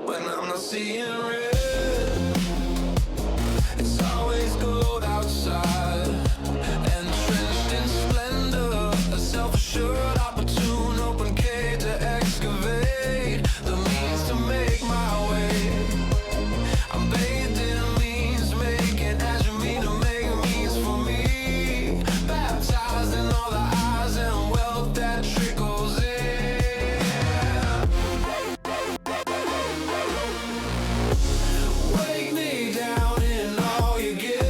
When I'm not seeing red, it's always gold outside, entrenched in splendor, a self-assured, opportune, open cage to excavate the means to make my way. I'm bathed in means making, as you mean to make means for me, baptized in all the eyes and wealth that trickles in. Wake me down in all you give.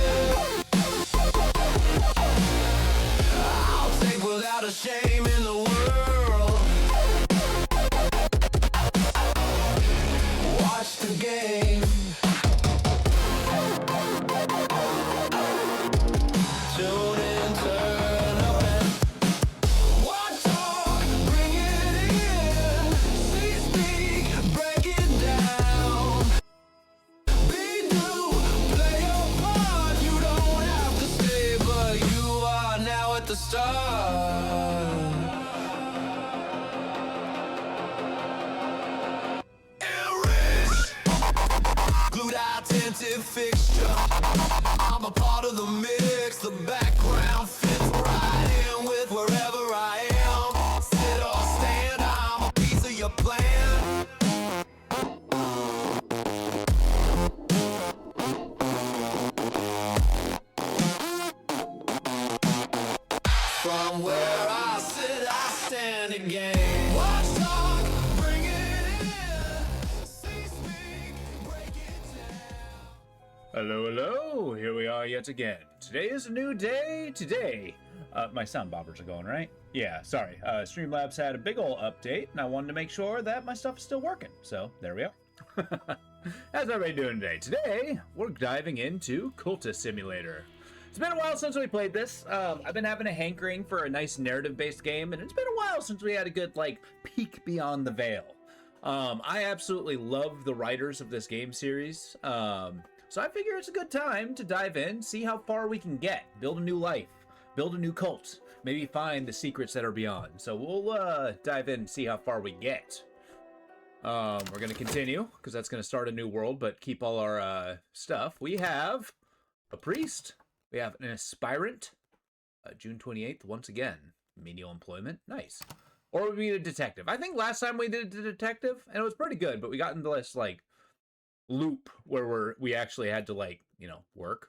I'll take without a shame in the world. Watch the game. Tune in, turn up and watch talk, bring it in. See, speak, break it down. Be new, play your part. You don't have to stay, but you are now at the start. Enrich, glued attentive fixture. I'm a part of the mix. The background fits right in with wherever I am. Sit or stand, I'm a piece of your plan. From where I sit, I stand again. Watch talk, bring it in. See, speak, break it down. Hello, hello! Here we are yet again. Today is a new day. Today, my sound bobbers are going, right? Yeah, sorry. Streamlabs had a big ol' update, and I wanted to make sure that my stuff is still working. So, there we are. How's everybody doing today? Today, we're diving into Cultist Simulator. It's been a while since we played this. I've been having a hankering for a nice narrative-based game, and it's been a while since we had a good, like, peek beyond the veil. I absolutely love the writers of this game series, so I figure it's a good time to dive in, see how far we can get, build a new life, build a new cult, maybe find the secrets that are beyond. So we'll dive in and see how far we get. We're going to continue, because that's going to start a new world, but keep all our stuff. We have a priest. We have an aspirant. June 28th, once again. Menial employment. Nice. Or we need a detective. I think last time we did a detective, and it was pretty good, but we got into this, like, loop where we actually had to, like, you know, work.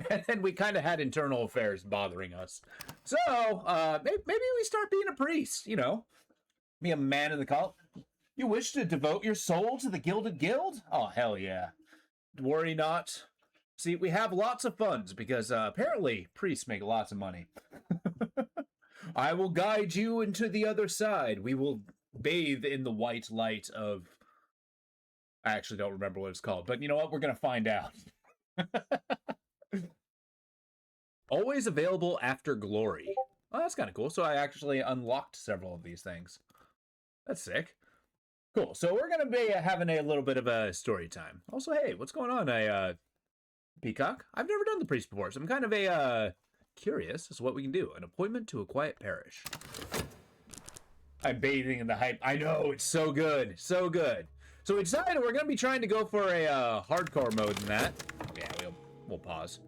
And then we kind of had internal affairs bothering us. So, maybe we start being a priest, you know. Be a man in the cult. You wish to devote your soul to the Gilded Guild? Oh, hell yeah. Worry not. See, we have lots of funds because apparently priests make lots of money. I will guide you into the other side. We will bathe in the white light of... I actually don't remember what it's called, but you know what? We're going to find out. Always available after glory. Oh, that's kind of cool. So I actually unlocked several of these things. That's sick. Cool. So we're going to be having a little bit of a story time. Also, hey, what's going on, Peacock? I've never done the priest before, so I'm kind of curious as to what we can do. An appointment to a quiet parish. I'm bathing in the hype. I know, it's so good. So good. So we decided we're going to be trying to go for a hardcore mode in that. Yeah, we'll pause.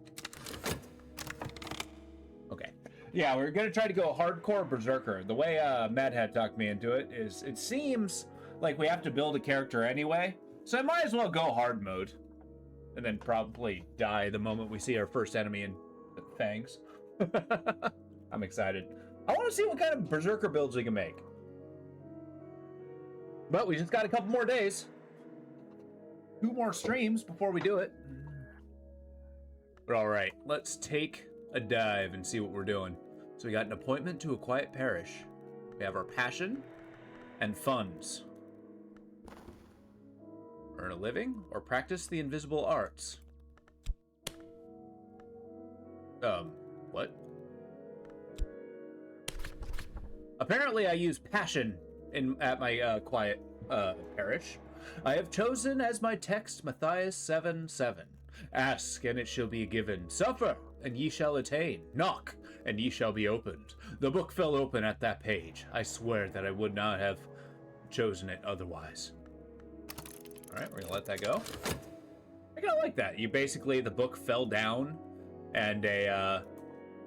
Okay. Yeah, we're going to try to go hardcore berserker. The way Mad Hat talked me into it is it seems like we have to build a character anyway. So I might as well go hard mode. And then probably die the moment we see our first enemy in fangs. I'm excited. I want to see what kind of berserker builds we can make. But we just got a couple more days. 2 more streams before we do it. But alright, let's take a dive and see what we're doing. So we got an appointment to a quiet parish. We have our passion and funds. Earn a living or practice the invisible arts. What? Apparently I use passion at my quiet parish. I have chosen as my text Matthias 7:7. Ask, and it shall be given. Suffer, and ye shall attain. Knock, and ye shall be opened. The book fell open at that page. I swear that I would not have chosen it otherwise. Alright, we're gonna let that go. I kinda like that. You basically, the book fell down, and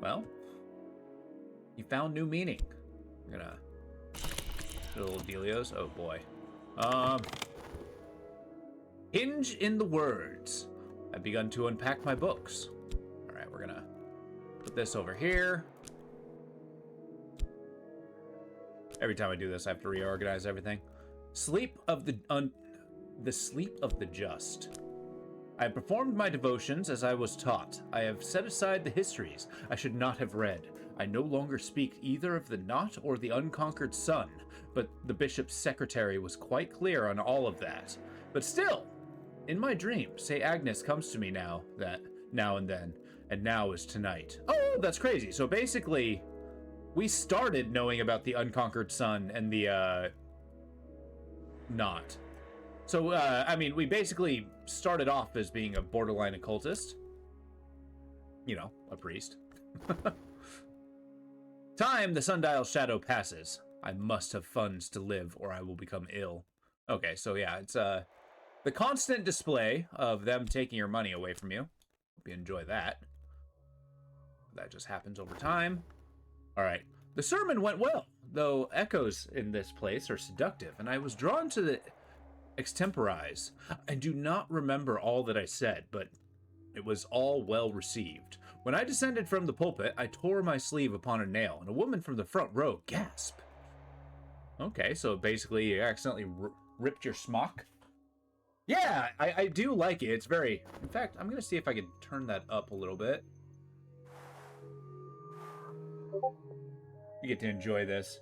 well, you found new meaning. I'm gonna do a little dealios. Oh boy. Hinge in the words. I've begun to unpack my books. Alright, we're gonna put this over here. Every time I do this, I have to reorganize everything. Sleep of the sleep of the just. I have performed my devotions as I was taught. I have set aside the histories I should not have read. I no longer speak either of the not or the unconquered sun, but the bishop's secretary was quite clear on all of that. But still, in my dream, St. Agnes comes to me now and then, and now is tonight. Oh, that's crazy. So basically, we started knowing about the unconquered sun and the not. So, I mean, we basically started off as being a borderline occultist. You know, a priest. Time, the sundial shadow passes. I must have funds to live or I will become ill. Okay, so yeah, it's the constant display of them taking your money away from you. Hope you enjoy that. That just happens over time. All right, the sermon went well, though echoes in this place are seductive, and I was drawn to the extemporize. I do not remember all that I said, but it was all well received. When I descended from the pulpit, I tore my sleeve upon a nail, and a woman from the front row gasped. Okay, so basically you accidentally ripped your smock? Yeah, I do like it. It's very... In fact, I'm going to see if I can turn that up a little bit. You get to enjoy this.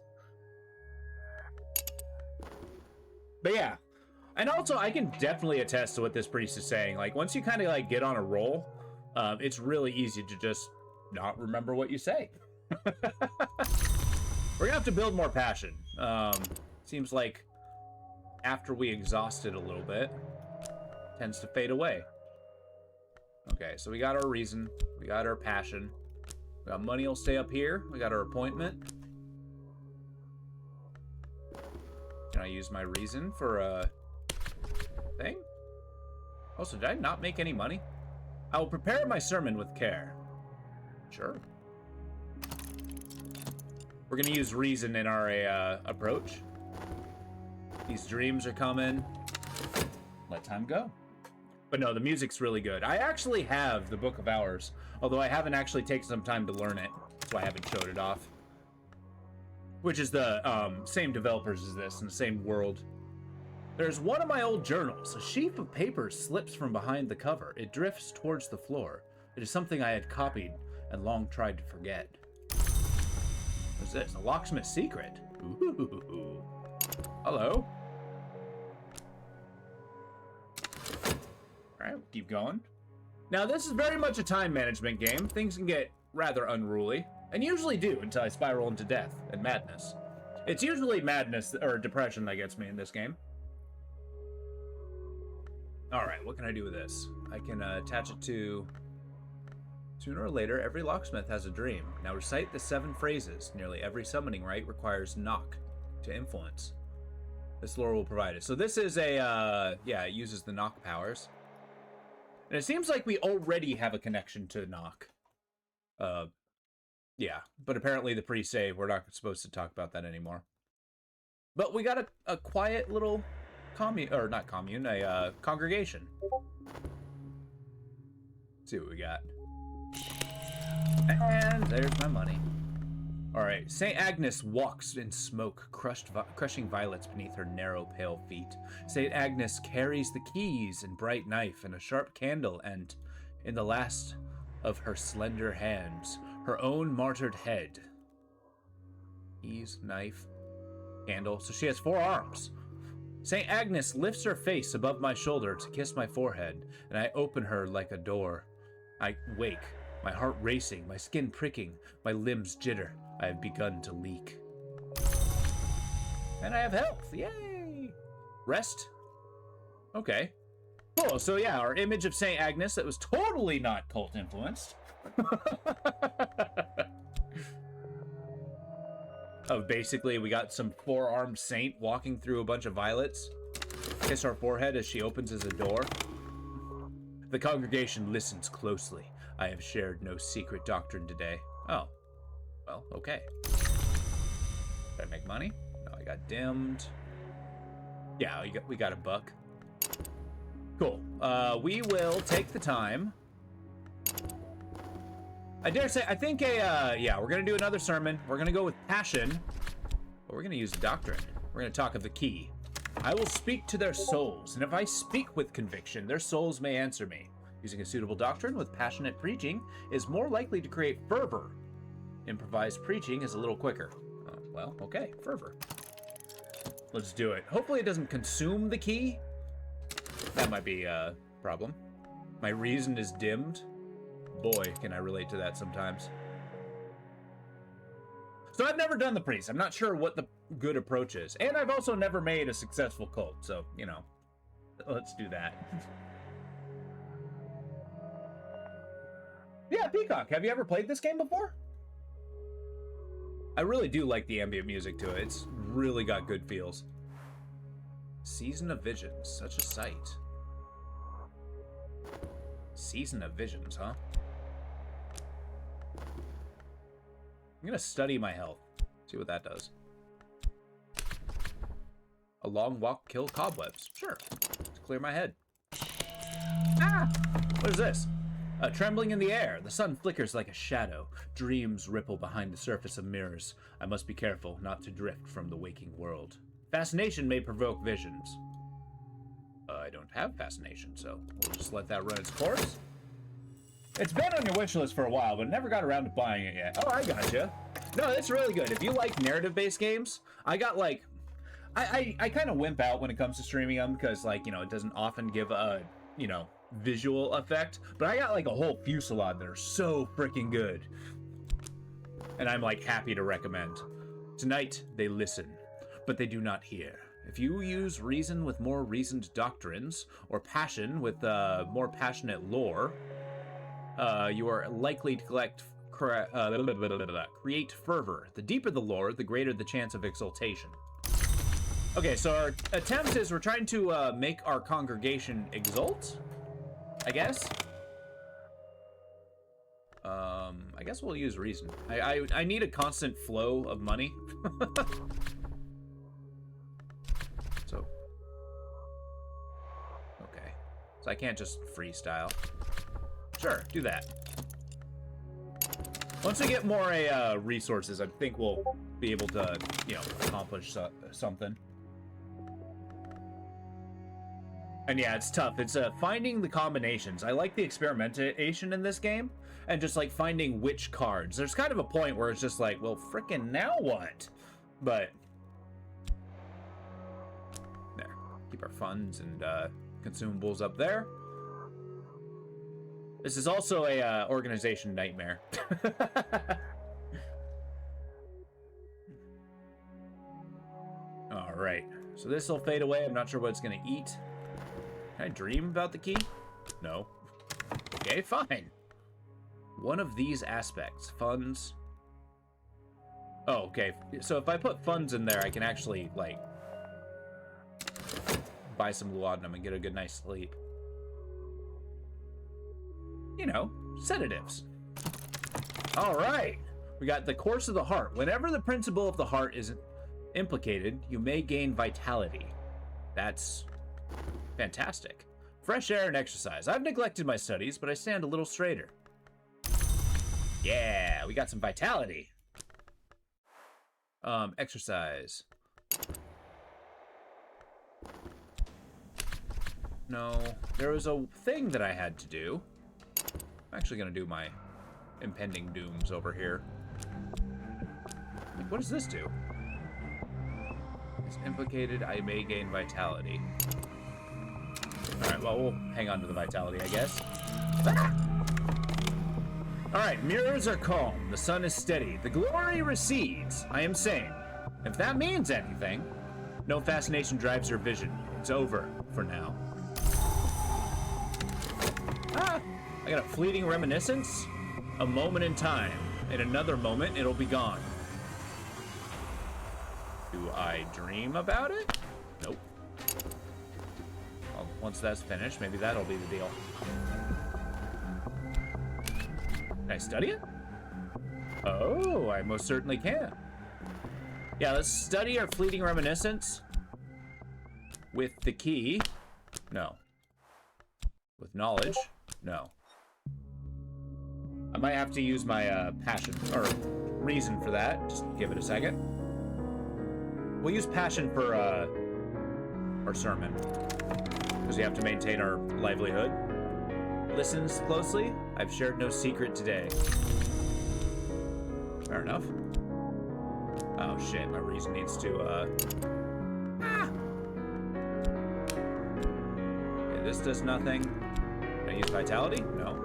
But yeah. And also, I can definitely attest to what this priest is saying. Like, once you kind of, like, get on a roll, it's really easy to just not remember what you say. We're gonna have to build more passion. Seems like after we exhaust it a little bit, it tends to fade away. Okay, so we got our reason. We got our passion. We got money will stay up here. We got our appointment. Can I use my reason for a thing? Also, did I not make any money? I will prepare my sermon with care. Sure. We're gonna use reason in our approach. These dreams are coming. Let time go. But no, the music's really good. I actually have the Book of Hours, although I haven't actually taken some time to learn it, so I haven't showed it off. Which is the same developers as this, in the same world. There's one of my old journals. A sheaf of paper slips from behind the cover. It drifts towards the floor. It is something I had copied and long tried to forget. What's this? A locksmith's secret. Ooh. Hello. Alright, keep going. Now, this is very much a time management game. Things can get rather unruly, and usually do until I spiral into death and madness. It's usually madness or depression that gets me in this game. Alright, what can I do with this? I can attach it to... Sooner or later, every locksmith has a dream. Now recite the 7 phrases. Nearly every summoning rite requires knock to influence. This lore will provide it. So this is a, yeah, it uses the knock powers. And it seems like we already have a connection to knock. Yeah, but apparently the priests say we're not supposed to talk about that anymore. But we got a quiet little commune, or not commune, a congregation. Let's see what we got. And there's my money. Alright, St. Agnes walks in smoke, crushing violets beneath her narrow, pale feet. St. Agnes carries the keys and bright knife and a sharp candle, and, in the last of her slender hands, her own martyred head. Keys, knife, candle. So she has 4 arms. St. Agnes lifts her face above my shoulder to kiss my forehead, and I open her like a door. I wake, my heart racing, my skin pricking, my limbs jitter. I have begun to leak. And I have health. Yay! Rest. Okay. Cool. So yeah, our image of St. Agnes that was totally not cult influenced. Oh, basically we got some four-armed saint walking through a bunch of violets. Kiss our forehead as she opens as a door. The congregation listens closely. I have shared no secret doctrine today. Oh. Well, okay. Did I make money? No, I got dimmed. Yeah, we got a buck. Cool. We will take the time. I dare say, I think yeah, we're gonna do another sermon. We're gonna go with passion, but we're gonna use doctrine. We're gonna talk of the key. I will speak to their souls, and if I speak with conviction, their souls may answer me. Using a suitable doctrine with passionate preaching is more likely to create fervor. Improvised preaching is a little quicker. Well, okay, fervor. Let's do it. Hopefully it doesn't consume the key. That might be a problem. My reason is dimmed. Boy, can I relate to that sometimes. So I've never done the priest. I'm not sure what the good approach is. And I've also never made a successful cult. So, you know, let's do that. Yeah, Peacock. Have you ever played this game before? I really do like the ambient music to it. It's really got good feels. Season of Visions. Such a sight. Season of Visions, huh? I'm gonna study my health. See what that does. A long walk kill cobwebs. Sure. To clear my head. Ah! What is this? Trembling in the air. The sun flickers like a shadow. Dreams ripple behind the surface of mirrors. I must be careful not to drift from the waking world. Fascination may provoke visions. I don't have fascination, so we'll just let that run its course. It's been on your wish list for a while, but never got around to buying it yet. Oh, I gotcha. No, it's really good. If you like narrative-based games, I got like... I kind of wimp out when it comes to streaming them because, like, you know, it doesn't often give a, you know, visual effect. But I got like a whole fusillade that are so freaking good. And I'm like happy to recommend. Tonight, they listen, but they do not hear. If you use reason with more reasoned doctrines, or passion with more passionate lore, you are likely to create fervor. The deeper the lore, the greater the chance of exaltation. Okay, so our attempt is we're trying to make our congregation exult, I guess. I guess we'll use reason. I need a constant flow of money. So, okay. So I can't just freestyle. Sure, do that. Once we get more resources, I think we'll be able to, you know, accomplish something. And yeah, it's tough. It's finding the combinations. I like the experimentation in this game, and just like finding which cards. There's kind of a point where it's just like, well, frickin' now what? But there, keep our funds and consumables up there. This is also a organization nightmare. All right, so this will fade away. I'm not sure what it's gonna eat. Can I dream about the key? No. Okay, fine. One of these aspects, funds. Oh, okay. So if I put funds in there, I can actually, like, buy some laudanum and get a good night's sleep. You know, sedatives. All right. We got the course of the heart. Whenever the principle of the heart is implicated, you may gain vitality. That's fantastic. Fresh air and exercise. I've neglected my studies, but I stand a little straighter. Yeah, we got some vitality. Exercise. No, there was a thing that I had to do. I'm actually gonna do my impending dooms over here. What does this do? It's implicated, I may gain vitality. Alright, well, we'll hang on to the vitality, I guess. Ah! Alright, mirrors are calm. The sun is steady. The glory recedes. I am sane. If that means anything. No fascination drives your vision. It's over for now. Ah! I got a fleeting reminiscence. A moment in time. In another moment, it'll be gone. Do I dream about it? Nope. Well, once that's finished, maybe that'll be the deal. Can I study it? Oh, I most certainly can. Yeah, let's study our fleeting reminiscence. With the key. No. With knowledge. No. I might have to use my passion, or reason for that. Just give it a second. We'll use passion for our sermon. Because we have to maintain our livelihood. Listens closely. I've shared no secret today. Fair enough. Oh shit, my reason needs to Ah! Okay, this does nothing. Can I use vitality? No.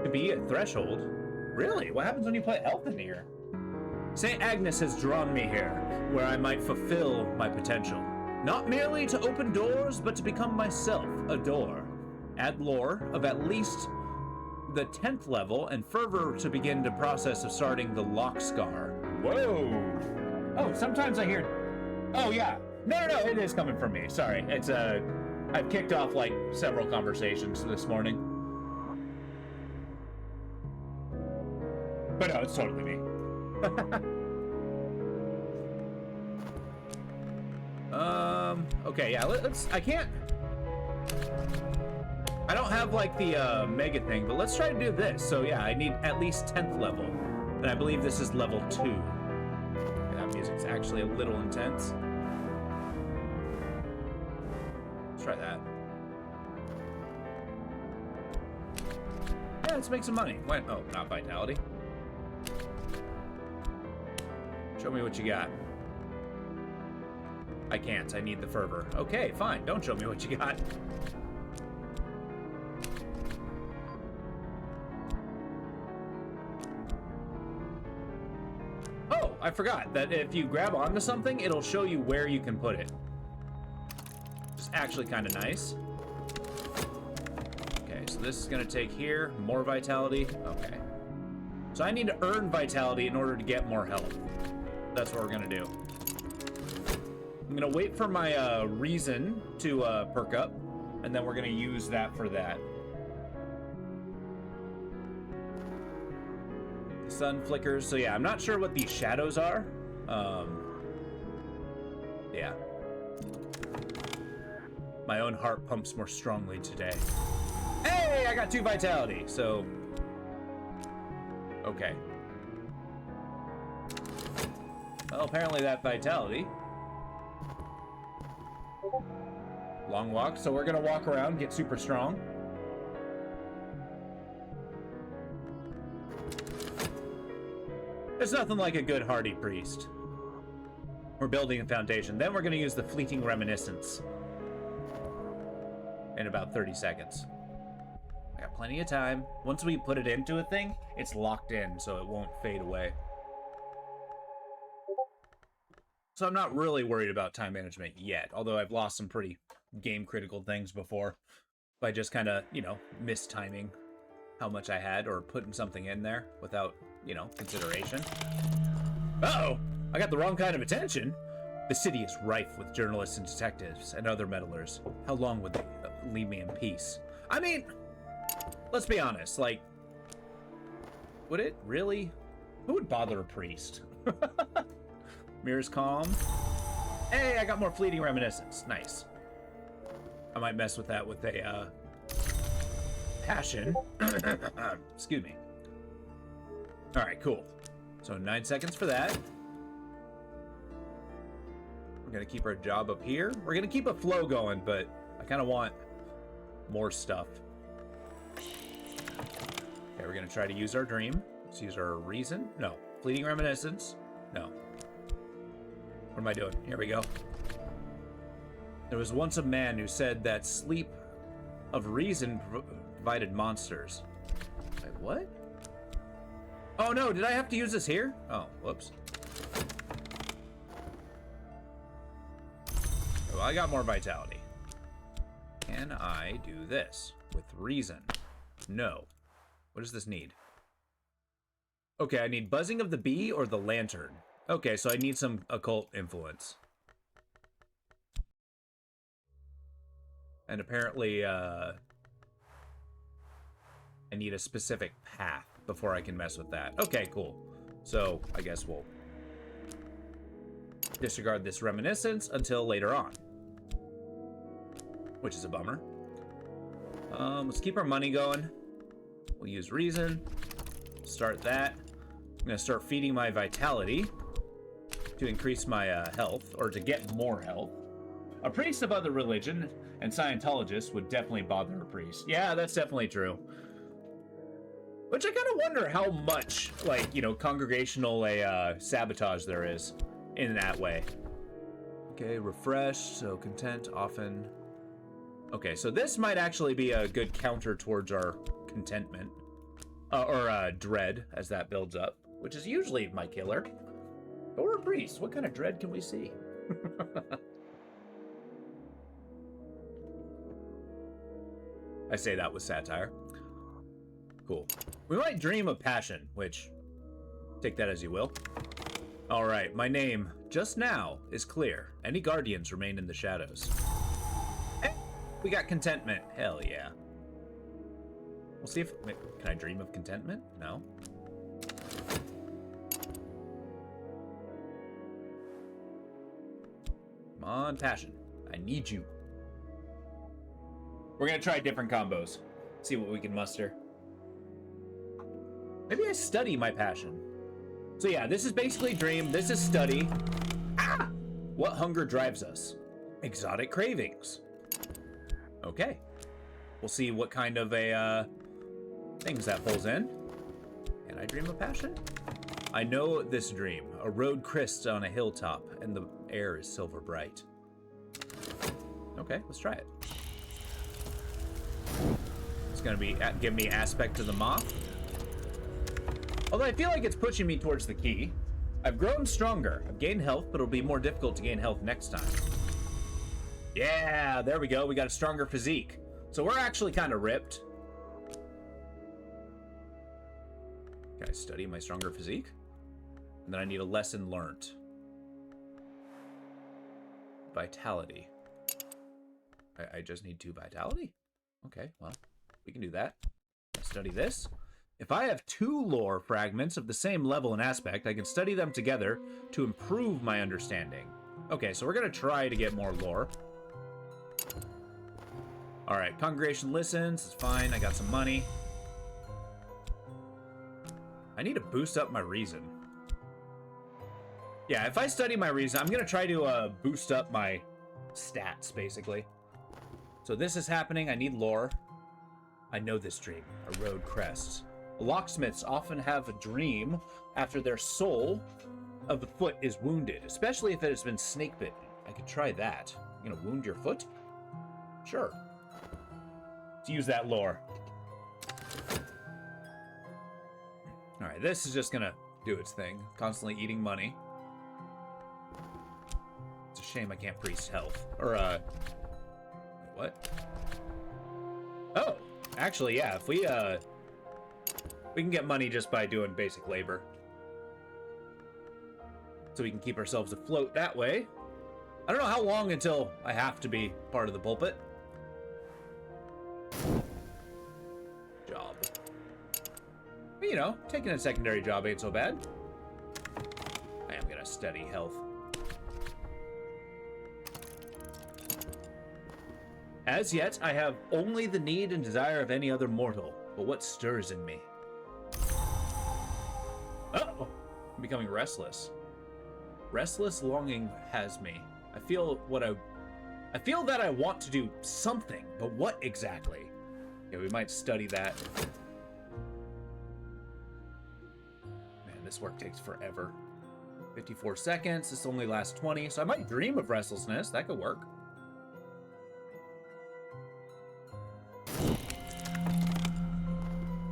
To be at threshold? Really? What happens when you put health in here? St. Agnes has drawn me here, where I might fulfill my potential. Not merely to open doors, but to become myself a door. Add lore of at least the 10th level, and fervor to begin the process of starting the lock scar. Whoa! Oh, sometimes I hear... Oh, yeah. No, it is coming from me. Sorry. It's, I've kicked off, like, several conversations this morning. But no, it's totally me. Okay, yeah, let's... I can't... I don't have, like, the, mega thing, but let's try to do this. So, yeah, I need at least 10th level. And I believe this is level 2. Okay, that music's actually a little intense. Let's try that. Yeah, let's make some money. Wait, oh, not vitality. Show me what you got. I can't. I need the fervor. Okay, fine. Don't show me what you got. Oh, I forgot that if you grab onto something, it'll show you where you can put it. It's actually kind of nice. Okay, so this is going to take here. More vitality. Okay. So I need to earn vitality in order to get more health. That's what we're going to do. I'm going to wait for my reason to perk up, and then we're going to use that for that. The sun flickers. So yeah, I'm not sure what these shadows are. Yeah. My own heart pumps more strongly today. Hey, I got 2 vitality, so... Okay. Well, apparently that vitality. Long walk, so we're gonna walk around, get super strong. There's nothing like a good hardy priest. We're building a foundation. Then we're gonna use the fleeting reminiscence. In about 30 seconds. I got plenty of time. Once we put it into a thing, it's locked in, so it won't fade away. So I'm not really worried about time management yet, although I've lost some pretty game-critical things before by just kind of, you know, mistiming how much I had or putting something in there without, you know, consideration. Uh-oh! I got the wrong kind of attention! The city is rife with journalists and detectives and other meddlers. How long would they leave me in peace? I mean, let's be honest, like, would it really? Who would bother a priest? Mirror's calm. Hey, I got more fleeting reminiscence. Nice. I might mess with that with a passion. Excuse me. All right, cool. So 9 seconds for that. We're gonna keep our job up here. We're gonna keep a flow going, but I kind of want more stuff. Okay, we're gonna try to use our dream. Let's use our reason. No. Fleeting reminiscence. No. What am I doing? Here we go. There was once a man who said that sleep of reason provided monsters. Wait, what? Oh no, did I have to use this here? Oh, whoops. well, I got more vitality. Can I do this with reason? No. What does this need? Okay, I need buzzing of the bee or the lantern. Okay, so I need some occult influence. And apparently, I need a specific path before I can mess with that. Okay, cool. So, I guess we'll disregard this reminiscence until later on. Which is a bummer. Let's keep our money going. We'll use reason. Start that. I'm gonna start feeding my vitality to increase my health, or to get more health. A priest of other religion and Scientologists would definitely bother a priest. Yeah, that's definitely true. Which I kind of wonder how much, like, you know, congregational sabotage there is in that way. Okay, refreshed, so content often. Okay, so this might actually be a good counter towards our contentment. Or dread, as that builds up, which is usually my killer. But we're a priest. What kind of dread can we see? I say that with satire. Cool. We might dream of passion, which, take that as you will. All right, my name, just now, is clear. Any guardians remain in the shadows. Hey, we got contentment. Hell yeah. We'll see if... Wait, can I dream of contentment? No. Come on, passion. I need you. We're gonna try different combos. See what we can muster. Maybe I study my passion. So yeah, this is basically dream. This is study. Ah! What hunger drives us? Exotic cravings. Okay. We'll see what kind of a... things that pulls in. And I dream of passion. I know this dream. A road crests on a hilltop, and the air is silver bright. Okay, let's try it. It's gonna be give me aspect to the moth. Although I feel like it's pushing me towards the key. I've grown stronger. I've gained health, but it'll be more difficult to gain health next time. Yeah, there we go. We got a stronger physique. So we're actually kind of ripped. Can I study my stronger physique? And then I need a lesson learned. Vitality. I just need 2 vitality? Okay, well, we can do that. Study this. If I have 2 lore fragments of the same level and aspect, I can study them together to improve my understanding. Okay, so we're gonna try to get more lore. Alright, congregation listens. It's fine. I got some money. I need to boost up my reason. Yeah, if I study my reason, I'm gonna try to boost up my stats, basically. So this is happening. I need lore. I know this dream. A road crests. Locksmiths often have a dream after their sole of the foot is wounded, especially if it has been snake bitten. I could try that. You gonna wound your foot? Sure. Let's use that lore. Alright, this is just gonna do its thing. Constantly eating money. It's a shame I can't priest health. Or, what? Oh! Actually, yeah, if we can get money just by doing basic labor. So we can keep ourselves afloat that way. I don't know how long until I have to be part of the pulpit. Job. But, you know, taking a secondary job ain't so bad. I am gonna study health. As yet, I have only the need and desire of any other mortal. But what stirs in me? Uh-oh! I'm becoming restless. Restless longing has me. I feel that I want to do something, but what exactly? Yeah, we might study that. Man, this work takes forever. 54 seconds, this only lasts 20, so I might dream of restlessness. That could work.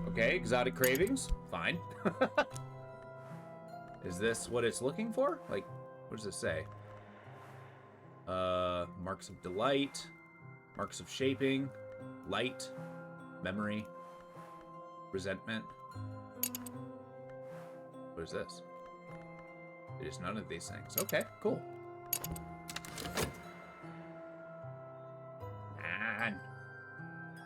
Okay, exotic cravings. Fine. Is this what it's looking for? Like, what does it say? Marks of delight, marks of shaping, light, memory, resentment. What is this? It is none of these things. Okay, cool. Man.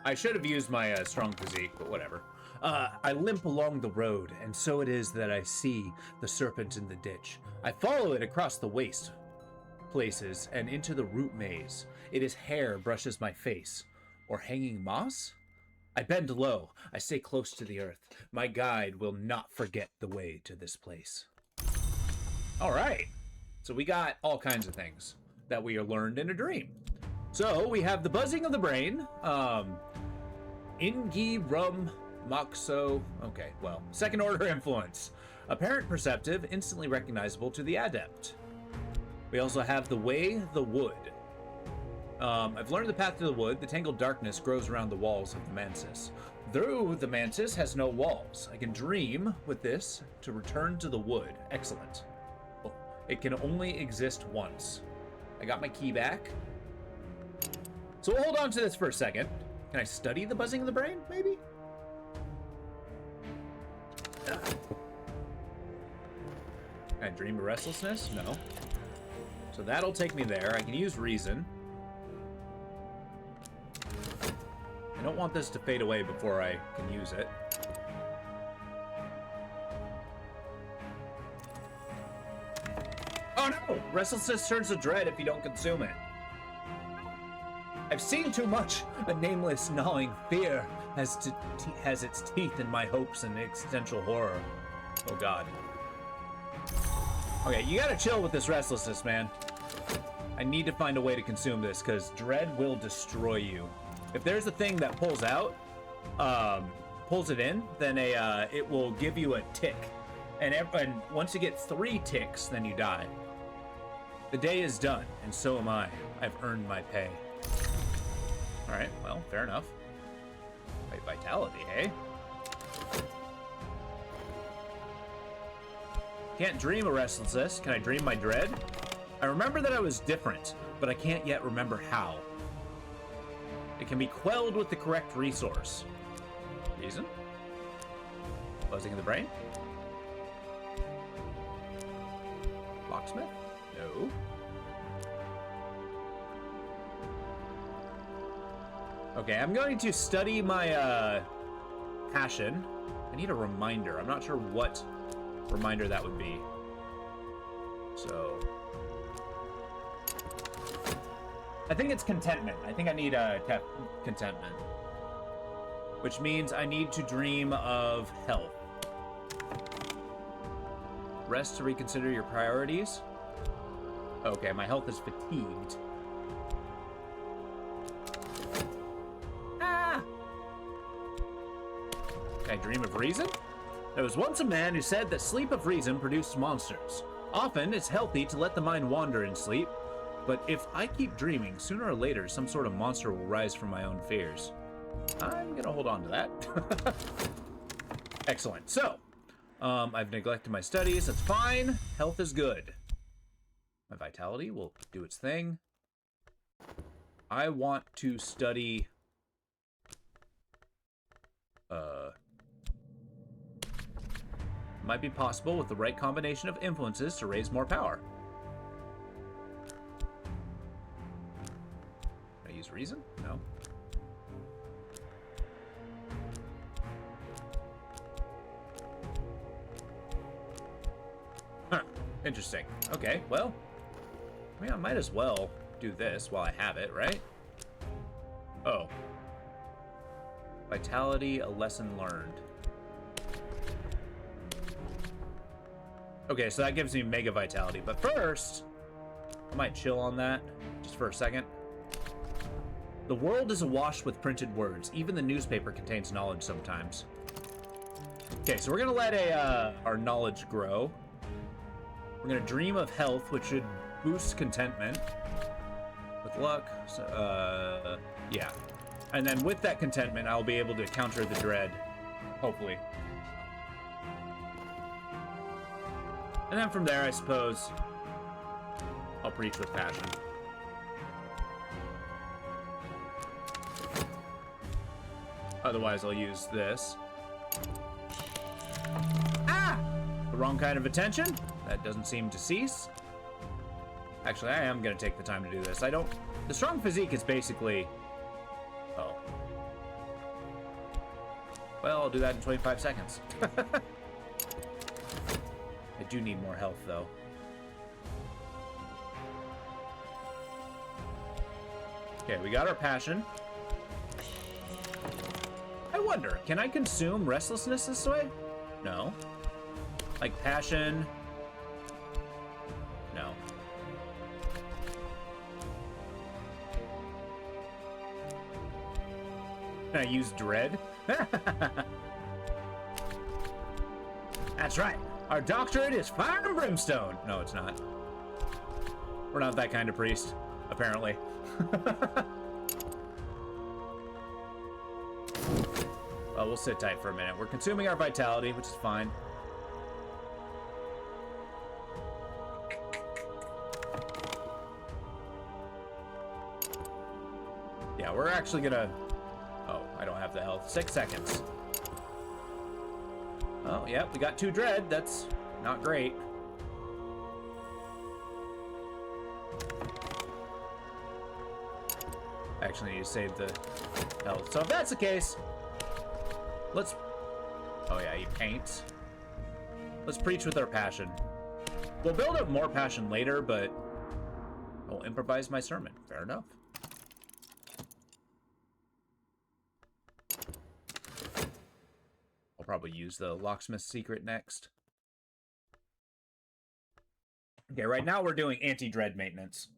I should have used my strong physique, but whatever. I limp along the road, and so it is that I see the serpent in the ditch. I follow it across the waste places and into the root maze. Its hair brushes my face. Or hanging moss? I bend low. I stay close to the earth. My guide will not forget the way to this place. All right. So we got all kinds of things that we learned in a dream. So we have the buzzing of the brain. Ingi rum moxo. Okay, well, second order influence. Apparent perceptive, instantly recognizable to the adept. We also have the way, the wood. I've learned the path to the wood. The tangled darkness grows around the walls of the mantis. Though the mantis has no walls, I can dream with this to return to the wood. Excellent. It can only exist once. I got my key back. So we'll hold on to this for a second. Can I study the buzzing of the brain, maybe? Can I dream of restlessness? No. So that'll take me there. I can use reason. I don't want this to fade away before I can use it. Oh no! Restlessness turns to dread if you don't consume it. I've seen too much. A nameless, gnawing fear has its teeth in my hopes and existential horror. Oh god. Okay, you gotta chill with this restlessness, man. I need to find a way to consume this, because dread will destroy you. If there's a thing that pulls out, pulls it in, then it will give you a tick. And once you get 3 ticks, then you die. The day is done, and so am I. I've earned my pay. Alright, well, fair enough. Vitality, hey? Can't dream of restlessness. Can I dream my dread? I remember that I was different, but I can't yet remember how. It can be quelled with the correct resource. Reason? Buzzing in the brain? Locksmith? No. Okay, I'm going to study my passion. I need a reminder. I'm not sure what reminder that would be. So I think it's contentment. I think I need contentment, which means I need to dream of health. Rest to reconsider your priorities. Okay, my health is fatigued. Ah! Can I dream of reason? There was once a man who said that sleep of reason produced monsters. Often, it's healthy to let the mind wander in sleep, but if I keep dreaming, sooner or later, some sort of monster will rise from my own fears. I'm gonna hold on to that. Excellent. So, I've neglected my studies. That's fine. Health is good. My vitality will do its thing. I want to study... Might be possible with the right combination of influences to raise more power. Can I use reason? No. Huh. Interesting. Okay, well, I mean, I might as well do this while I have it, right? Oh. Vitality, a lesson learned. Okay, so that gives me mega vitality, but first, I might chill on that just for a second. The world is awash with printed words. Even the newspaper contains knowledge sometimes. Okay, so we're gonna let our knowledge grow. We're gonna dream of health, which should boost contentment. With luck, so, yeah. And then with that contentment, I'll be able to counter the dread, hopefully. And then from there, I suppose, I'll preach with passion. Otherwise, I'll use this. Ah! The wrong kind of attention. That doesn't seem to cease. Actually, I am going to take the time to do this. The strong physique is basically... Oh. Well, I'll do that in 25 seconds. I do need more health, though. Okay, we got our passion. I wonder, can I consume restlessness this way? No. Like passion? No. Can I use dread? That's right. Our doctorate is fire and brimstone. No, it's not. We're not that kind of priest, apparently. Well, we'll sit tight for a minute. We're consuming our vitality, which is fine. Yeah, we're actually gonna... Oh, I don't have the health. 6 seconds. Oh, yeah, we got 2 dread. That's not great. I actually need to save the health. So if that's the case, let's... Oh yeah, he paints. Let's preach with our passion. We'll build up more passion later, but I'll improvise my sermon. Fair enough. I'll probably use the locksmith's secret next. Okay, right now we're doing anti-dread maintenance.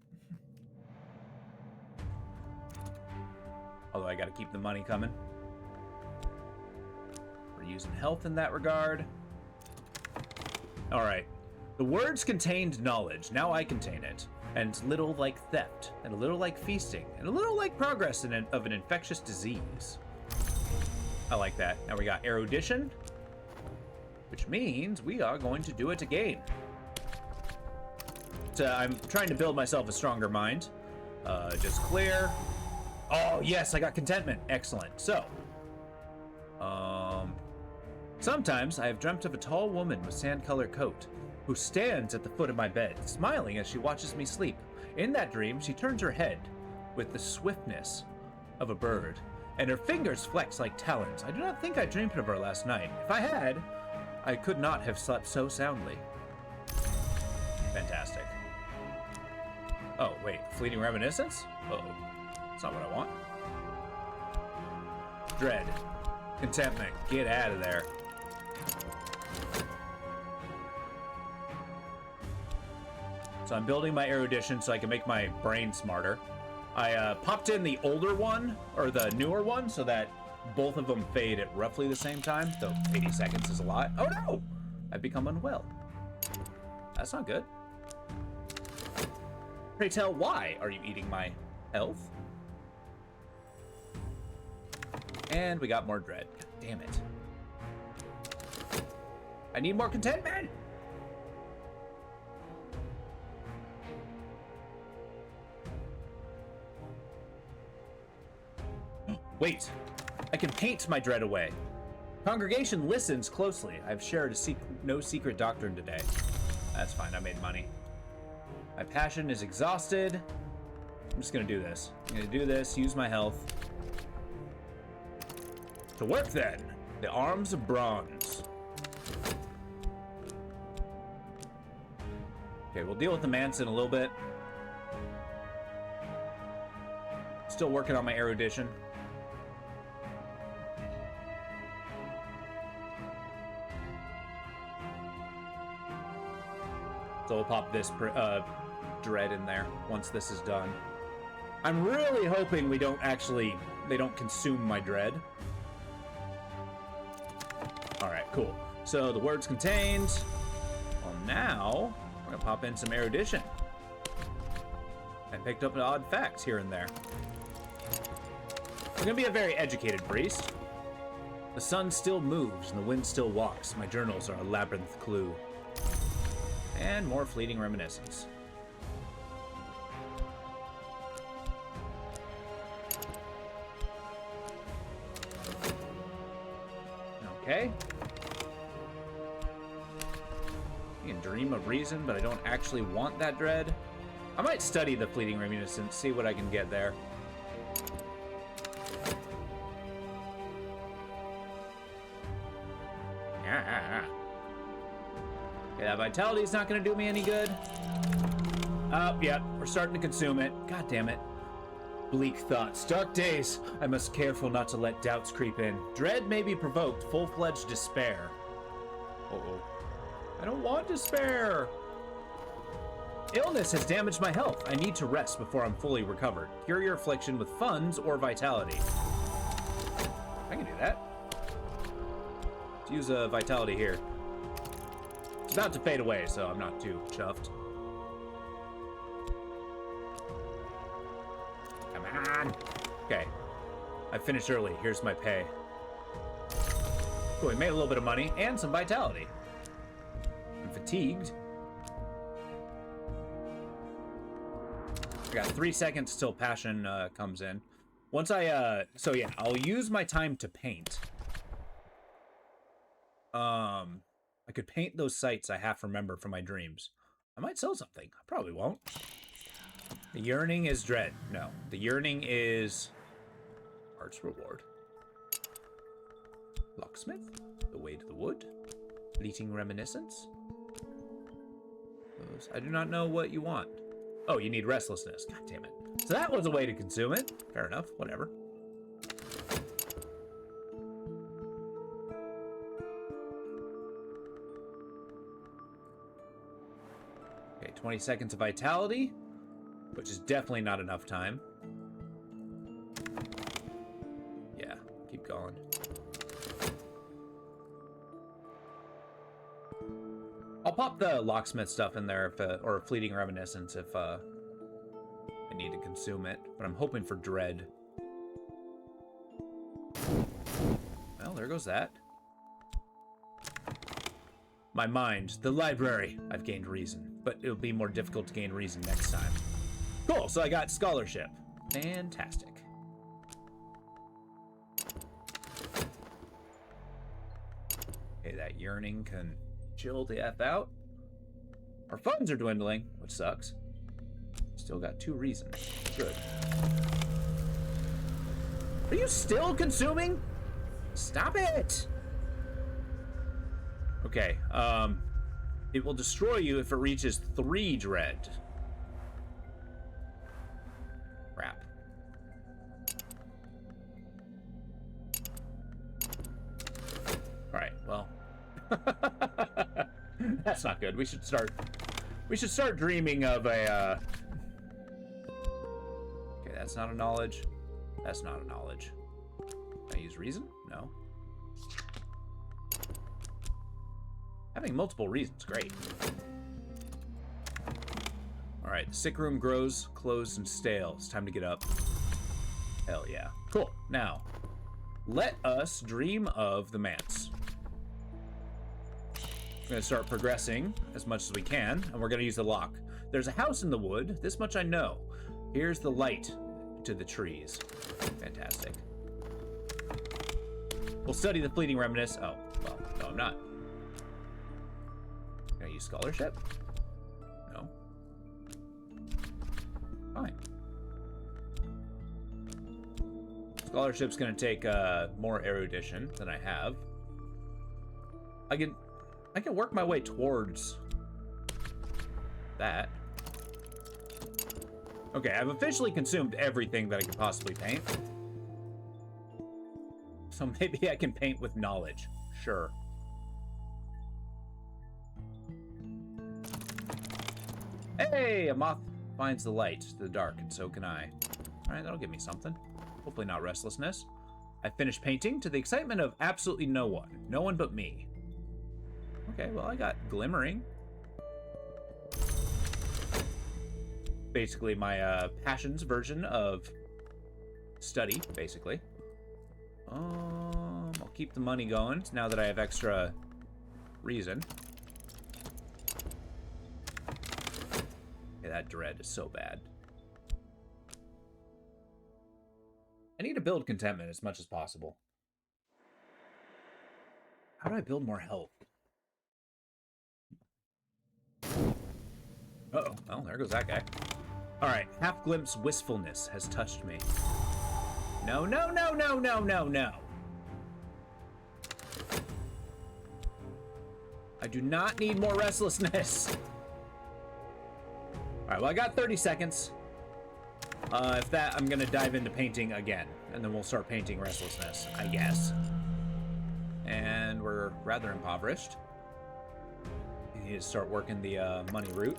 Although I gotta keep the money coming. We're using health in that regard. Alright. The words contained knowledge. Now I contain it. And it's little like theft, and a little like feasting, and a little like progress of an infectious disease. I like that. Now we got erudition, which means we are going to do it again. So I'm trying to build myself a stronger mind. Just clear. Oh, yes, I got contentment. Excellent. So, sometimes I have dreamt of a tall woman with sand-colored coat who stands at the foot of my bed, smiling as she watches me sleep. In that dream, she turns her head with the swiftness of a bird, and her fingers flex like talons. I do not think I dreamed of her last night. If I had, I could not have slept so soundly. Fantastic. Oh, wait, fleeting reminiscence? Uh-oh. That's not what I want. Dread. Contentment. Get out of there. So I'm building my erudition so I can make my brain smarter. I popped in the older one, or the newer one, so that both of them fade at roughly the same time, though 80 seconds is a lot. Oh no! I've become unwell. That's not good. Pray tell, why are you eating my health? And we got more dread. God damn it. I need more contentment! Wait, I can paint my dread away. Congregation listens closely. I've shared no secret doctrine today. That's fine, I made money. My passion is exhausted. I'm just gonna do this. I'm gonna do this, use my health. To work then, the arms of bronze. Okay, we'll deal with the manse in a little bit. Still working on my erudition. So we'll pop this dread in there once this is done. I'm really hoping they don't consume my dread. All right, cool. So the words contained. Well, now we're gonna pop in some erudition. I picked up odd facts here and there. I'm gonna be a very educated priest. The sun still moves and the wind still walks. My journals are a labyrinth clue. And more fleeting reminiscence. Okay. I can dream of reason, but I don't actually want that dread. I might study the fleeting reminiscence, see what I can get there. Okay, that vitality's not gonna do me any good. Oh, yeah, we're starting to consume it. God damn it. Bleak thoughts, dark days. I must be careful not to let doubts creep in. Dread may be provoked, full-fledged despair. Uh-oh. I don't want despair. Illness has damaged my health. I need to rest before I'm fully recovered. Cure your affliction with funds or vitality. I can do that. Let's use a vitality here. It's about to fade away, so I'm not too chuffed. Come on. Okay. I finished early. Here's my pay. Cool, we made a little bit of money and some vitality. I'm fatigued. I got 3 seconds till passion comes in. Once so yeah, I'll use my time to paint. I could paint those sights I half remember from my dreams. I might sell something. I probably won't. The yearning is dread. No, the yearning is art's reward. Locksmith, the way to the wood, fleeting reminiscence. I do not know what you want. Oh, you need restlessness. God damn it. So that was a way to consume it. Fair enough. Whatever. Okay, 20 seconds of vitality, which is definitely not enough time. Yeah, keep going. I'll pop the locksmith stuff in there, or fleeting reminiscence if I need to consume it, but I'm hoping for dread. Well, there goes that. My mind, the library. I've gained reason, but it'll be more difficult to gain reason next time. Cool, so I got scholarship. Fantastic. Okay, that yearning can chill the F out. Our funds are dwindling, which sucks. Still got 2 reasons. Good. Are you still consuming? Stop it! Okay, it will destroy you if it reaches 3 dread. Crap. Alright, well. That's not good. We should start dreaming of a Okay, that's not a knowledge. That's not a knowledge. Can I use reason? No. Having multiple reasons, great. Alright, the sick room grows, closed, and stale. It's time to get up. Hell yeah. Cool. Now, let us dream of the manse. We're going to start progressing as much as we can, and we're going to use the lock. There's a house in the wood. This much I know. Here's the light to the trees. Fantastic. We'll study the fleeting reminiscence. Oh, well, no, I'm not. Can I use scholarship? No. Fine. Scholarship's going to take more erudition than I have. I can work my way towards that. Okay, I've officially consumed everything that I could possibly paint. So maybe I can paint with knowledge. Sure. Hey, a moth finds the light to the dark, and so can I. All right, that'll give me something. Hopefully not restlessness. I finished painting to the excitement of absolutely no one. No one but me. Okay, well, I got glimmering. Basically my passions version of study, basically. I'll keep the money going now that I have extra reason. Okay, that dread is so bad. I need to build contentment as much as possible. How do I build more health? Uh-oh. Well, there goes that guy. All right. Half glimpse wistfulness has touched me. No, no, no, no, no, no, no. I do not need more restlessness. All right, well, I got 30 seconds. If that, I'm going to dive into painting again, and then we'll start painting restlessness, I guess. And we're rather impoverished. We need to start working the money route.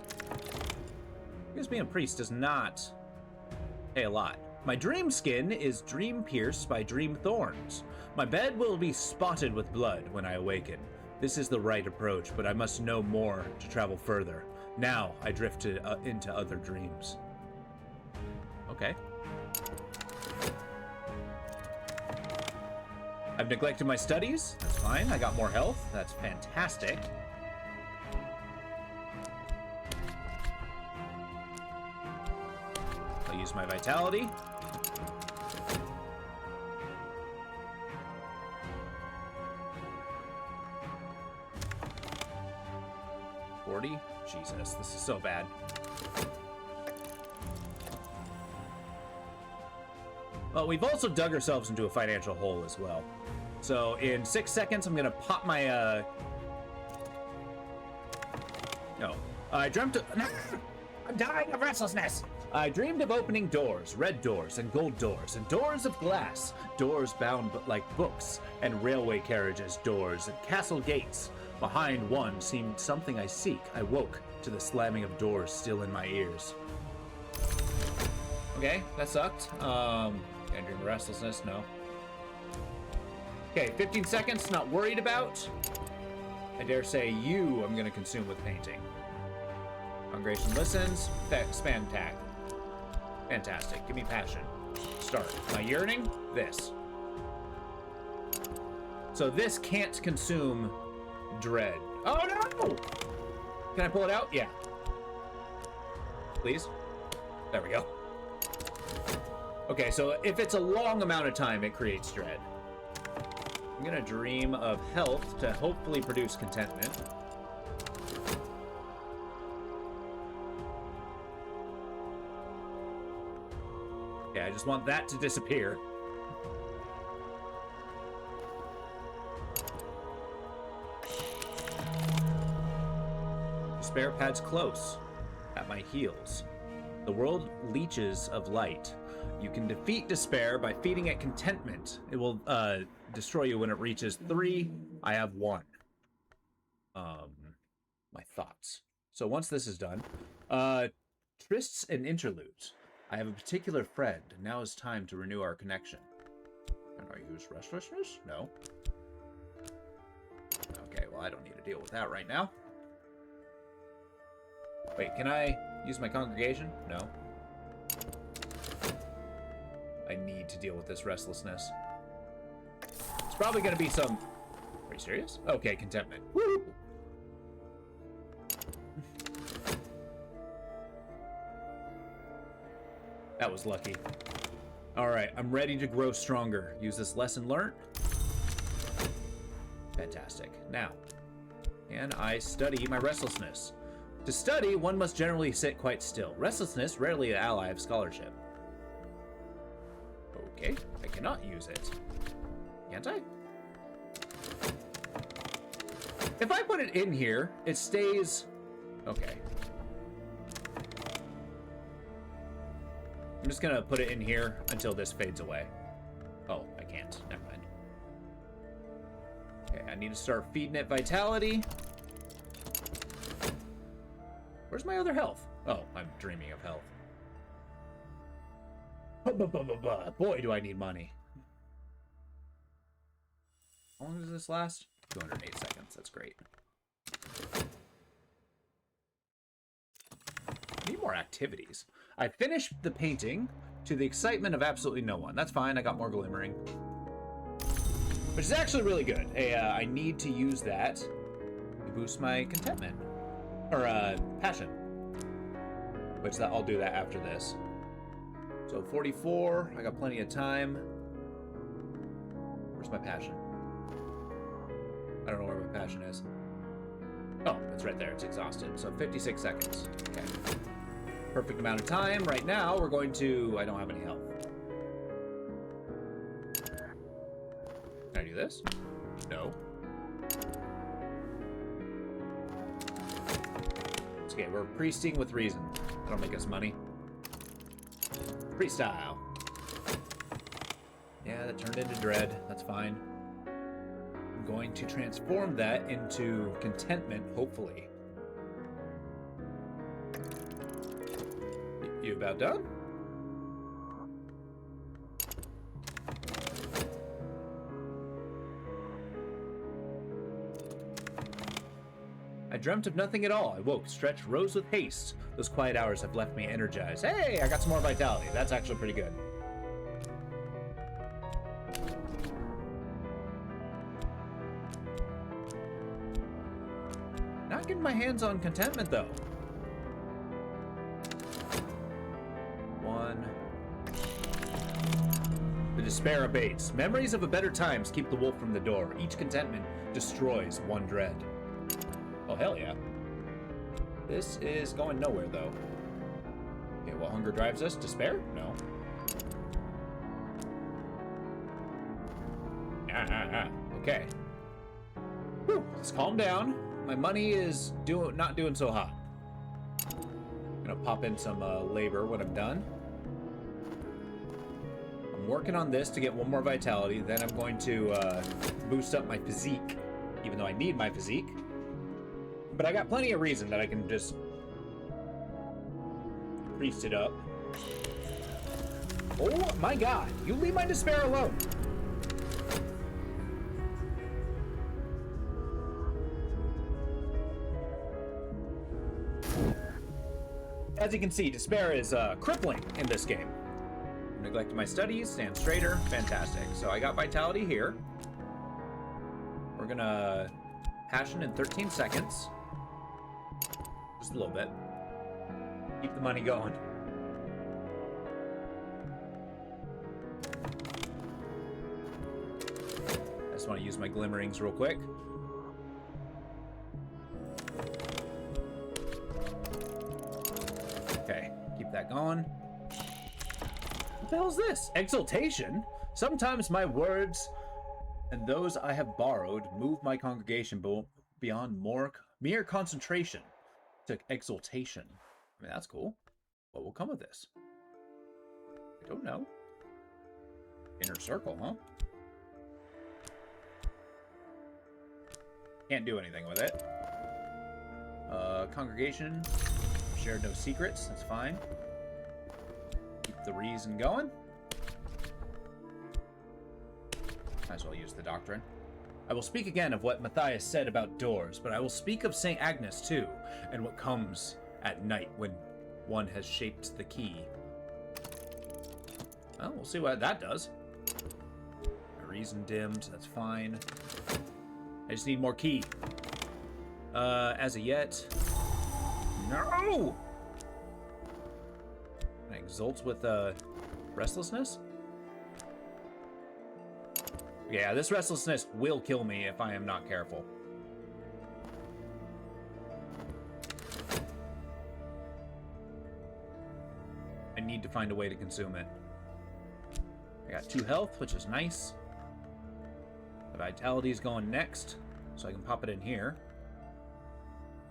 Because being a priest does not pay a lot. My dream skin is dream pierced by dream thorns. My bed will be spotted with blood when I awaken. This is the right approach, but I must know more to travel further. Now I drift into other dreams. Okay. I've neglected my studies. That's fine. I got more health. That's fantastic. I'll use my vitality. Jesus, this is so bad. Well, we've also dug ourselves into a financial hole as well. So in 6 seconds, I'm gonna pop my No, I dreamt of... I'm dying of restlessness. I dreamed of opening doors, red doors and gold doors, and doors of glass, doors bound like books, and railway carriages, doors, and castle gates. Behind one seemed something I seek. I woke to the slamming of doors still in my ears. Okay, that sucked. Can I dream of restlessness? No. Okay, 15 seconds, not worried about. I dare say you I'm gonna consume with painting. Congregation listens. Spam tag. Fantastic. Give me passion. Start. My yearning? This. So this can't consume dread. Oh no! Can I pull it out? Yeah. Please? There we go. Okay, so if it's a long amount of time, it creates dread. I'm gonna dream of health to hopefully produce contentment. Okay, I just want that to disappear. Despair pads close, at my heels. The world leeches of light. You can defeat despair by feeding it contentment. It will destroy you when it reaches 3. I have 1. My thoughts. So once this is done, trysts and interludes. I have a particular friend. Now is time to renew our connection. Can I use restlessness? No. Okay, well, I don't need to deal with that right now. Wait, can I use my congregation? No. I need to deal with this restlessness. It's probably going to be some... Are you serious? Okay, contentment. Woo! That was lucky. All right, I'm ready to grow stronger. Use this lesson learned. Fantastic. Now, can I study my restlessness? To study, one must generally sit quite still. Restlessness, rarely an ally of scholarship. Okay, I cannot use it. Can't I? If I put it in here, it stays... Okay. I'm just gonna put it in here until this fades away. Oh, I can't. Never mind. Okay, I need to start feeding it vitality. Where's my other health? Oh, I'm dreaming of health. Boy, do I need money. How long does this last? 208 seconds. That's great. I need more activities. I finished the painting to the excitement of absolutely no one. That's fine. I got more glimmering. Which is actually really good. Hey, I need to use that to boost my contentment. Or, passion. Which I'll do that after this. So 44, I got plenty of time. Where's my passion? I don't know where my passion is. Oh, it's right there. It's exhausted. So 56 seconds. Okay. Perfect amount of time. Right now, we're going to... I don't have any health. Can I do this? No. It's okay, we're priesting with reason. That'll make us money. Freestyle. Yeah, that turned into dread. That's fine. I'm going to transform that into contentment, hopefully. You about done? I dreamt of nothing at all. I woke, stretched, rose with haste. Those quiet hours have left me energized. Hey, I got some more vitality. That's actually pretty good. Not getting my hands on contentment, though. One. The despair abates. Memories of a better times keep the wolf from the door. Each contentment destroys one dread. Oh, hell yeah. This is going nowhere, though. Okay, well, hunger drives us. Despair? No. Okay. Whew, let's calm down. My money is not doing so hot. I'm gonna pop in some labor when I'm done. I'm working on this to get one more vitality. Then I'm going to boost up my physique, even though I need my physique. But I got plenty of reason that I can just priest it up. Oh my god, you leave my despair alone. As you can see, despair is crippling in this game. I'm neglecting my studies, stand straighter, fantastic. So I got vitality here. We're gonna passion in 13 seconds. Just a little bit. Keep the money going. I just want to use my glimmerings real quick. Okay, keep that going. What the hell is this? Exaltation? Sometimes my words and those I have borrowed move my congregation beyond mere concentration to exaltation. I mean, that's cool. What will come of this? I don't know. Inner circle, huh? Can't do anything with it. Congregation. Shared no secrets. That's fine. Keep the reason going. Might as well use the doctrine. I will speak again of what Matthias said about doors, but I will speak of St. Agnes too, and what comes at night when one has shaped the key. Well, we'll see what that does. My reason dimmed, that's fine. I just need more key. As of yet... No! Can I exult with, restlessness? Yeah, this restlessness will kill me if I am not careful. I need to find a way to consume it. I got 2 health, which is nice. The vitality is going next, so I can pop it in here.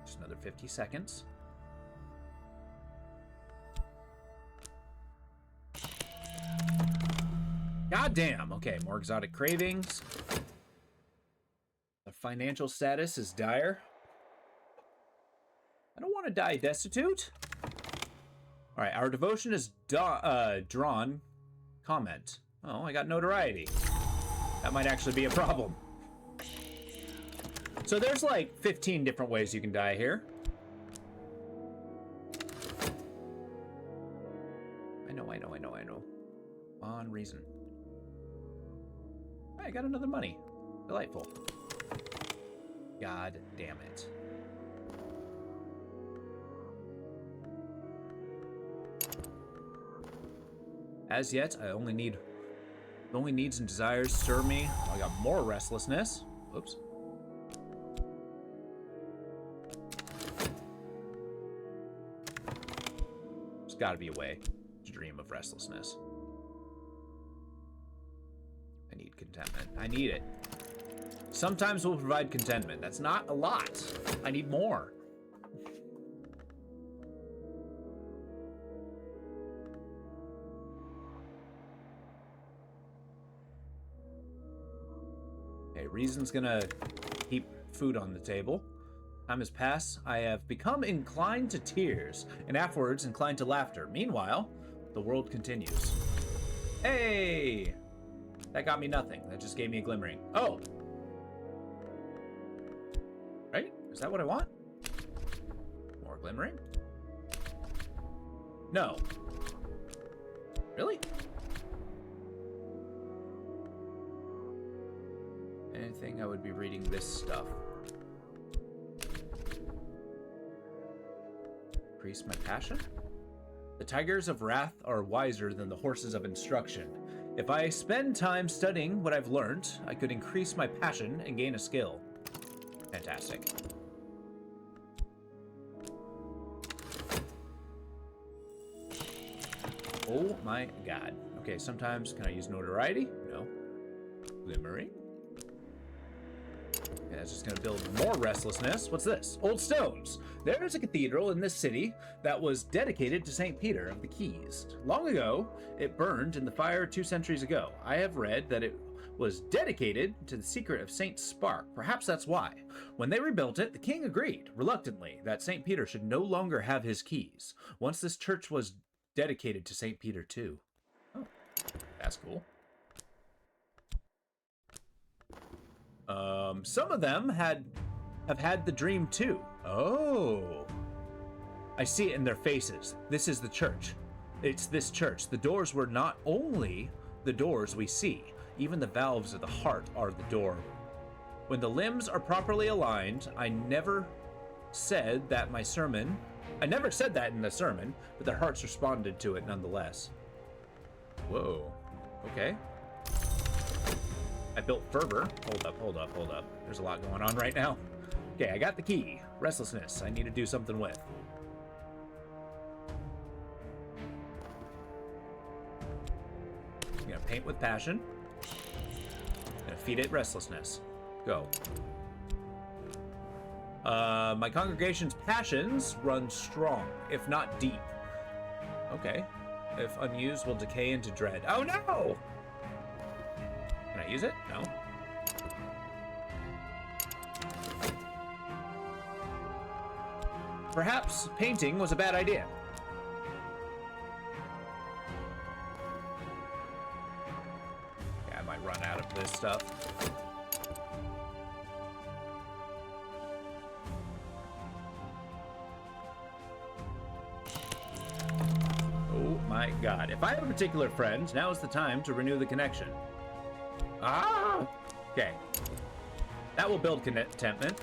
Just another 50 seconds. God damn. Okay, more exotic cravings. The financial status is dire. I don't want to die destitute. All right, our devotion is drawn. Comment. Oh, I got notoriety. That might actually be a problem. So there's like 15 different ways you can die here. I know. On reason. I got another money. Delightful. God damn it. As yet, I only need... Only needs and desires stir me. I got more restlessness. Oops. gotta be a way to dream of restlessness. I need contentment. I need it. Sometimes we'll provide contentment. That's not a lot. I need more. Okay, reason's gonna keep food on the table. Time has passed. I have become inclined to tears, and afterwards inclined to laughter. Meanwhile, the world continues. Hey! That got me nothing. That just gave me a glimmering. Oh! Right? Is that what I want? More glimmering? No. Really? Anything, I would be reading this stuff. Increase my passion? The tigers of wrath are wiser than the horses of instruction. If I spend time studying what I've learned, I could increase my passion and gain a skill. Fantastic. Oh my god. Okay, sometimes, can I use notoriety? No. Glimmering? Okay, that's just gonna build more restlessness. What's this? Old stones. There's a cathedral in this city that was dedicated to St. Peter of the Keys. Long ago, it burned in the fire 2 centuries ago. I have read that it was dedicated to the secret of Saint Spark. Perhaps that's why. When they rebuilt it, the king agreed, reluctantly, that St. Peter should no longer have his keys. Once this church was dedicated to St. Peter too. Oh, that's cool. Some of them have had the dream too. Oh. I see it in their faces. This is the church. It's this church. The doors were not only the doors we see. Even the valves of the heart are the door. When the limbs are properly aligned, I never said that in the sermon, but their hearts responded to it nonetheless. Whoa. Okay. I built fervor. Hold up. There's a lot going on right now. Okay, I got the key. Restlessness. I need to do something with. I'm gonna paint with passion. I'm gonna feed it restlessness. Go. My congregation's passions run strong, if not deep. Okay. If unused, will decay into dread. Oh no! Can I use it? No. Perhaps painting was a bad idea. Yeah, I might run out of this stuff. Oh my god. If I have a particular friend, now is the time to renew the connection. Ah! Okay. That will build contentment.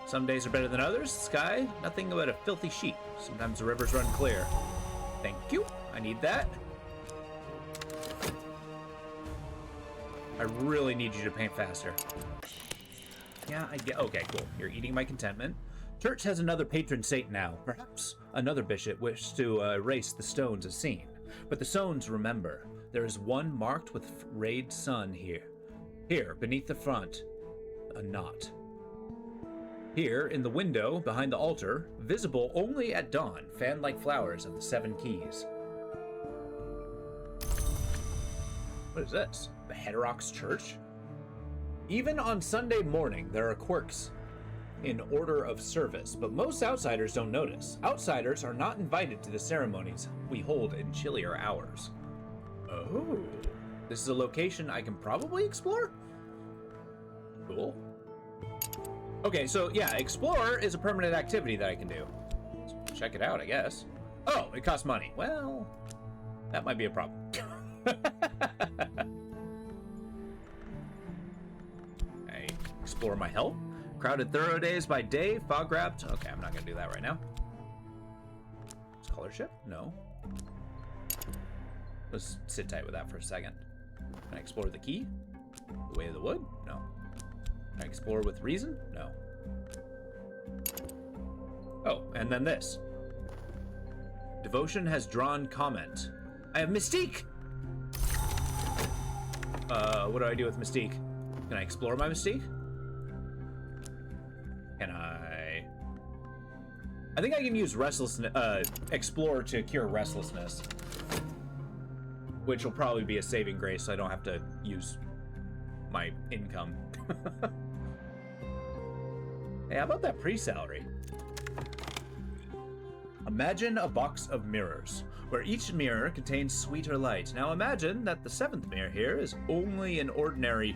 Some days are better than others. Sky, nothing but a filthy sheet. Sometimes the rivers run clear. Thank you. I need that. I really need you to paint faster. Yeah, I get. Okay, cool. You're eating my contentment. Church has another patron saint now. Perhaps another bishop wished to erase the stones as seen. But the stones remember. There is one marked with rayed sun here. Here, beneath the front, a knot. Here, in the window behind the altar, visible only at dawn, fan-like flowers of the 7 keys. What is this? The Heterox Church? Even on Sunday morning, there are quirks in order of service, but most outsiders don't notice. Outsiders are not invited to the ceremonies we hold in chillier hours. Oh, this is a location I can probably explore? Cool. Okay, so yeah, explore is a permanent activity that I can do. Let's check it out, I guess. Oh, it costs money. Well, that might be a problem. I explore my health. Crowded thorough days by day, fog wrapped. Okay, I'm not gonna do that right now. Scholarship? No. Let's sit tight with that for a second. Can I explore the key? The way of the wood? No. Can I explore with reason? No. Oh, and then this. Devotion has drawn comment. I have Mystique! What do I do with Mystique? Can I explore my Mystique? Can I... I think I can use restlessness, explore to cure restlessness. Which will probably be a saving grace, so I don't have to use my income. Hey, how about that pre-salary? Imagine a box of mirrors, where each mirror contains sweeter light. Now imagine that the 7th mirror here is only an ordinary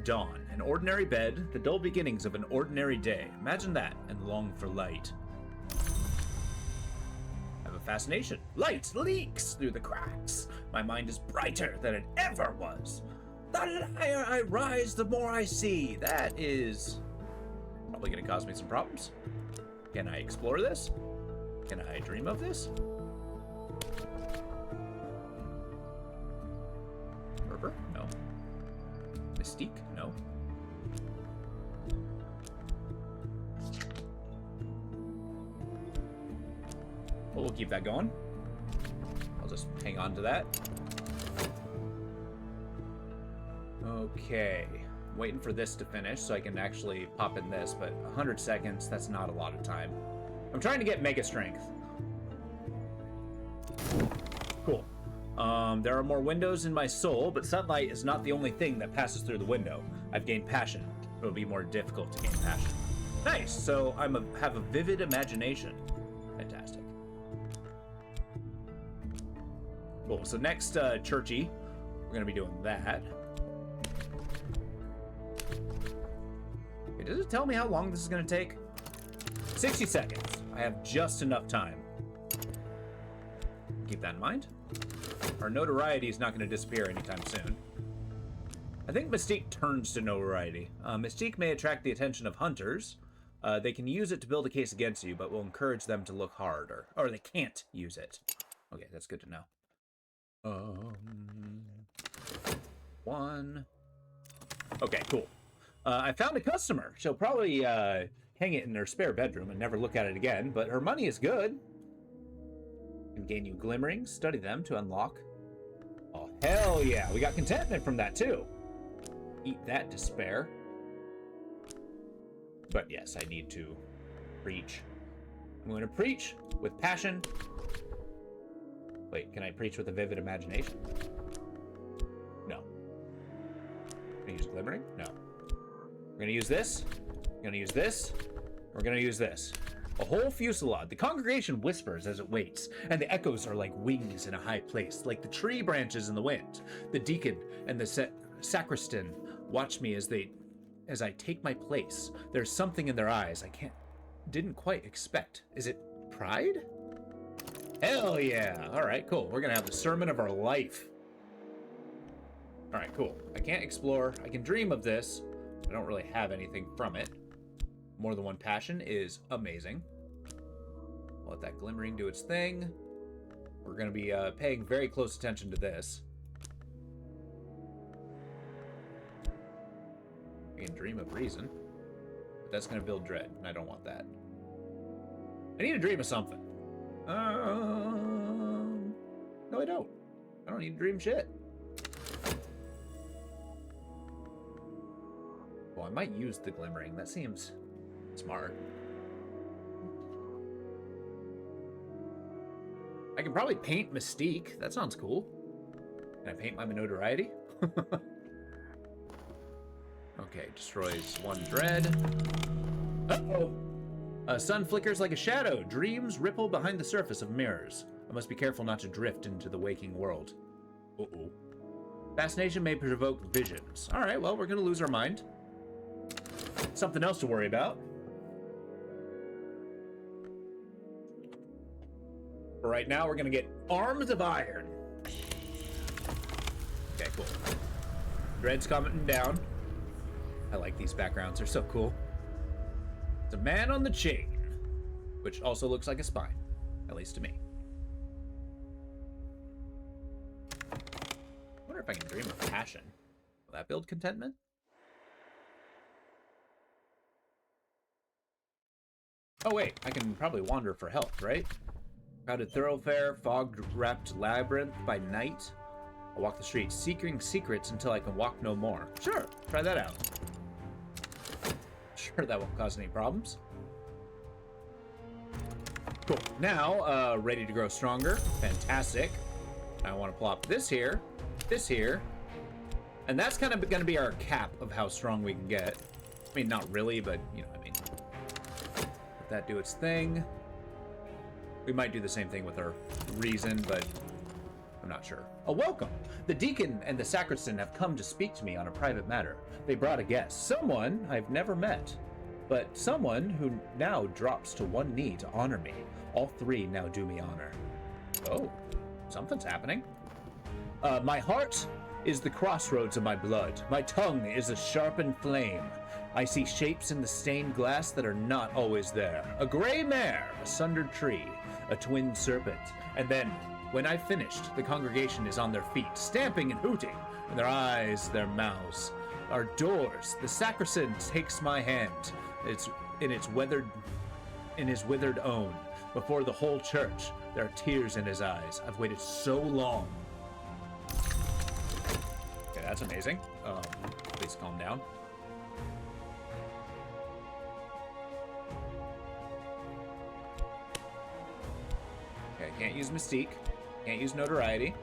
dawn, an ordinary bed, the dull beginnings of an ordinary day. Imagine that, and long for light. I have a fascination. Light leaks through the cracks. My mind is brighter than it ever was. The higher I rise, the more I see. That is probably going to cause me some problems. Can I explore this? Can I dream of this? Fervor? No. Mystique? No. Well, we'll keep that going. I'll just hang on to that. Okay. Waiting for this to finish so I can actually pop in this, but 100 seconds, that's not a lot of time. I'm trying to get Mega Strength. Cool. There are more windows in my soul, but sunlight is not the only thing that passes through the window. I've gained passion. It will be more difficult to gain passion. Nice, so I have a vivid imagination. Fantastic. Cool, so next, Churchy, we're gonna be doing that. Okay, does it tell me how long this is gonna take? 60 seconds. I have just enough time. Keep that in mind. Our notoriety is not going to disappear anytime soon. I think Mystique turns to notoriety. Mystique may attract the attention of hunters. They can use it to build a case against you, but will encourage them to look harder. Or they can't use it. Okay, that's good to know. One. Okay, cool. I found a customer. She'll probably hang it in her spare bedroom and never look at it again, but her money is good. Can gain you glimmerings, study them to unlock. Oh, hell yeah. We got contentment from that, too. Eat that despair. But yes, I need to preach. I'm going to preach with passion. Wait, can I preach with a vivid imagination? No. Can I use glimmering? No. We're going to use this. We're going to use this. We're going to use this. A whole fusillade. The congregation whispers as it waits, and the echoes are like wings in a high place, like the tree branches in the wind. The deacon and the sacristan watch me as I take my place. There's something in their eyes I didn't quite expect. Is it pride? Hell yeah. All right, cool. We're going to have the sermon of our life. All right, cool. I can't explore. I can dream of this. I don't really have anything from it. More than one passion is amazing. Let that glimmering do its thing. We're going to be paying very close attention to this. I can dream of reason, but that's going to build dread, and I don't want that. I need to dream of something. No, I don't. I don't need to dream shit. Well, I might use the glimmering. That seems smart. I can probably paint Mystique. That sounds cool. Can I paint my notoriety? Okay, destroys one dread. Uh-oh! Sun flickers like a shadow. Dreams ripple behind the surface of mirrors. I must be careful not to drift into the waking world. Uh-oh. Fascination may provoke visions. All right, well, we're going to lose our mind. Something else to worry about. For right now, we're going to get Arms of Iron. Okay, cool. Dread's commenting down. I like these backgrounds. They're so cool. It's a man on the chain, which also looks like a spine, at least to me. I wonder if I can dream of passion. Will that build contentment? Oh wait, I can probably wander for health, right? Crowded thoroughfare, fog-wrapped labyrinth by night. I'll walk the streets, seeking secrets until I can walk no more. Sure, try that out. Sure, that won't cause any problems. Cool. Now, ready to grow stronger. Fantastic. I want to plop this here, and that's kind of going to be our cap of how strong we can get. I mean, not really, but you know what I mean. Let that do its thing. We might do the same thing with our reason, but I'm not sure. A welcome. The deacon and the sacristan have come to speak to me on a private matter. They brought a guest, someone I've never met, but someone who now drops to one knee to honor me. All three now do me honor. Oh, something's happening. My heart is the crossroads of my blood. My tongue is a sharpened flame. I see shapes in the stained glass that are not always there. A gray mare, a sundered tree, a twin serpent. And then, when I've finished, the congregation is on their feet, stamping and hooting, and their eyes, their mouths are doors. The sacristan takes my hand. It's in his withered own. Before the whole church, there are tears in his eyes. I've waited so long. Okay, that's amazing. Please calm down. Okay, can't use Mystique. Can't use Notoriety.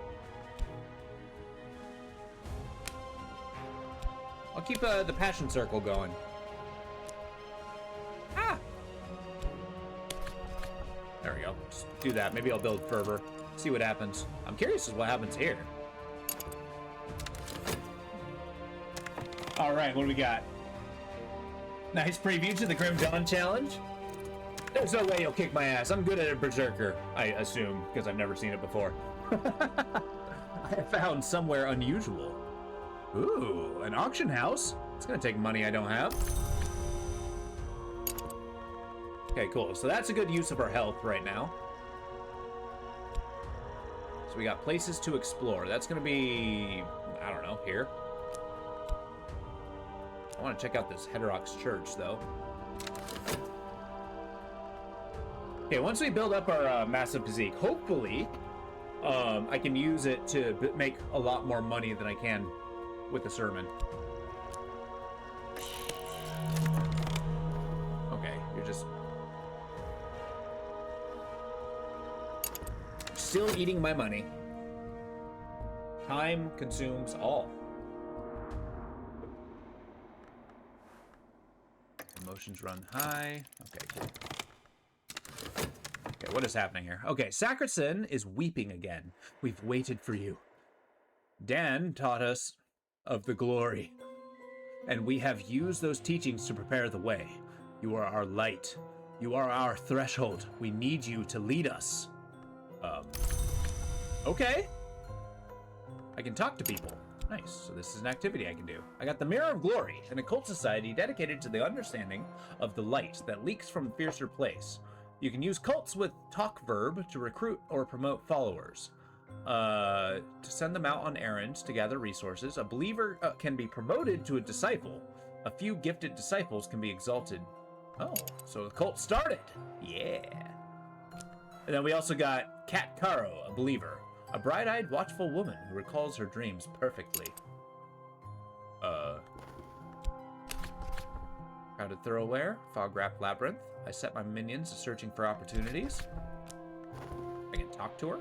I'll keep the Passion Circle going. Ah! There we go. Just do that. Maybe I'll build Fervor. See what happens. I'm curious as what happens here. Alright, what do we got? Nice preview to the Grim Dawn Challenge. There's no way you'll kick my ass. I'm good at a Berserker, I assume, because I've never seen it before. I found somewhere unusual. Ooh, an auction house? It's gonna take money I don't have. Okay, cool. So that's a good use of our health right now. So we got places to explore. That's gonna be, I don't know, here. I want to check out this Heterox Church, though. Okay, once we build up our massive physique, hopefully, I can use it to make a lot more money than I can with the sermon. Okay, you're just still eating my money. Time consumes all. Emotions run high. Okay, cool. Okay, what is happening here? Okay, Sacristan is weeping again. We've waited for you. Dan taught us of the glory, and we have used those teachings to prepare the way. You are our light. You are our threshold. We need you to lead us. Okay. I can talk to people. Nice. So this is an activity I can do. I got the Mirror of Glory, an occult society dedicated to the understanding of the light that leaks from fiercer place. You can use cults with talk verb to recruit or promote followers. To send them out on errands to gather resources. A believer can be promoted to a disciple. A few gifted disciples can be exalted. Oh, so the cult started. Yeah. And then we also got Kat Caro, a believer. A bright-eyed, watchful woman who recalls her dreams perfectly. Crowded thoroughfare, fog-wrapped labyrinth. I set my minions to searching for opportunities. I can talk to her.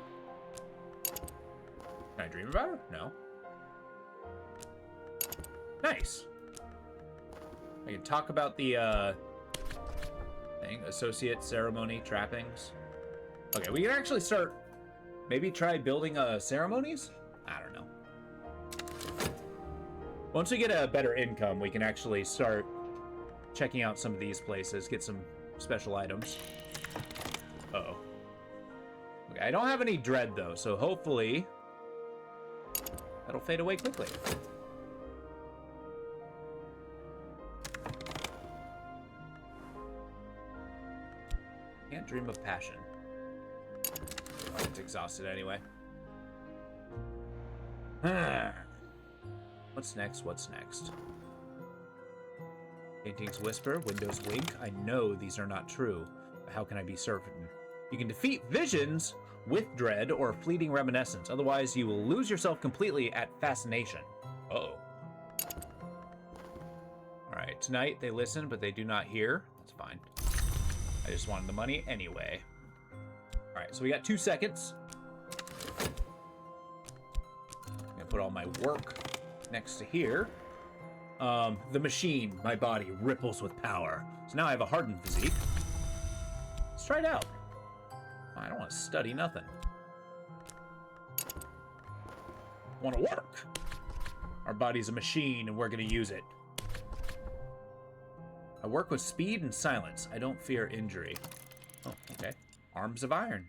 Can I dream about her? No. Nice. I can talk about the thing. Associate ceremony trappings. Okay, we can actually start. Maybe try building ceremonies? I don't know. Once we get a better income, we can actually start checking out some of these places, get some special items. Uh-oh. Okay, I don't have any dread, though, so hopefully that'll fade away quickly. Can't dream of passion. It's exhausted anyway. What's next? What's next? Paintings whisper, windows wink. I know these are not true. How can I be certain? You can defeat visions with dread or fleeting reminiscence. Otherwise, you will lose yourself completely at fascination. Uh-oh. All right, tonight they listen, but they do not hear. That's fine. I just wanted the money anyway. All right, so we got 2 seconds. I'm gonna put all my work next to here. The machine, my body, ripples with power. So now I have a hardened physique. Let's try it out. I don't want to study nothing. I want to work. Our body's a machine and we're going to use it. I work with speed and silence. I don't fear injury. Oh, okay. Arms of iron.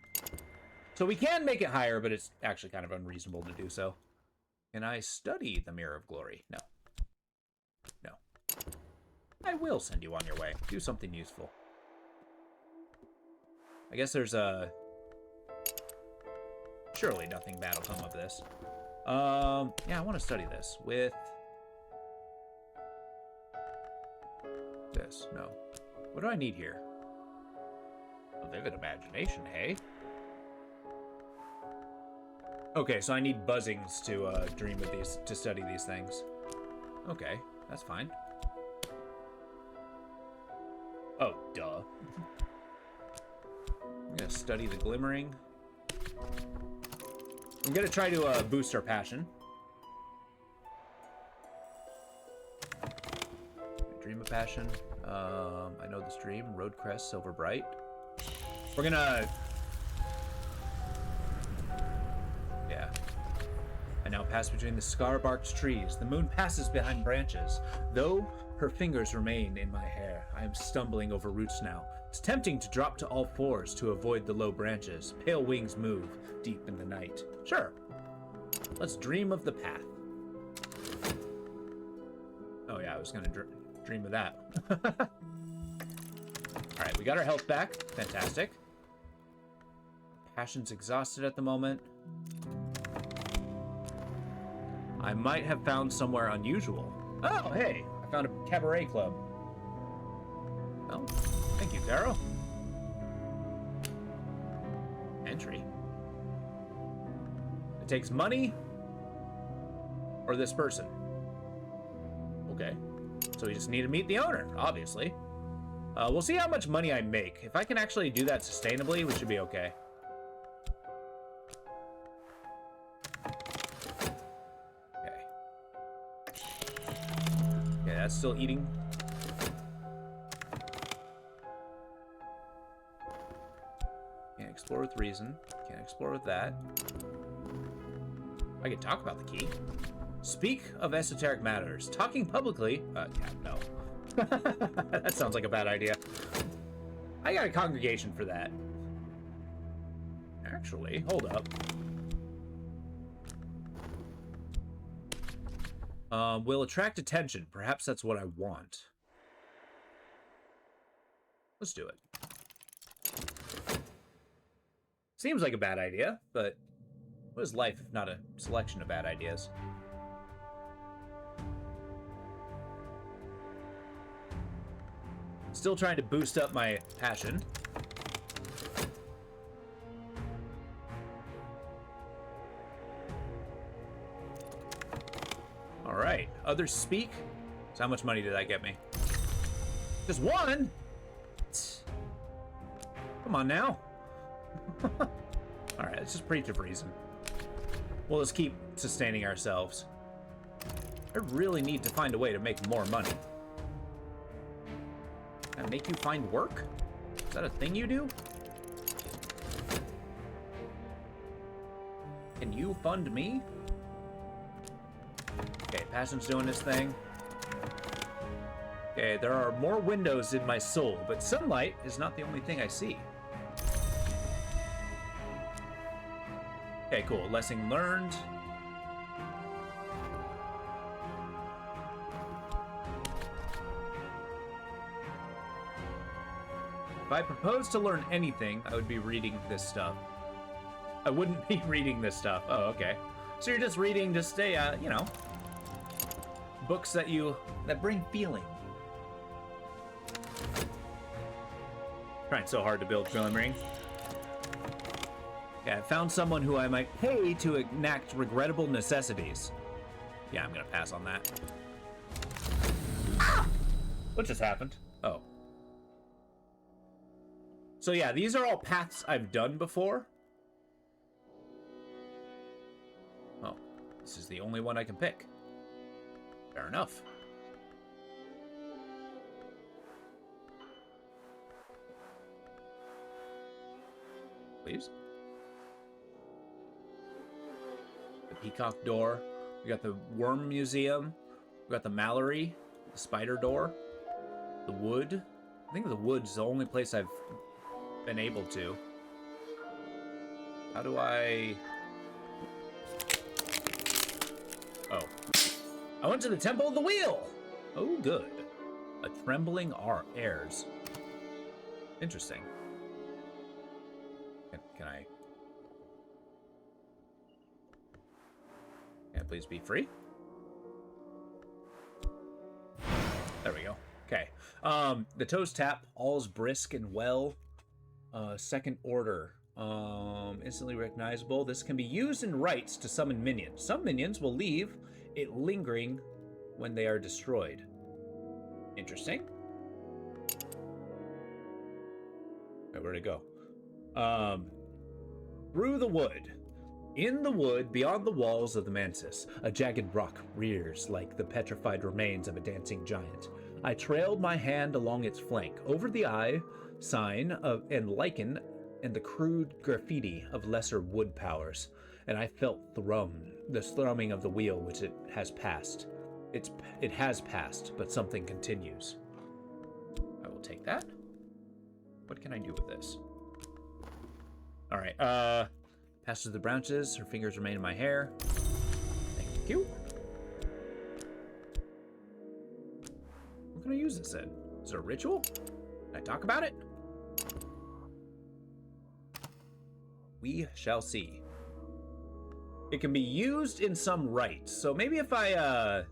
So we can make it higher, but it's actually kind of unreasonable to do so. Can I study the Mirror of Glory? No. No. I will send you on your way. Do something useful. I guess there's a... Surely nothing bad will come of this. Yeah, I want to study this with... this. No. What do I need here? A vivid imagination, hey? Okay, so I need buzzings to dream of these, to study these things. Okay, that's fine. Oh, duh. I'm gonna study the glimmering. I'm gonna try to boost our passion. Dream of passion. I know this dream. Road crest, silver bright. We're gonna... yeah. I now pass between the scar-barked trees. The moon passes behind branches. Though her fingers remain in my hair, I am stumbling over roots now. It's tempting to drop to all fours to avoid the low branches. Pale wings move deep in the night. Sure. Let's dream of the path. Oh yeah, I was gonna dream of that. Alright, we got our health back. Fantastic. Passion's exhausted at the moment. I might have found somewhere unusual. Oh, hey! I found a cabaret club. Oh, thank you, Caro. Entry. It takes money or this person. Okay. So we just need to meet the owner, obviously. We'll see how much money I make. If I can actually do that sustainably, we should be okay. Okay. Okay, that's still eating. Can't explore with reason. Can't explore with that. I can talk about the key. Speak of esoteric matters. Talking publicly... yeah, no. That sounds like a bad idea. I got a congregation for that. Actually, hold up. Will attract attention. Perhaps that's what I want. Let's do it. Seems like a bad idea, but what is life if not a selection of bad ideas? Still trying to boost up my passion. All right, others speak. So how much money did that get me? Just one? Come on now. All right, let's just preach of reason. We'll just keep sustaining ourselves. I really need to find a way to make more money. Can I make you find work? Is that a thing you do? Can you fund me? Okay, passion's doing this thing. Okay, there are more windows in my soul, but sunlight is not the only thing I see. Okay, cool. Lesson learned. If I proposed to learn anything, I would be reading this stuff. I wouldn't be reading this stuff. Oh, okay. So you're just reading to stay, you know, books that bring feeling. Trying Trying so hard to build glimmering. Yeah, I found someone who I might pay to enact regrettable necessities. Yeah, I'm gonna pass on that. What just happened? Oh. So yeah, these are all paths I've done before. Oh, this is the only one I can pick. Fair enough. Please. The Peacock Door. We got the Worm Museum. We got the Mallory. The Spider Door. The Wood. I think the Wood's the only place I've been able to. How do I... Oh. I went to the Temple of the Wheel! Oh, good. A trembling airs. Interesting. Can I please be free? There we go. Okay. The toes tap. All's brisk and well. Second order. Instantly recognizable. This can be used in rites to summon minions. Some minions will leave it lingering when they are destroyed. Interesting. Okay, where'd it go? Through the wood. In the wood, beyond the walls of the mantis, a jagged rock rears like the petrified remains of a dancing giant. I trailed my hand along its flank, over the eye sign and lichen and the crude graffiti of lesser wood powers, and I felt the thrumming of the wheel which it has passed. It has passed, but something continues. I will take that. What can I do with this? All right, pass through the branches. Her fingers remain in my hair. Thank you. What can I use this in? Is it a ritual? Can I talk about it? We shall see. It can be used in some rites. So maybe if I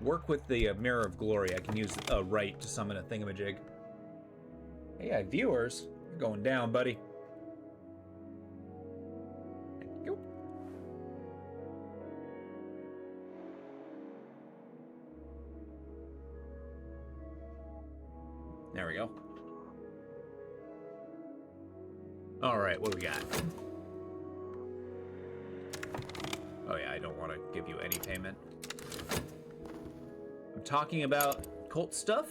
work with the Mirror of Glory, I can use a rite to summon a thingamajig. Hey, viewers. You're going down, buddy. There we go. All right, what do we got? Oh yeah, I don't want to give you any payment. I'm talking about cult stuff?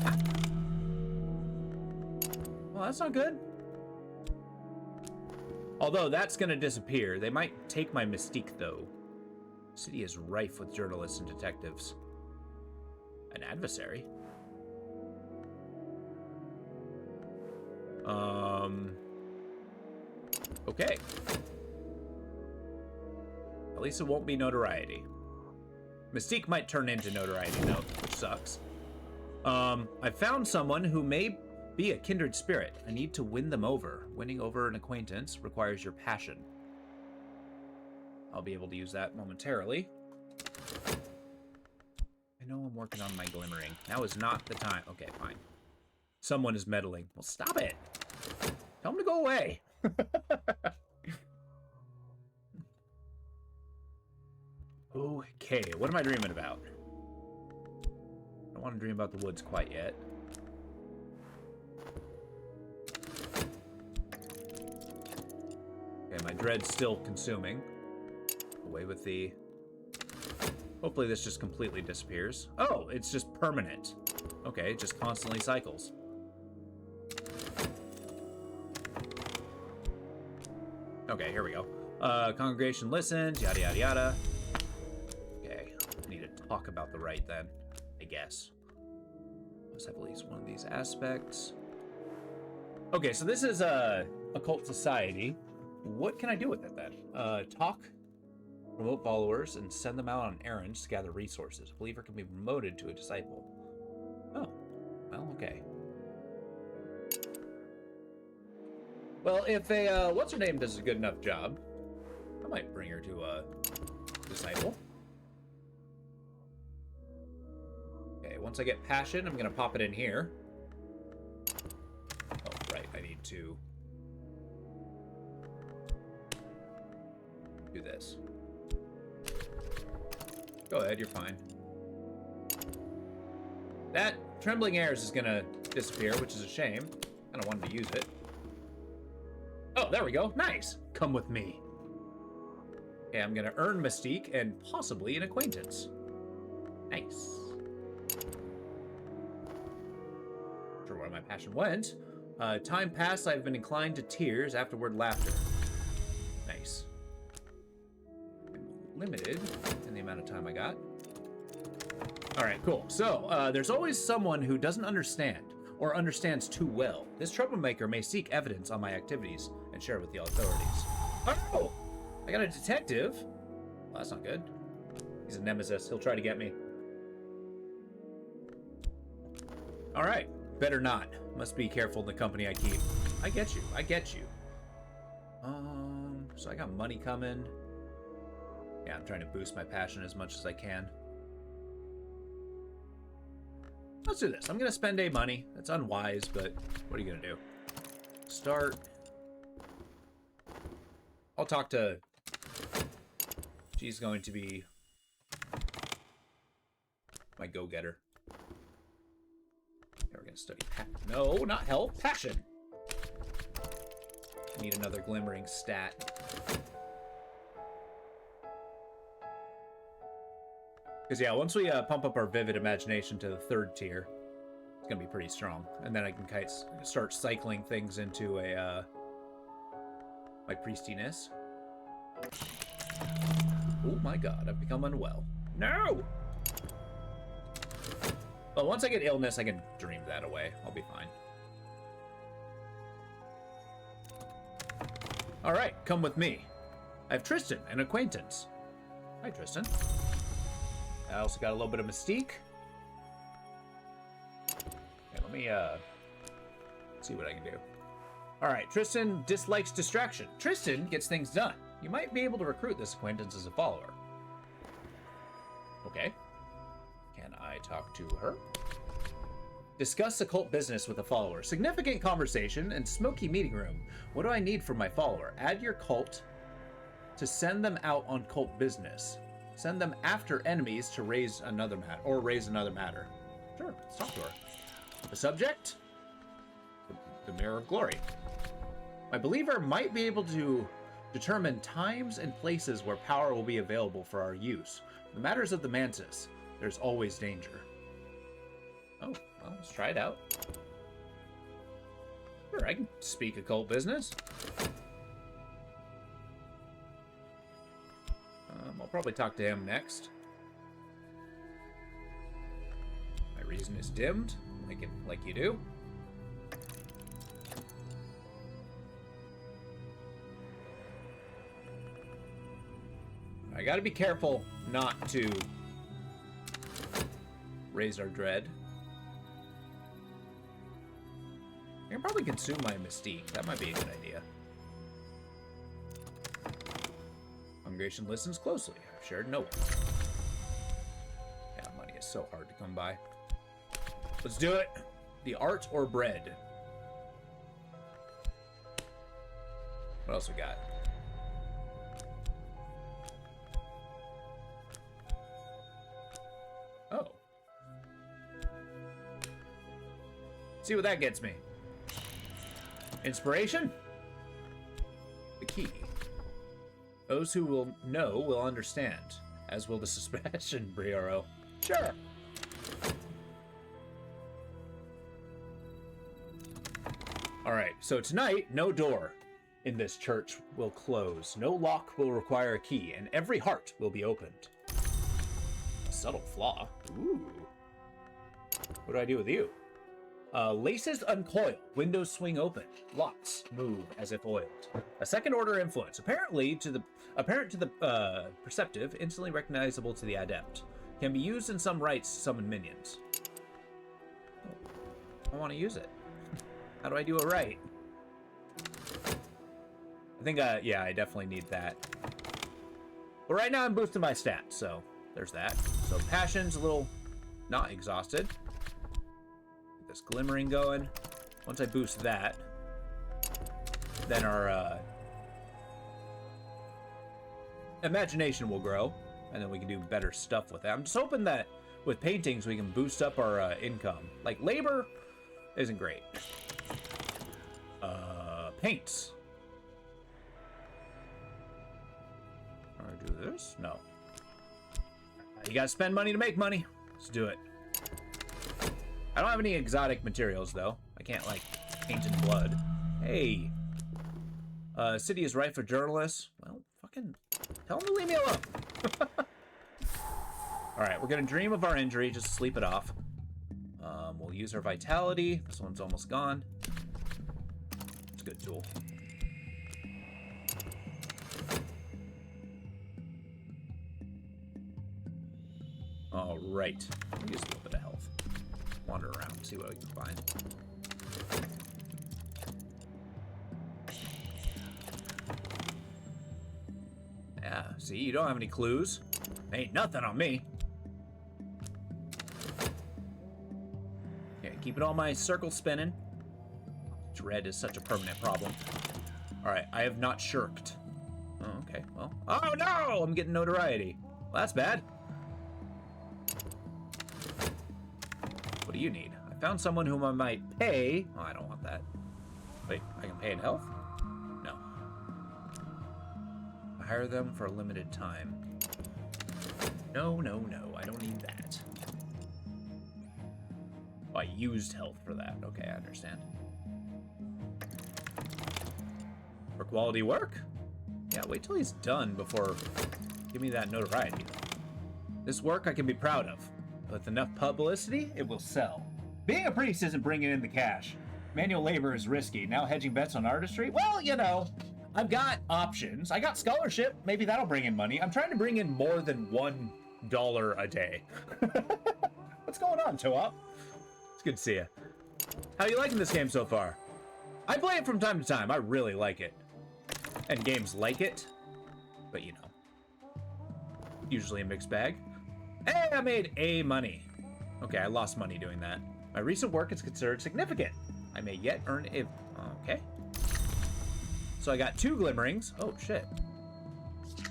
Ah. Well, that's not good. Although that's gonna disappear. They might take my mystique, though. The city is rife with journalists and detectives. An adversary? Okay. At least it won't be notoriety. Mystique might turn into notoriety, though, which sucks. I found someone who may be a kindred spirit. I need to win them over. Winning over an acquaintance requires your passion. I'll be able to use that momentarily. I know I'm working on my glimmering. Now is not the time. Okay, fine. Someone is meddling. Well, stop it. Tell them to go away. Okay, what am I dreaming about? I don't want to dream about the woods quite yet. Okay, my dread's still consuming. Away with the... Hopefully this just completely disappears. Oh, it's just permanent. Okay, it just constantly cycles. Okay, here we go. Congregation listens, yada yada yada. Okay, I need to talk about the rite then, I guess. Must have at least one of these aspects. Okay, so this is a cult society. What can I do with it then? Talk, promote followers, and send them out on errands to gather resources. A believer can be promoted to a disciple. Oh, well, okay. Well, if a, what's-her-name does a good enough job, I might bring her to a disciple. Okay, once I get passion, I'm going to pop it in here. Go ahead, you're fine. That Trembling Airs is gonna disappear, which is a shame. Kinda wanted to use it. Oh, there we go. Nice. Come with me. Okay, I'm gonna earn Mystique and possibly an acquaintance. Nice. Not sure where my passion went. Time passed, I've been inclined to tears, afterward laughter. Nice. I'm limited in the amount of time I got. Alright, cool. So, there's always someone who doesn't understand, or understands too well. This troublemaker may seek evidence on my activities and share it with the authorities. Oh! I got a detective. Well, that's not good. He's a nemesis. He'll try to get me. Alright. Better not. Must be careful in the company I keep. I get you. I get you. So I got money coming. Yeah, I'm trying to boost my passion as much as I can. Let's do this. I'm gonna spend a money. That's unwise, but what are you gonna do? Start. I'll talk to... She's going to be my go-getter. We're gonna study no, not health, passion. Need another glimmering stat. Because yeah, once we pump up our vivid imagination to the 3rd tier, it's gonna be pretty strong, and then I can start cycling things into a my priestiness. Oh my god, I've become unwell. No! But once I get illness, I can dream that away. I'll be fine. Alright, come with me. I have Tristan, an acquaintance. Hi, Tristan. I also got a little bit of Mystique. Okay, let me see what I can do. Alright, Tristan dislikes distraction. Tristan gets things done. You might be able to recruit this acquaintance as a follower. Okay. Can I talk to her? Discuss occult business with a follower. Significant conversation and smoky meeting room. What do I need from my follower? Add your cult to send them out on cult business. Send them after enemies to raise another matter, or raise another matter. Sure, let's talk to her. The subject? The Mirror of Glory. My believer might be able to determine times and places where power will be available for our use. The matters of the Mantis. There's always danger. Oh, well, let's try it out. Sure, I can speak occult business. I'll probably talk to him next. My reason is dimmed, like you do. I gotta be careful not to raise our dread. I can probably consume my Mystique. That might be a good idea. Congregation listens closely. I've shared no one. Yeah, money is so hard to come by. Let's do it. The art or bread. What else we got? Oh. See what that gets me. Inspiration? The key. Those who will know will understand, as will the suspicion, Brioro. Sure. Alright, so tonight, no door in this church will close. No lock will require a key, and every heart will be opened. A subtle flaw. Ooh. What do I do with you? Laces uncoil, windows swing open, locks move as if oiled. A second order influence, apparent to the perceptive, instantly recognizable to the adept. Can be used in some rites to summon minions. I want to use it. How do I do it right? I think, yeah, I definitely need that. But right now I'm boosting my stats, so there's that. So passion's a little not exhausted. This glimmering going. Once I boost that, then our imagination will grow. and then we can do better stuff with it. I'm just hoping that with paintings we can boost up our income. Like labor isn't great. Paints. Or do this? No. You gotta spend money to make money. Let's do it. I don't have any exotic materials though. I can't like paint in blood. Hey. City is right for journalists. Well, fucking tell them to leave me alone. Alright, we're gonna dream of our injury, just sleep it off. We'll use our vitality. This one's almost gone. It's a good tool. Alright. Use a little bit of health. Wander around, see what we can find. Yeah, see, you don't have any clues. Ain't nothing on me. Okay, keeping all my circles spinning. Dread is such a permanent problem. Alright, I have not shirked. Oh, okay, well. Oh no! I'm getting notoriety. Well, that's bad. What do you need? I found someone whom I might pay. Oh, I don't want that. Wait, I can pay in health? No. I hire them for a limited time. No, no, no. I don't need that. Oh, I used health for that. Okay, I understand. For quality work? Yeah, wait till he's done before give me that notoriety. This work I can be proud of. With enough publicity, it will sell. Being a priest isn't bringing in the cash. Manual labor is risky. Now hedging bets on artistry? Well, you know, I've got options. I got scholarship. Maybe that'll bring in money. I'm trying to bring in more than $1 a day. What's going on, Toop? It's good to see you. How you liking this game so far? I play it from time to time. I really like it. And games like it. But, you know. Usually a mixed bag. Hey, I made A money. Okay, I lost money doing that. My recent work is considered significant. I may yet earn a... Okay. So I got 2 glimmerings. Oh, shit.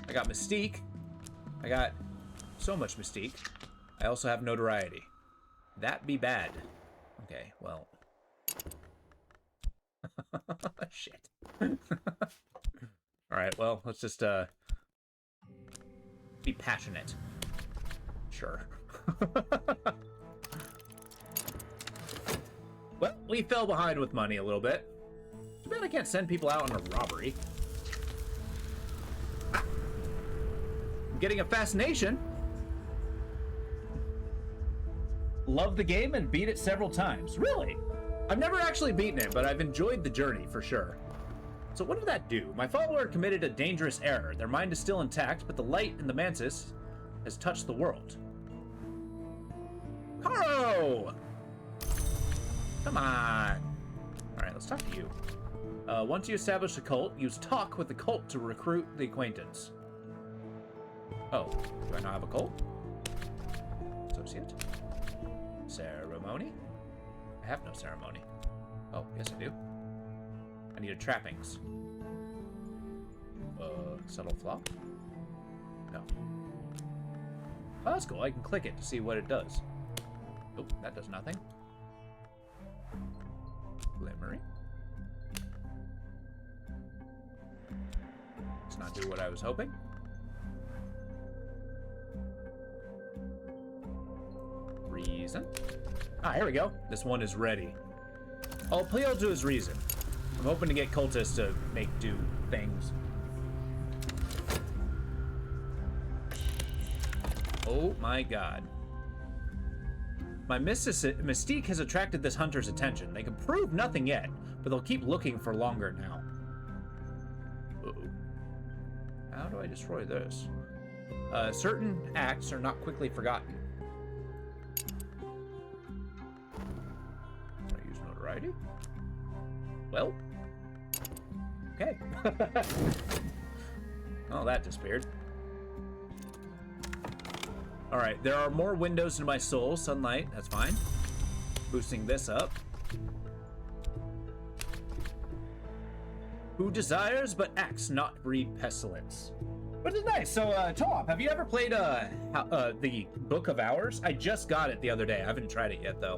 I got mystique. I got so much mystique. I also have notoriety. That be bad. Okay, well... Shit. Alright, well, let's just, be passionate. Sure. Well, we fell behind with money a little bit. Too bad I can't send people out on a robbery. I'm getting a fascination. Love the game and beat it several times. Really? I've never actually beaten it, but I've enjoyed the journey for sure. So what did that do? My follower committed a dangerous error. Their mind is still intact, but the light in the mantis has touched the world. Caro! Come on. Alright, let's talk to you. Once you establish a cult, use talk with the cult to recruit the acquaintance. Oh, do I not have a cult? Associate? Ceremony? I have no ceremony. Oh, yes I do. I need a trappings. Subtle flop? No. Oh, that's cool. I can click it to see what it does. Oh, that does nothing. Glimmering. Let's not do what I was hoping. Reason. Ah, here we go. This one is ready. I'll appeal to his reason. I'm hoping to get cultists to make do things. Oh my god. My mystique has attracted this hunter's attention. They can prove nothing yet, but they'll keep looking for longer now. Uh-oh. How do I destroy this? Certain acts are not quickly forgotten. Can I use notoriety? Well. Okay. Oh, that disappeared. Alright, there are more windows in my soul. Sunlight, that's fine. Boosting this up. Who desires but acts not breed pestilence. Which is nice. So, Top, have you ever played the Book of Hours? I just got it the other day. I haven't tried it yet, though.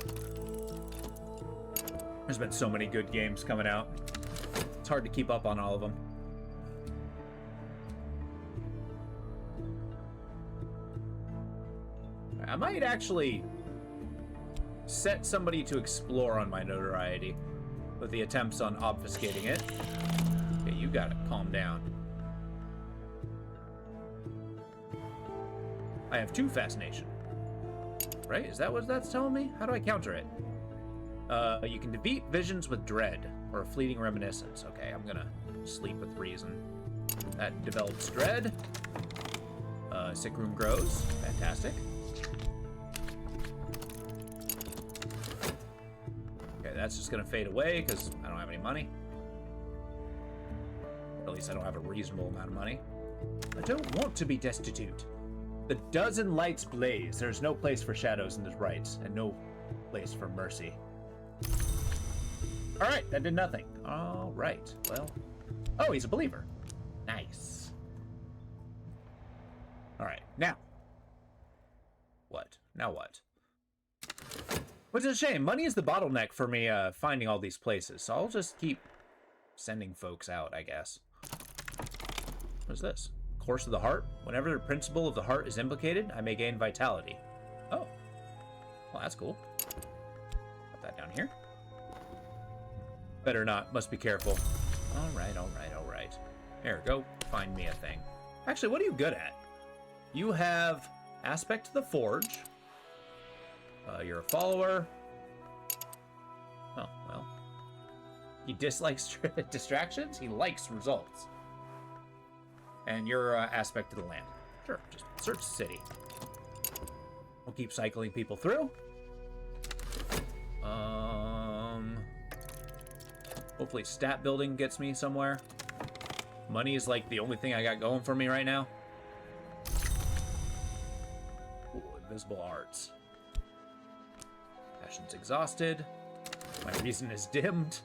There's been so many good games coming out. It's hard to keep up on all of them. I might actually set somebody to explore on my notoriety with the attempts on obfuscating it. Okay, you gotta calm down. I have 2 fascination. Right? Is that what that's telling me? How do I counter it? You can defeat visions with dread or a fleeting reminiscence. Okay, I'm gonna sleep with reason. That develops dread. Sick room grows. Fantastic. Okay, that's just gonna fade away because I don't have any money. Or at least I don't have a reasonable amount of money. I don't want to be destitute. The dozen lights blaze. There's no place for shadows in this rites, and no place for mercy. All right, that did nothing. All right, well. Oh, he's a believer. Nice. All right, now. What? Now what? Which is a shame. Money is the bottleneck for me finding all these places, so I'll just keep sending folks out, I guess. What is this? Course of the Heart. Whenever the principle of the heart is implicated, I may gain vitality. Oh. Well, that's cool. Put that down here. Better not. Must be careful. All right, all right, all right. There, go find me a thing. Actually, what are you good at? You have Aspect to the Forge. You're a follower. Oh, well. He dislikes distractions. He likes results. And your Aspect to the Land. Sure, just search the city. We'll keep cycling people through. Hopefully stat building gets me somewhere. Money is like the only thing I got going for me right now. Ooh, invisible arts. Passion's exhausted. My reason is dimmed.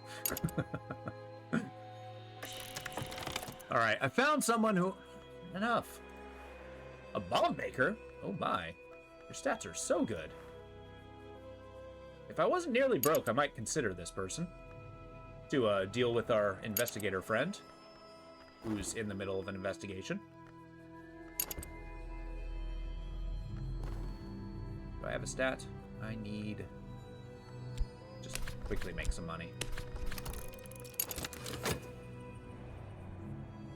All right, I found someone who... Enough. A bomb maker? Oh my. Your stats are so good. If I wasn't nearly broke, I might consider this person. To deal with our investigator friend. Who's in the middle of an investigation. Do I have a stat? I need... Just quickly make some money.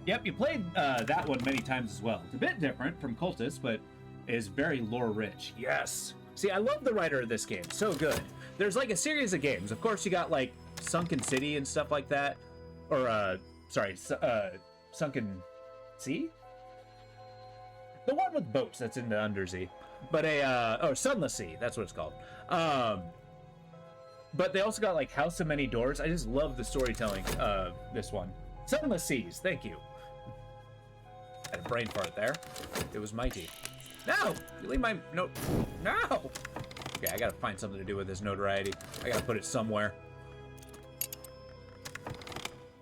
Yep, you played that one many times as well. It's a bit different from Cultist, but is very lore-rich. Yes! See, I love the writer of this game. So good. There's like a series of games. Of course, you got like Sunken City and stuff like that. Or, Sunken Sea? The one with boats that's in the Undersea. But Sunless Sea. That's what it's called. But they also got like House of Many Doors. I just love the storytelling of this one. Sunless Seas. Thank you. Had a brain fart there. It was mighty. No! You leave my note. No! Okay, I gotta find something to do with this notoriety. I gotta put it somewhere.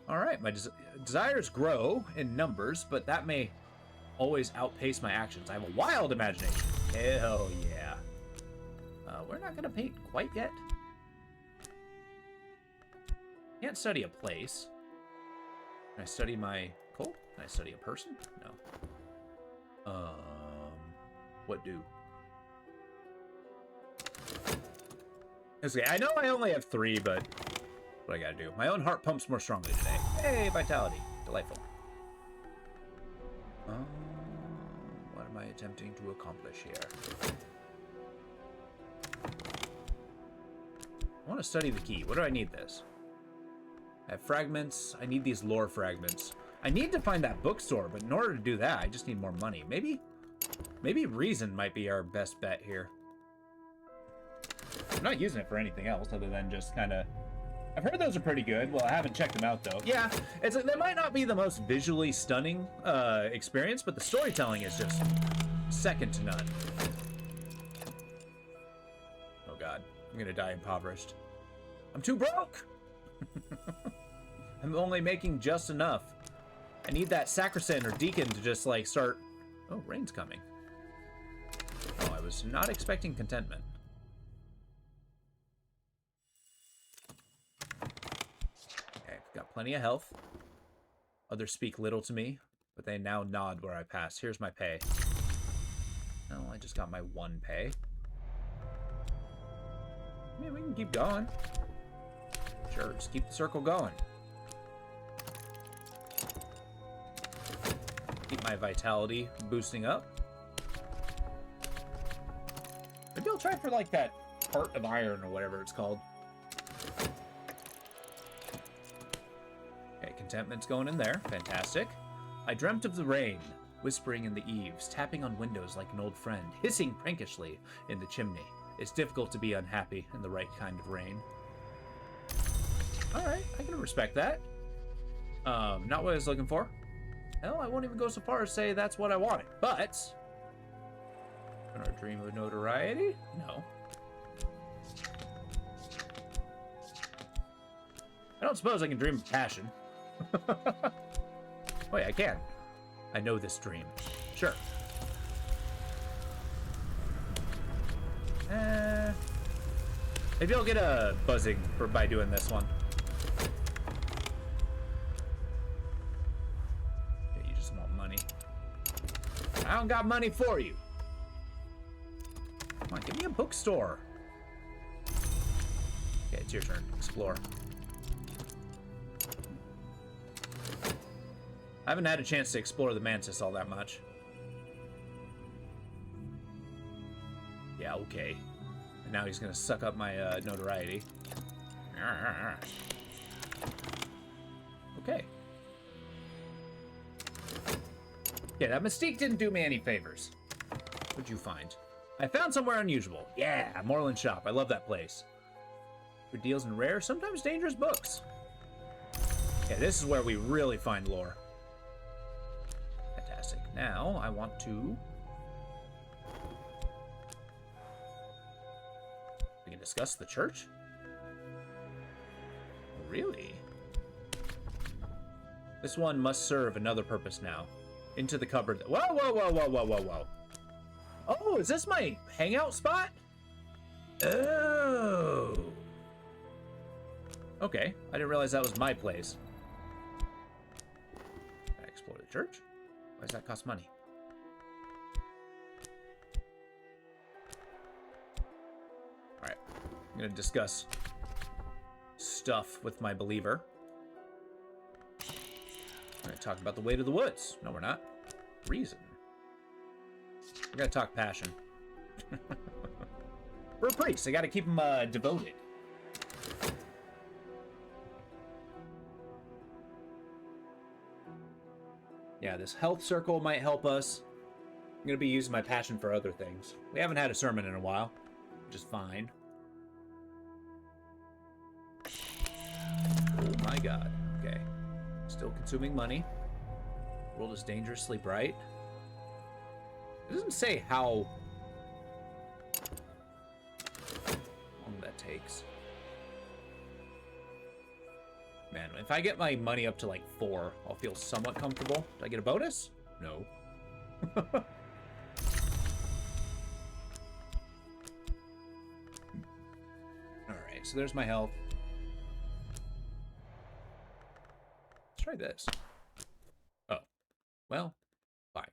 Alright, my desires grow in numbers, but that may always outpace my actions. I have a wild imagination. Hell yeah. We're not gonna paint quite yet. Can't study a place. Can I study my coal? Can I study a person? No. What do? Okay, I know I only have 3, but what I gotta do? My own heart pumps more strongly today. Hey, vitality. Delightful. What am I attempting to accomplish here? I want to study the key. What do I need this? I have fragments. I need these lore fragments. I need to find that bookstore, but in order to do that, I just need more money. Maybe reason might be our best bet here. I'm not using it for anything else other than just kind of... I've heard those are pretty good. Well, I haven't checked them out, though. Yeah, they might not be the most visually stunning experience, but the storytelling is just second to none. Oh, God. I'm going to die impoverished. I'm too broke! I'm only making just enough. I need that sacristan or deacon to just, like, start... Oh, rain's coming. Oh, I was not expecting contentment. Okay, got plenty of health. Others speak little to me, but they now nod where I pass. Here's my pay. Oh, I just got my 1 pay. I mean, we can keep going. Sure, just keep the circle going. Keep my vitality boosting up. Maybe I'll try for, like, that heart of iron or whatever it's called. Okay, contentment's going in there. Fantastic. I dreamt of the rain, whispering in the eaves, tapping on windows like an old friend, hissing prankishly in the chimney. It's difficult to be unhappy in the right kind of rain. Alright, I can respect that. Not what I was looking for. Hell, I won't even go so far as say that's what I wanted. But... Can I dream of notoriety? No. I don't suppose I can dream of passion. Oh yeah, I can. I know this dream. Sure. Maybe I'll get a buzzing by doing this one. Yeah, you just want money. I don't got money for you. Come on, give me a bookstore. Okay, it's your turn. Explore. I haven't had a chance to explore the Mantis all that much. Yeah, okay. And now he's gonna suck up my notoriety. Okay. Yeah, that Mystique didn't do me any favors. What'd you find? I found somewhere unusual. Yeah, Moreland Shop. I love that place. For deals in rare, sometimes dangerous books. Okay, this is where we really find lore. Fantastic. Now, I want to... We can discuss the church? Really? This one must serve another purpose now. Into the cupboard. Whoa, whoa, whoa, whoa, whoa, whoa, whoa. Oh, is this my hangout spot? Oh. Okay, I didn't realize that was my place. Can I explore the church? Why does that cost money? Alright, I'm gonna discuss stuff with my believer. We're gonna talk about the way to the woods. No, we're not. Reason. We're gonna talk passion. We're a priest. I gotta keep him devoted. Yeah, this health circle might help us. I'm gonna be using my passion for other things. We haven't had a sermon in a while, which is fine. Oh my god. Okay. Still consuming money. World is dangerously bright. It doesn't say how long that takes. Man, if I get my money up to like 4, I'll feel somewhat comfortable. Did I get a bonus? No. Alright, so there's my health. Let's try this. Oh. Well, fine.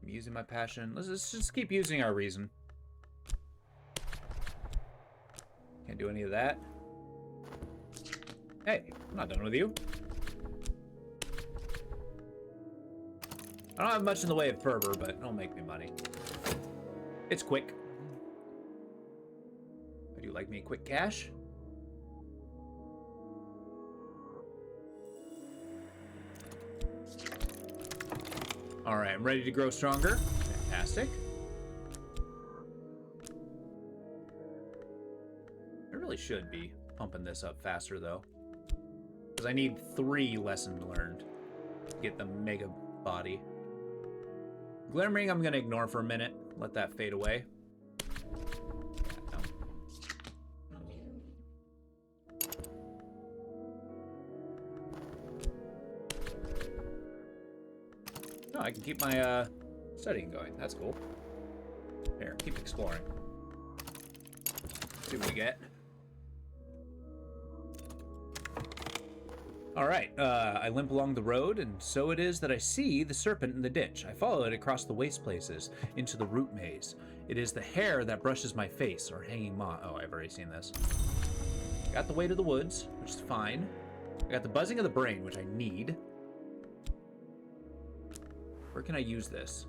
I'm using my passion. Let's just keep using our reason. Can't do any of that. Hey, I'm not done with you. I don't have much in the way of fervor, but it'll make me money. It's quick. Would you like me quick cash? All right, I'm ready to grow stronger. Fantastic. I really should be pumping this up faster, though. Because I need 3 lessons learned to get the mega body. Glimmering, I'm going to ignore for a minute. Let that fade away. Oh, I can keep my studying going. That's cool. Here, keep exploring. See what we get. All right, I limp along the road, and so it is that I see the serpent in the ditch. I follow it across the waste places into the root maze. It is the hair that brushes my face, or hanging moth. Oh, I've already seen this. Got the way to the woods, which is fine. I got the buzzing of the brain, which I need. Where can I use this?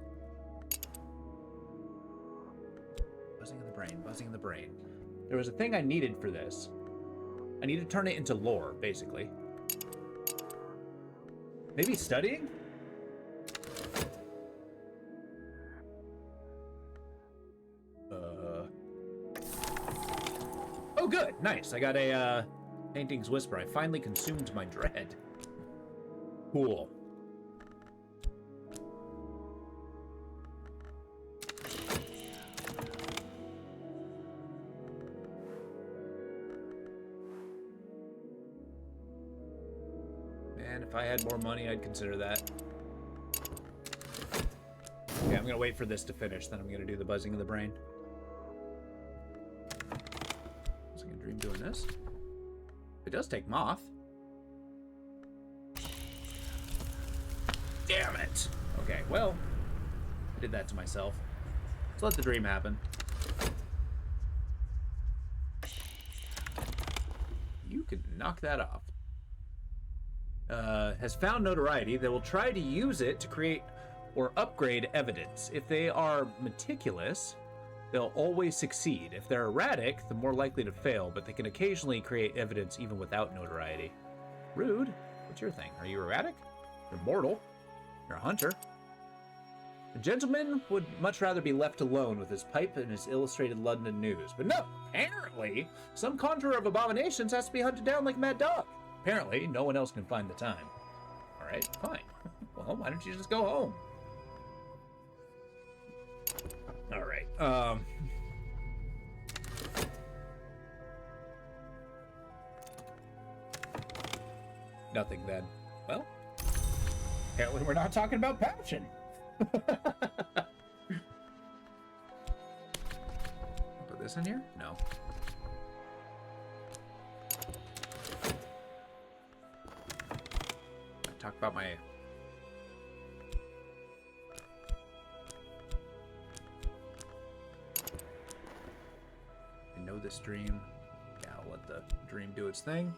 Buzzing of the brain, buzzing of the brain. There was a thing I needed for this. I need to turn it into lore, basically. Maybe studying? Oh, good. Nice. I got a Painting's Whisper. I finally consumed my dread. Cool. Man, if I had more money, I'd consider that. Okay, I'm gonna wait for this to finish, then I'm gonna do the buzzing of the brain. I was gonna dream doing this. It does take moth. Damn it! Okay, well, I did that to myself. Let's let the dream happen. You can knock that off. Has found notoriety. They will try to use it to create or upgrade evidence. If they are meticulous, they'll always succeed. If they're erratic, they're more likely to fail, but they can occasionally create evidence even without notoriety. Rude. What's your thing? Are you erratic? You're mortal. You're a hunter. A gentleman would much rather be left alone with his pipe and his illustrated London news. But no, apparently, some conjurer of abominations has to be hunted down like a mad dog. Apparently, no one else can find the time. All right, fine. Well, why don't you just go home? All right. Nothing then. Well, apparently we're not talking about passion. Put this in here? No. Talk about my... I know this dream. Yeah, I'll let the dream do its thing.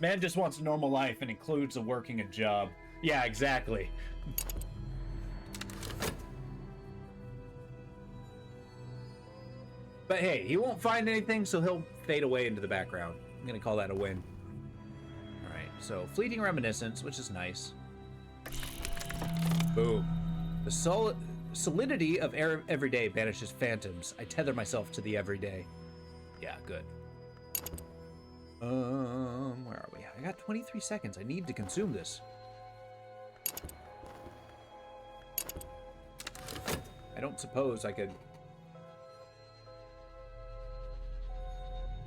Man just wants a normal life and includes working a job. Yeah, exactly. But hey, he won't find anything, so he'll fade away into the background. I'm gonna call that a win. Alright, so fleeting reminiscence, which is nice. Boom. The solidity of everyday banishes phantoms. I tether myself to the everyday. Yeah, good. Where are we? I got 23 seconds. I need to consume this. I don't suppose I could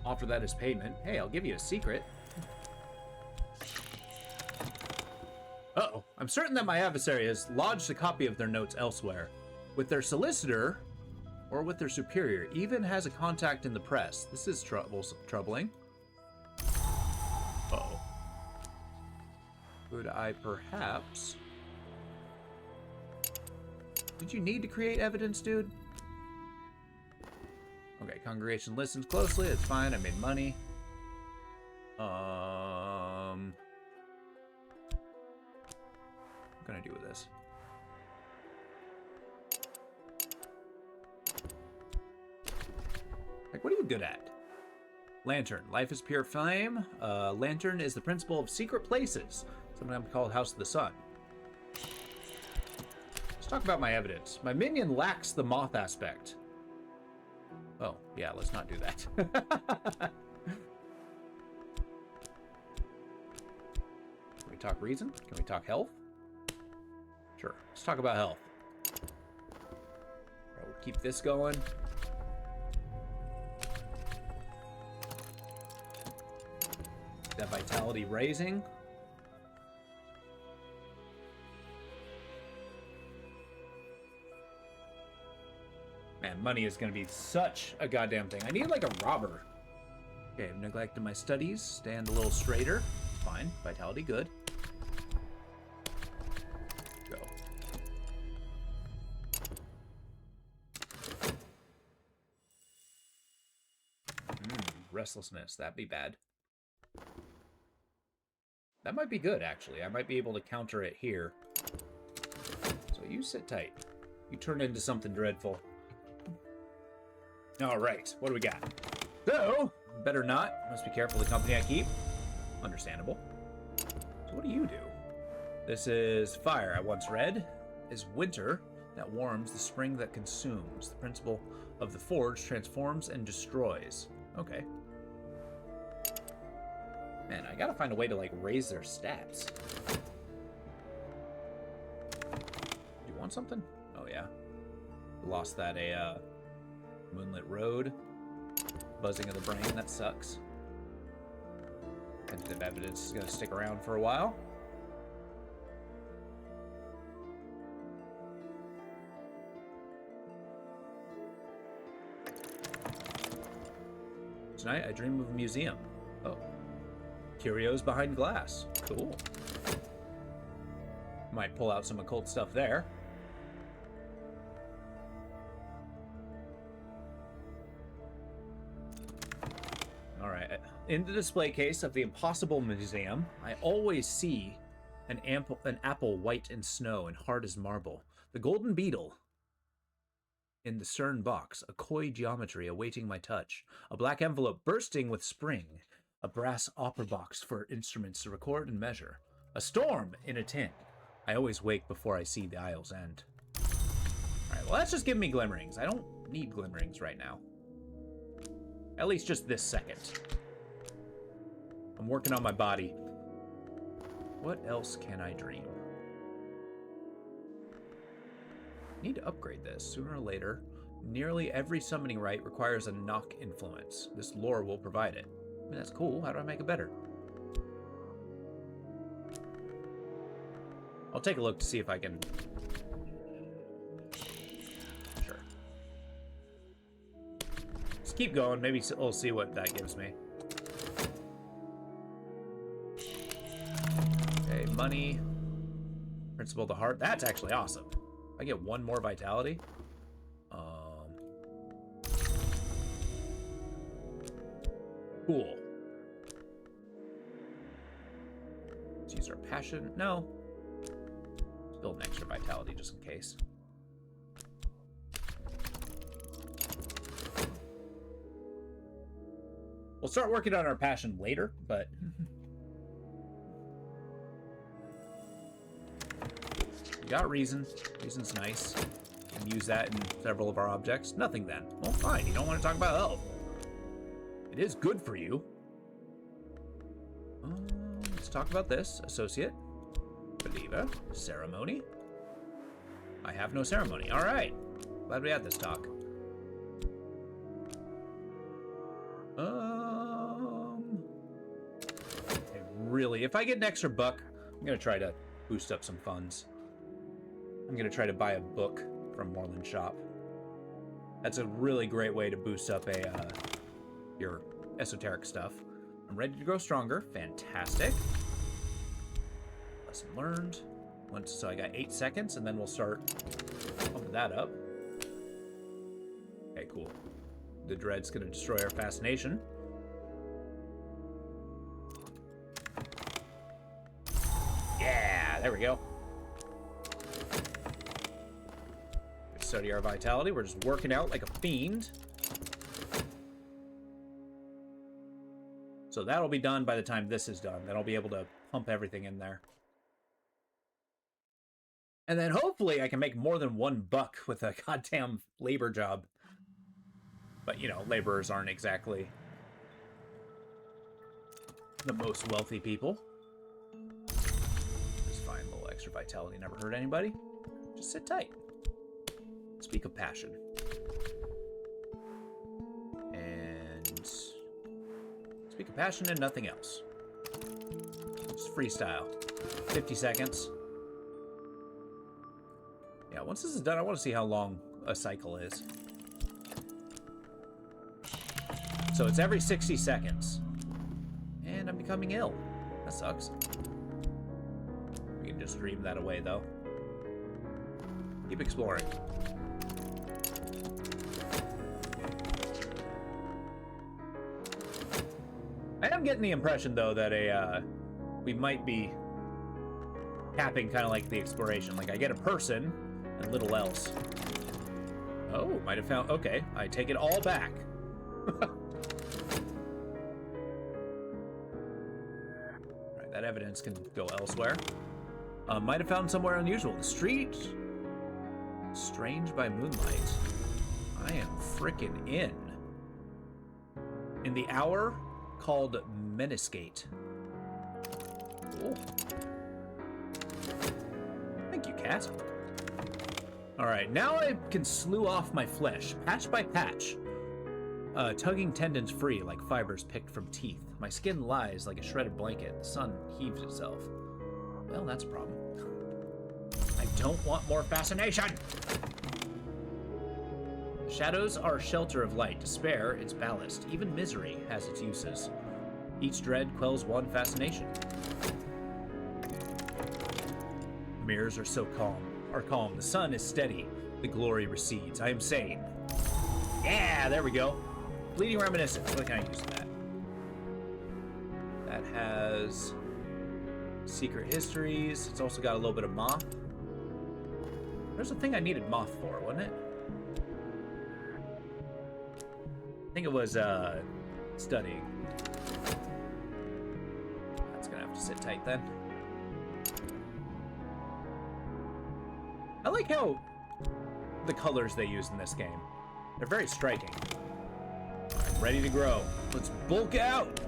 offer that as payment. Hey, I'll give you a secret. Uh-oh. I'm certain that my adversary has lodged a copy of their notes elsewhere. With their solicitor, or with their superior, even has a contact in the press. This is troubling. Uh-oh. Could I perhaps... Did you need to create evidence, dude? Okay, congregation listens closely. It's fine. I made money. What can I do with this? Like, what are you good at? Lantern. Life is pure flame. Lantern is the principle of secret places. Sometimes called House of the Sun. Let's talk about my evidence. My minion lacks the moth aspect. Oh, yeah, let's not do that. Can we talk reason? Can we talk health? Sure. Let's talk about health. Right, we'll keep this going. That vitality raising. Man, money is going to be such a goddamn thing. I need like a robber. Okay, I've neglected my studies. Stand a little straighter. Fine. Vitality, good. Go. Restlessness. That'd be bad. That might be good, actually. I might be able to counter it here. So you sit tight. You turn into something dreadful. All right, what do we got? So, better not. Must be careful of the company I keep. Understandable. So what do you do? This is fire, I once read, is winter that warms, the spring that consumes. The principle of the forge transforms and destroys. Okay. Man, I gotta find a way to, like, raise their stats. Do you want something? Oh, yeah. Lost that Moonlit Road. Buzzing of the brain, that sucks. Tentative evidence is gonna stick around for a while. Tonight, I dream of a museum. Oh. Curios behind glass. Cool. Might pull out some occult stuff there. Alright. In the display case of the Impossible Museum, I always see an apple white in snow and hard as marble. The golden beetle in the CERN box, a coy geometry awaiting my touch. A black envelope bursting with spring. A brass opera box for instruments to record and measure. A storm in a tin. I always wake before I see the aisle's end. Alright, well that's just giving me glimmerings. I don't need glimmerings right now. At least just this second. I'm working on my body. What else can I dream? Need to upgrade this sooner or later. Nearly every summoning rite requires a knock influence. This lore will provide it. I mean, that's cool. How do I make it better? I'll take a look to see if I can... Sure. Let's keep going. Maybe we'll see what that gives me. Okay, money. Principle of the heart. That's actually awesome. I get one more vitality. Cool. Let's use our passion. No. Let's build an extra vitality just in case. We'll start working on our passion later, but... We got reason. Reason's nice. We can use that in several of our objects. Nothing then. Well, fine. You don't want to talk about health. It is good for you. Let's talk about this. Associate. Believa. Ceremony. I have no ceremony. All right. Glad we had this talk. Really, if I get an extra buck, I'm going to try to boost up some funds. I'm going to try to buy a book from Moreland Shop. That's a really great way to boost up your esoteric stuff. I'm ready to grow stronger. Fantastic. Lesson learned. So I got 8 seconds, and then we'll start pumping that up. Okay, cool. The dread's going to destroy our fascination. Yeah, there we go. Study our vitality. We're just working out like a fiend. So that'll be done by the time this is done. Then I'll be able to pump everything in there. And then hopefully I can make more than $1 with a goddamn labor job. But, you know, laborers aren't exactly the most wealthy people. Just fine, a little extra vitality never hurt anybody. Just sit tight. Speak of passion. And speak of passion and nothing else. Just freestyle. 50 seconds. Yeah, once this is done, I want to see how long a cycle is. So it's every 60 seconds. And I'm becoming ill. That sucks. We can just dream that away, though. Keep exploring. I am getting the impression, though, that we might be capping kind of like the exploration. Like, I get a person and little else. Oh, might have found... Okay, I take it all back. Alright, that evidence can go elsewhere. Might have found somewhere unusual. The street... Strange by moonlight. I am frickin' in. In the hour called Menascate. Cool. Thank you, cat. Alright, now I can slew off my flesh, patch by patch. Tugging tendons free like fibers picked from teeth. My skin lies like a shredded blanket. The sun heaves itself. Well, that's a problem. I don't want more fascination! The shadows are shelter of light. Despair, its ballast. Even misery has its uses. Each dread quells one fascination. Mirrors are so calm. The sun is steady. The glory recedes. I am sane. Yeah, there we go. Fleeting reminiscence. What can I use that? That has secret histories. It's also got a little bit of moth. There's a thing I needed moth for, wasn't it? I think it was studying. That's gonna have to sit tight then. I like how the colors they use in this game. They're very striking. I'm ready to grow. Let's bulk out.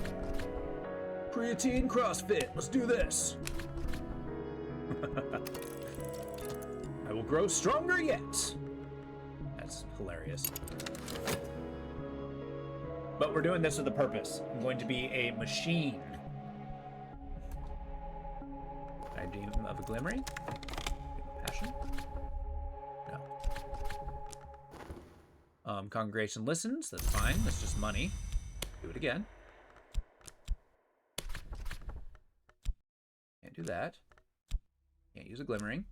Creatine CrossFit. Let's do this. I will grow stronger yet. That's hilarious. But we're doing this with a purpose. I'm going to be a machine. Can I dream of a glimmering? Passion? No. Congregation listens. That's fine. That's just money. Do it again. Can't do that. Can't use a glimmering.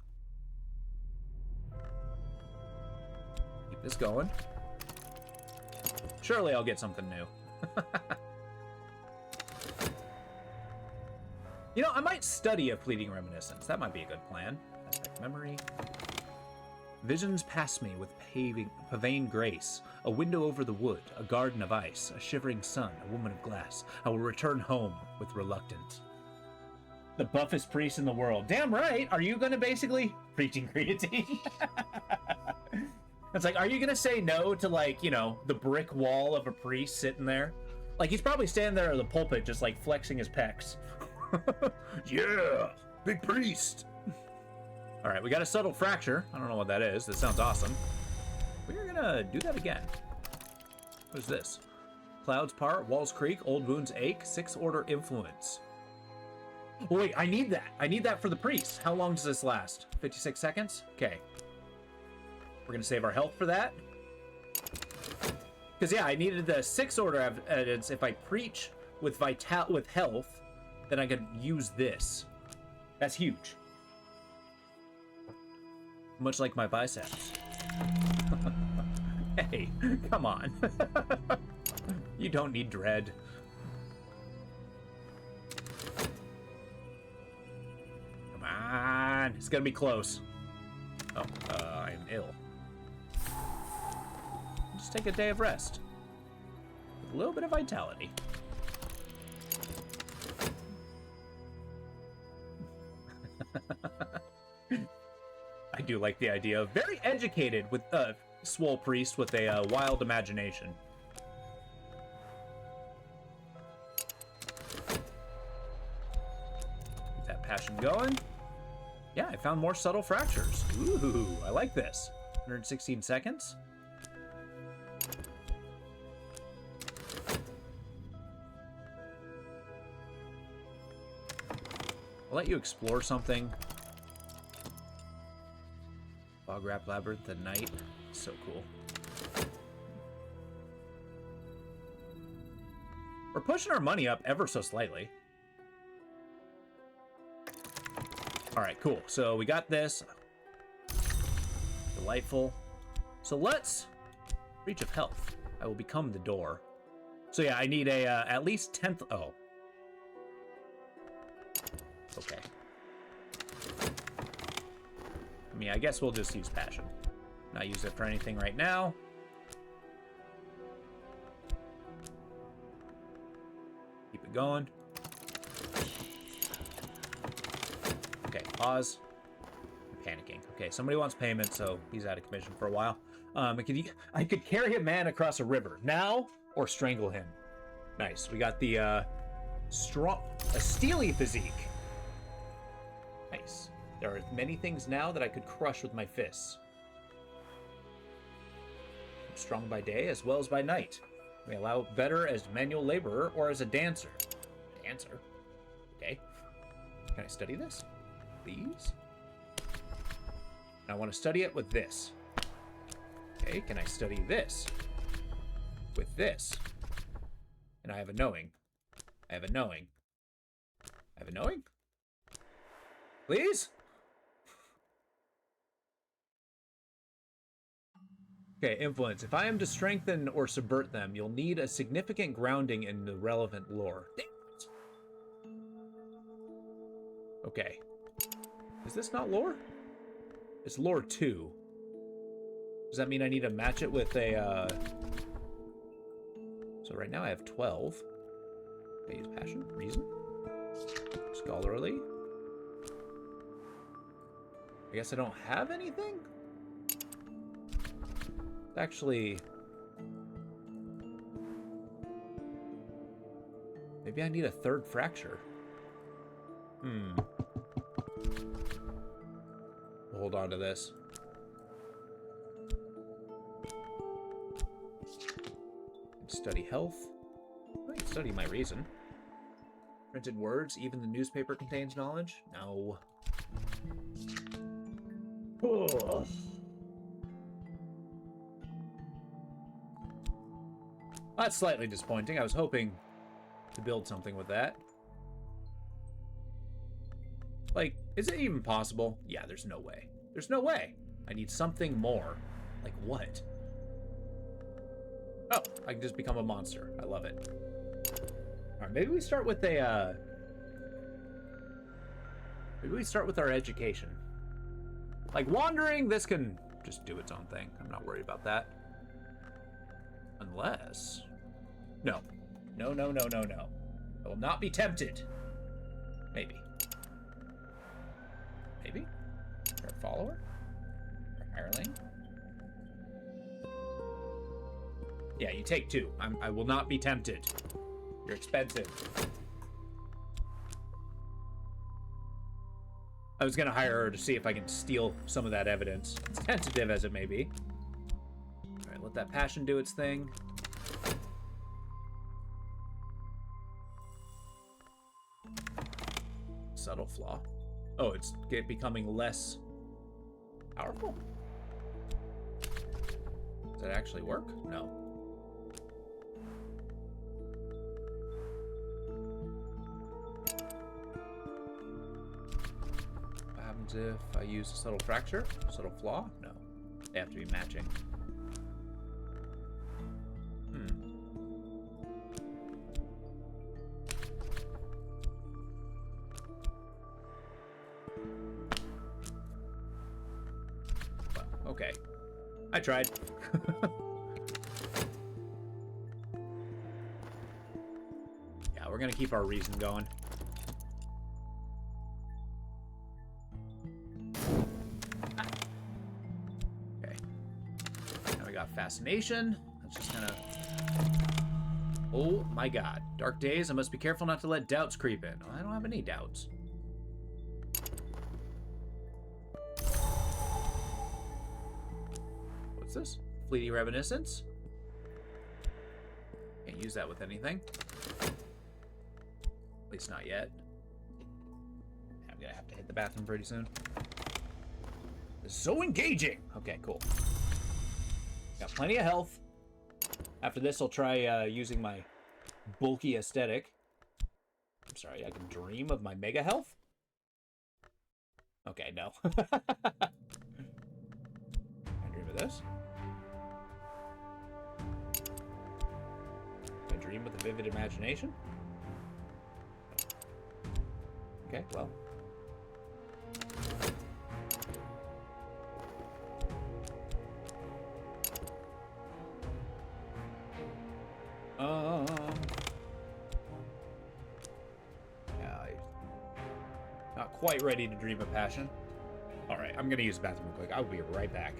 Keep this going. Surely I'll get something new. You know, I might study a fleeting reminiscence. That might be a good plan. Aspect memory. Visions pass me with pavane grace. A window over the wood, a garden of ice, a shivering sun, a woman of glass. I will return home with reluctance. The buffest priest in the world. Damn right. Are you going to basically preaching creatine? It's like, are you going to say no to, like, you know, the brick wall of a priest sitting there? Like, he's probably standing there at the pulpit just, like, flexing his pecs. Yeah, big priest. All right, we got a subtle fracture. I don't know what that is. That sounds awesome. We're going to do that again. What is this? Clouds part, walls creak, old wounds ache, 6th order influence. Oh, wait, I need that. I need that for the priest. How long does this last? 56 seconds? Okay. We're going to save our health for that. Because, yeah, I needed the 6th order evidence. If I preach with health, then I could use this. That's huge. Much like my biceps. Hey, come on. You don't need dread. Come on. It's going to be close. Oh, I'm ill. Just take a day of rest. With a little bit of vitality. I do like the idea of very educated with swole priest with a wild imagination. Keep that passion going. Yeah, I found more subtle fractures. Ooh, I like this. 116 seconds. I'll let you explore something. Bog Wrap Labyrinth at night. So cool. We're pushing our money up ever so slightly. All right, cool. So we got this. Delightful. So let's... Reach of health. I will become the door. So yeah, I need a at least 10th... Oh. Okay. I mean, I guess we'll just use passion. Not use it for anything right now. Keep it going. Okay, pause. I'm panicking. Okay, somebody wants payment, so he's out of commission for a while. I could carry a man across a river now, or strangle him. Nice. We got the a steely physique. Nice. There are many things now that I could crush with my fists. I'm strong by day as well as by night. May allow better as manual laborer or as a dancer. Dancer? Okay. Can I study this? Please? And I want to study it with this. Okay, can I study this? With this? And I have a knowing. I have a knowing. I have a knowing? Please? Okay, influence. If I am to strengthen or subvert them, you'll need a significant grounding in the relevant lore. Damn it. Okay. Is this not lore? It's lore 2. Does that mean I need to match it with a, So right now I have 12. I use passion, reason, scholarly. I guess I don't have anything? Actually... Maybe I need a 3rd fracture. We'll hold on to this. Study health. I can study my reason. Printed words, even the newspaper contains knowledge? No. Oh. That's slightly disappointing. I was hoping to build something with that. Like, is it even possible? Yeah, there's no way. There's no way. I need something more. Like what? Oh, I can just become a monster. I love it. All right, maybe we start with a, Maybe we start with our education. Like wandering, this can just do its own thing. I'm not worried about that. Unless... No. No, no, no, no, no. I will not be tempted. Maybe. Maybe? Or a follower? Or a hireling? Yeah, you take 2. I will not be tempted. You're expensive. I was gonna hire her to see if I can steal some of that evidence. As tentative as it may be. Alright, let that passion do its thing. Subtle flaw. Oh, it's becoming less powerful? Does that actually work? No. What happens if I use a subtle fracture? Subtle flaw? No. They have to be matching. Okay. I tried. Yeah, we're gonna keep our reason going. Ah. Okay. Now we got fascination. That's just gonna... Oh my god. Dark days. I must be careful not to let doubts creep in. I don't have any doubts. This? Fleeting reminiscence? Can't use that with anything. At least not yet. I'm gonna have to hit the bathroom pretty soon. This is so engaging! Okay, cool. Got plenty of health. After this, I'll try using my bulky aesthetic. I'm sorry, I can dream of my mega health? Okay, no. I dream of this. I dream with a vivid imagination. Okay, well. Yeah, I'm not quite ready to dream of passion. All right, I'm gonna use the bathroom real quick. I'll be right back.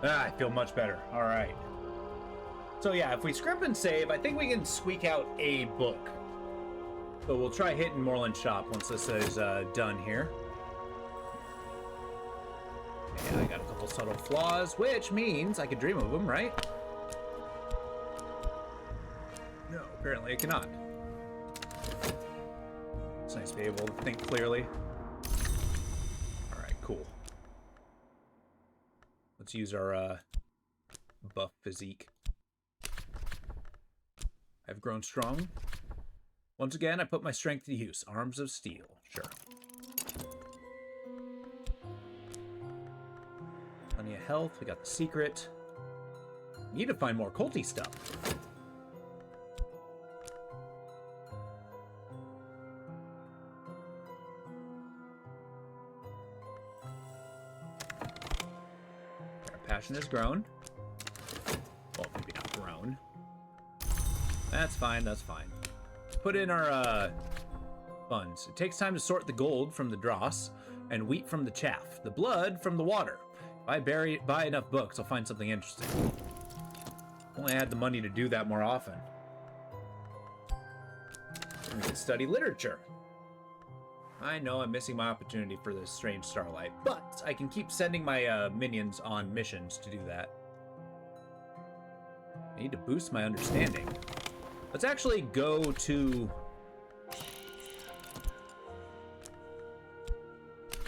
Ah, I feel much better. All right. So yeah, if we script and save, I think we can squeak out a book. But we'll try hitting Moreland Shop once this is done here. Yeah, I got a couple subtle flaws, which means I could dream of them, right? No, apparently I cannot. It's nice to be able to think clearly. All right, cool. Let's use our buff physique. I've grown strong. Once again, I put my strength to use. Arms of steel. Sure. Plenty of health. We got the secret. Need to find more culty stuff. Our passion has grown. Well, maybe not grown. That's fine, that's fine. Put in our funds. It takes time to sort the gold from the dross and wheat from the chaff, the blood from the water. If I buy enough books, I'll find something interesting. Only had the money to do that more often. We can study literature. I know I'm missing my opportunity for this strange starlight, but I can keep sending my minions on missions to do that. I need to boost my understanding. Let's actually go to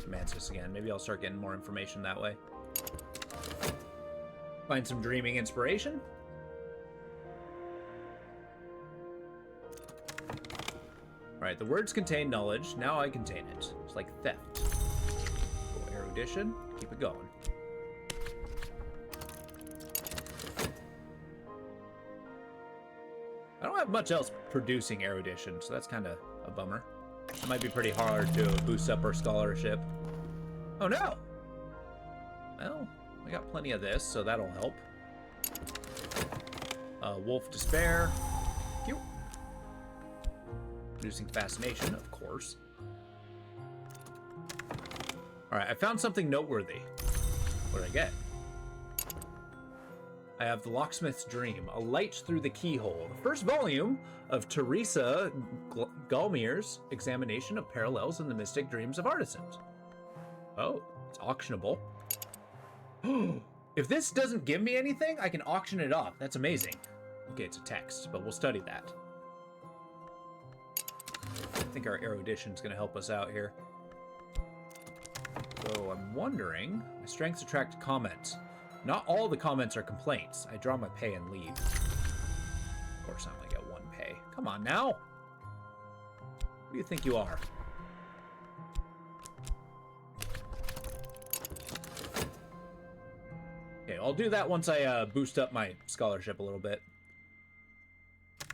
Mantis again. Maybe I'll start getting more information that way. Find some dreaming inspiration. Alright, the words contain knowledge. Now I contain it. It's like theft. Cool, erudition. Keep it going. I don't have much else producing erudition, so that's kind of a bummer. It might be pretty hard to boost up our scholarship. Oh no! Well, we got plenty of this, so that'll help. Wolf Despair. Cute. Producing fascination, of course. Alright, I found something noteworthy. What did I get? I have The Locksmith's Dream, A Light Through the Keyhole, the first volume of Teresa Gulmier's examination of parallels in the mystic dreams of artisans. Oh, it's auctionable. If this doesn't give me anything, I can auction it off. That's amazing. Okay, it's a text, but we'll study that. I think our erudition is going to help us out here. So I'm wondering, my strengths attract comments. Not all the comments are complaints. I draw my pay and leave. Of course, I only get one pay. Come on now. Who do you think you are? Okay, I'll do that once I boost up my scholarship a little bit.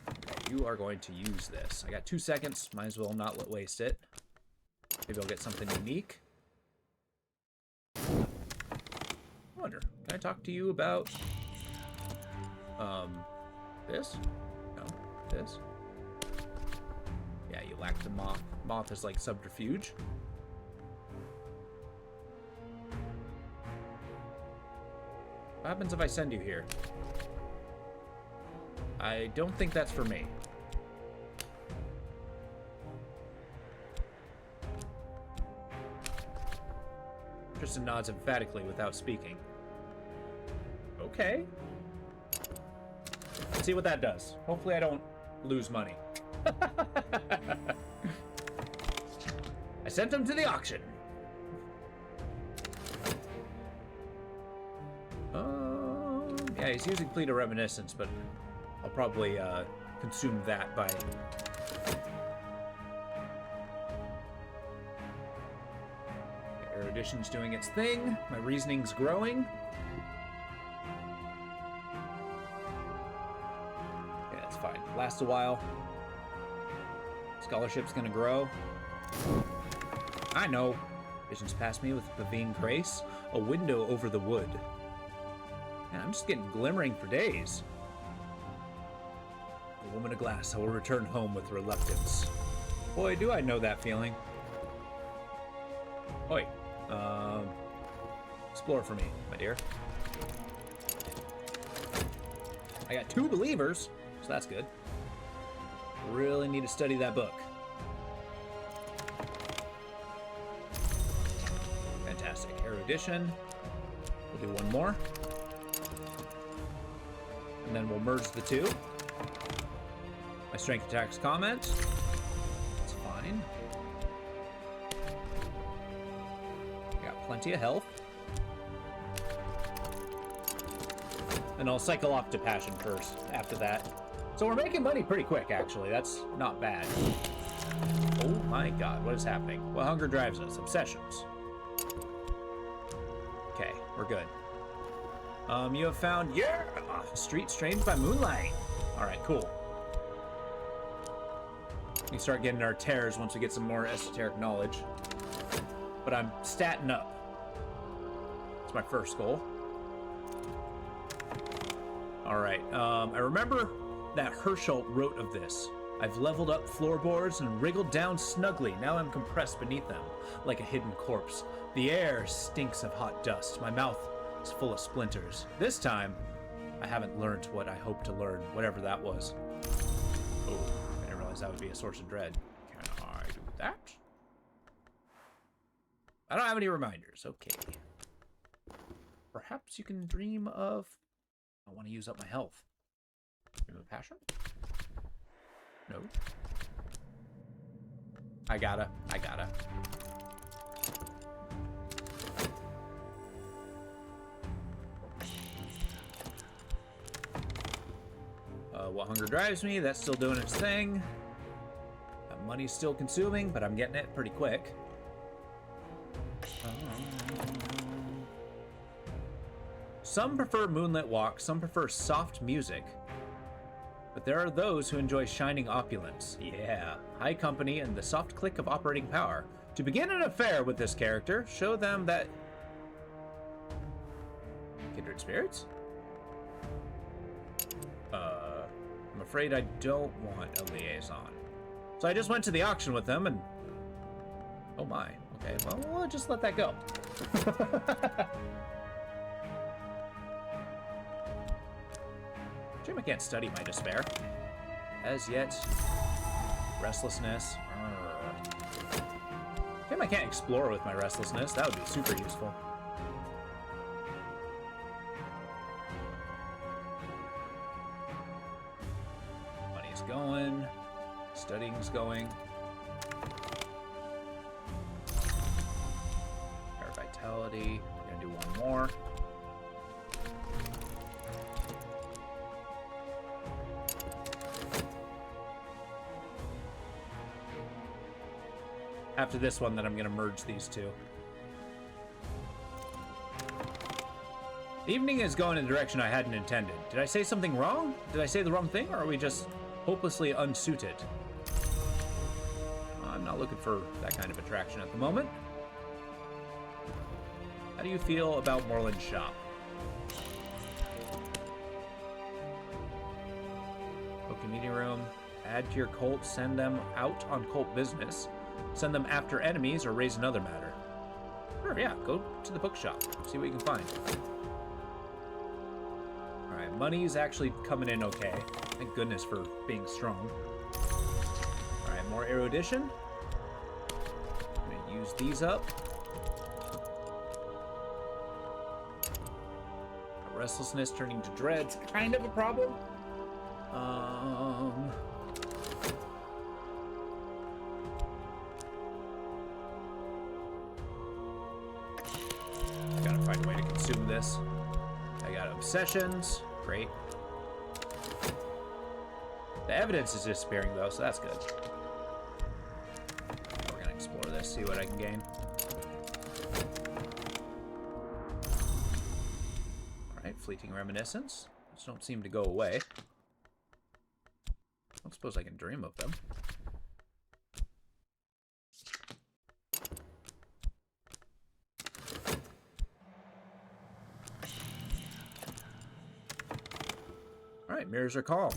Okay, you are going to use this. I got 2 seconds. Might as well not waste it. Maybe I'll get something unique. I wonder, can I talk to you about this? No, this. Yeah, you lack the moth. Moth is like subterfuge. What happens if I send you here? I don't think that's for me. Tristan nods emphatically without speaking. Okay. Let's see what that does. Hopefully I don't lose money. I sent him to the auction. Yeah, he's using Plea to Reminiscence, but I'll probably consume that by... Erudition's doing its thing. My reasoning's growing. Yeah, it's fine. Lasts a while. Scholarship's gonna grow. I know. Visions pass me with Bavine grace. A window over the wood. Man, I'm just getting glimmering for days. A woman of glass, I will return home with reluctance. Boy, do I know that feeling. Oi. Explore for me, my dear. I got 2 believers, so that's good. Really need to study that book. Fantastic. Erudition. We'll do one more. And then we'll merge the 2. My strength attacks comment. That's fine. I got plenty of health. And I'll cycle off to passion first after that. So we're making money pretty quick, actually. That's not bad. Oh my god, what is happening? What hunger drives us? Obsessions. Okay, we're good. You have found, yeah, street strange by moonlight. All right, cool. We can start getting our tears once we get some more esoteric knowledge. But I'm statting up. It's my first goal. All right, I remember that Herschel wrote of this. I've leveled up floorboards and wriggled down snugly. Now I'm compressed beneath them like a hidden corpse. The air stinks of hot dust. My mouth is full of splinters. This time, I haven't learned what I hoped to learn, whatever that was. Oh, I didn't realize that would be a source of dread. Can I do that? I don't have any reminders. Okay. Perhaps you can dream of... I want to use up my health. Dream of passion? No. I gotta. What hunger drives me, that's still doing its thing. Money's still consuming, but I'm getting it pretty quick. Some prefer moonlit walks, some prefer soft music. But there are those who enjoy shining opulence. Yeah, high company and the soft click of operating power. To begin an affair with this character, show them that... Kindred spirits? I'm afraid I don't want a liaison. So I just went to the auction with them and... Oh my, Okay, well, we'll just let that go. Shame I can't study my despair. As yet, restlessness. Shame I can't explore with my restlessness. That would be super useful. Money's going. Studying's going. Air vitality. We're gonna do one more. After this one, then I'm gonna merge these two. The evening is going in the direction I hadn't intended. Did I say something wrong? Did I say the wrong thing, or are we just hopelessly unsuited? I'm not looking for that kind of attraction at the moment. How do you feel about Moreland's shop? Okay, meeting room. Add to your cult, send them out on cult business. Send them after enemies or raise another matter. Sure, yeah, go to the bookshop. See what you can find. Alright, money's actually coming in okay. Thank goodness for being strong. Alright, more erudition. I'm gonna use these up. Restlessness turning to dread's kind of a problem. Gotta find a way to consume this. I got obsessions. Great. The evidence is disappearing though, so that's good. We're gonna explore this, see what I can gain. Alright, fleeting reminiscence. These don't seem to go away. I don't suppose I can dream of them. Alright, mirrors are calm.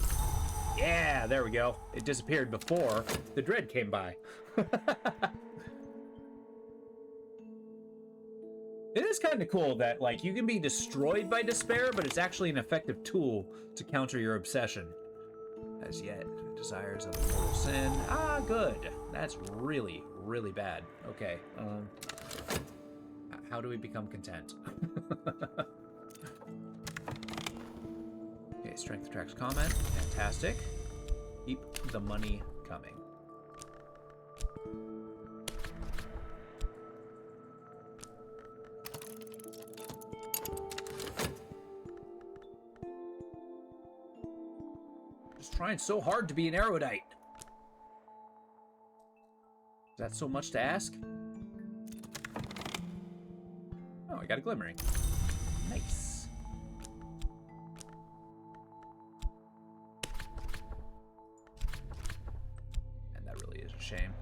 Yeah, there we go. It disappeared before the dread came by. It is kind of cool that, like, you can be destroyed by despair, but it's actually an effective tool to counter your obsession. As yet, desires of mortal sin. Ah, good. That's really, really bad. Okay, how do we become content? Okay, strength attracts comment. Fantastic. Keep the money coming. Just trying so hard to be an erudite. Is that so much to ask? Oh, I got a glimmering. Nice. And that really is a shame.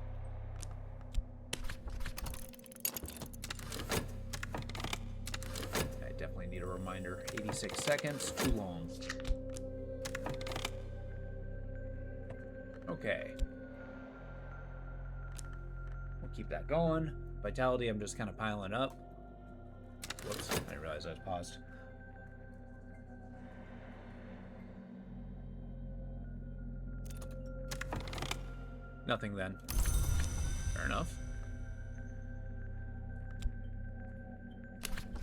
I definitely need a reminder. 86 seconds, too long. Okay. We'll keep that going. Vitality, I'm just kind of piling up. Whoops, I didn't realize I was paused. Nothing then. Fair enough.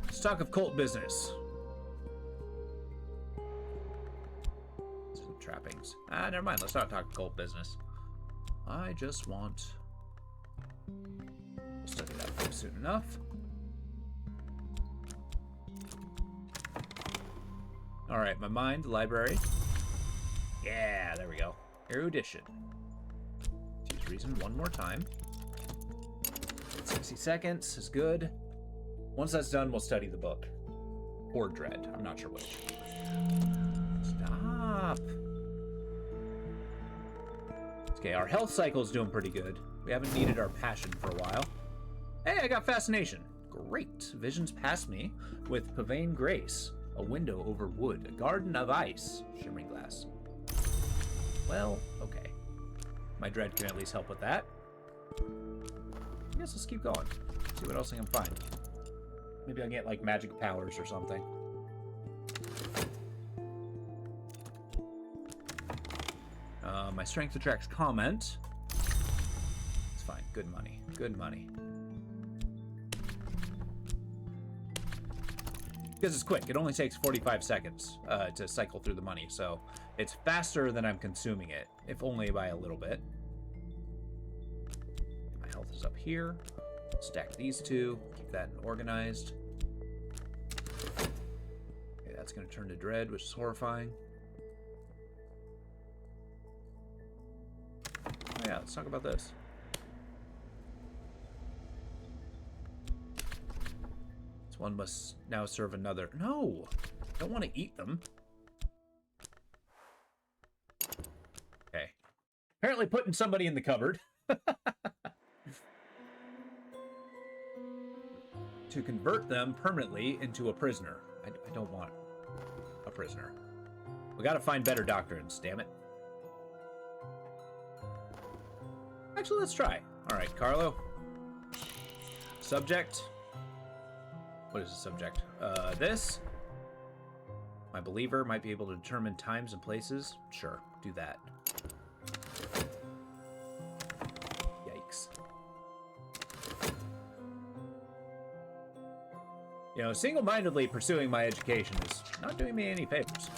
Stock of cult business. Some trappings. Ah, never mind. Let's not talk cult business. I just want... We'll study that book soon enough. Alright, my mind, library. Yeah, there we go. Erudition. Let's use reason one more time. 60 seconds is good. Once that's done, we'll study the book. Or dread. I'm not sure which. Stop. Okay, our health cycle is doing pretty good. We haven't needed our passion for a while. Hey, I got fascination. Great. Visions pass me with Pavane Grace. A window over wood. A garden of ice. Shimmering glass. Well, okay. My dread can at least help with that. I guess let's keep going. See what else I can find. Maybe I'll get, like, magic powers or something. My strength attracts comment. It's fine. Good money. Good money. Because it's quick. It only takes 45 seconds to cycle through the money, so it's faster than I'm consuming it, if only by a little bit. My health is up here. Stack these two. Keep that organized. Okay, that's going to turn to dread, which is horrifying. Oh yeah, let's talk about this. This one must now serve another. No! I don't want to eat them. Okay. Apparently putting somebody in the cupboard. To convert them permanently into a prisoner. I don't want a prisoner. We gotta find better doctrines, damn it. Actually, let's try. Alright, Carlo. Subject. What is the subject? This. My believer might be able to determine times and places. Sure, do that. Yikes. You know, single-mindedly pursuing my education is not doing me any favors.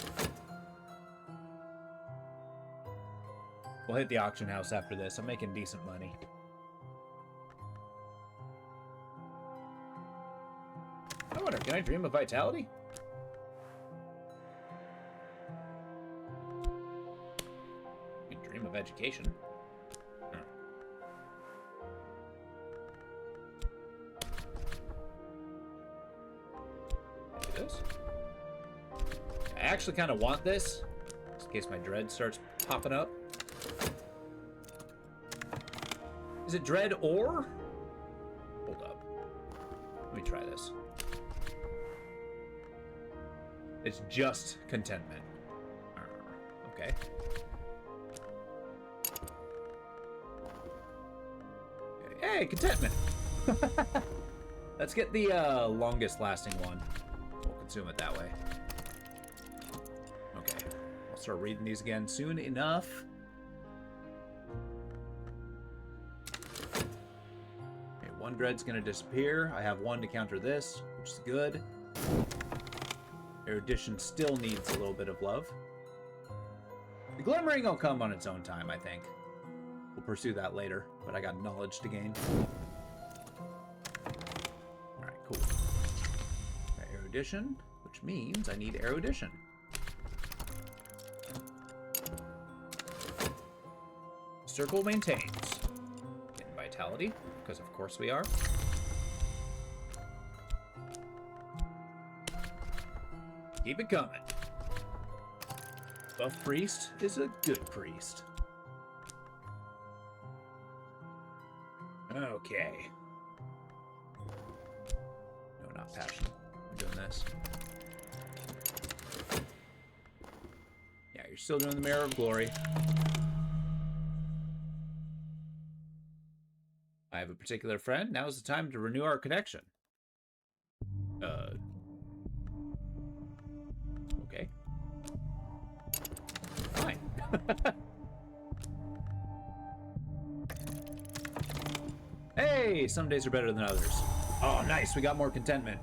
We'll hit the auction house after this. I'm making decent money. I wonder, can I dream of vitality? You can dream of education. Do this. I actually kind of want this, just in case my dread starts popping up. Is it dread or? Hold up. Let me try this. It's just contentment. Okay. Hey, contentment. Let's get the longest lasting one. We'll consume it that way. Okay. I'll start reading these again soon enough. One dread's gonna disappear. I have one to counter this, which is good. Erudition still needs a little bit of love. The glimmering will come on its own time, I think. We'll pursue that later, but I got knowledge to gain. Alright, cool. Erudition, which means I need erudition. Circle maintains. Getting vitality, because of course we are. Keep it coming. Buff priest is a good priest. Okay. No, not passion. We're doing this. Yeah, you're still doing the Mirror of Glory. I have a particular friend. Now is the time to renew our connection. Okay. Fine. Hey, some days are better than others. Oh, nice. We got more contentment.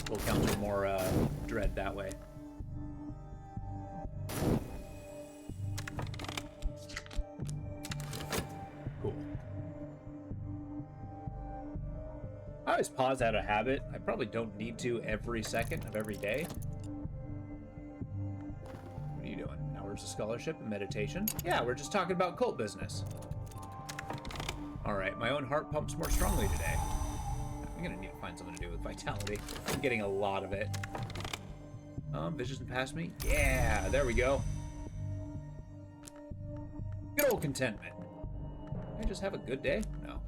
We'll counter more dread that way. Cool. I always pause out of habit. I probably don't need to every second of every day. What are you doing? Hours of scholarship and meditation? Yeah, we're just talking about cult business. Alright, my own heart pumps more strongly today. I'm gonna need to find something to do with vitality. I'm getting a lot of it. Visions past me? Yeah, there we go. Good old contentment. Can I just have a good day? No.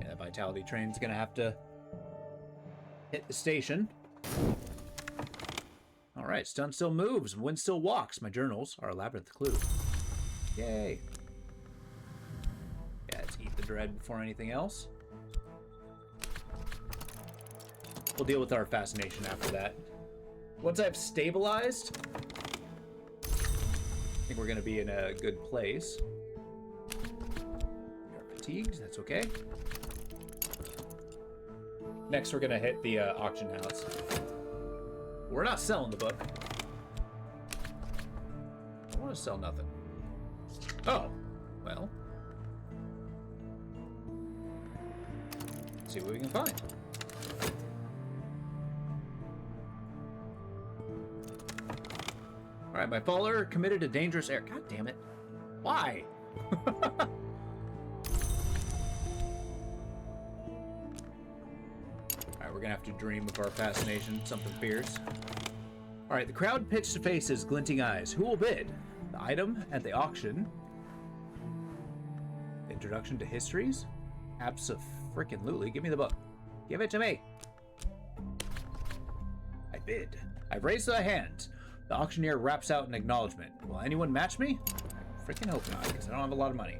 Yeah, that vitality train's gonna have to hit the station. Alright, stun still moves, wind still walks. My journals are a labyrinth clue. Yay. Yeah, let's eat the dread before anything else. We'll deal with our fascination after that. Once I've stabilized, I think we're going to be in a good place. We're fatigued, that's okay. Next, we're going to hit the auction house. We're not selling the book. I don't want to sell nothing. Oh, well. Let's see what we can find. All right, my follower committed a dangerous error. God damn it. Why? All right, we're gonna have to dream of our fascination, something fierce. All right, the crowd pitched to faces, glinting eyes. Who will bid? The item at the auction. Introduction to histories? Abso-frickin-lutely. Give me the book. Give it to me. I bid. I've raised my hand. The auctioneer raps out an acknowledgement. Will anyone match me? I freaking hope not, because I don't have a lot of money.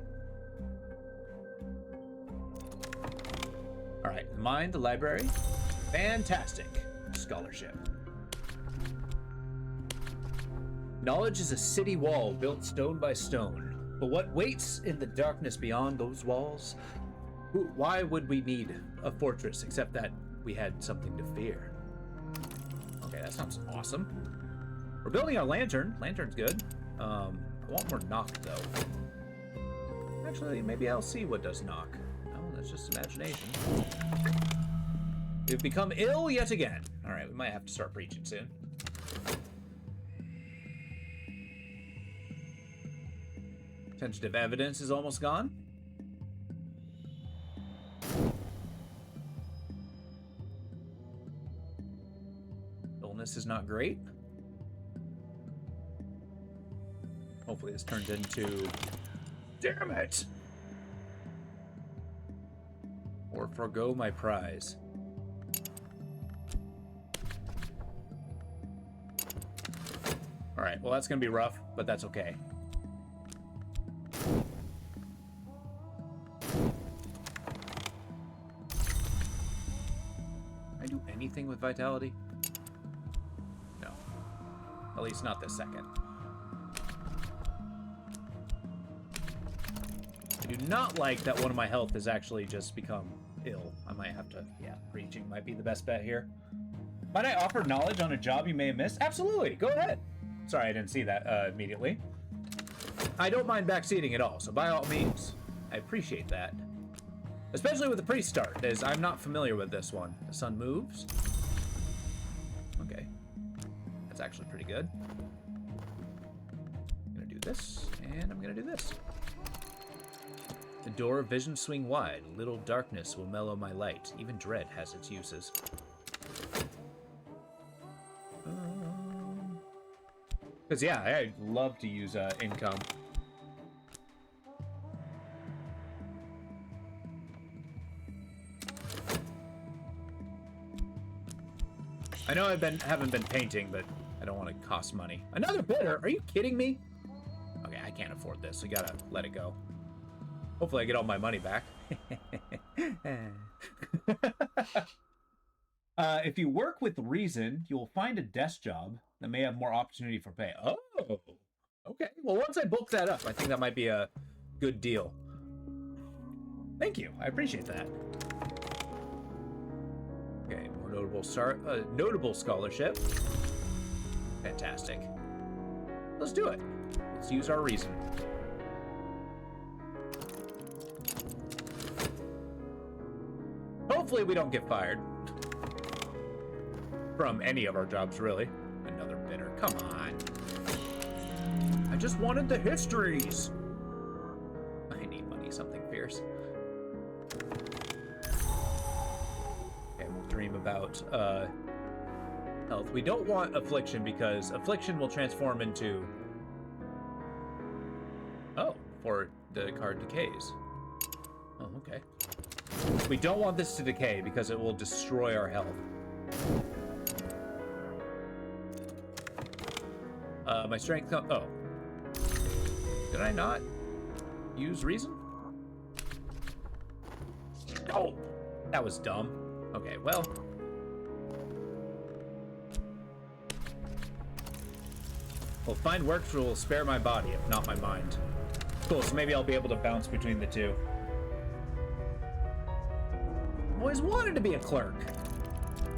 All right, the mine, the library. Fantastic. Scholarship. Knowledge is a city wall built stone by stone. But what waits in the darkness beyond those walls? Why would we need a fortress except that we had something to fear? Okay, that sounds awesome. We're building our lantern. Lantern's good. I want more knock, though. Actually, maybe I'll see what does knock. No, that's just imagination. We've become ill yet again. All right, we might have to start preaching soon. Tentative evidence is almost gone. Illness is not great. Hopefully this turns into... Damn it! Or forgo my prize. Alright, well that's gonna be rough, but that's okay. Can I do anything with vitality? No. At least not this second. I do not like that one of my health has actually just become ill. I might have to, yeah, preaching might be the best bet here. Might I offer knowledge on a job you may have missed? Absolutely, go ahead. Sorry, I didn't see that immediately. I don't mind backseating at all, so by all means, I appreciate that. Especially with the pre-start, as I'm not familiar with this one. The sun moves. Okay. That's actually pretty good. I'm gonna do this, and I'm gonna do this. The door of vision swing wide. Little darkness will mellow my light. Even dread has its uses. Because, yeah, I'd love to use income. I know haven't been painting, but I don't want to cost money. Another bidder? Are you kidding me? Okay, I can't afford this. We gotta let it go. Hopefully I get all my money back. If you work with reason, you will find a desk job that may have more opportunity for pay. Oh, okay. Well, once I bulk that up, I think that might be a good deal. Thank you. I appreciate that. Okay, more notable scholarship. Fantastic. Let's do it. Let's use our reason. Hopefully we don't get fired. From any of our jobs, really. Another bidder. Come on. I just wanted the histories. I need money. Something fierce. Okay, we'll dream about health. We don't want affliction because affliction will transform into... Oh, for the card decays. Oh, okay. We don't want this to decay because it will destroy our health. My strength... Oh. Did I not? use reason? Oh, that was dumb. Okay, well. Well, find work will spare my body, if not my mind. Cool, so maybe I'll be able to bounce between the two. I've always wanted to be a clerk.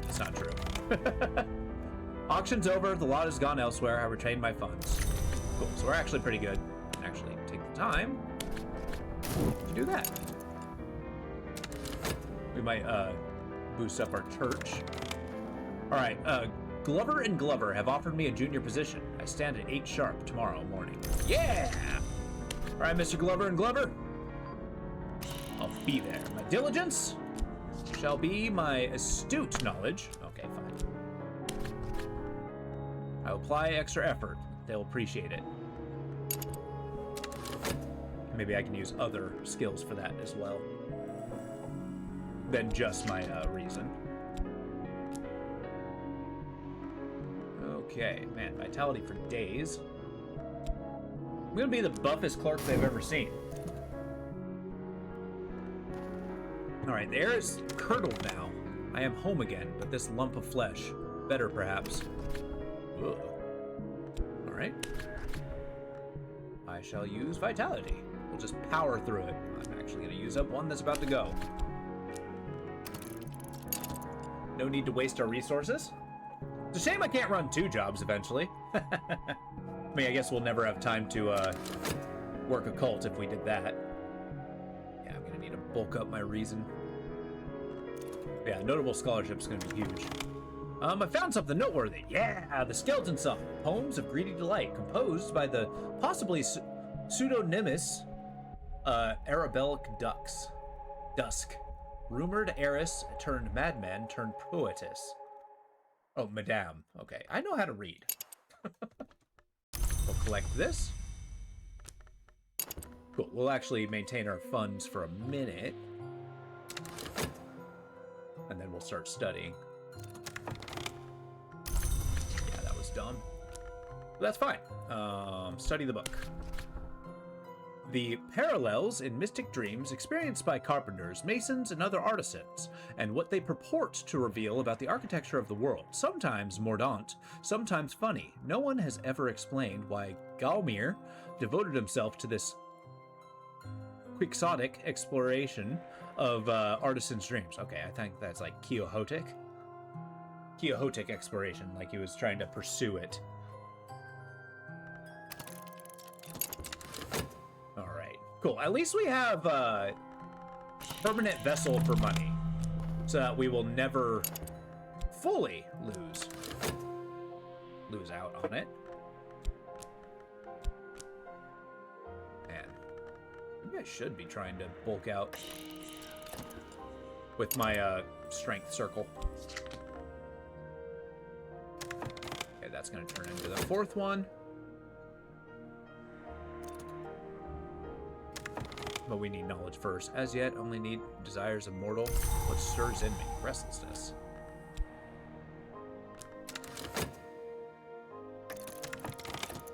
It's not true. Auction's over, the lot has gone elsewhere, I retained my funds. Cool, so we're actually pretty good. Actually, take the time to do that. We might boost up our church. All right, Glover and Glover have offered me a junior position. I stand at 8 sharp tomorrow morning. Yeah! All right, Mr. Glover and Glover. I'll be there. My diligence shall be my astute knowledge. Okay, fine. I will apply extra effort. They'll appreciate it. Maybe I can use other skills for that as well than just my reason. Okay, man, vitality for days. I'm gonna be the buffest clerk they've ever seen. All right, the air is curdled now. I am home again, but this lump of flesh, better perhaps. Ugh. All right. I shall use vitality. We'll just power through it. I'm actually gonna use up one that's about to go. No need to waste our resources. It's a shame I can't run 2 jobs eventually. I mean, I guess we'll never have time to work a cult if we did that. Yeah, I'm gonna need to bulk up my reason. Yeah, notable scholarship is gonna be huge. I found something noteworthy. Yeah, the Skeleton Song, Poems of Greedy Delight, composed by the possibly pseudonymous Arabelic Dusk. Rumored heiress turned madman turned poetess. Oh, madame. Okay, I know how to read. We'll collect this. Cool, we'll actually maintain our funds for a minute. And then we'll start studying. Yeah, that was dumb. But that's fine. Study the book. The parallels in mystic dreams experienced by carpenters, masons, and other artisans, and what they purport to reveal about the architecture of the world, sometimes mordant, sometimes funny. No one has ever explained why Galmir devoted himself to this quixotic exploration of artisans' dreams. Okay, I think that's like Quixotic exploration, like he was trying to pursue it. Cool. At least we have permanent vessel for money, so that we will never fully lose out on it. Man, maybe I should be trying to bulk out with my strength circle. Okay, that's going to turn into the 4th one. But we need knowledge first. As yet, only need desires of mortal. What stirs in me? Restlessness.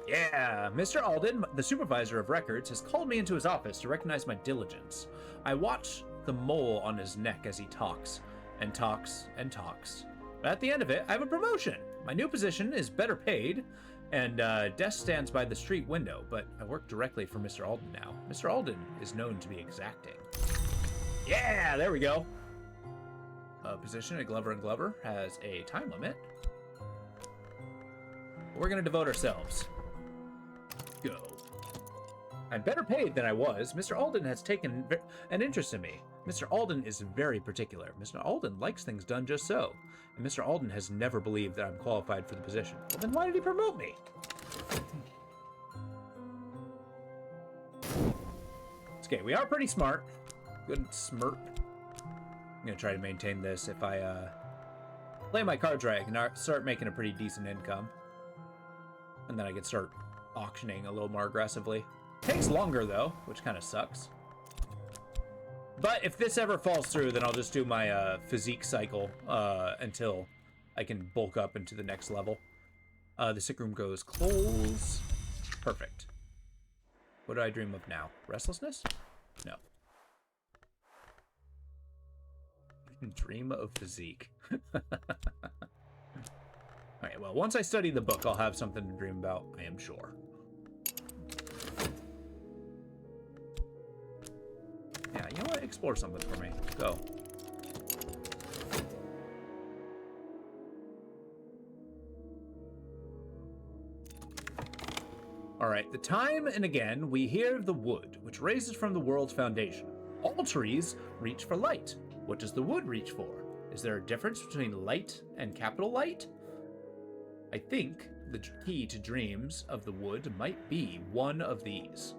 Yeah! Mr. Alden, the supervisor of records, has called me into his office to recognize my diligence. I watch the mole on his neck as he talks, and talks, and talks. But at the end of it, I have a promotion! My new position is better paid, and desk stands by the street window, but I work directly for Mr. Alden now. Mr. Alden is known to be exacting. Yeah, there we go. Position at Glover and Glover has a time limit. We're gonna devote ourselves. Go. I'm better paid than I was. Mr. Alden has taken an interest in me. Mr. Alden is very particular. Mr. Alden likes things done just so. And Mr. Alden has never believed that I'm qualified for the position. Well, then why did he promote me? It's okay, we are pretty smart. Good smirk. I'm gonna try to maintain this. If I play my cards right, I can start making a pretty decent income. And then I can start auctioning a little more aggressively. Takes longer though, which kind of sucks. But if this ever falls through, then I'll just do my physique cycle until I can bulk up into the next level. The sick room goes close. Perfect. What do I dream of now? Restlessness? No. Dream of physique. Alright, well, once I study the book, I'll have something to dream about, I am sure. Yeah, you know what? Explore something for me. Go. Alright, the time and again we hear of the wood, which raises from the world's foundation. All trees reach for light. What does the wood reach for? Is there a difference between light and capital light? I think the key to dreams of the wood might be one of these.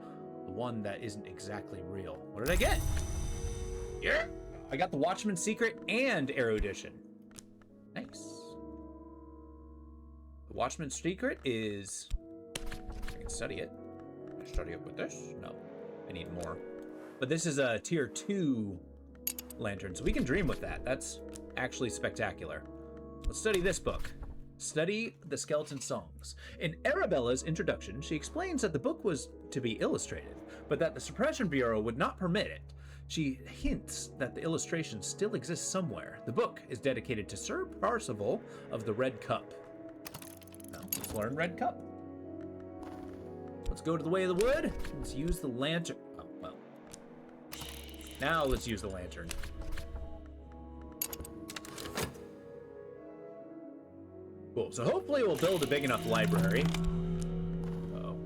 The one that isn't exactly real. What did I get? Yeah! I got the Watchman's Secret and Erudition. Nice. The Watchman's Secret is... I can study it. Can I study it with this? No. I need more. But this is a tier 2 lantern, so we can dream with that. That's actually spectacular. Let's study this book. Study the Skeleton Songs. In Arabella's introduction, she explains that the book was to be illustrated, but that the Suppression Bureau would not permit it. She hints that the illustration still exists somewhere. The book is dedicated to Sir Parzival of the Red Cup. Now, let's learn Red Cup. Let's go to the way of the wood. Let's use the lantern. Oh, well. Now let's use the lantern. Cool, so hopefully we'll build a big enough library. Uh-oh.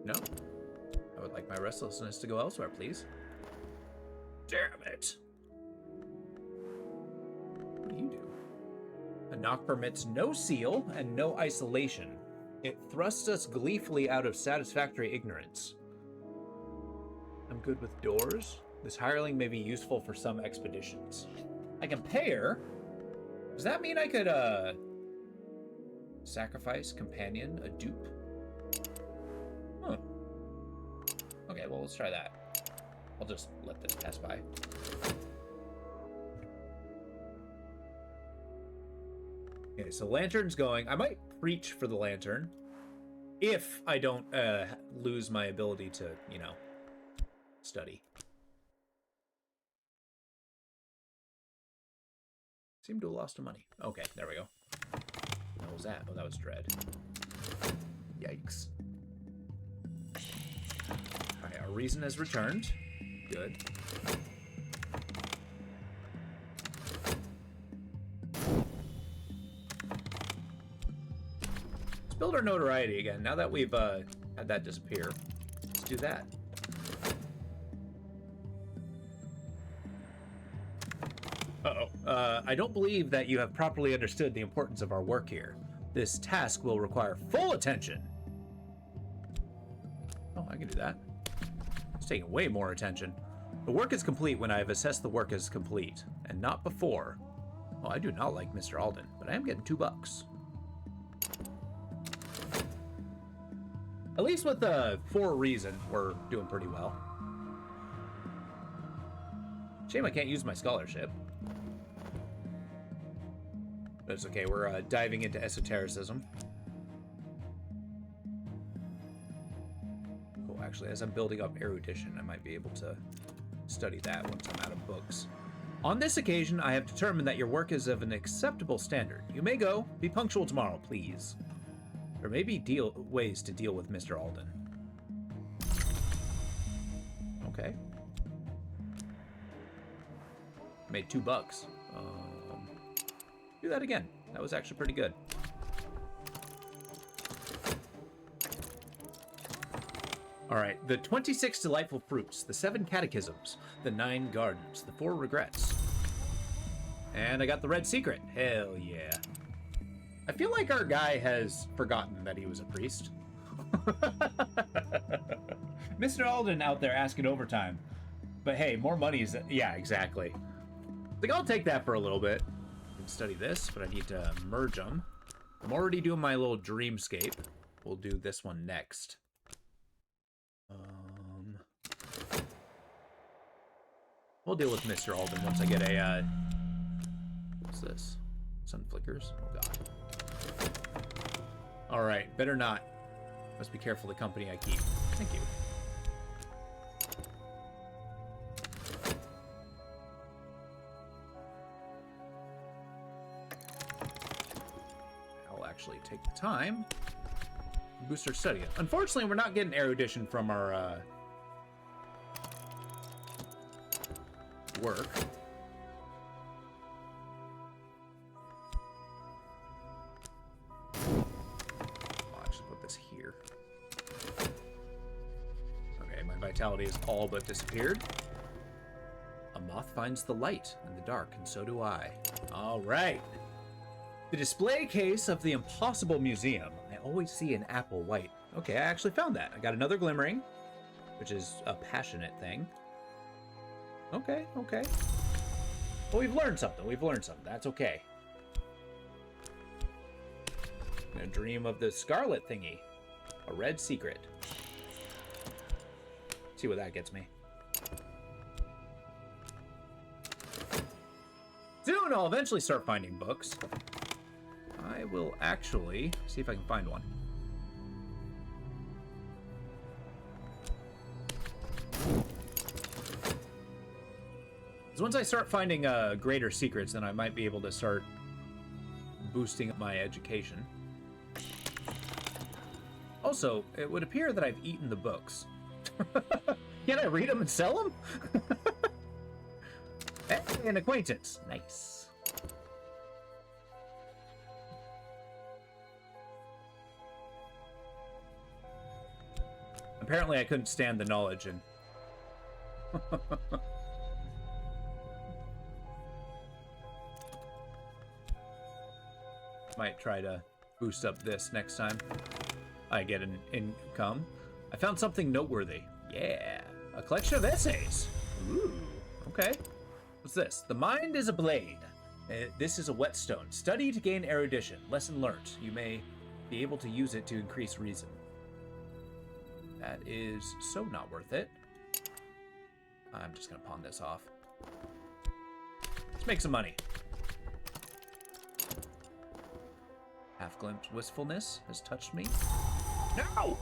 No. I would like my restlessness to go elsewhere, please. Damn it. What do you do? A knock permits no seal and no isolation. It thrusts us gleefully out of satisfactory ignorance. I'm good with doors. This hireling may be useful for some expeditions. I can pay her. Does that mean I could, sacrifice, companion, a dupe? Huh. Okay, well, let's try that. I'll just let this pass by. Okay, so lantern's going. I might preach for the lantern if I don't lose my ability to, you know, study. Seem to have lost some money. Okay, there we go. What was that? Oh, that was dread. Yikes. Alright, our reason has returned. Good. Let's build our notoriety again. Now that we've had that disappear, let's do that. I don't believe that you have properly understood the importance of our work here. This task will require full attention. Oh, I can do that. It's taking way more attention. The work is complete when I have assessed the work as complete, and not before. Oh, I do not like Mr. Alden, but I am getting $2. At least with for a reason, we're doing pretty well. Shame I can't use my scholarship. But it's okay, we're diving into esotericism. Cool, actually, as I'm building up erudition, I might be able to study that once I'm out of books. On this occasion, I have determined that your work is of an acceptable standard. You may go. Be punctual tomorrow, please. There may be ways to deal with Mr. Alden. Okay. Made $2. Do that again. That was actually pretty good. All right, the 26 delightful fruits, the 7 catechisms, the 9 gardens, the 4 regrets. And I got the red secret. Hell yeah. I feel like our guy has forgotten that he was a priest. Mr. Alden out there asking overtime. But hey, more money is... Yeah, exactly. I think I'll take that for a little bit. I can study this, but I need to merge them. I'm already doing my little dreamscape. We'll do this one next. We'll deal with Mr. Alden once I get a, what's this? Sun flickers? Oh, God. All right, better not. Must be careful the company I keep. Thank you. I'll actually take the time and boost our study. Unfortunately, we're not getting erudition from our work. I'll actually put this here. Okay, my vitality is all but disappeared. A moth finds the light in the dark, and so do I. All right. The display case of the Impossible Museum. I always see an apple white. Okay, I actually found that. I got another glimmering, which is a passionate thing. Okay, okay. Well, we've learned something. We've learned something. That's okay. I'm gonna dream of the scarlet thingy. A red secret. See what that gets me. Soon I'll eventually start finding books. I will actually see if I can find one. Once I start finding greater secrets, then I might be able to start boosting up my education. Also, it would appear that I've eaten the books. Can I read them and sell them? Hey, an acquaintance. Nice. Apparently I couldn't stand the knowledge and... Might try to boost up this next time I get an income. I found something noteworthy. Yeah, a collection of essays. Ooh, okay. What's this? The mind is a blade. This is a whetstone. Study to gain erudition. Lesson learned. You may be able to use it to increase reason. That is so not worth it. I'm just gonna pawn this off. Let's make some money. Half-glimpsed wistfulness has touched me. No!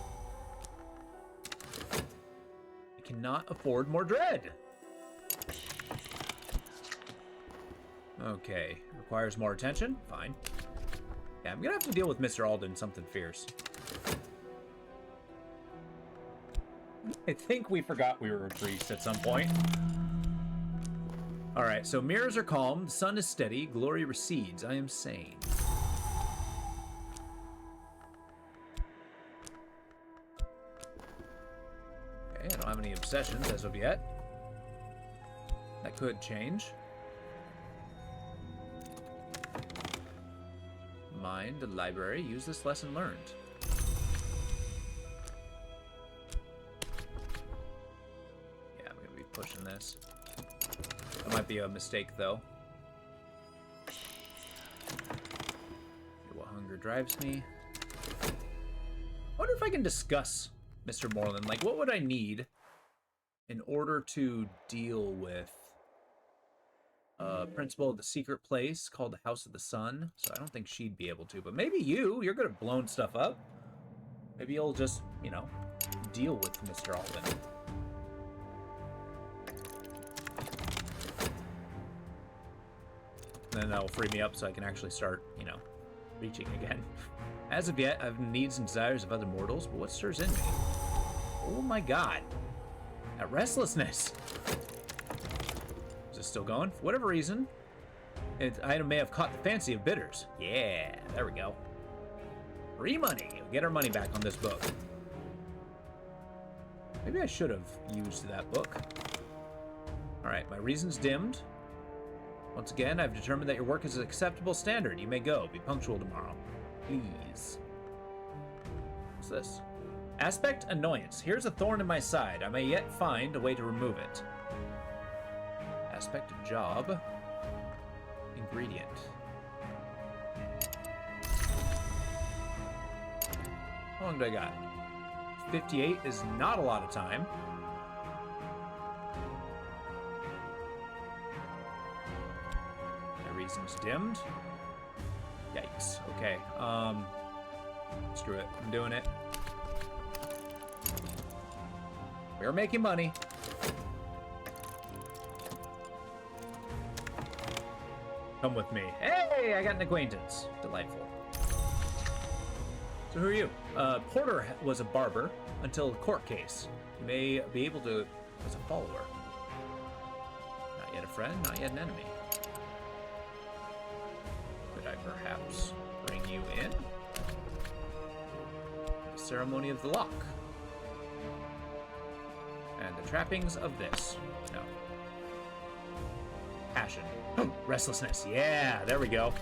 I cannot afford more dread. Okay, requires more attention. Fine. Yeah, I'm gonna have to deal with Mr. Alden something fierce. I think we forgot we were a priest at some point. Alright, so mirrors are calm, the sun is steady, glory recedes, I am sane. Okay, I don't have any obsessions as of yet. That could change. Mind, the library, use this lesson learned. Yeah, I'm gonna be pushing this. That might be a mistake, though. What hunger drives me. I wonder if I can discuss Mr. Moreland. Like, what would I need in order to deal with principal of the secret place called the House of the Sun? So I don't think she'd be able to, but maybe you're good at blowing stuff up. Maybe you'll just, you know, deal with Mr. Alden. And then that will free me up so I can actually start, you know, reaching again. As of yet, I have needs and desires of other mortals, but what stirs in me? Oh my god. That restlessness. Is it still going? For whatever reason, an item may have caught the fancy of bidders. Yeah, there we go. Free money. We'll get our money back on this book. Maybe I should have used that book. Alright, my reason's dimmed. Once again, I've determined that your work is an acceptable standard. You may go. Be punctual tomorrow. Please. What's this? Aspect annoyance. Here's a thorn in my side. I may yet find a way to remove it. Aspect job. Ingredient. How long do I got? 58 is not a lot of time. My reason's dimmed. Yikes. Okay. Screw it. I'm doing it. We're making money. Come with me. Hey, I got an acquaintance. Delightful. So who are you? Porter was a barber until a court case. You may be able to as a follower. Not yet a friend, not yet an enemy. Could I perhaps bring you in? The ceremony of the lock. And the trappings of this. No. Passion. Restlessness. Yeah, there we go.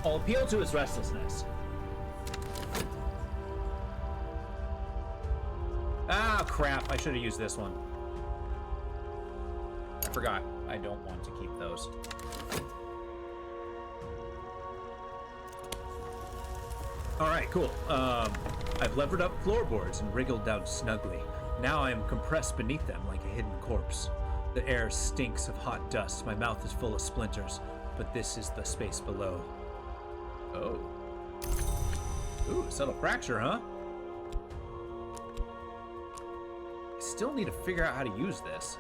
I'll appeal to his restlessness. Ah, crap. I should have used this one. I forgot. I don't want to keep those. Alright, cool. I've levered up floorboards and wriggled down snugly. Now I am compressed beneath them like a hidden corpse. The air stinks of hot dust. My mouth is full of splinters, but this is the space below. Oh. Ooh, subtle fracture, huh? I still need to figure out how to use this.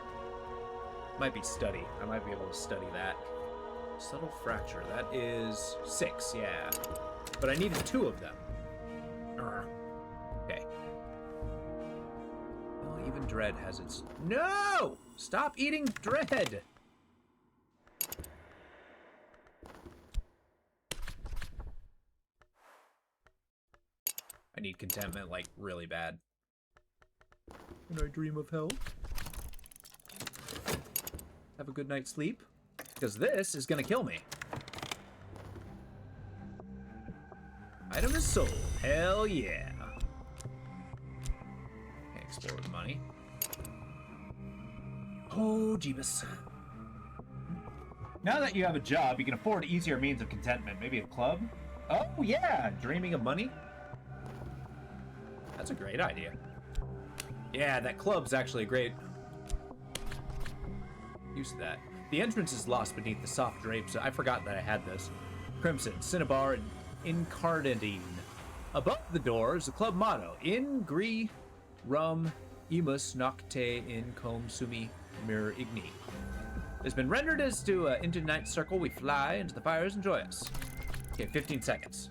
Might be study. I might be able to study that. Subtle fracture. That is 6, yeah. But I needed 2 of them. Okay. Well, even dread has its... No! Stop eating dread! I need contentment, like, really bad. When I dream of hell. Have a good night's sleep. Because this is gonna kill me. Item is sold. Hell yeah. Can't explore with money. Oh, Jeebus. Now that you have a job, you can afford easier means of contentment. Maybe a club? Oh, yeah. Dreaming of money? That's a great idea. Yeah, that club's actually a great use of that. The entrance is lost beneath the soft drapes. I forgot that I had this. Crimson, Cinnabar, and Incarnadine. Above the door is the club motto: In gri rum imus nocte in com sumi mir igni. It's been rendered as to into the night circle we fly, into the fires enjoy us. Okay, 15 seconds.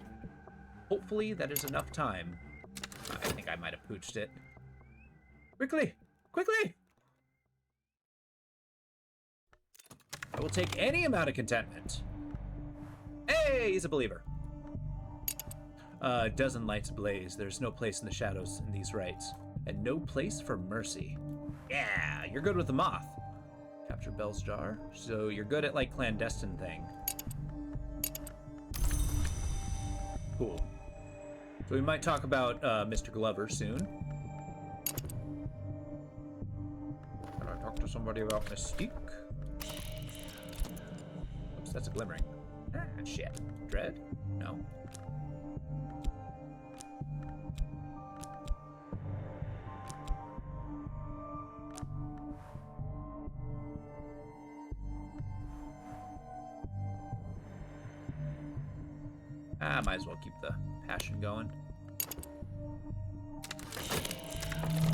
Hopefully that is enough time. I think I might have pooched it. Quickly! Quickly! I will take any amount of contentment. Hey, he's a believer. A dozen lights ablaze. There's no place in the shadows in these rites. And no place for mercy. Yeah, you're good with the moth. Capture Bell's jar. So you're good at, like, clandestine thing. Cool. So we might talk about Mr. Glover soon. Can I talk to somebody about Mystique? Oops, that's a glimmering. Ah, shit. Dread? No. Might as well keep the passion going.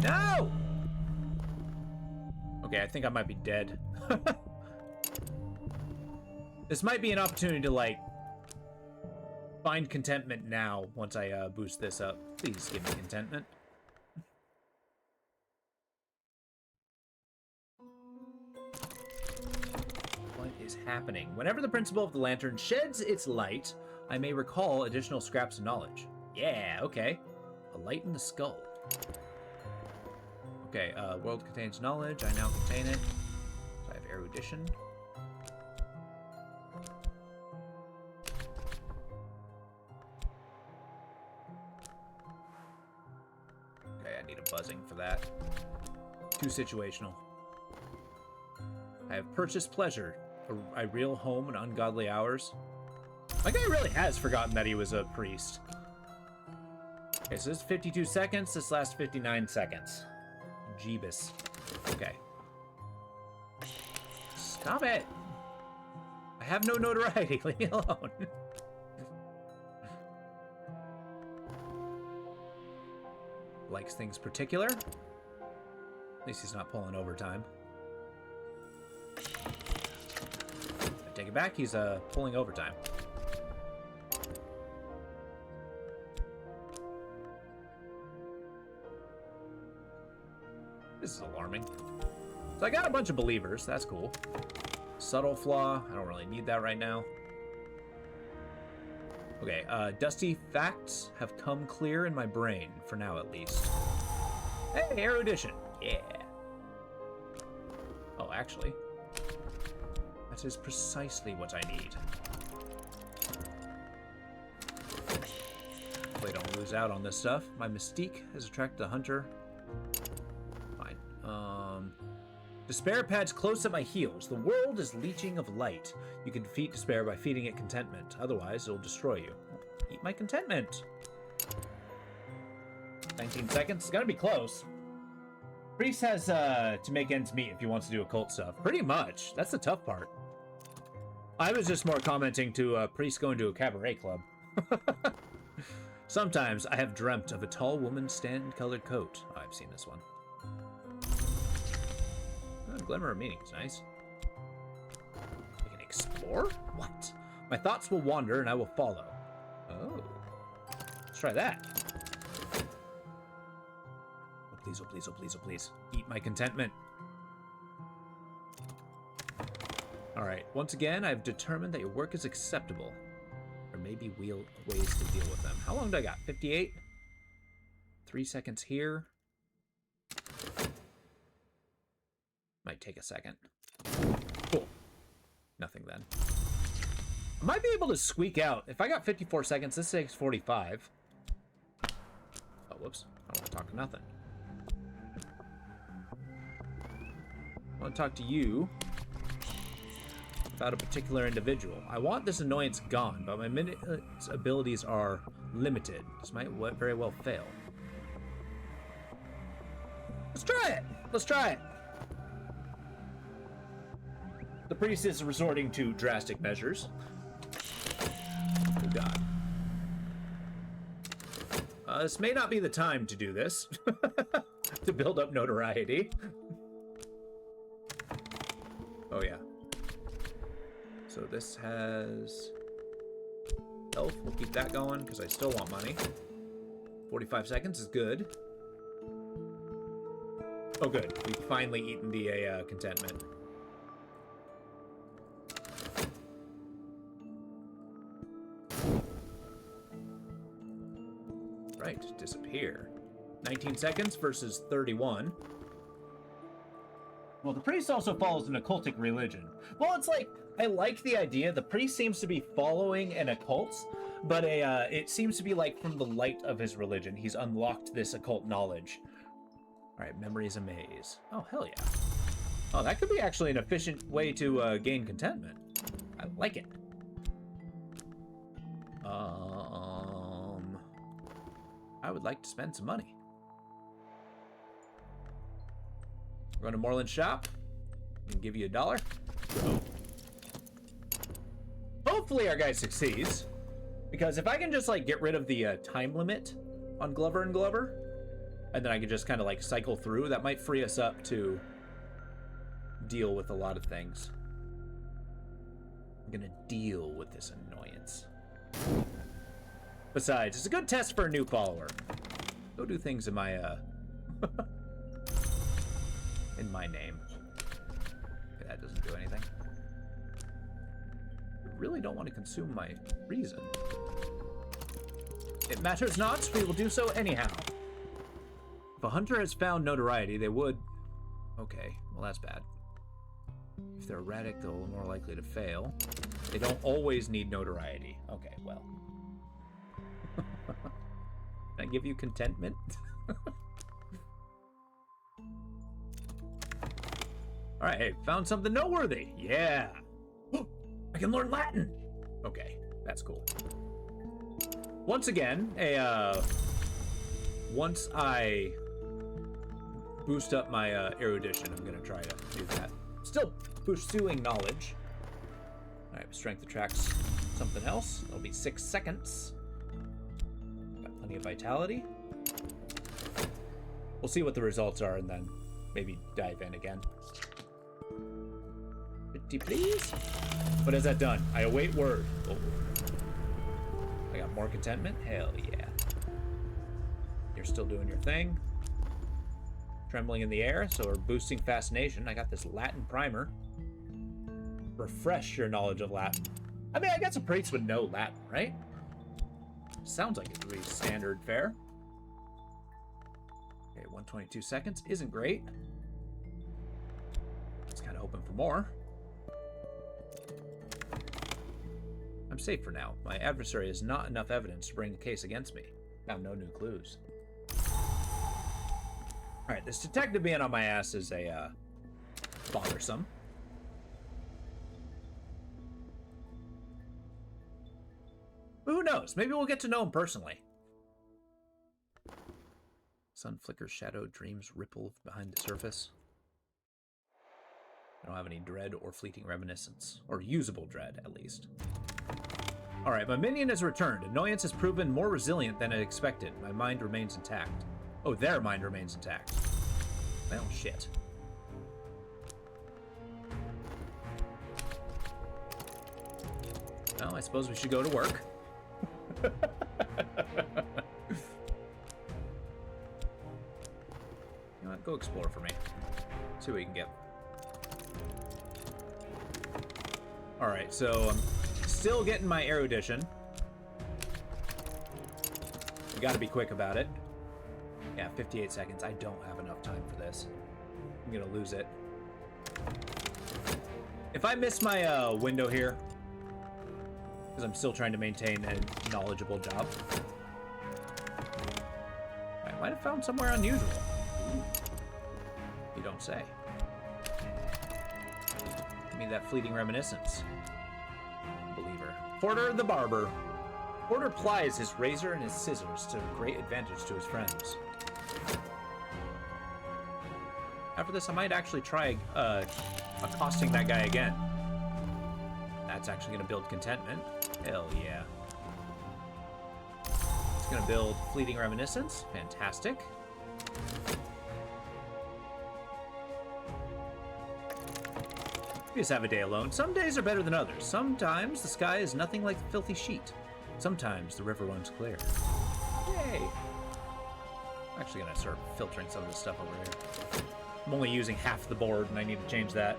No! Okay, I think I might be dead. This might be an opportunity to, like, find contentment now once I boost this up. Please give me contentment. What is happening? Whenever the principle of the lantern sheds its light, I may recall additional scraps of knowledge. Yeah, okay. A light in the skull. Okay, world contains knowledge. I now contain it. So I have erudition. Okay, I need a buzzing for that. Too situational. I have purchased pleasure. A real home in ungodly hours. My guy really has forgotten that he was a priest. Okay, so this is 52 seconds. This lasts 59 seconds. Jeebus. Okay. Stop it! I have no notoriety. Leave me alone. likes things particular. At least he's not pulling overtime. I take it back, he's pulling overtime. This is alarming. So I got a bunch of believers, that's cool. Subtle flaw, I don't really need that right now. Okay, dusty facts have come clear in my brain, for now at least. Hey, erudition, yeah. Oh, actually, that is precisely what I need. Hopefully I don't lose out on this stuff. My mystique has attracted a hunter. Fine. Despair pads close at my heels. The world is leeching of light. You can defeat despair by feeding it contentment. Otherwise, it'll destroy you. Eat my contentment. 19 seconds. It's gotta be close. Priest has to make ends meet if he wants to do occult stuff. Pretty much. That's the tough part. I was just more commenting to Priest going to a cabaret club. Sometimes I have dreamt of a tall woman's sand-colored coat. Oh, I've seen this one. Glimmer of meaning is nice. I can explore? What? My thoughts will wander and I will follow. Oh. Let's try that. Oh, please, oh, please, oh, please, oh, please. Eat my contentment. Alright, once again, I've determined that your work is acceptable. There may be ways to deal with them. How long do I got? 58? 3 seconds here. Might take a second. Cool. Nothing then. I might be able to squeak out. If I got 54 seconds, this takes 45. Oh, whoops. I don't want to talk to nothing. I want to talk to you about a particular individual. I want this annoyance gone, but my minute's abilities are limited. This might very well fail. Let's try it! Let's try it! The priest is resorting to drastic measures. Oh god. This may not be the time to do this. To build up notoriety. Oh yeah. So this has health. We'll keep that going because I still want money. 45 seconds is good. Oh good. We've finally eaten the contentment. Right, disappear. 19 seconds versus 31. Well, the priest also follows an occultic religion. Well, it's like, I like the idea. The priest seems to be following an occult, but it seems to be like from the light of his religion. He's unlocked this occult knowledge. All right, memory's a maze. Oh, hell yeah. Oh, that could be actually an efficient way to gain contentment. I like it. I would like to spend some money. We're going to Moreland's shop. And give you $1. Go. Hopefully our guy succeeds. Because if I can just like get rid of the time limit on Glover and Glover, and then I can just kind of like cycle through, that might free us up to deal with a lot of things. I'm gonna deal with this annoyance. Besides, it's a good test for a new follower. Go do things in my in my name. Okay, that doesn't do anything. I really don't want to consume my reason. It matters not, we will do so anyhow. If a hunter has found notoriety, they would... Okay, well that's bad. If they're erratic, they're more likely to fail. They don't always need notoriety. Okay, well. Can I give you contentment? Alright, hey, found something noteworthy. Yeah. I can learn Latin. Okay, that's cool. Once again, once I boost up my erudition, I'm gonna try to do that. Still pursuing knowledge. Alright, strength attracts something else. That'll be 6 seconds. Got plenty of vitality. We'll see what the results are and then maybe dive in again. Pretty please? What has that done? I await word. Oh. I got more contentment? Hell yeah. You're still doing your thing. Trembling in the air, so we're boosting fascination. I got this Latin primer. Refresh your knowledge of Latin. I mean, I got some priests would know Latin, right? Sounds like it would be standard fare. Okay, 122 seconds. Isn't great. Just kind of hoping for more. I'm safe for now. My adversary has not enough evidence to bring a case against me. Found no new clues. Alright, this detective being on my ass is a, bothersome. But who knows? Maybe we'll get to know him personally. Sun flickers, shadow, dreams ripple behind the surface. I don't have any dread or fleeting reminiscence. Or usable dread, at least. Alright, my minion has returned. Annoyance has proven more resilient than I expected. My mind remains intact. Oh, their mind remains intact. Well, shit. Well, I suppose we should go to work. You know what? Go explore for me. See what we can get. Alright, so I'm still getting my erudition. We gotta be quick about it. Yeah, 58 seconds. I don't have enough time for this. I'm gonna lose it. If I miss my window here, because I'm still trying to maintain a knowledgeable job, I might have found somewhere unusual. You don't say. Give me that fleeting reminiscence. Believer. Porter the barber. Porter plies his razor and his scissors to great advantage to his friends. After this, I might actually try accosting that guy again. That's actually going to build contentment. Hell yeah. It's going to build fleeting reminiscence. Fantastic. We just have a day alone. Some days are better than others. Sometimes the sky is nothing like the filthy sheet. Sometimes the river runs clear. Yay. I'm actually going to start filtering some of this stuff over here. I'm only using half the board, and I need to change that.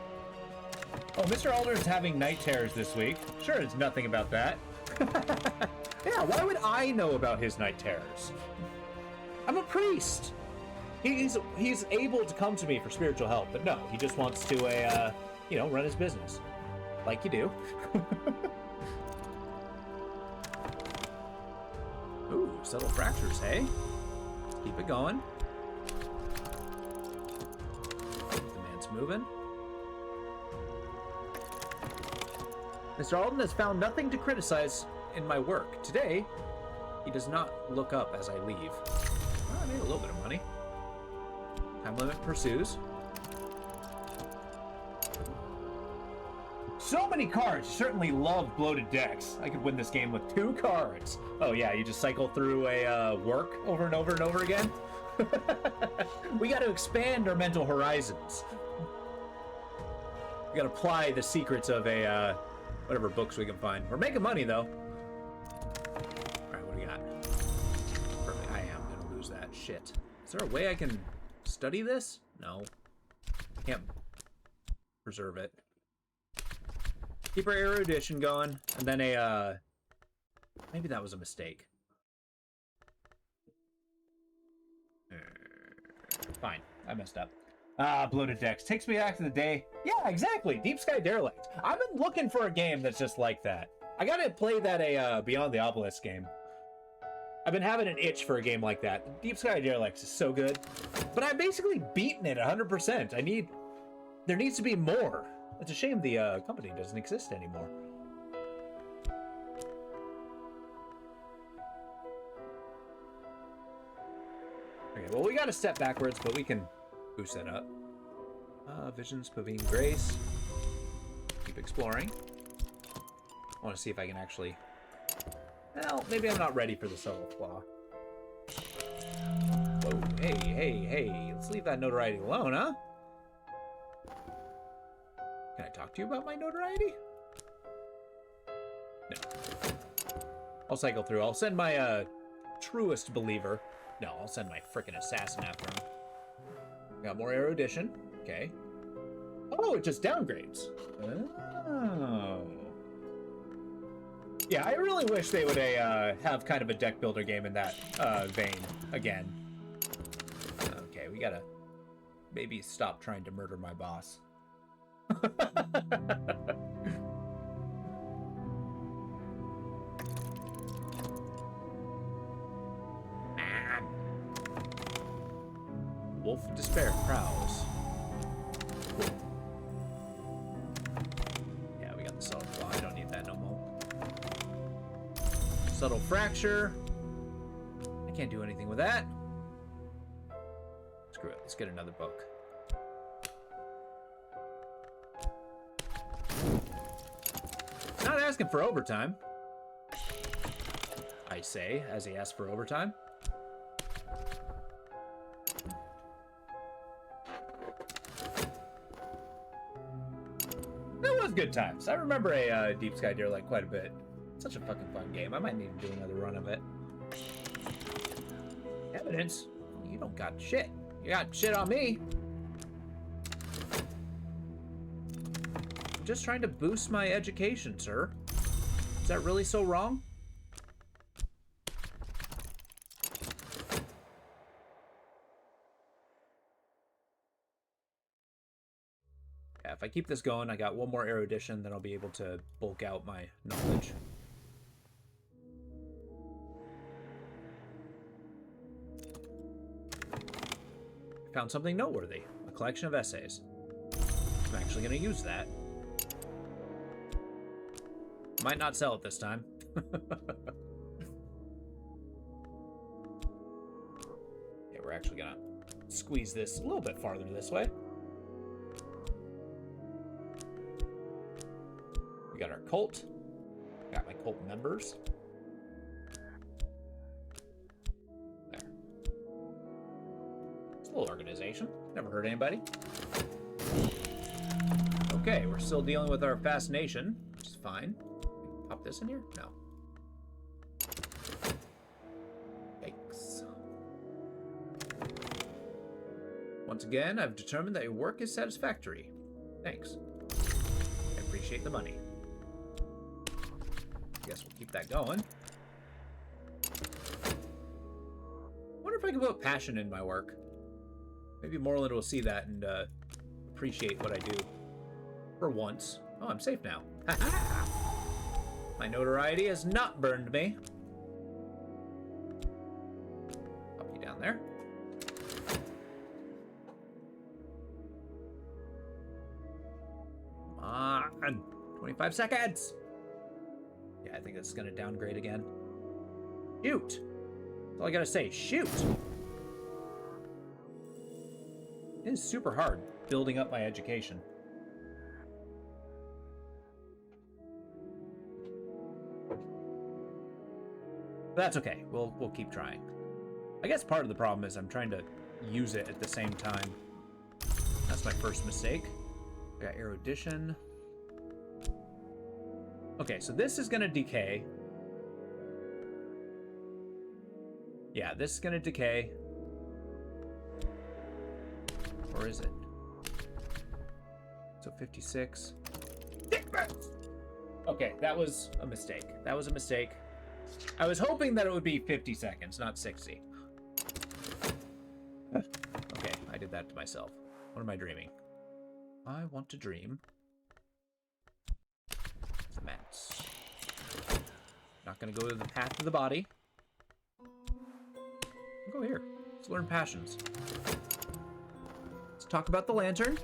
Oh, Mr. Alder is having night terrors this week. Sure, it's nothing about that. Yeah, why would I know about his night terrors? I'm a priest. He's able to come to me for spiritual help, but no, he just wants to, you know, run his business. Like you do. Ooh, subtle fractures, hey? Let's keep it going. The man's moving. Mr. Alden has found nothing to criticize in my work. Today, he does not look up as I leave. Well, I made a little bit of money. Time limit pursues. So many cards. You certainly love bloated decks. I could win this game with 2 cards. Oh yeah, you just cycle through a work over and over and over again. We got to expand our mental horizons. We got to apply the secrets of a whatever books we can find. We're making money though. All right, what do we got? Perfect. I am gonna lose that shit. Is there a way I can study this? No. Can't preserve it. Keep our erudition going, and then maybe that was a mistake. Fine, I messed up. Bloated decks. Takes me back to the day. Yeah, exactly. Deep Sky Derelict. I've been looking for a game that's just like that. I gotta play that Beyond the Obelisk game. I've been having an itch for a game like that. Deep Sky Derelict is so good. But I've basically beaten it 100%. There needs to be more. It's a shame the company doesn't exist anymore. Okay, well, we got to step backwards, but we can boost that up. Visions, Pavine Grace. Keep exploring. I want to see if I can actually... Well, maybe I'm not ready for the subtle claw. Whoa. Hey, let's leave that notoriety alone, huh? Can I talk to you about my notoriety? No. I'll cycle through. I'll send my, truest believer. No, I'll send my frickin' assassin after him. Got more erudition. Okay. Oh, it just downgrades. Oh. Yeah, I really wish they would have kind of a deck builder game in that vein again. Okay, we gotta maybe stop trying to murder my boss. Wolf of Despair prowls. Cool. Yeah, we got the subtle claw. I don't need that no more. Subtle fracture. I can't do anything with that. Screw it. Let's get another book. Not asking for overtime. I say, as he asks for overtime. That was good times. I remember a Deep Sky Deer like quite a bit. Such a fucking fun game. I might need to do another run of it. Evidence? You don't got shit. You got shit on me. I'm just trying to boost my education, sir. Is that really so wrong? Yeah, if I keep this going, I got one more erudition, then I'll be able to bulk out my knowledge. I found something noteworthy. A collection of essays. I'm actually going to use that. Might not sell it this time. Yeah, we're actually going to squeeze this a little bit farther this way. We got our cult. Got my cult members. There. It's a little organization. Never hurt anybody. Okay, we're still dealing with our fascination, which is fine. Pop this in here? No. Yikes. Once again, I've determined that your work is satisfactory. Thanks. I appreciate the money. Guess we'll keep that going. Wonder if I can put passion in my work. Maybe Moreland will see that and appreciate what I do. For once. Oh, I'm safe now. My notoriety has not burned me. Pop you down there. Come on. 25 seconds. Yeah, I think this is going to downgrade again. Shoot. That's all I got to say. Shoot. It is super hard building up my education. But that's okay. We'll keep trying. I guess part of the problem is I'm trying to use it at the same time. That's my first mistake. I got erudition. Okay, so this is gonna decay. Yeah, this is gonna decay. Or is it? So 56. Okay, that was a mistake. That was a mistake. I was hoping that it would be 50 seconds, not 60. Okay, I did that to myself. What am I dreaming? I want to dream. Cements. Not gonna go to the path of the body. I'll go here. Let's learn passions. Let's talk about the lantern.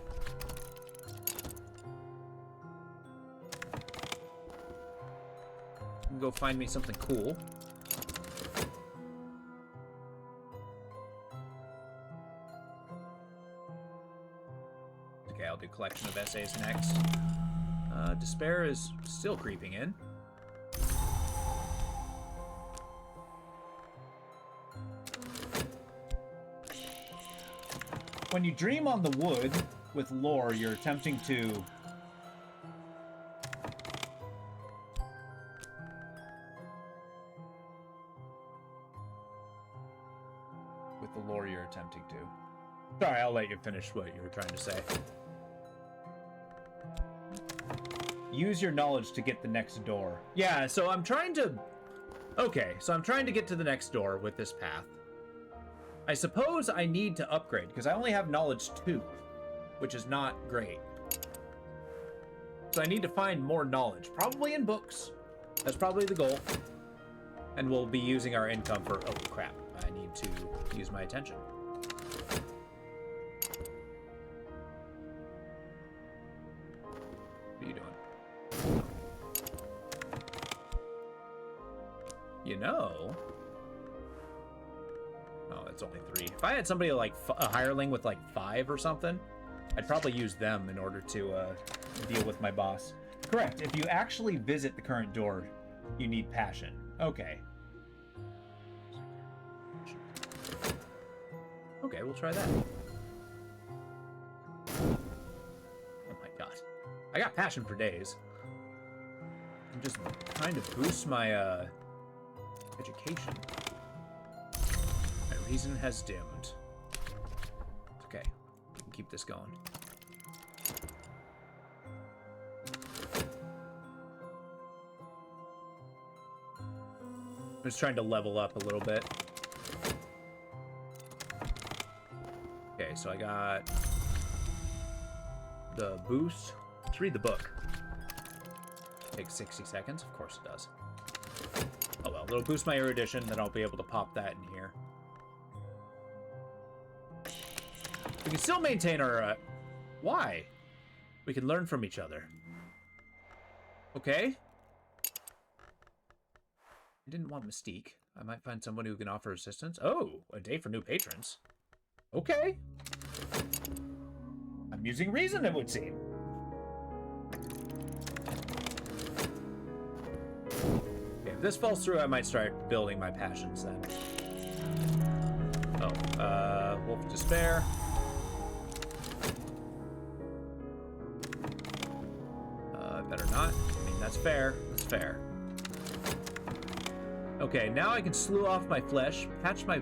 Go find me something cool. Okay, I'll do collection of essays next. Despair is still creeping in. when you dream on the wood with lore, you're attempting to... With the lore, you're attempting to... Sorry, I'll let you finish what you were trying to say. Use your knowledge to get the next door. Yeah, so I'm trying to... Okay, so I'm trying to get to the next door with this path. I suppose I need to upgrade, because I only have knowledge 2, which is not great. So I need to find more knowledge, probably in books. That's probably the goal. And we'll be using our income for... Oh, crap. I need to use my attention. What are you doing? You know... Oh, it's only 3. If I had somebody like a hireling with like 5 or something, I'd probably use them in order to deal with my boss. Correct. If you actually visit the current door, you need passion. Okay. Okay, we'll try that. Oh my god. I got passion for days. I'm just trying to boost my education. My reason has dimmed. It's okay. We can keep this going. I'm just trying to level up a little bit. Okay, so I got the boost. Let's read the book. Takes 60 seconds. Of course it does. Oh well, it'll boost my erudition, then I'll be able to pop that in here. We can still maintain our, Why? We can learn from each other. Okay. I didn't want Mystique. I might find someone who can offer assistance. Oh, a day for new patrons. Okay. I'm using reason, it would seem. Okay, if this falls through, I might start building my passions then. Oh, Wolf of Despair. Better not. I mean, that's fair. That's fair. Okay, now I can slew off my flesh, patch by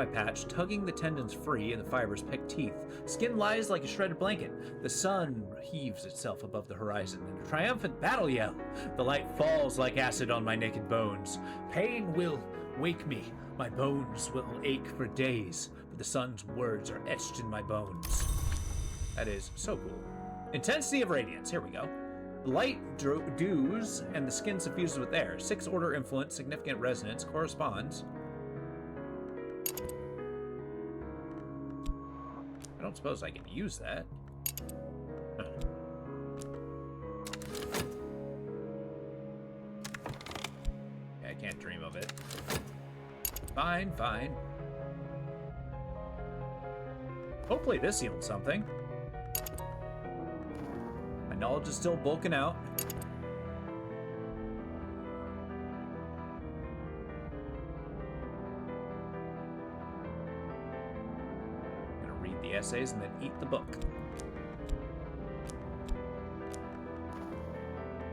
patch, tugging the tendons free and the fibers pick teeth. Skin lies like a shredded blanket. The sun heaves itself above the horizon in a triumphant battle yell. The light falls like acid on my naked bones. Pain will wake me. My bones will ache for days, but the sun's words are etched in my bones. That is so cool. Intensity of radiance. Here we go. Light dews and the skin suffuses with air. 6th order influence, significant resonance corresponds. I don't suppose I can use that. Huh. Yeah, I can't dream of it. Fine, fine. Hopefully this yields something. My knowledge is still bulking out. I'm gonna read the essays and then eat the book.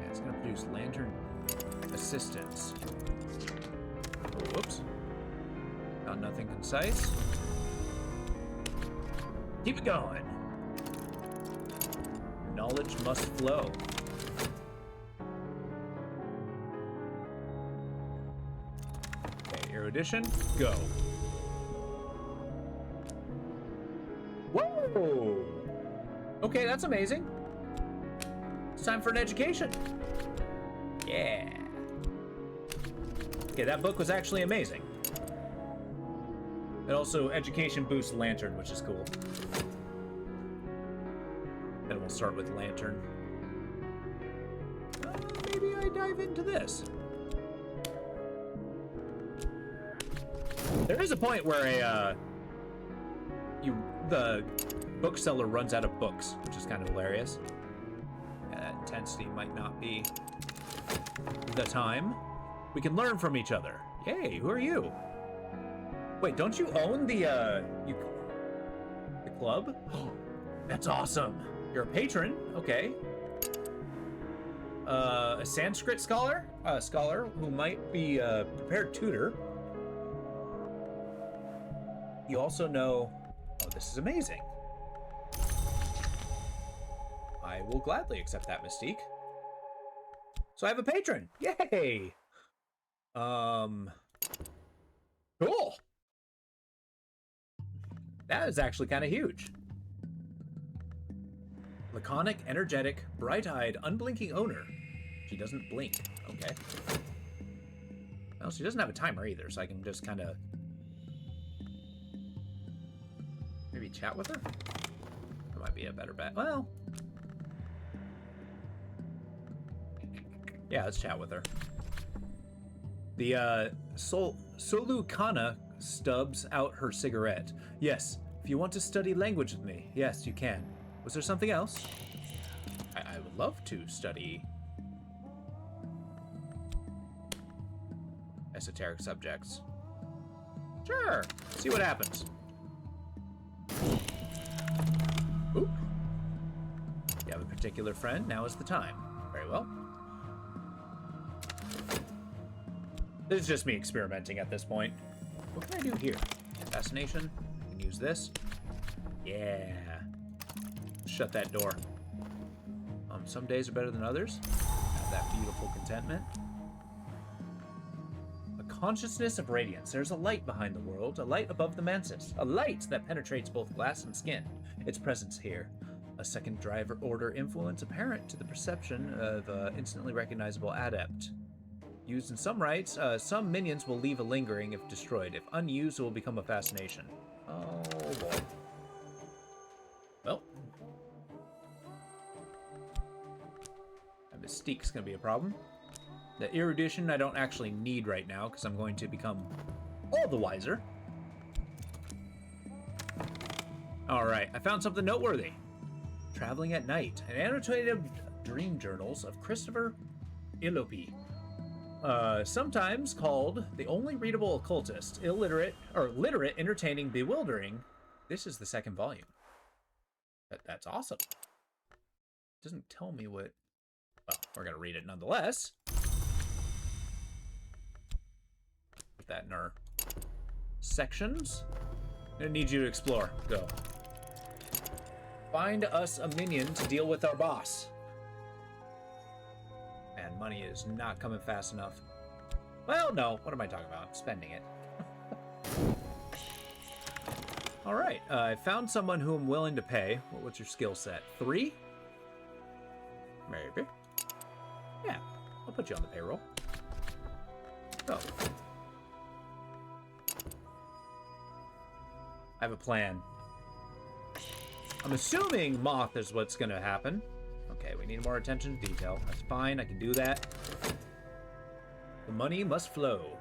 Yeah, it's gonna produce lantern assistance. Oh, whoops. Found nothing concise. Keep it going. Knowledge must flow. Okay, erudition, go. Whoa! Okay, that's amazing. It's time for an education. Yeah. Okay, that book was actually amazing. It also education boosts lantern, which is cool. Then we'll start with lantern. Maybe I dive into this. There is a point where the bookseller runs out of books, which is kind of hilarious. That intensity might not be the time. We can learn from each other. Yay, who are you? Wait, don't you own the, club. That's awesome. You're a patron. Okay. A Sanskrit scholar? A scholar who might be a prepared tutor. You also know... Oh, this is amazing. I will gladly accept that mystique. So I have a patron. Yay! Cool. That is actually kind of huge. Laconic, energetic, bright-eyed, unblinking owner. She doesn't blink. Okay. Well, she doesn't have a timer either, so I can just kind of... maybe chat with her? That might be a better bet. Well... yeah, let's chat with her. The, Solukana stubs out her cigarette. Yes, if you want to study language with me, yes, you can. Was there something else? I would love to study esoteric subjects. Sure, see what happens. Oop. You have a particular friend, now is the time. Very well. This is just me experimenting at this point. What can I do here? Fascination. I can use this. Yeah. Shut that door. Some days are better than others. Have that beautiful contentment. A consciousness of radiance. There's a light behind the world, a light above the mantis, a light that penetrates both glass and skin. Its presence here. A second driver order influence apparent to the perception of instantly recognizable adept. Used in some rites, some minions will leave a lingering if destroyed. If unused, it will become a fascination. Oh boy. Well. That mystique's gonna be a problem. The erudition I don't actually need right now, because I'm going to become all the wiser. Alright, I found something noteworthy. Traveling at Night. An annotated dream journals of Christopher Illopi. Sometimes called the only readable occultist, illiterate, or literate, entertaining, bewildering. This is the second volume. That's awesome. Doesn't tell me what... well, we're gonna read it nonetheless. Put that in our sections. I'm gonna need you to explore. Go. Find us a minion to deal with our boss. Man, money is not coming fast enough. Well, no. What am I talking about? I'm spending it. All right. I found someone who I'm willing to pay. What's your skill set? 3? Maybe. Yeah. I'll put you on the payroll. Go. I have a plan. I'm assuming moth is what's going to happen. Okay, we need more attention to detail. That's fine, I can do that. The money must flow.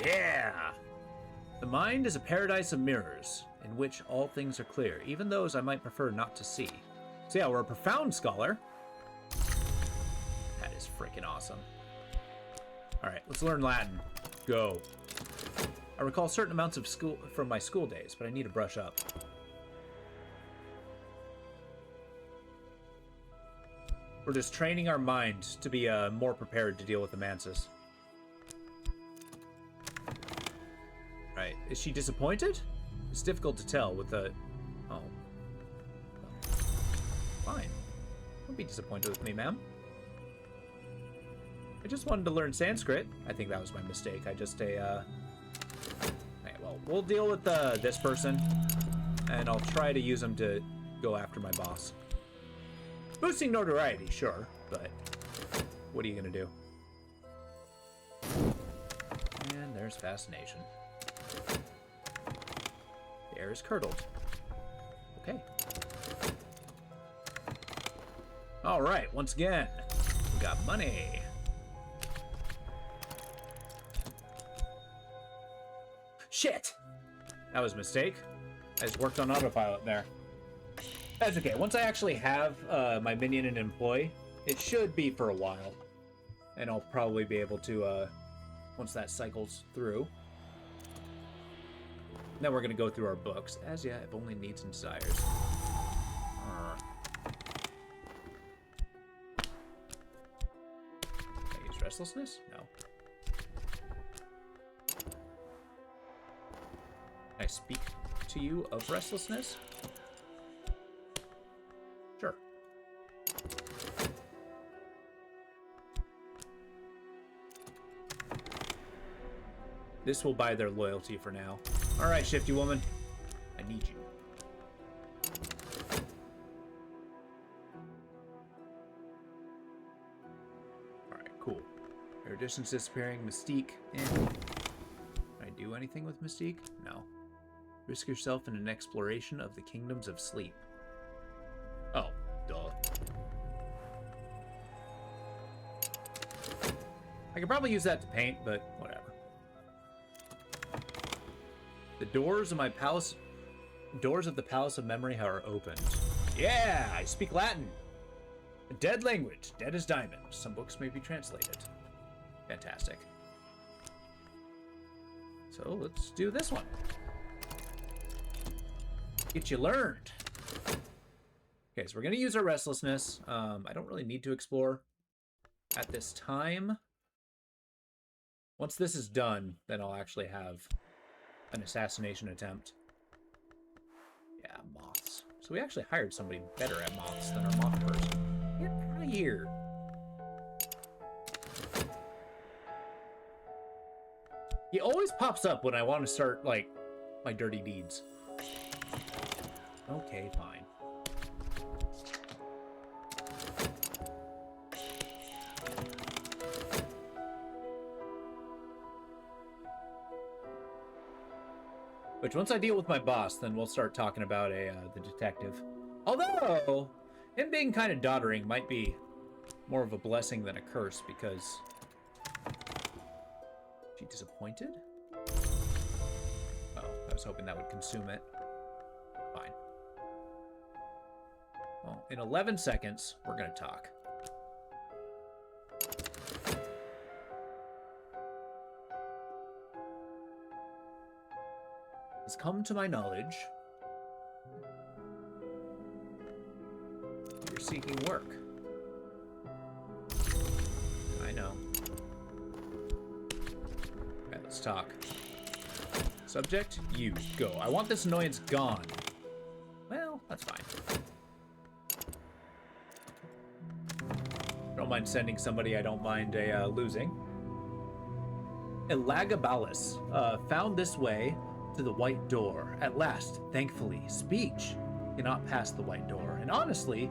Yeah! The mind is a paradise of mirrors, in which all things are clear, even those I might prefer not to see. So yeah, we're a profound scholar. That is freaking awesome. Alright, let's learn Latin. Go. I recall certain amounts of school from my school days, but I need to brush up. We're just training our mind to be more prepared to deal with the mantis. Right. Is she disappointed? It's difficult to tell with the... oh. Fine. Don't be disappointed with me, ma'am. I just wanted to learn Sanskrit. I think that was my mistake. I just okay, well, we'll deal with this person, and I'll try to use him to go after my boss. Boosting notoriety, sure, but what are you gonna do? And there's fascination. The air is curdled. Okay. All right, once again, we got money. Shit! That was a mistake. I just worked on autopilot there. That's okay. Once I actually have my minion and employee, it should be for a while. And I'll probably be able to, once that cycles through, Then we're gonna go through our books. As yeah, if only needs and desires. Can I use restlessness? No. Can I speak to you of restlessness? Sure. This will buy their loyalty for now. All right, shifty woman. I need you. All right, cool. Erudition's disappearing. Mystique. Can I do anything with Mystique? No. Risk yourself in an exploration of the kingdoms of sleep. Oh, duh. I could probably use that to paint, but whatever. The doors of the Palace of Memory are opened. Yeah, I speak Latin. A dead language, dead as diamond. Some books may be translated. Fantastic. So let's do this one. Get you learned. Okay, so we're gonna use our restlessness. I don't really need to explore at this time. Once this is done, then I'll actually have an assassination attempt. Yeah, moths. So we actually hired somebody better at moths than our moth person. Get out of here. He always pops up when I want to start, like, my dirty deeds. Okay, fine. Which, once I deal with my boss, then we'll start talking about the detective. Although, him being kind of doddering might be more of a blessing than a curse, because... She disappointed? Oh, I was hoping that would consume it. Fine. Well, in 11 seconds, we're gonna talk. Has come to my knowledge you're seeking work. I know. Okay, let's talk. Subject, you, go. I want this annoyance gone. Well, that's fine. Don't mind sending somebody I don't mind losing. Elagabalus, found this way to the white door. At last, thankfully, speech cannot pass the white door. And honestly,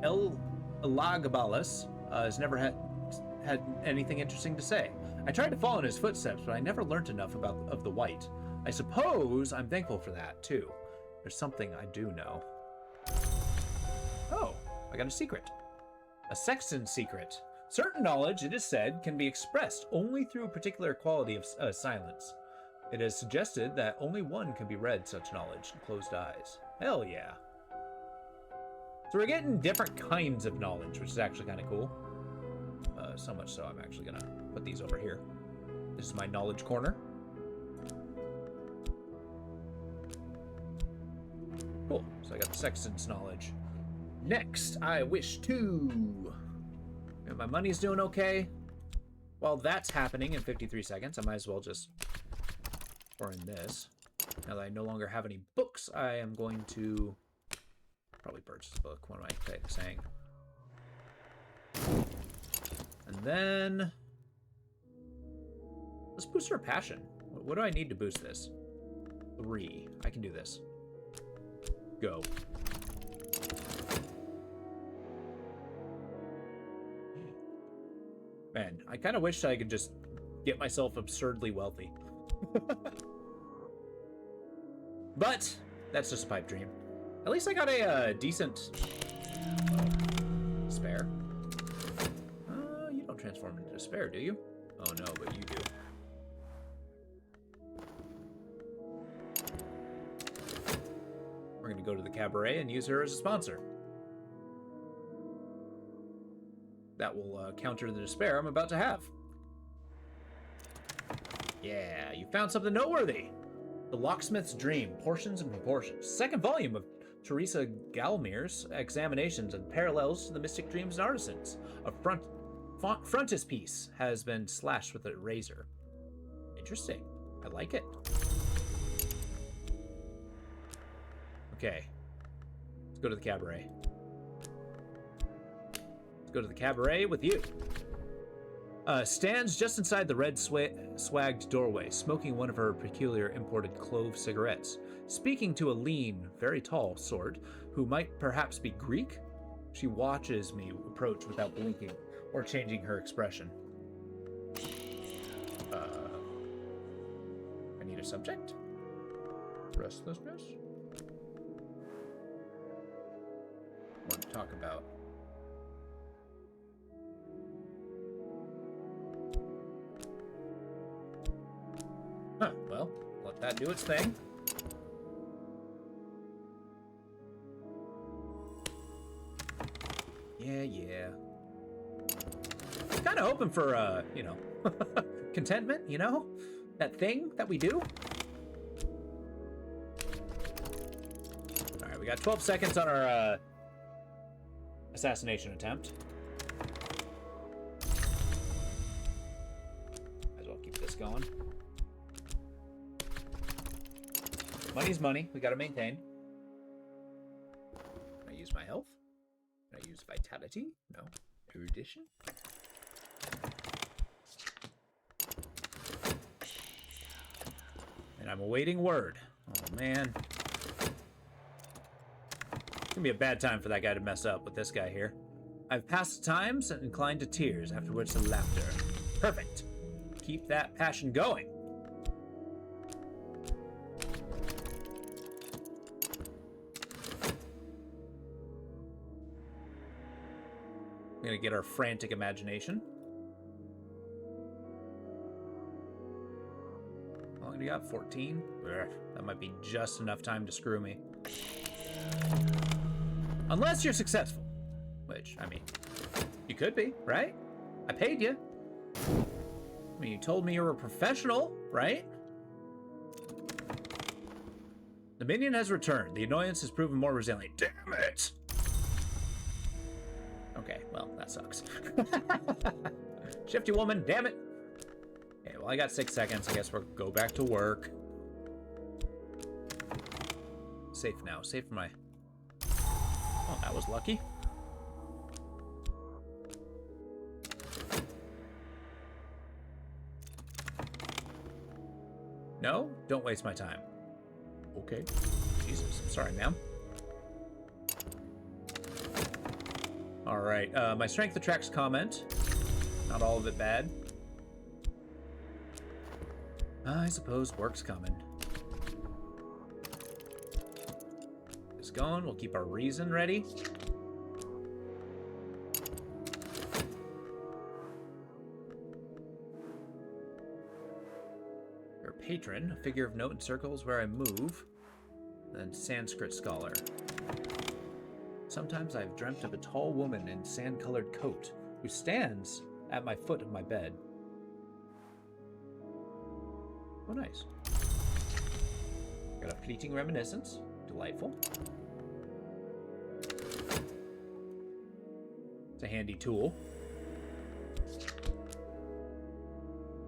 Elagabalus has never had anything interesting to say. I tried to follow in his footsteps, but I never learned enough of the white. I suppose I'm thankful for that, too. There's something I do know. Oh, I got a secret. A sexton's secret. Certain knowledge, it is said, can be expressed only through a particular quality of silence. It is suggested that only one can be read such knowledge in closed eyes. Hell yeah. So we're getting different kinds of knowledge, which is actually kind of cool. So much so I'm actually gonna put these over here. This is my knowledge corner. Cool, so I got the sexton's knowledge. Next, I wish to... My money's doing okay. While that's happening in 53 seconds, I might as well just... Or in this. Now that I no longer have any books, I am going to probably purchase a book. What am I saying? And then let's boost our passion. What do I need to boost this? 3. I can do this. Go. Man, I kind of wish I could just get myself absurdly wealthy. But that's just a pipe dream. At least I got a decent spare. You don't transform into despair, do you? Oh no, but you do. We're gonna go to the cabaret and use her as a sponsor. That will counter the despair I'm about to have. Yeah, you found something noteworthy. The Locksmith's Dream, Portions and Proportions. Second volume of Teresa Galmir's examinations and parallels to the Mystic Dreams and Artisans. A frontispiece has been slashed with a razor. Interesting. I like it. Okay. Let's go to the cabaret. Let's go to the cabaret with you. Stands just inside the red swagged doorway, smoking one of her peculiar imported clove cigarettes. Speaking to a lean, very tall sort, who might perhaps be Greek. She watches me approach without blinking or changing her expression. I need a subject? Restlessness? What to talk about? Huh, well, let that do its thing. Yeah. Kind of hoping for, you know, contentment, you know? That thing that we do. Alright, we got 12 seconds on our, assassination attempt. Might as well keep this going. Money's money. We gotta maintain. Can I use my health? Can I use vitality? No. Erudition? And I'm awaiting word. Oh, man. It's gonna be a bad time for that guy to mess up with this guy here. I've passed the times and inclined to tears, after which some laughter. Perfect. Keep that passion going. We're gonna get our frantic imagination. How long do you got? 14? That might be just enough time to screw me. Unless you're successful. Which, I mean, you could be, right? I paid you. I mean, you told me you were a professional, right? The minion has returned. The annoyance has proven more resilient. Damn it! Okay, well, that sucks. Shifty woman, damn it! Okay, well, I got 6 seconds. I guess we'll go back to work. Safe now. Safe for my... Oh, that was lucky. No? Don't waste my time. Okay. Jesus, I'm sorry, ma'am. Alright, my strength attracts comment. Not all of it bad. I suppose work's coming. It's gone. We'll keep our reason ready. Your patron, a figure of note in circles where I move. Then Sanskrit scholar. Sometimes I've dreamt of a tall woman in sand-colored coat who stands at my foot of my bed. Oh, nice. Got a fleeting reminiscence. Delightful. It's a handy tool.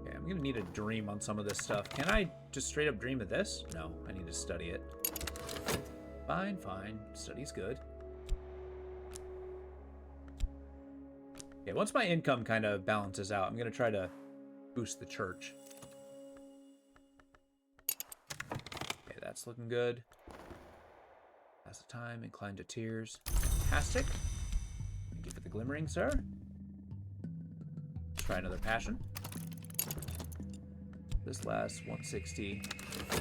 Okay, I'm gonna need a dream on some of this stuff. Can I just straight up dream of this? No, I need to study it. Fine, fine. Study's good. Okay, once my income kind of balances out, I'm gonna try to boost the church. Okay, that's looking good. Pass the time, inclined to tears. Fantastic. Thank you for the glimmering, sir. Try another passion. This lasts 160. I'm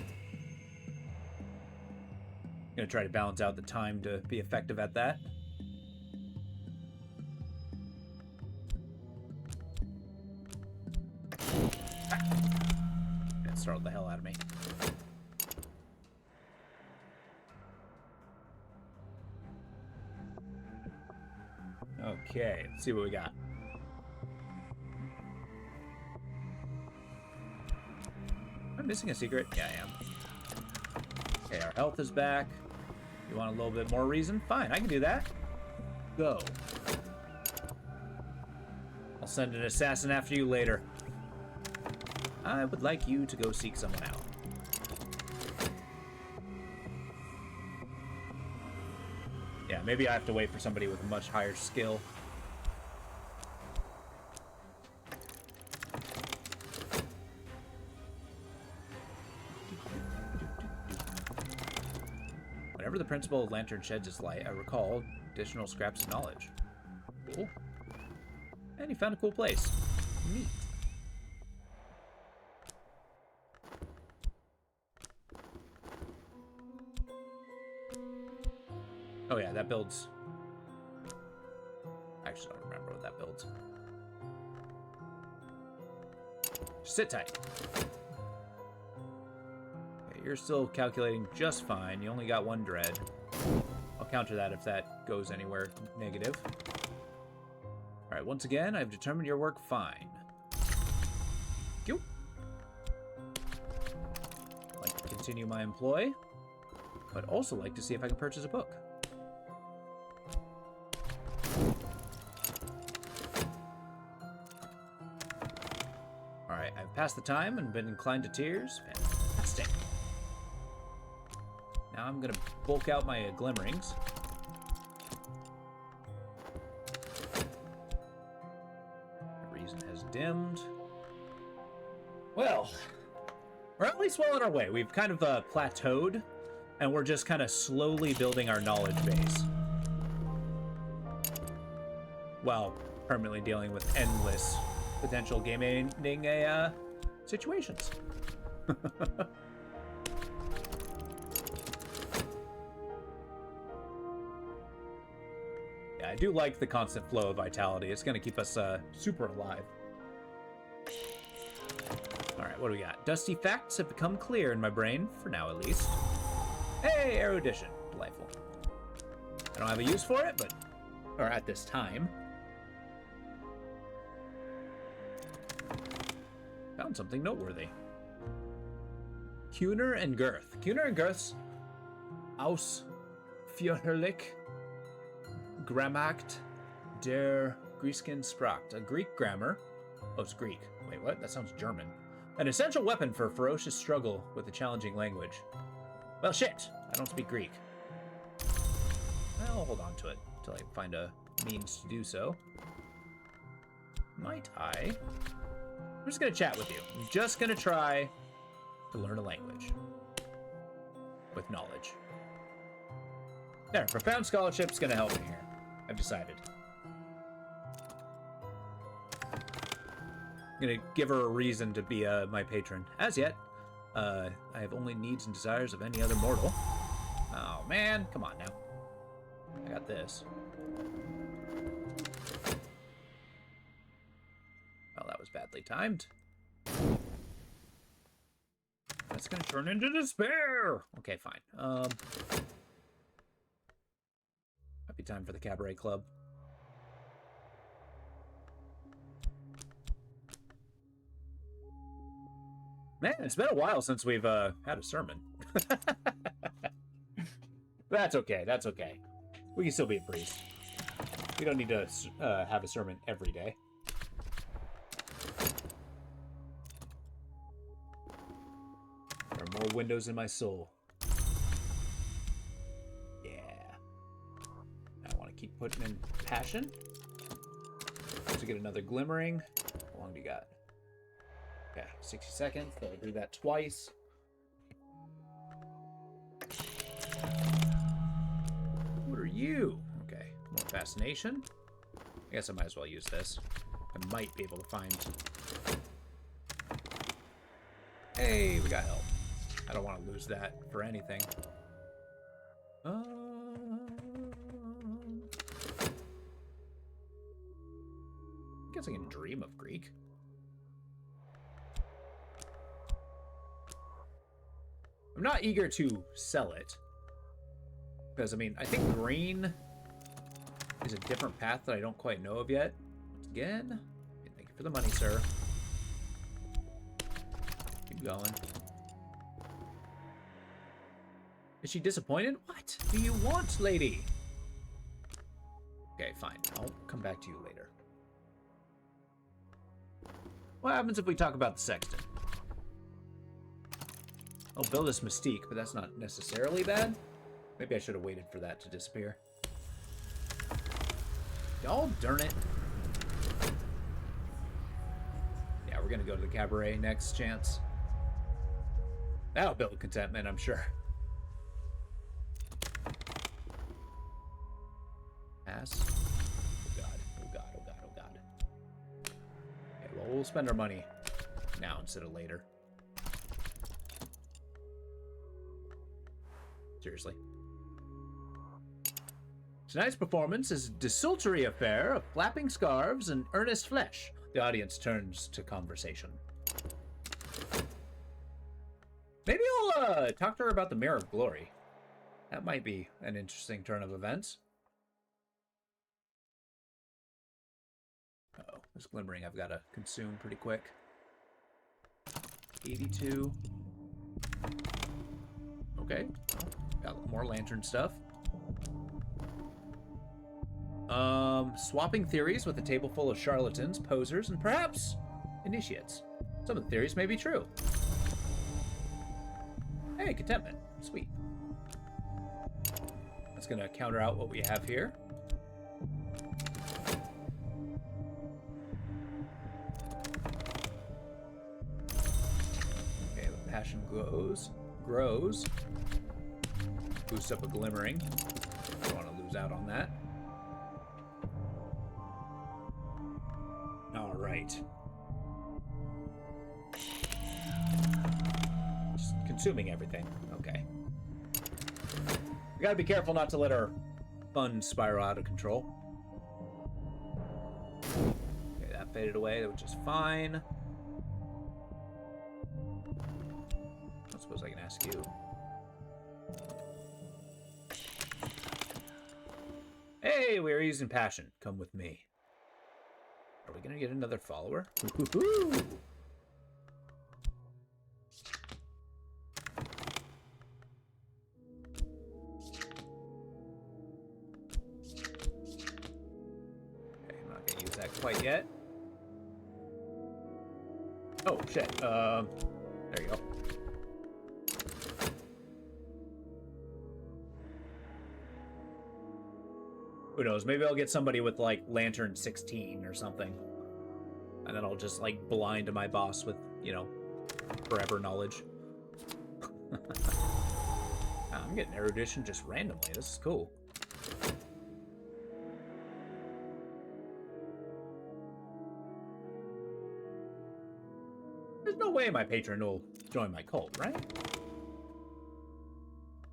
gonna try to balance out the time to be effective at that. That startled the hell out of me. Okay, let's see what we got. Am I missing a secret? Yeah, I am. Okay, our health is back. You want a little bit more reason? Fine, I can do that. Go. I'll send an assassin after you later. I would like you to go seek someone out. Yeah, maybe I have to wait for somebody with a much higher skill. Whenever the principle of lantern sheds its light, I recall additional scraps of knowledge. Cool. And you found a cool place. Neat. Oh yeah, that builds... I actually don't remember what that builds. Sit tight. Okay, you're still calculating just fine. You only got one dread. I'll counter that if that goes anywhere negative. Alright, once again, I've determined your work fine. Thank you. I'd like to continue my employ, but also like to see if I can purchase a book. Alright, I've passed the time and been inclined to tears. Fantastic. Now I'm gonna bulk out my glimmerings. Reason has dimmed. Well, we're at least well on our way. We've kind of plateaued, and we're just kind of slowly building our knowledge base. While permanently dealing with endless potential game-ending situations. Yeah, I do like the constant flow of vitality. It's going to keep us super alive. Alright, what do we got? Dusty facts have become clear in my brain, for now at least. Hey, erudition. Delightful. I don't have a use for it, but... Or at this time. Found something noteworthy. Kuhner and Girth. Kuhner and Girth's Ausführlich Grammacht der Griechischen Sprache. A Greek grammar. Oh, it's Greek. Wait, what? That sounds German. An essential weapon for a ferocious struggle with a challenging language. Well, shit. I don't speak Greek. Well, I'll hold on to it until I find a means to do so. Might I? I'm just going to chat with you. I'm just going to try to learn a language. With knowledge. There, profound scholarship's going to help me here. I've decided. I'm going to give her a reason to be my patron. As yet, I have only needs and desires of any other mortal. Oh, man. Come on now. I got this. Well, that was badly timed. That's gonna turn into despair! Okay, fine. Might be time for the cabaret club. Man, it's been a while since we've had a sermon. That's okay, that's okay. We can still be a priest. We don't need to have a sermon every day. There are more windows in my soul. Yeah. I want to keep putting in passion. To get another glimmering. How long do you got? Okay, 60 seconds. Gotta do that twice. What are you? Okay, more fascination. I guess I might as well use this. I might be able to find... Hey, we got help. I don't want to lose that for anything. I guess I can dream of Greek. I'm not eager to sell it. Because, I mean, I think green is a different path that I don't quite know of yet. Once again, thank you for the money, sir. Keep going. Is she disappointed? What do you want, lady? Okay, fine. I'll come back to you later. What happens if we talk about the sexton? I'll build this mystique, but that's not necessarily bad. Maybe I should have waited for that to disappear. Y'all darn it. Yeah, we're gonna go to the cabaret next chance. That'll build contentment, I'm sure. Pass. Oh god, oh god, oh god, oh god. Okay, well, we'll spend our money now instead of later. Seriously. Tonight's performance is a desultory affair of flapping scarves and earnest flesh. The audience turns to conversation. Maybe I'll talk to her about the Mirror of Glory. That might be an interesting turn of events. Uh-oh, this glimmering I've got to consume pretty quick. 82. Okay, got more lantern stuff. Swapping theories with a table full of charlatans, posers, and perhaps initiates. Some of the theories may be true. Hey, contentment. Sweet. That's gonna counter out what we have here. Okay, the passion grows. Boost up a glimmering. Don't want to lose out on that. All right. Just consuming everything. Okay. We gotta be careful not to let our fun spiral out of control. Okay, that faded away, which is fine. I suppose I can ask you. Hey, we're using passion. Come with me. Are we gonna get another follower? Woo-hoo-hoo. Okay, I'm not gonna use that quite yet. Oh shit. There you go. Who knows? Maybe I'll get somebody with, like, Lantern 16 or something. And then I'll just, like, blind my boss with, you know, forever knowledge. I'm getting erudition just randomly. This is cool. There's no way my patron will join my cult, right?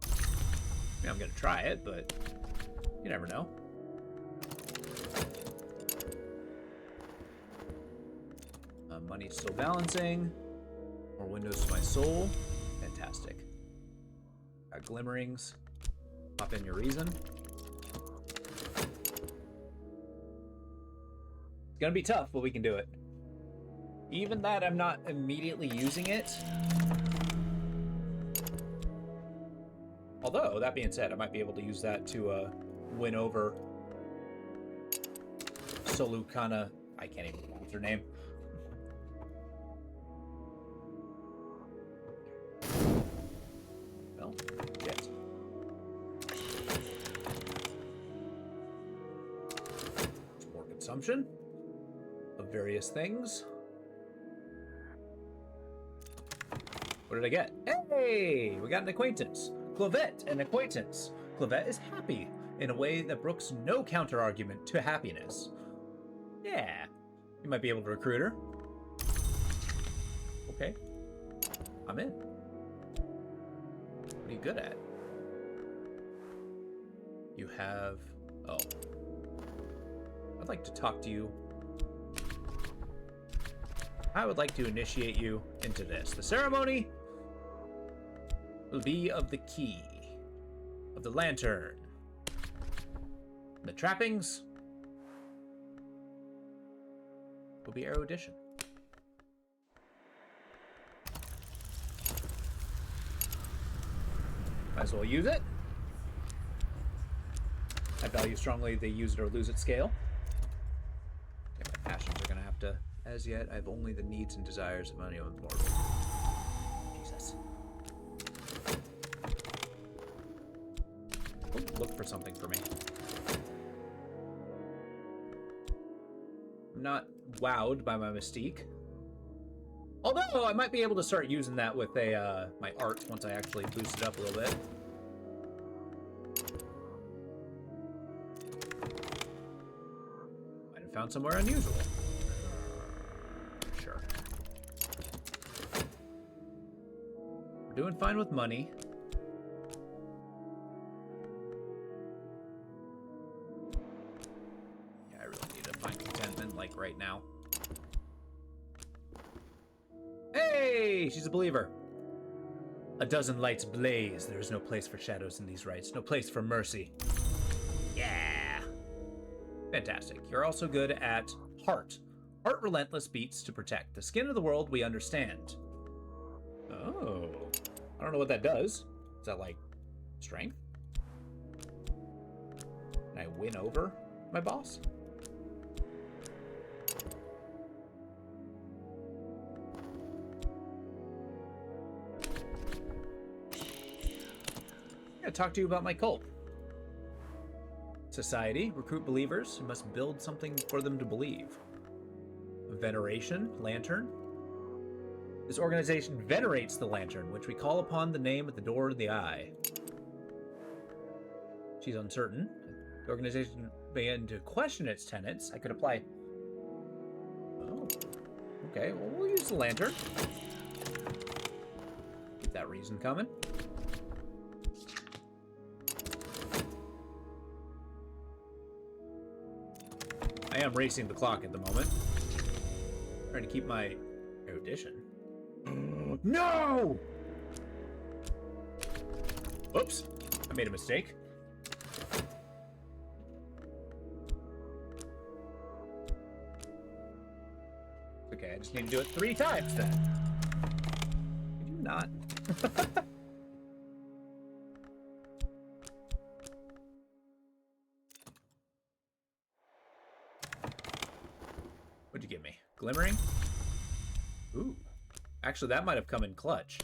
I mean, I'm gonna try it, but you never know. Money's still balancing. More windows to my soul. Fantastic. Got glimmerings. Pop in your reason. It's gonna be tough, but we can do it. Even that I'm not immediately using it. Although, that being said, I might be able to use that to win over Solukana. I can't even pronounce her name. Well, shit. More consumption of various things. What did I get? Hey, we got an acquaintance. Clovette, an acquaintance. Clovette is happy in a way that brooks no counter-argument to happiness. Yeah, you might be able to recruit her. Okay, I'm in. What are you good at? You have... Oh. I'd like to talk to you. I would like to initiate you into this. The ceremony will be of the key, of the lantern, the trappings will be erudition. Might as well use it. I value strongly the use it or lose it scale. Okay, my passions are gonna have to... As yet, I have only the needs and desires of any mortal. Jesus. Oh, look for something for me. I'm not wowed by my mystique. Although, I might be able to start using that with a my art once I actually boost it up a little bit. Might have found somewhere unusual. Sure. We're doing fine with money. Yeah, I really need to find contentment, like, right now. Hey, she's a believer. A dozen lights blaze. There is no place for shadows in these rites. No place for mercy. Yeah. Fantastic. You're also good at heart. Heart relentless beats to protect. The skin of the world we understand. Oh. I don't know what that does. Is that like strength? Can I win over my boss? Talk to you about my cult. Society, recruit believers, you must build something for them to believe. Veneration, lantern. This organization venerates the lantern, which we call upon the name at the door of the eye. She's uncertain. The organization began to question its tenets. I could apply... Oh. Okay, well, we'll use the lantern. Keep that reason coming. I am racing the clock at the moment. Trying to keep my erudition. No! Oops. I made a mistake. Okay, I just need to do it 3 times then. Could you not? What'd you give me? Glimmering? Ooh. Actually, that might have come in clutch.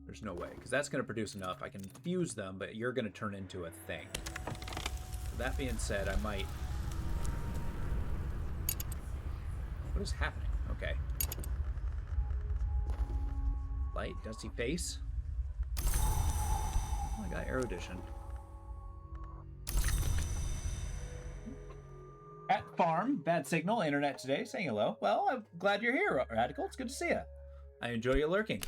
There's no way, because that's going to produce enough. I can fuse them, but you're going to turn into a thing. That being said, I might... What is happening? Okay. Light, dusty face. Oh, I got erudition. At farm, bad signal, internet today, saying hello. Well, I'm glad you're here, Radical. It's good to see you. I enjoy you lurking.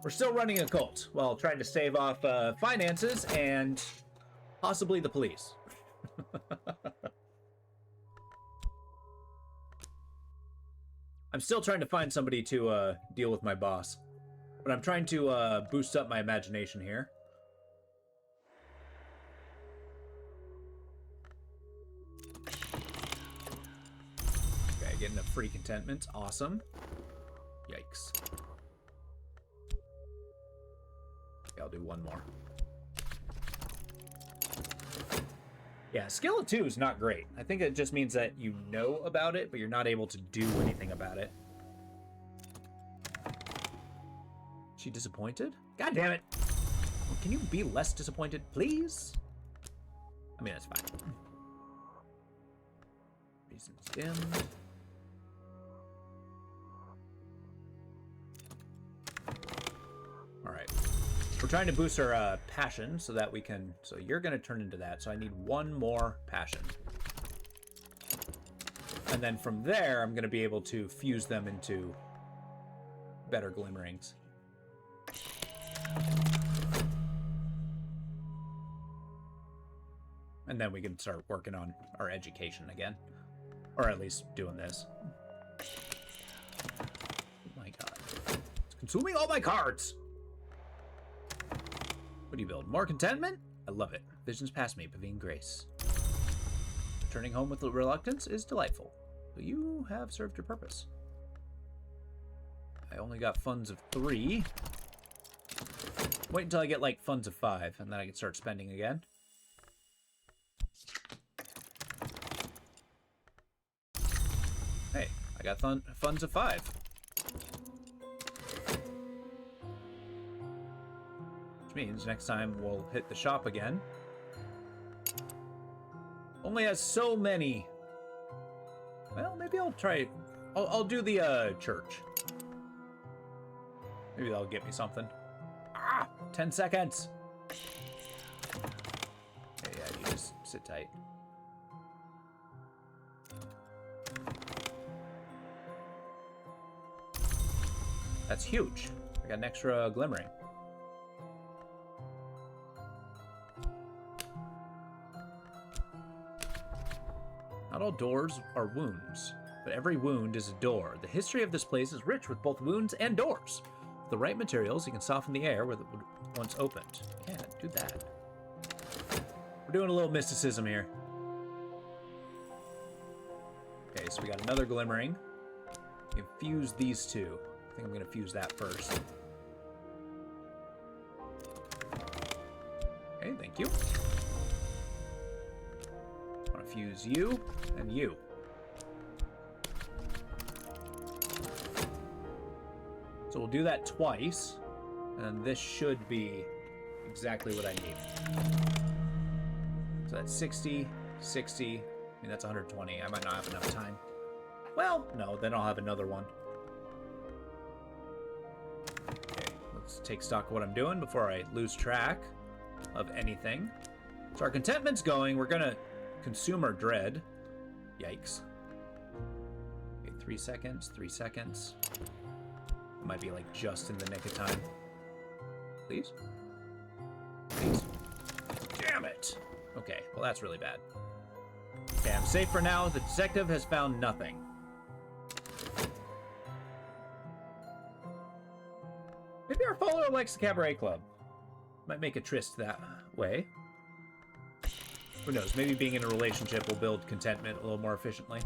We're still running a cult while trying to stave off finances and possibly the police. I'm still trying to find somebody to deal with my boss. But I'm trying to boost up my imagination here. Okay, getting a free contentment. Awesome. Yikes. Okay, I'll do one more. Yeah, skill of 2 is not great. I think it just means that you know about it, but you're not able to do anything about it. She disappointed? God damn it! Well, can you be less disappointed, please? I mean, that's fine. Reasons dimmed. Alright. We're trying to boost our passion so that we can... So you're going to turn into that, so I need 1 more passion. And then from there, I'm going to be able to fuse them into better glimmerings. And then we can start working on our education again. Or at least doing this. Oh my god. It's consuming all my cards! What do you build? More contentment? I love it. Visions past me, Pavine Grace. Returning home with reluctance is delightful. But you have served your purpose. I only got funds of 3. Wait until I get, like, funds of 5, and then I can start spending again. Hey, I got funds of 5. Which means next time we'll hit the shop again. Only has so many. Well, maybe I'll try. I'll do the church. Maybe that'll get me something. Ah, 10 seconds. Okay, yeah, you just sit tight. That's huge. I got an extra glimmering. Not all doors are wounds, but every wound is a door. The history of this place is rich with both wounds and doors. With the right materials, you can soften the air where it once opened. Yeah, do that. We're doing a little mysticism here. Okay, so we got another glimmering. We can fuse these two. I think I'm going to fuse that first. Okay, thank you. I want to fuse you and you. So we'll do that twice, and this should be exactly what I need. So that's 60, 60. I mean, that's 120. I might not have enough time. Well, no, then I'll have another one. Okay, let's take stock of what I'm doing before I lose track of anything. So our contentment's going. We're going to consume our dread. Yikes. Okay, 3 seconds, 3 seconds. It might be like just in the nick of time. Please? Please? Damn it! Okay, well that's really bad. Okay, I'm safe for now. The detective has found nothing. Maybe our follower likes the cabaret club. Might make a tryst that way. Who knows? Maybe being in a relationship will build contentment a little more efficiently.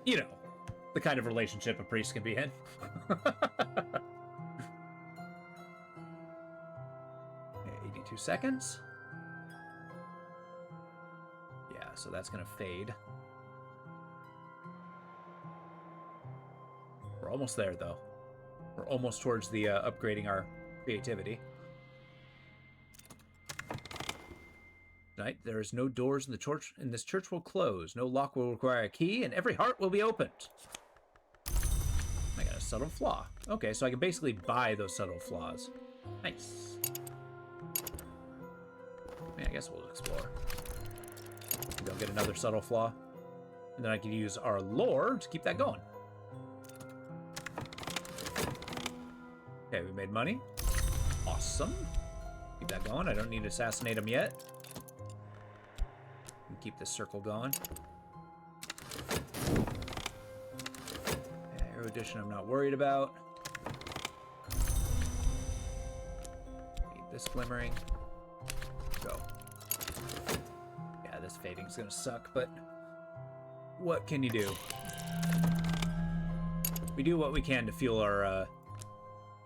You know, the kind of relationship a priest can be in. Okay, 82 seconds. Yeah, so that's gonna fade. We're almost there, though. We're almost towards the upgrading our creativity. Tonight, there is no doors in the church, and this church will close. No lock will require a key, and every heart will be opened. I got a subtle flaw. Okay, so I can basically buy those subtle flaws. Nice. I guess we'll explore. Maybe I'll get another subtle flaw. And then I can use our lore to keep that going. Okay, we made money. Awesome. Keep that going. I don't need to assassinate him yet. Keep this circle going. Yeah, erudition I'm not worried about. Need this glimmering. Go. Yeah, this fading's gonna suck, but what can you do? We do what we can to fuel our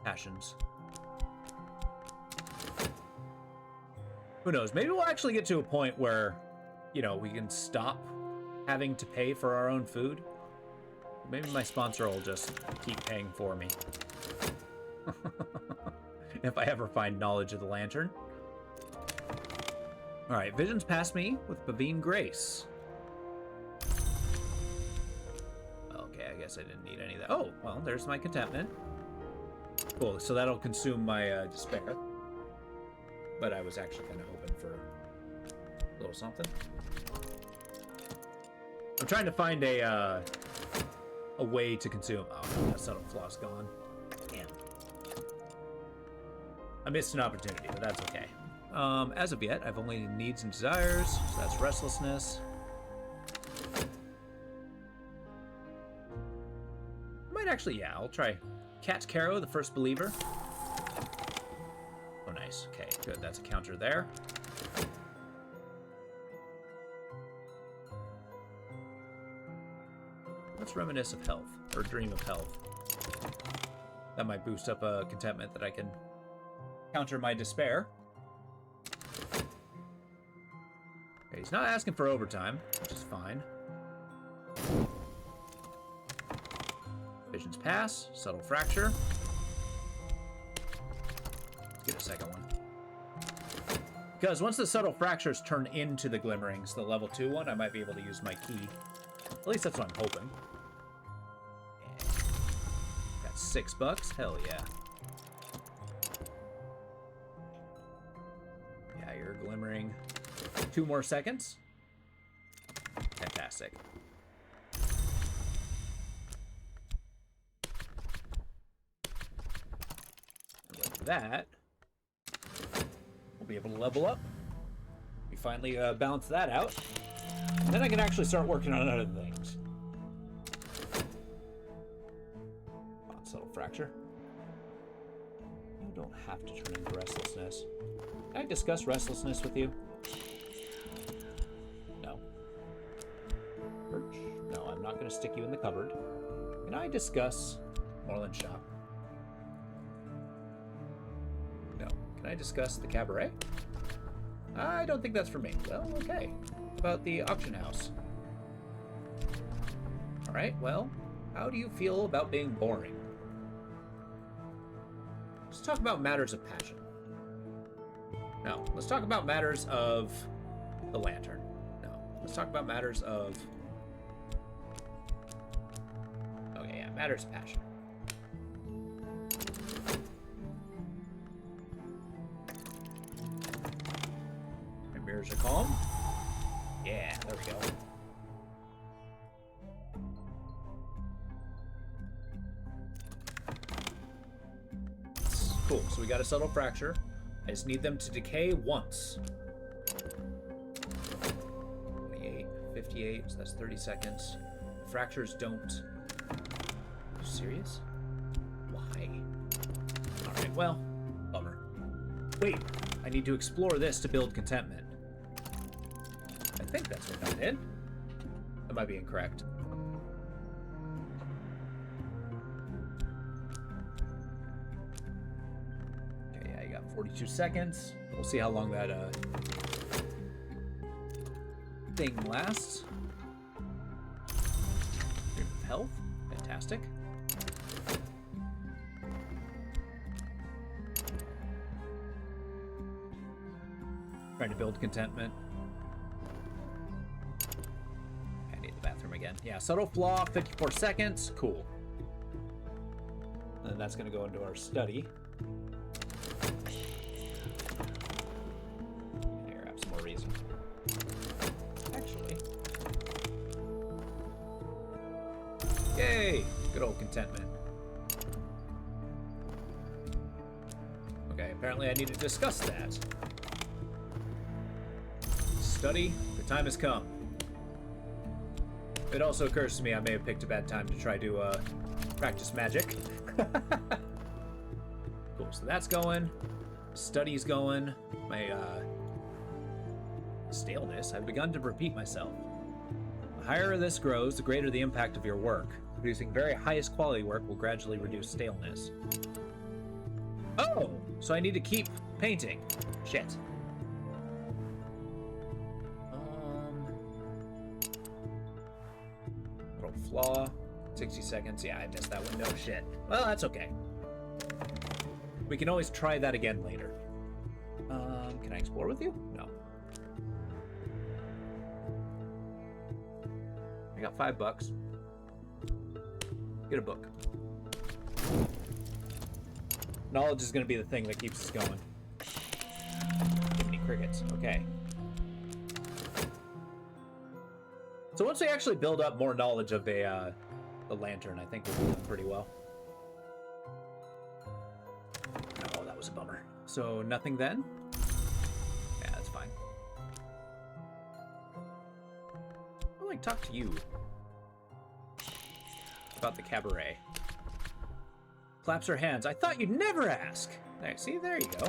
passions. Who knows? Maybe we'll actually get to a point where, you know, we can stop having to pay for our own food. Maybe my sponsor will just keep paying for me. If I ever find knowledge of the lantern. Alright, visions pass me with Bavine Grace. Okay, I guess I didn't need any of that. Oh, well, there's my contentment. Cool, so that'll consume my despair. But I was actually kind of hoping for a little something. I'm trying to find a way to consume. Oh, that subtle flaw's gone. Damn. I missed an opportunity, but that's okay. As of yet, I've only needs and desires, so that's restlessness. Might actually, yeah, I'll try Cat Caro, the First Believer. Oh, nice. Okay, good. That's a counter there. reminisce of health, or dream of health. That might boost up a contentment that I can counter my despair. Okay, he's not asking for overtime, which is fine. Visions pass, subtle fracture. Let's get a second one. Because once the subtle fractures turn into the glimmerings, the level 2 one, I might be able to use my key. At least that's what I'm hoping. Got $6. Hell yeah. Yeah, you're glimmering. 2 more seconds. Fantastic. And with that, we'll be able to level up. We finally balance that out. And then I can actually start working on other things. On subtle fracture. You don't have to turn into restlessness. Can I discuss restlessness with you? No. Perch? No, I'm not going to stick you in the cupboard. Can I discuss Moreland Shop? No. Can I discuss the cabaret? I don't think that's for me. Well, okay. About the auction house. Alright, well, how do you feel about being boring? Let's talk about matters of passion. No, let's talk about matters of the lantern. No, let's talk about matters of... Okay, yeah, matters of passion. My mirrors are calm. Yeah, there we go. Cool, so we got a subtle fracture. I just need them to decay once. 28, 58, so that's 30 seconds. Fractures don't... Are you serious? Why? Alright, well, bummer. Wait, I need to explore this to build contentment. I think that's what that did. That might be incorrect. Okay, yeah, you got 42 seconds. We'll see how long that thing lasts. Dream of health. Fantastic. Trying to build contentment. Again. Yeah, subtle flaw, 54 seconds. Cool. And then that's going to go into our study. Here, I have some more reason. Actually. Yay! Good old contentment. Okay, apparently I need to discuss that. Study, the time has come. It also occurs to me I may have picked a bad time to try to practice magic. Cool, so that's going. Study's going. My staleness. I've begun to repeat myself. The higher this grows, the greater the impact of your work. Producing very highest quality work will gradually reduce staleness. Oh, so I need to keep painting. Shit. Flaw, 60 seconds. Yeah, I missed that window. Shit. Well, that's okay. We can always try that again later. Can I explore with you? No. I got $5. Get a book. Knowledge is going to be the thing that keeps us going. Give me crickets. Okay. So once we actually build up more knowledge of the lantern, I think we'll be doing pretty well. Oh, that was a bummer. So nothing then? Yeah, that's fine. I'll like talk to you about the cabaret. Claps her hands. I thought you'd never ask. There, see, there you go.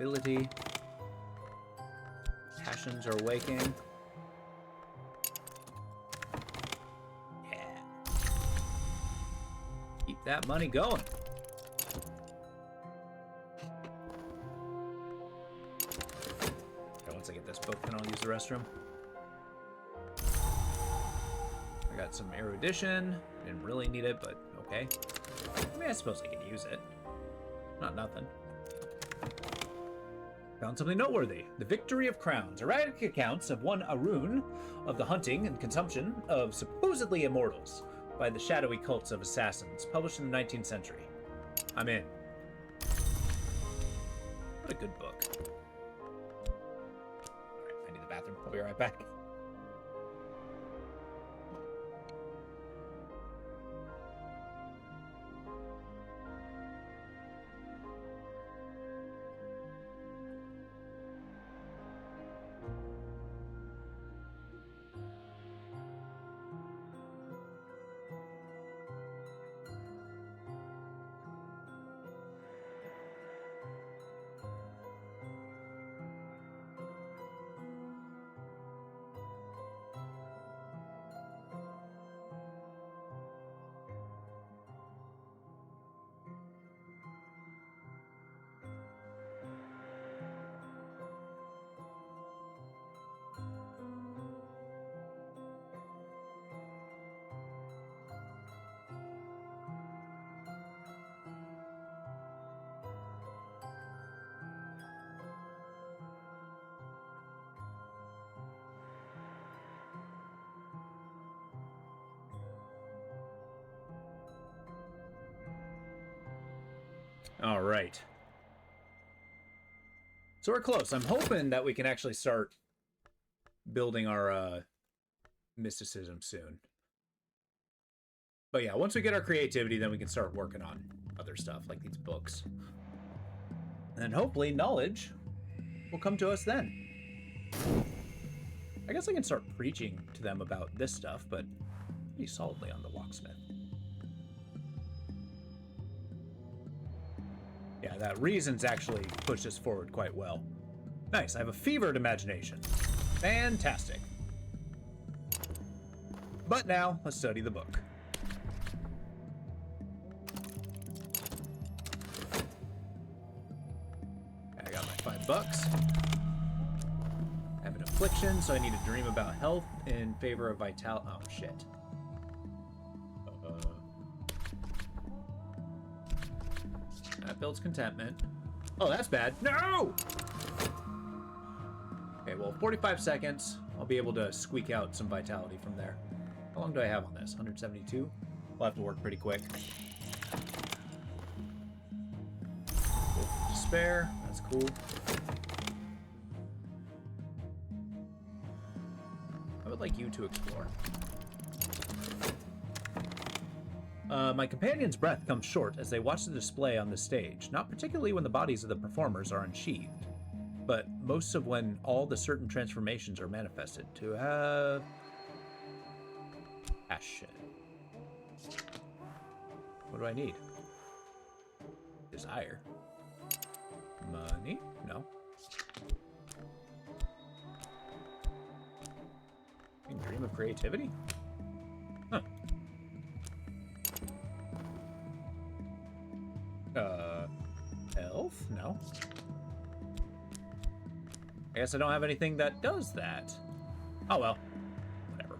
ability. Passions are awaking. Yeah. Keep that money going. Okay, once I get this book, then I'll use the restroom. I got some erudition. Didn't really need it, but okay. I mean, I suppose I can use it. Not nothing. Found something noteworthy. The Victory of Crowns. Erratic accounts of one Arun of the hunting and consumption of supposedly immortals by the shadowy cults of assassins, published in the 19th century. I'm in. What a good book. Alright, I need the bathroom. I'll be right back. All right. So we're close. I'm hoping that we can actually start building our mysticism soon. But yeah, once we get our creativity, then we can start working on other stuff like these books. And then hopefully knowledge will come to us then. I guess I can start preaching to them about this stuff, but pretty solidly on the locksmith. Yeah, that reason's actually pushed us forward quite well. Nice, I have a fevered imagination. Fantastic. But now, let's study the book. I got my $5. I have an affliction, so I need to dream about health in favor of vitality. Oh, shit. That builds contentment. Oh, that's bad. No! Okay, well, 45 seconds. I'll be able to squeak out some vitality from there. How long do I have on this? 172? We'll have to work pretty quick. Despair. That's cool. I would like you to explore. My companion's breath comes short as they watch the display on the stage, not particularly when the bodies of the performers are unsheathed, but most of when all the certain transformations are manifested. To have passion. What do I need? Desire. Money? No. You can dream of creativity? Huh. Health? No. I guess I don't have anything that does that. Oh well. Whatever.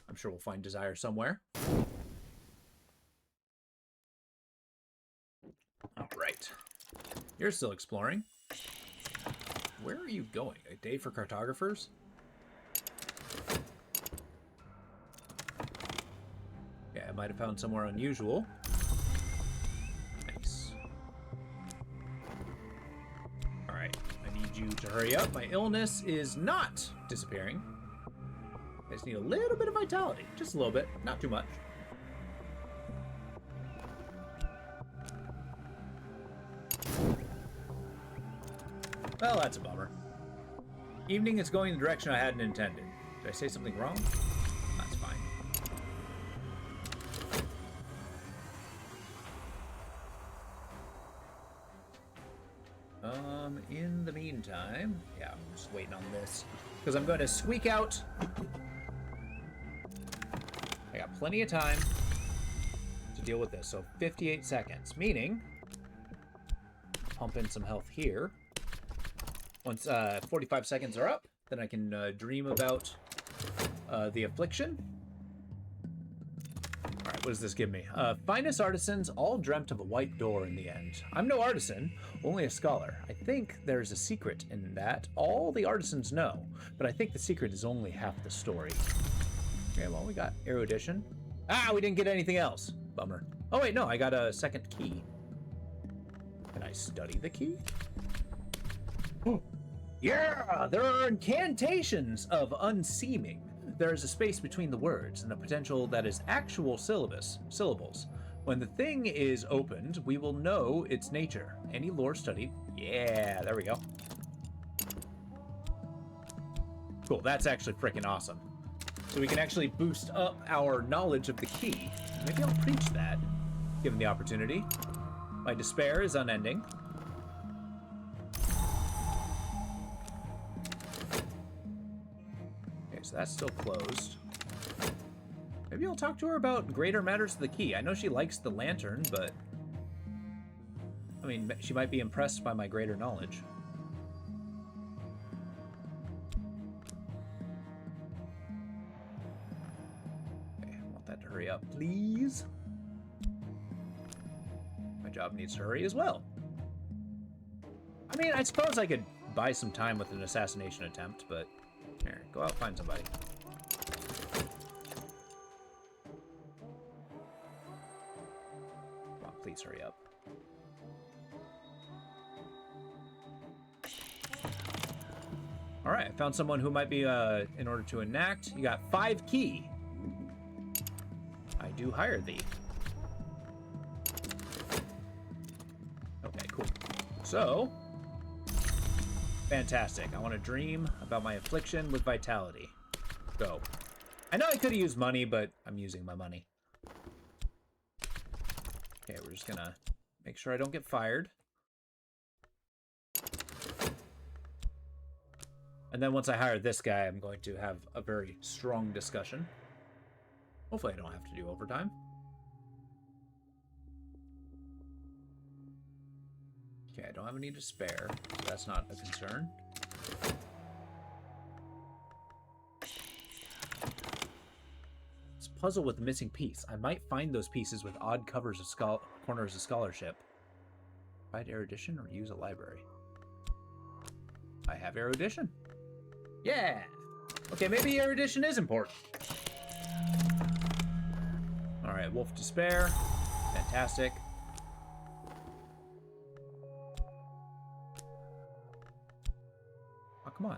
I'm sure we'll find desire somewhere. Alright. You're still exploring. Where are you going? A day for cartographers? Yeah, I might have found somewhere unusual. Nice. Alright, I need you to hurry up. My illness is not disappearing. I just need a little bit of vitality. Just a little bit, not too much. Well, that's a bummer. Evening is going the direction I hadn't intended. Did I say something wrong? That's fine. In the meantime, yeah, I'm just waiting on this because I'm going to squeak out. I got plenty of time to deal with this. So 58 seconds, meaning pump in some health here. Once 45 seconds are up, then I can dream about the affliction. All right, what does this give me? Finest artisans all dreamt of a white door in the end. I'm no artisan, only a scholar. I think there's a secret in that all the artisans know, but I think the secret is only half the story. Okay, well, we got erudition. Ah, we didn't get anything else. Bummer. Oh, wait, no, I got a second key. Can I study the key? Yeah, there are incantations of unseeming. There is a space between the words and a potential that is actual syllables. When the thing is opened, we will know its nature. Any lore studied? Yeah, there we go. Cool, that's actually freaking awesome. So we can actually boost up our knowledge of the key. Maybe I'll preach that, given the opportunity. My despair is unending. Okay, so that's still closed. Maybe I'll talk to her about greater matters of the key. I know she likes the lantern, but I mean, she might be impressed by my greater knowledge. Okay, I want that to hurry up, please. My job needs to hurry as well. I mean, I suppose I could buy some time with an assassination attempt, but here, go out and find somebody. Come on, please hurry up. All right, I found someone who might be, in order to enact, you got 5 key. I do hire thee. Okay, cool. So, fantastic. I want to dream about my affliction with vitality. Go. I know I could have used money, but I'm using my money. Okay, we're just gonna make sure I don't get fired. And then once I hire this guy, I'm going to have a very strong discussion. Hopefully I don't have to do overtime. Okay, I don't have any to spare, so that's not a concern. This puzzle with the missing piece. I might find those pieces with odd covers of corners of scholarship. Provide erudition or use a library. I have erudition. Yeah! Okay, maybe erudition is important. Alright, Wolf Despair. Fantastic. Oh, come on.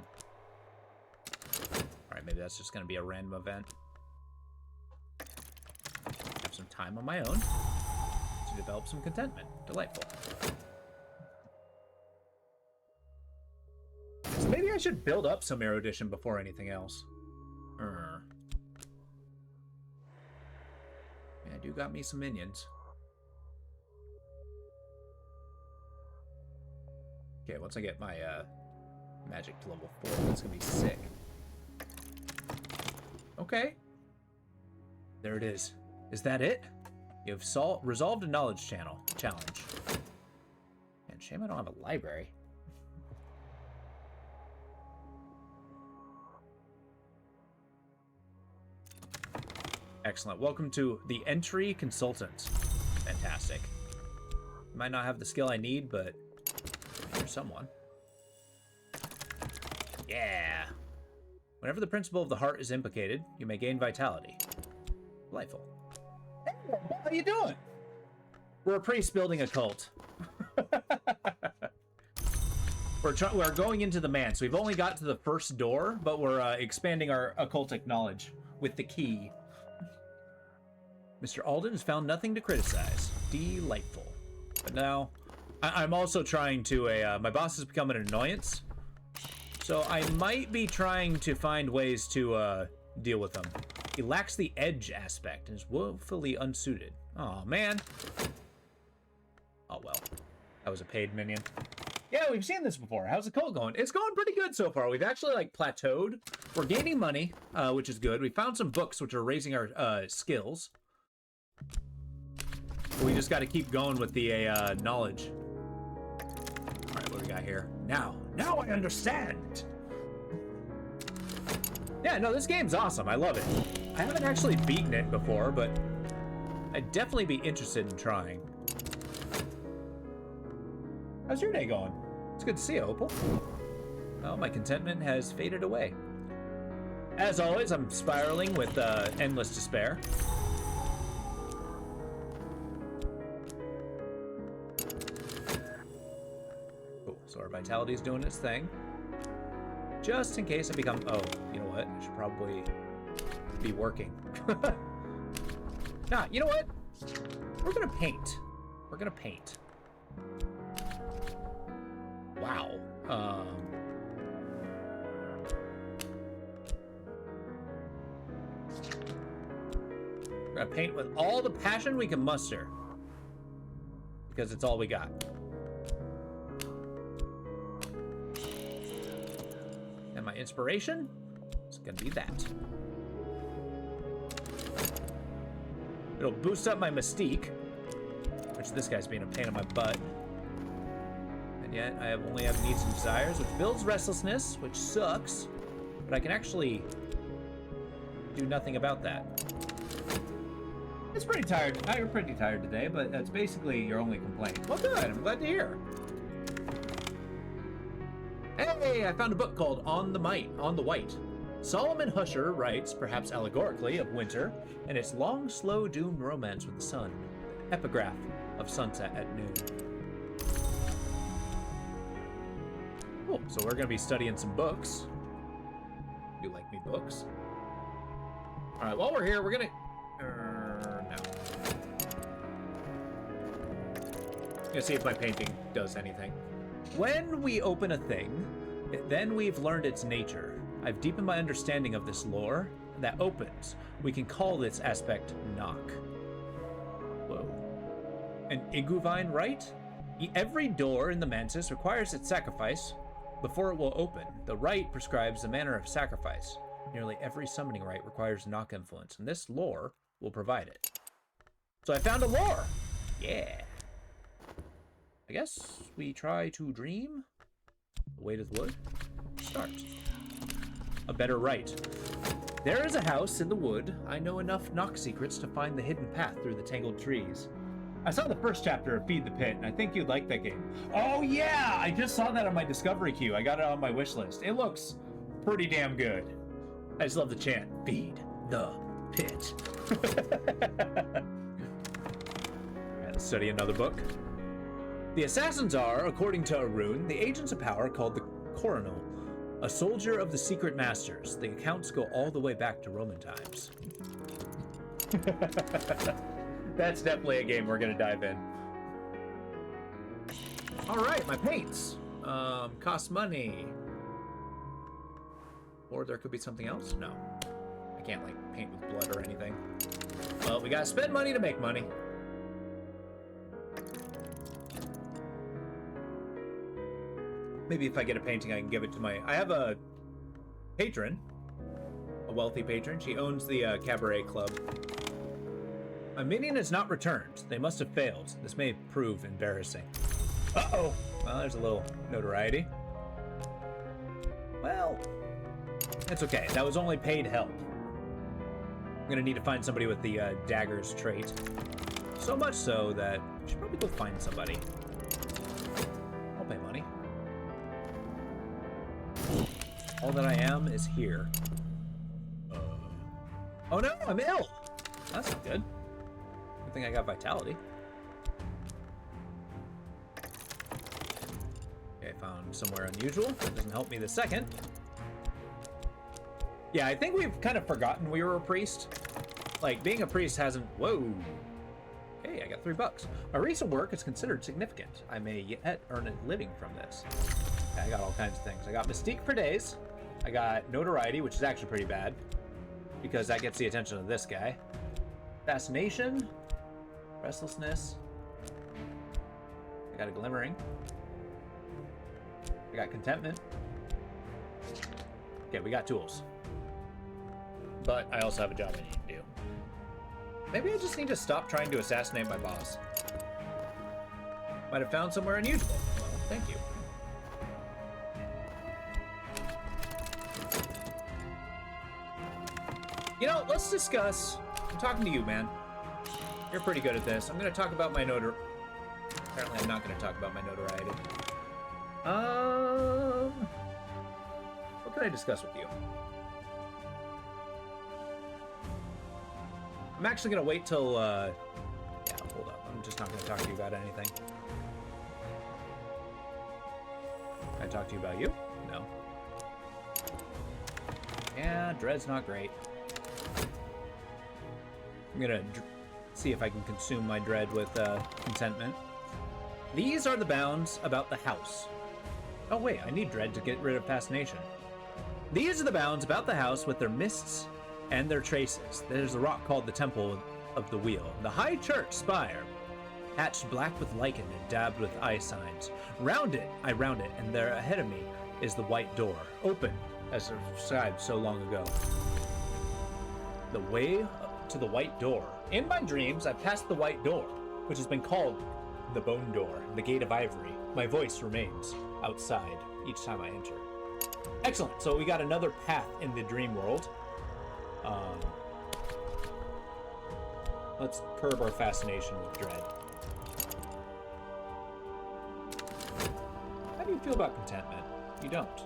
Alright, maybe that's just going to be a random event. Have some time on my own to develop some contentment. Delightful. So maybe I should build up some erudition before anything else. Yeah, I do got me some minions. Okay, once I get my magic to level 4, that's gonna be sick. Okay. There it is. Is that it? You have resolved a knowledge challenge. Man, shame I don't have a library. Excellent. Welcome to the entry consultant. Fantastic. Might not have the skill I need, but there's someone. Yeah. Whenever the principle of the heart is implicated, you may gain vitality. Delightful. Hey, how you doing? We're a priest building a cult. We're going into the man, so we've only got to the first door, but we're expanding our occultic knowledge with the key. Mr. Alden has found nothing to criticize. Delightful. But now, I'm also trying to, my boss has become an annoyance. So I might be trying to find ways to deal with him. He lacks the edge aspect and is woefully unsuited. Oh man. Oh well. That was a paid minion. Yeah, we've seen this before. How's the cult going? It's going pretty good so far. We've actually, like, plateaued. We're gaining money, which is good. We found some books which are raising our skills. We just got to keep going with the knowledge. All right, what do we got here? Now I understand. Yeah, no, this game's awesome. I love it. I haven't actually beaten it before, but I'd definitely be interested in trying. How's your day going? It's good to see you, Opal. Well, my contentment has faded away. As always, I'm spiraling with endless despair. Cool, so our vitality's doing its thing. Just in case I become... Oh, you know what? I should probably be working. Nah, you know what? We're gonna paint. We're gonna paint. Wow. We're gonna paint with all the passion we can muster. Because it's all we got. And my inspiration is gonna be that. It'll boost up my mystique, which this guy's being a pain in my butt. And yet I only have needs and desires, which builds restlessness, which sucks. But I can actually do nothing about that. It's pretty tired. You're pretty tired today, but that's basically your only complaint. Well, good. I'm glad to hear. Hey, I found a book called On the White. Solomon Husher writes, perhaps allegorically, of winter and its long, slow, doomed romance with the sun. Epigraph of sunset at noon. Cool. So we're going to be studying some books. You like me books? All right, while we're here, we're going to... no. I'm going to see if my painting does anything. When we open a thing, then we've learned its nature. I've deepened my understanding of this lore that opens. We can call this aspect knock. Whoa. An iguvine rite? Every door in the mantis requires its sacrifice before it will open. The rite prescribes the manner of sacrifice. Nearly every summoning rite requires knock influence, and this lore will provide it. So I found a lore! Yeah. I guess we try to dream. Weight of wood. Start. A better rite. There is a house in the wood. I know enough knock secrets to find the hidden path through the tangled trees. I saw the first chapter of Feed the Pit, and I think you'd like that game. Oh yeah! I just saw that on my Discovery queue. I got it on my wish list. It looks pretty damn good. I just love the chant. Feed the Pit. Alright, let's study another book. The assassins are, according to Arun, the agents of power called the Coronal, a soldier of the secret masters. The accounts go all the way back to Roman times. That's definitely a game we're gonna dive in. All right, my paints. Cost money. Or there could be something else? No. I can't, like, paint with blood or anything. Well, we gotta spend money to make money. Maybe if I get a painting, I can give it to my... I have a patron. A wealthy patron. She owns the cabaret club. My minion has not returned. They must have failed. This may prove embarrassing. Uh-oh. Well, there's a little notoriety. Well, it's okay. That was only paid help. I'm gonna need to find somebody with the daggers trait. So much so that I should probably go find somebody. I'll pay money. All that I am is here. Oh no, I'm ill! That's not good. Good thing I got vitality. Okay, I found somewhere unusual. That doesn't help me the second. Yeah, I think we've kind of forgotten we were a priest. Like, being a priest hasn't... Whoa! Hey, I got $3. My recent work is considered significant. I may yet earn a living from this. Okay, I got all kinds of things. I got Mystique for days. I got Notoriety, which is actually pretty bad, because that gets the attention of this guy. Fascination. Restlessness. I got a Glimmering. got contentment. Okay, we got tools. But I also have a job I need to do. Maybe I just need to stop trying to assassinate my boss. Might have found somewhere unusual. Well, thank you. You know, let's discuss. I'm talking to you, man. You're pretty good at this. I'm going to talk about my notoriety. Apparently, I'm not going to talk about my notoriety. What can I discuss with you? I'm actually going to wait till, yeah, hold up. I'm just not going to talk to you about anything. Can I talk to you about you? No. Yeah, dread's not great. I'm going to see if I can consume my dread with contentment. These are the bounds about the house. Oh wait, I need dread to get rid of fascination. These are the bounds about the house with their mists and their traces. There's a rock called the Temple of the Wheel. The high church spire, hatched black with lichen and dabbed with eye signs. I round it, and there ahead of me is the white door, open as described so long ago. The way to the white door. In my dreams, I passed the white door, which has been called the bone door, the gate of ivory. My voice remains outside each time I enter. Excellent. So we got another path in the dream world. Let's curb our fascination with dread. How do you feel about contentment? You don't.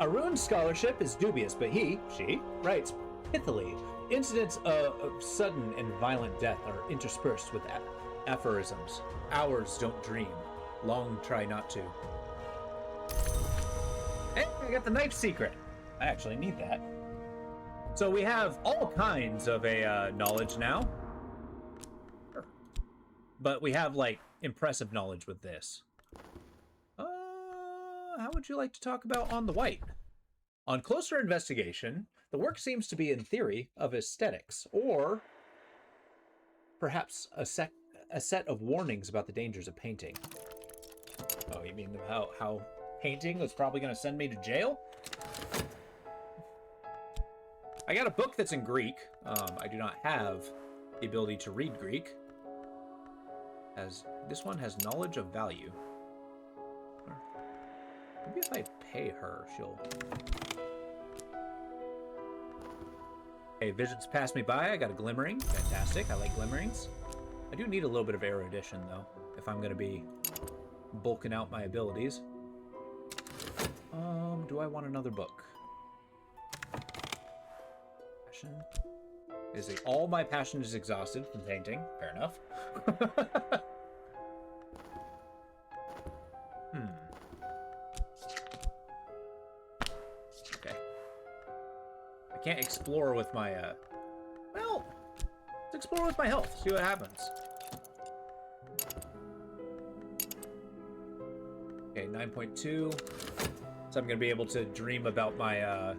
Arun's scholarship is dubious, but she writes pithily. Incidents of sudden and violent death are interspersed with aphorisms. Ours don't dream. Long try not to. Hey, I got the knife secret. I actually need that. So we have all kinds of a knowledge now. Sure. But we have, like, impressive knowledge with this. How would you like to talk about On the White? On closer investigation, the work seems to be in theory of aesthetics, or perhaps a set of warnings about the dangers of painting. Oh, you mean how painting was probably going to send me to jail? I got a book that's in Greek. I do not have the ability to read Greek, as this one has knowledge of value. Maybe if I pay her, she'll... Okay, visions pass me by. I got a glimmering. Fantastic. I like glimmerings. I do need a little bit of erudition, though, if I'm going to be bulking out my abilities. Do I want another book? Passion. All my passion is exhausted from painting. Fair enough. Okay. I can't explore with my, well, let's explore with my health. See what happens. Okay, 9.2. So I'm going to be able to dream about my,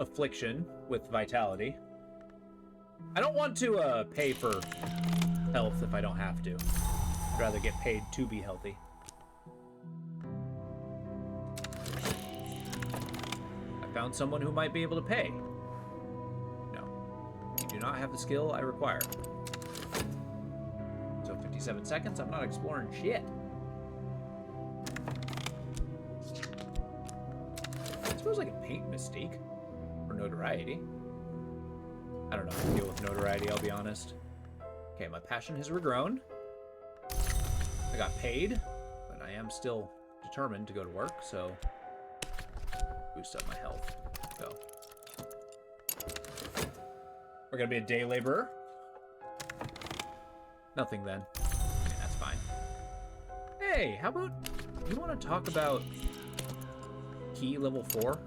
affliction with vitality. I don't want to, pay for health if I don't have to. I'd rather get paid to be healthy. I found someone who might be able to pay. No. You do not have the skill I require. So 57 seconds, I'm not exploring shit. I suppose I can paint Mystique. For notoriety. I don't know how to deal with notoriety, I'll be honest. Okay, my passion has regrown. I got paid, but I am still determined to go to work, so boost up my health. Go. We're gonna be a day laborer. Nothing then. Okay, that's fine. Hey, how about you want to talk about key level 4?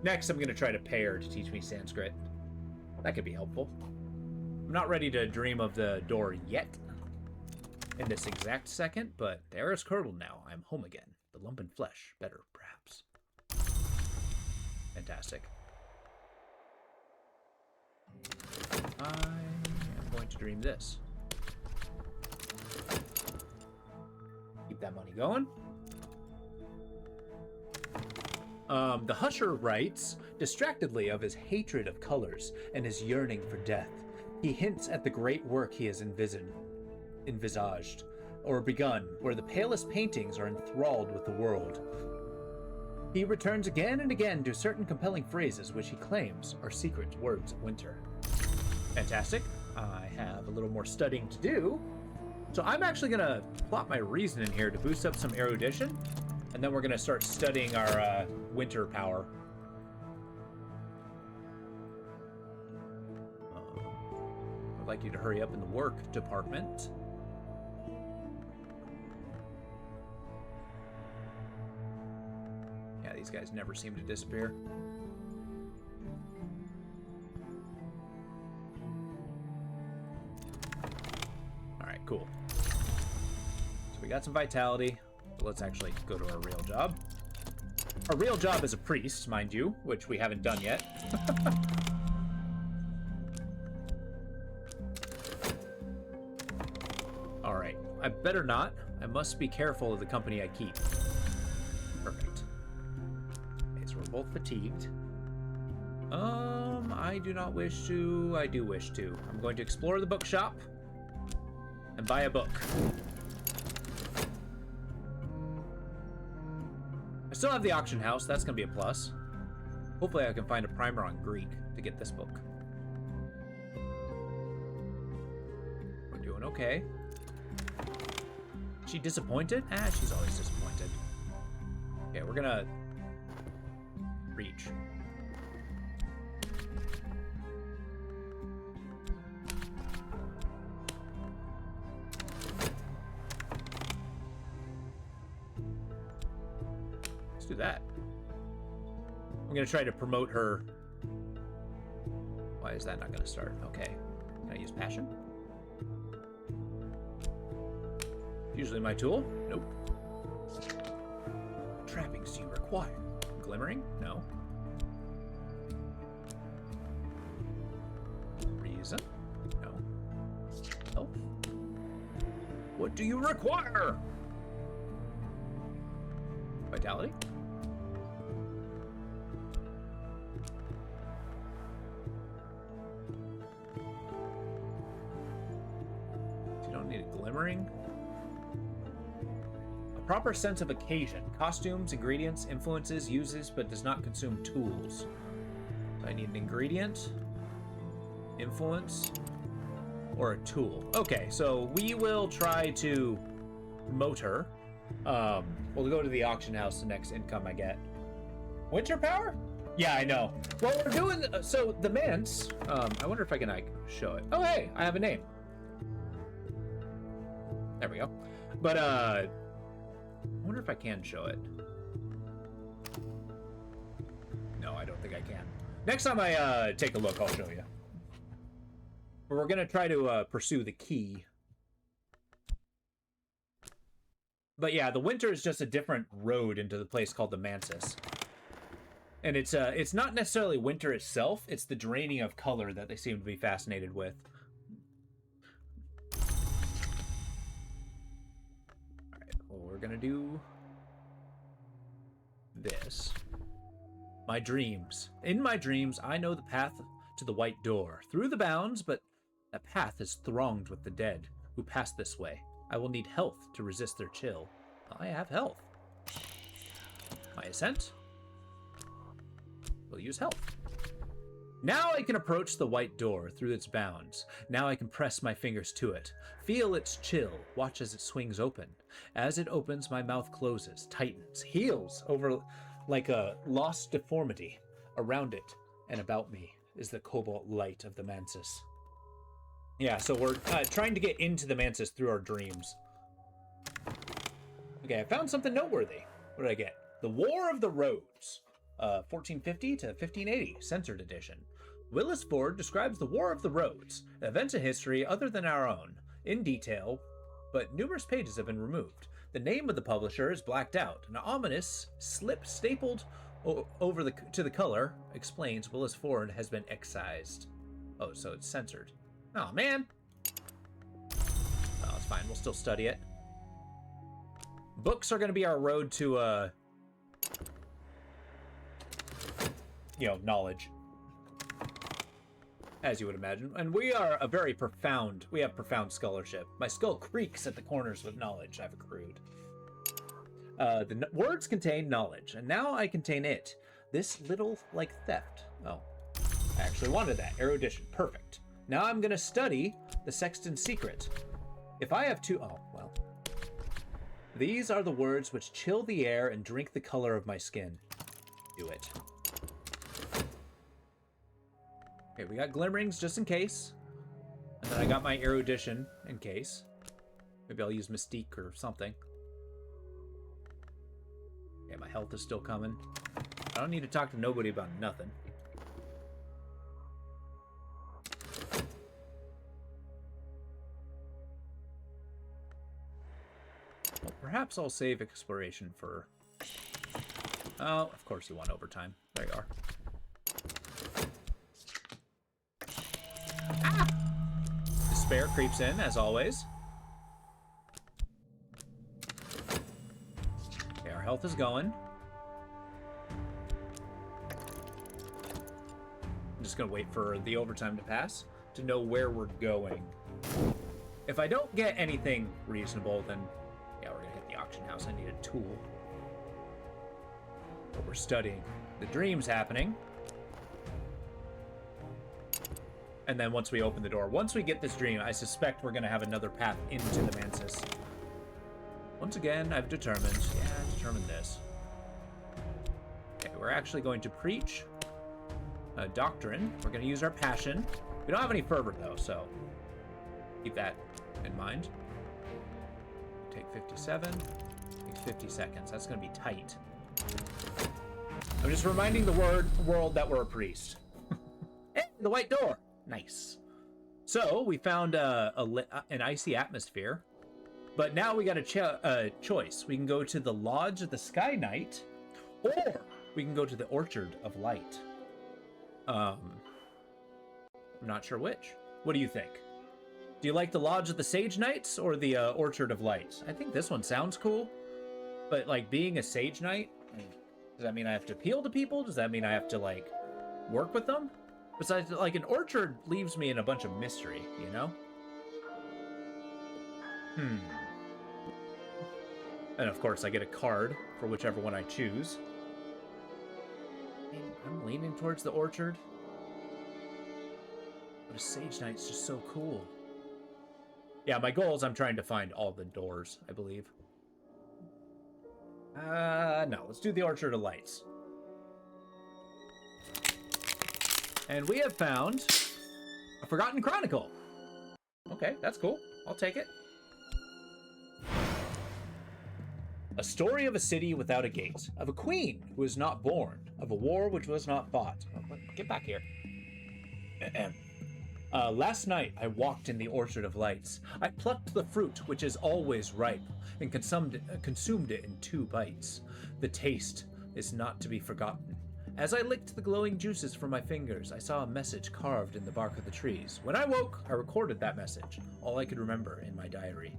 Next, I'm going to try to pay her to teach me Sanskrit. That could be helpful. I'm not ready to dream of the door yet, in this exact second, but the air is curdled now. I'm home again. The lump in flesh. Better, perhaps. Fantastic. am going to dream this. Keep that money going. The Husher writes distractedly of his hatred of colors and his yearning for death. He hints at the great work he has envisaged, or begun, where the palest paintings are enthralled with the world. He returns again and again to certain compelling phrases which he claims are secret words of winter. Fantastic. I have a little more studying to do. So I'm actually going to plot my reason in here to boost up some erudition, and then we're going to start studying our winter power. I'd like you to hurry up in the work department. Yeah, these guys never seem to disappear. All right, cool. So we got some vitality. Let's actually go to our real job. Our real job is a priest, mind you, which we haven't done yet. All right, I better not. I must be careful of the company I keep. Perfect. Okay, so we're both fatigued. I do not wish to. I do wish to. I'm going to explore the bookshop and buy a book. I still have the auction house. That's going to be a plus. Hopefully I can find a primer on Greek to get this book. We're doing okay. She disappointed? She's always disappointed. Okay, we're going to reach. Let's do that. I'm going to try to promote her. Why is that not going to start? Okay. Can I use passion? Usually my tool. Nope. What trappings do you require? Glimmering? No. Reason? No. Oh. What do you require? Vitality? You don't need a glimmering. A proper sense of occasion. Costumes, ingredients, influences, uses, but does not consume tools. So I need an ingredient, influence, or a tool. Okay, so we will try to promote her. We'll go to the auction house the next income I get. Winter power? Yeah, I know. Well, we're doing, so the manse, I wonder if I can like show it. Oh, hey, I have a name. There we go. But, I wonder if I can show it. No, I don't think I can. Next time I take a look, I'll show you. But we're gonna try to pursue the key. But yeah, the winter is just a different road into the place called the Mansis. And it's not necessarily winter itself, it's the draining of color that they seem to be fascinated with. Alright, well, we're gonna do this. My dreams. In my dreams, I know the path to the white door, through the bounds, but that path is thronged with the dead who pass this way. I will need health to resist their chill. I have health. My ascent? We'll use health. Now I can approach the white door through its bounds. Now I can press my fingers to it. Feel its chill. Watch as it swings open. As it opens, my mouth closes, tightens, heals over like a lost deformity. Around it and about me is the cobalt light of the Mansis. Yeah, so we're trying to get into the Mansis through our dreams. Okay, I found something noteworthy. What did I get? The War of the Roads, 1450 to 1580, censored edition. Willis Ford describes the War of the Roads, events in history other than our own, in detail, but numerous pages have been removed. The name of the publisher is blacked out. An ominous slip stapled over to the color explains Willis Ford has been excised. Oh, so it's censored. Oh, man. Oh, it's fine. We'll still study it. Books are going to be our road to, you know, knowledge. As you would imagine. And we are a very profound, we have profound scholarship. My skull creaks at the corners with knowledge I've accrued. The words contain knowledge, and now I contain it. This little, like, theft. Oh, I actually wanted that. Erudition. Perfect. Now I'm going to study the Sexton's secret. If I have two... Oh, well. These are the words which chill the air and drink the color of my skin. Do it. Okay, we got glimmerings just in case. And then I got my erudition in case. Maybe I'll use Mystique or something. Okay, my health is still coming. I don't need to talk to nobody about nothing. Well, perhaps I'll save exploration for... Oh, of course you want overtime. There you are. Ah! Despair creeps in, as always. Okay, our health is going. I'm just gonna wait for the overtime to pass to know where we're going. If I don't get anything reasonable, then yeah, we're gonna hit the auction house. I need a tool. But we're studying. The dream's happening. And then once we open the door, once we get this dream, I suspect we're going to have another path into the Mantis. Once again, I've determined this. Okay, we're actually going to preach a doctrine. We're going to use our passion. We don't have any fervor, though, so keep that in mind. Take 57. Takes 50 seconds. That's going to be tight. I'm just reminding the world that we're a priest. Hey, the white door! Nice. So we found an icy atmosphere, but now we got a choice. We can go to the Lodge of the Sky Knight, or we can go to the Orchard of Light. I'm not sure which. What do you think? Do you like the Lodge of the Sage Knights or the Orchard of Light? I think this one sounds cool, but like being a Sage Knight, does that mean I have to appeal to people? Does that mean I have to like work with them? Besides, like, an orchard leaves me in a bunch of mystery, you know? And of course, I get a card for whichever one I choose. And I'm leaning towards the orchard. But a Sage Knight's just so cool. Yeah, my goal is I'm trying to find all the doors, I believe. No, let's do the Orchard of Lights. And we have found a Forgotten Chronicle. Okay, that's cool. I'll take it. A story of a city without a gate, of a queen who was not born, of a war which was not fought. Get back here. Last night I walked in the Orchard of Lights. I plucked the fruit which is always ripe and consumed it in 2 bites. The taste is not to be forgotten. As I licked the glowing juices from my fingers, I saw a message carved in the bark of the trees. When I woke, I recorded that message, all I could remember in my diary.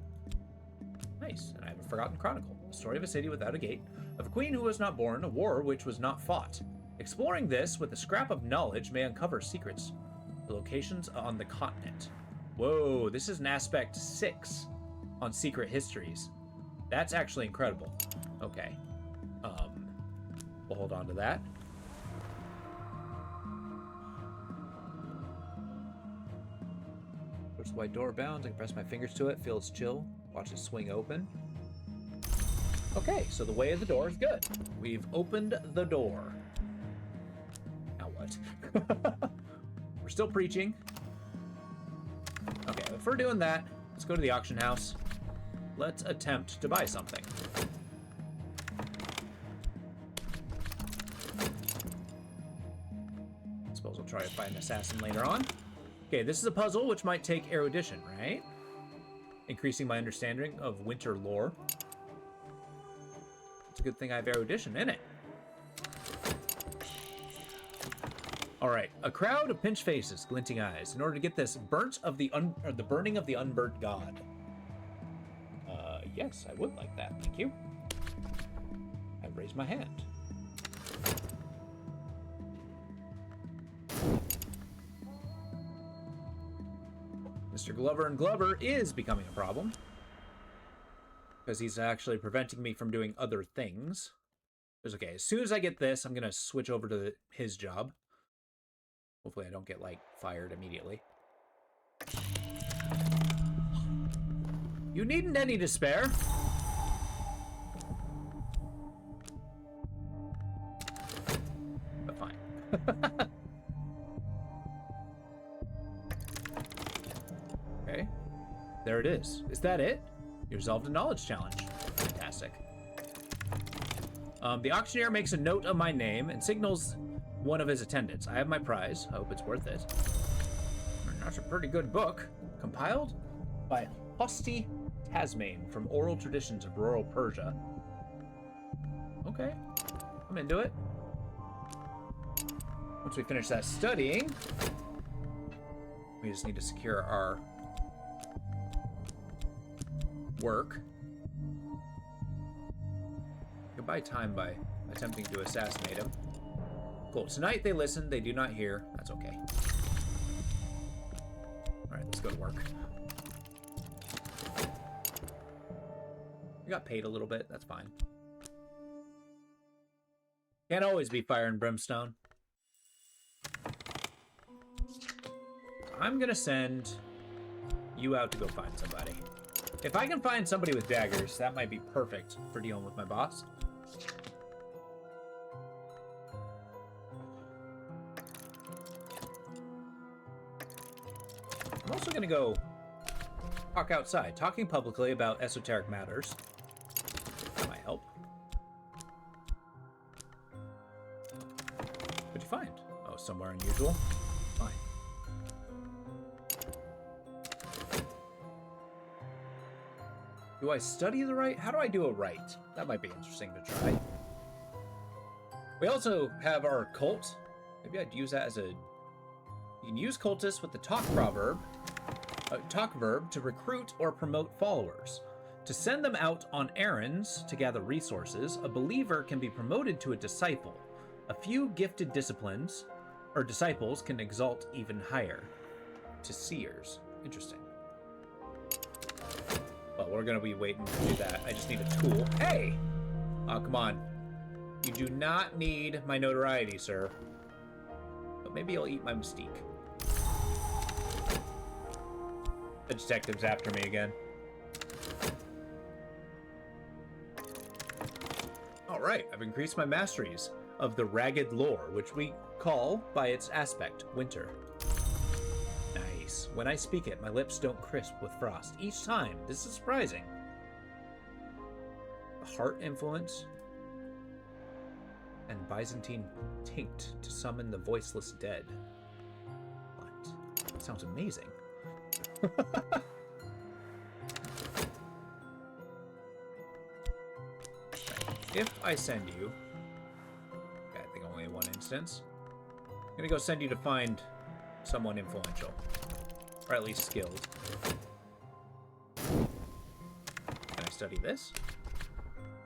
Nice, and I have a Forgotten Chronicle, a story of a city without a gate, of a queen who was not born, a war which was not fought. Exploring this with a scrap of knowledge may uncover secrets. The locations on the continent. Whoa, this is an aspect 6 on secret histories. That's actually incredible. Okay. We'll hold on to that. There's the white door bound. I can press my fingers to it, feel its chill, watch it swing open. Okay, so the way of the door is good. We've opened the door. Now what? We're still preaching. Okay, if we're doing that, let's go to the auction house. Let's attempt to buy something. Suppose we'll try to find an assassin later on. Okay, this is a puzzle which might take erudition, right? Increasing my understanding of winter lore. It's a good thing I have erudition in it. All right, a crowd of pinched faces, glinting eyes. In order to get this, the burning of the unburnt god. Yes, I would like that. Thank you. I raise my hand. Mr. Glover and Glover is becoming a problem. Because he's actually preventing me from doing other things. It's okay. As soon as I get this, I'm going to switch over to his job. Hopefully I don't get, like, fired immediately. You needn't any despair. But fine. Okay. There it is. Is that it? You resolved a knowledge challenge. Fantastic. The auctioneer makes a note of my name and signals one of his attendants. I have my prize. I hope it's worth it. That's a pretty good book. Compiled by Hosti Tasmain from Oral Traditions of Rural Persia. Okay. I'm into it. Once we finish that studying, we just need to secure our work. I could buy time by attempting to assassinate him. Cool. Tonight they listen, they do not hear. That's okay. Alright, let's go to work. We got paid a little bit, that's fine. Can't always be fire and brimstone. I'm gonna send you out to go find somebody. If I can find somebody with daggers, that might be perfect for dealing with my boss. I'm also gonna go talk outside, talking publicly about esoteric matters. That might help. What'd you find? Oh, somewhere unusual. Fine. Do I study the rite? How do I do a rite? That might be interesting to try. We also have our cult. Maybe I'd use that as a... You can use cultists with the talk verb to recruit or promote followers. To send them out on errands to gather resources, a believer can be promoted to a disciple. A few gifted disciplines or disciples can exalt even higher to seers. Interesting. Well, we're gonna be waiting to do that. I just need a tool. Hey! Oh, come on. You do not need my notoriety, sir. But maybe I'll eat my mystique. The detective's after me again. Alright, I've increased my masteries of the ragged lore, which we call, by its aspect, winter. Nice. When I speak it, my lips don't crisp with frost. Each time. This is surprising. The heart influence and Byzantine tinct to summon the voiceless dead. What? Sounds amazing. If I send you... Okay, I think only in one instance. I'm gonna go send you to find someone influential. Or at least skilled. Can I study this?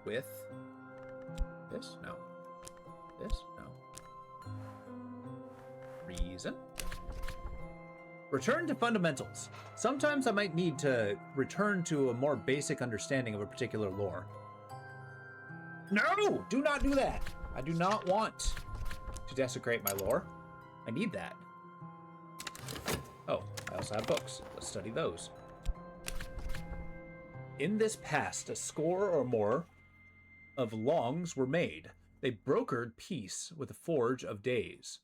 With... this? No. This? No. Reason? Return to fundamentals. Sometimes I might need to return to a more basic understanding of a particular lore. No! Do not do that! I do not want to desecrate my lore. I need that. Oh, I also have books. Let's study those. In this past, a score or more of longs were made. They brokered peace with a forge of days,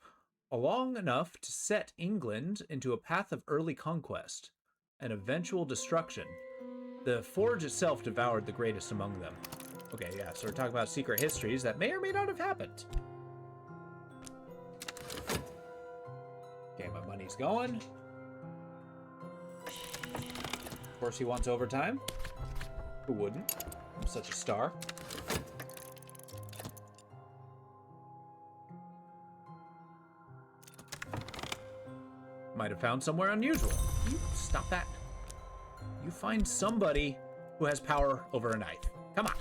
long enough to set England into a path of early conquest and eventual destruction. The forge itself devoured the greatest among them. Okay, yeah, so we're talking about secret histories that may or may not have happened. Okay, my money's going. Of course he wants overtime. Who wouldn't? I'm such a star. Might have found somewhere unusual. You stop that. You find somebody who has power over a knife. Come on.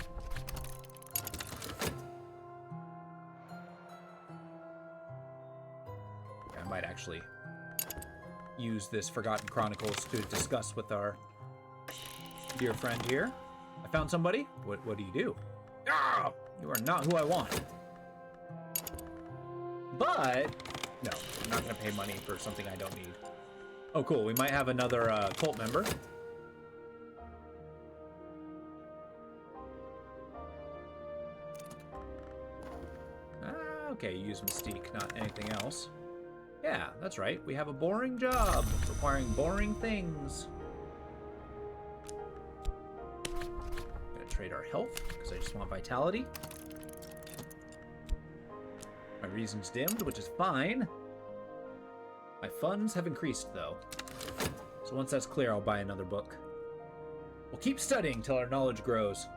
I might actually use this Forgotten Chronicles to discuss with our dear friend here. I found somebody. What do you do? Ah, you are not who I want. But no, I'm not gonna pay money for something I don't need. Oh, cool. We might have another cult member. Okay, use Mystique, not anything else. Yeah, that's right. We have a boring job requiring boring things. Gonna trade our health because I just want vitality. My reason's dimmed, which is fine. My funds have increased, though. So once that's clear, I'll buy another book. We'll keep studying till our knowledge grows.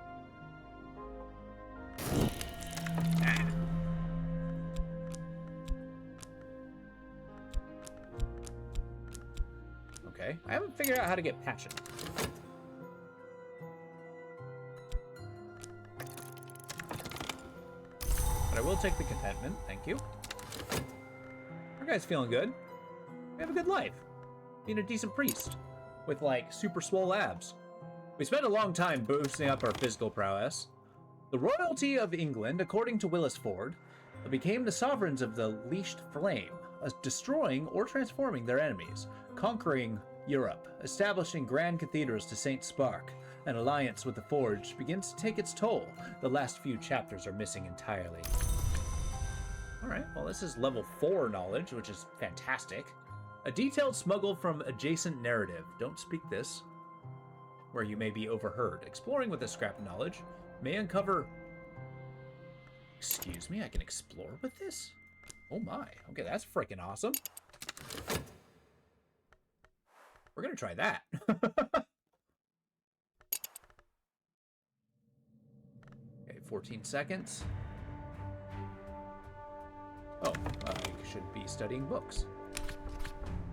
Okay, I haven't figured out how to get passion. But I will take the contentment, thank you. Our guy's feeling good. We have a good life. Being a decent priest. With, like, super swole abs. We spent a long time boosting up our physical prowess. The royalty of England, according to Willis Ford, became the sovereigns of the leashed flame, destroying or transforming their enemies, conquering Europe, establishing grand cathedrals to St. Spark. An alliance with the Forge begins to take its toll. The last few chapters are missing entirely. Alright, well this is level 4 knowledge, which is fantastic. A detailed smuggle from adjacent narrative. Don't speak this. Where you may be overheard. Exploring with a scrap of knowledge may uncover... Excuse me, I can explore with this? Oh my, okay, that's freaking awesome. We're gonna try that. Okay, 14 seconds. Oh, you should be studying books.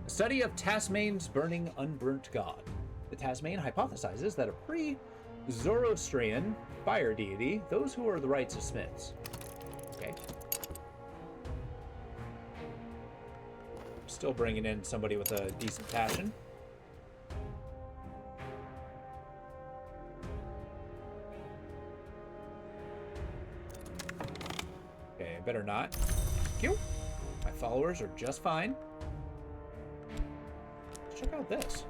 A study of Tasmane's burning unburnt god. The Tasmane hypothesizes that a pre-Zoroastrian fire deity, those who are the rights of smiths. Okay. Still bringing in somebody with a decent passion. Okay, better not. Thank you. My followers are just fine. Let's check out this.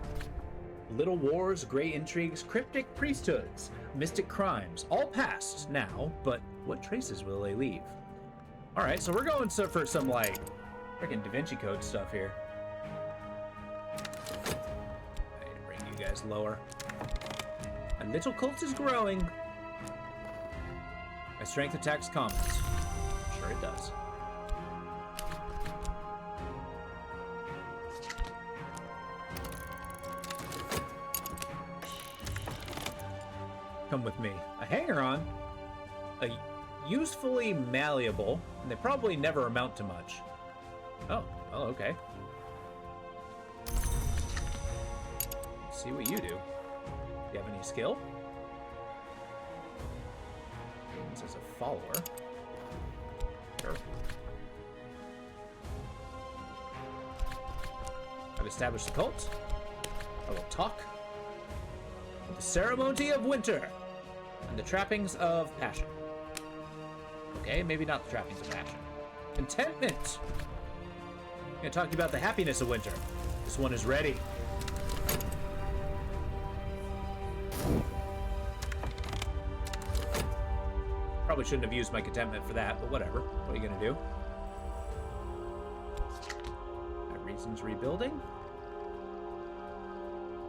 Little wars, great intrigues, cryptic priesthoods, mystic crimes, all past now, but what traces will they leave? Alright, so we're going for some, like, freaking Da Vinci Code stuff here. I need to bring you guys lower. A little cult is growing. My strength attacks commons. Sure it does. Come with me. A hanger-on, a usefully malleable, and they probably never amount to much. Oh, well, okay. Let's see what you do. Do you have any skill? This is a follower. Sure. I've established the cult. I will talk. The ceremony of winter. And the trappings of passion. Okay, maybe not the trappings of passion. Contentment. I'm gonna talk to you about the happiness of winter. This one is ready. Probably shouldn't have used my contentment for that, but whatever. What are you gonna do? My reason's rebuilding.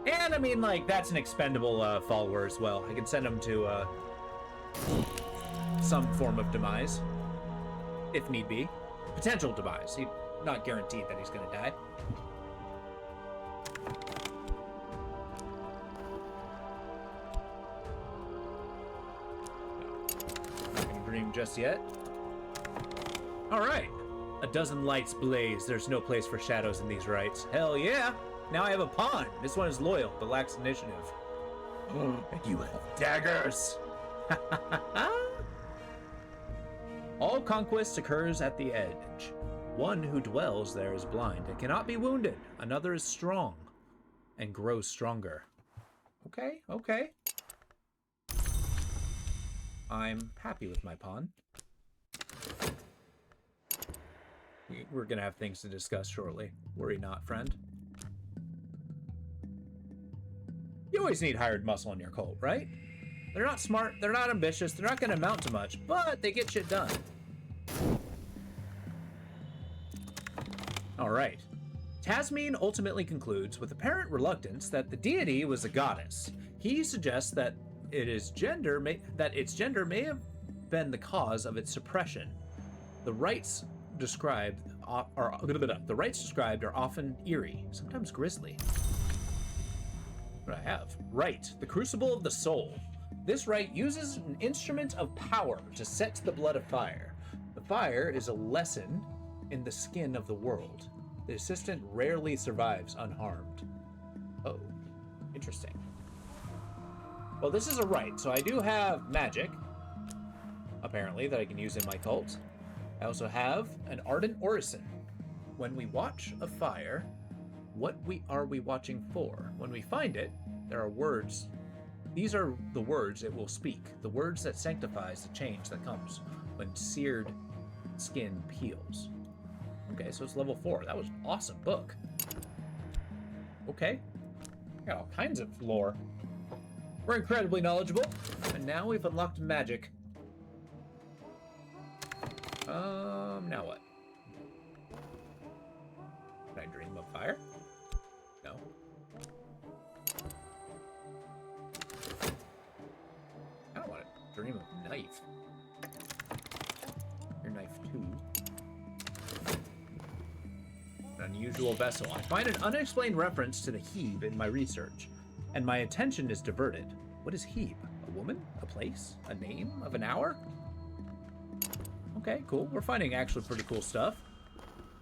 And I mean, like, that's an expendable follower as well. I can send him to some form of demise, if need be. Potential demise. He's not guaranteed that he's gonna die. Not gonna dream just yet. All right. A dozen lights blaze. There's no place for shadows in these rites. Hell yeah! Now I have a pawn. This one is loyal, but lacks initiative. And you have daggers! All conquest occurs at the edge. One who dwells there is blind and cannot be wounded. Another is strong and grows stronger. Okay, okay. I'm happy with my pawn. We're gonna have things to discuss shortly. Worry not, friend. You always need hired muscle in your cult, right? They're not smart, they're not ambitious, they're not gonna amount to much, but they get shit done. Alright. Tasmin ultimately concludes with apparent reluctance that the deity was a goddess. He suggests that its gender may have been the cause of its suppression. The rites described are often eerie, sometimes grisly. What I have? Rite, the crucible of the soul. This rite uses an instrument of power to set the blood afire. The fire is a lesson in the skin of the world. The assistant rarely survives unharmed. Oh, interesting. Well, this is a rite, so I do have magic, apparently, that I can use in my cult. I also have an ardent orison. When we watch a fire, what are we watching for? When we find it, there are words. These are the words it will speak, the words that sanctifies the change that comes when seared skin peels. Okay, so it's level 4. That was an awesome book. Okay. Got all kinds of lore. We're incredibly knowledgeable. And now we've unlocked magic. Now what? Can I dream of fire? No. I don't want to dream of knife. Your knife too. An unusual vessel. I find an unexplained reference to the Hebe in my research, and my attention is diverted. What is Hebe? A woman? A place? A name of an hour? Okay, cool. We're finding actually pretty cool stuff.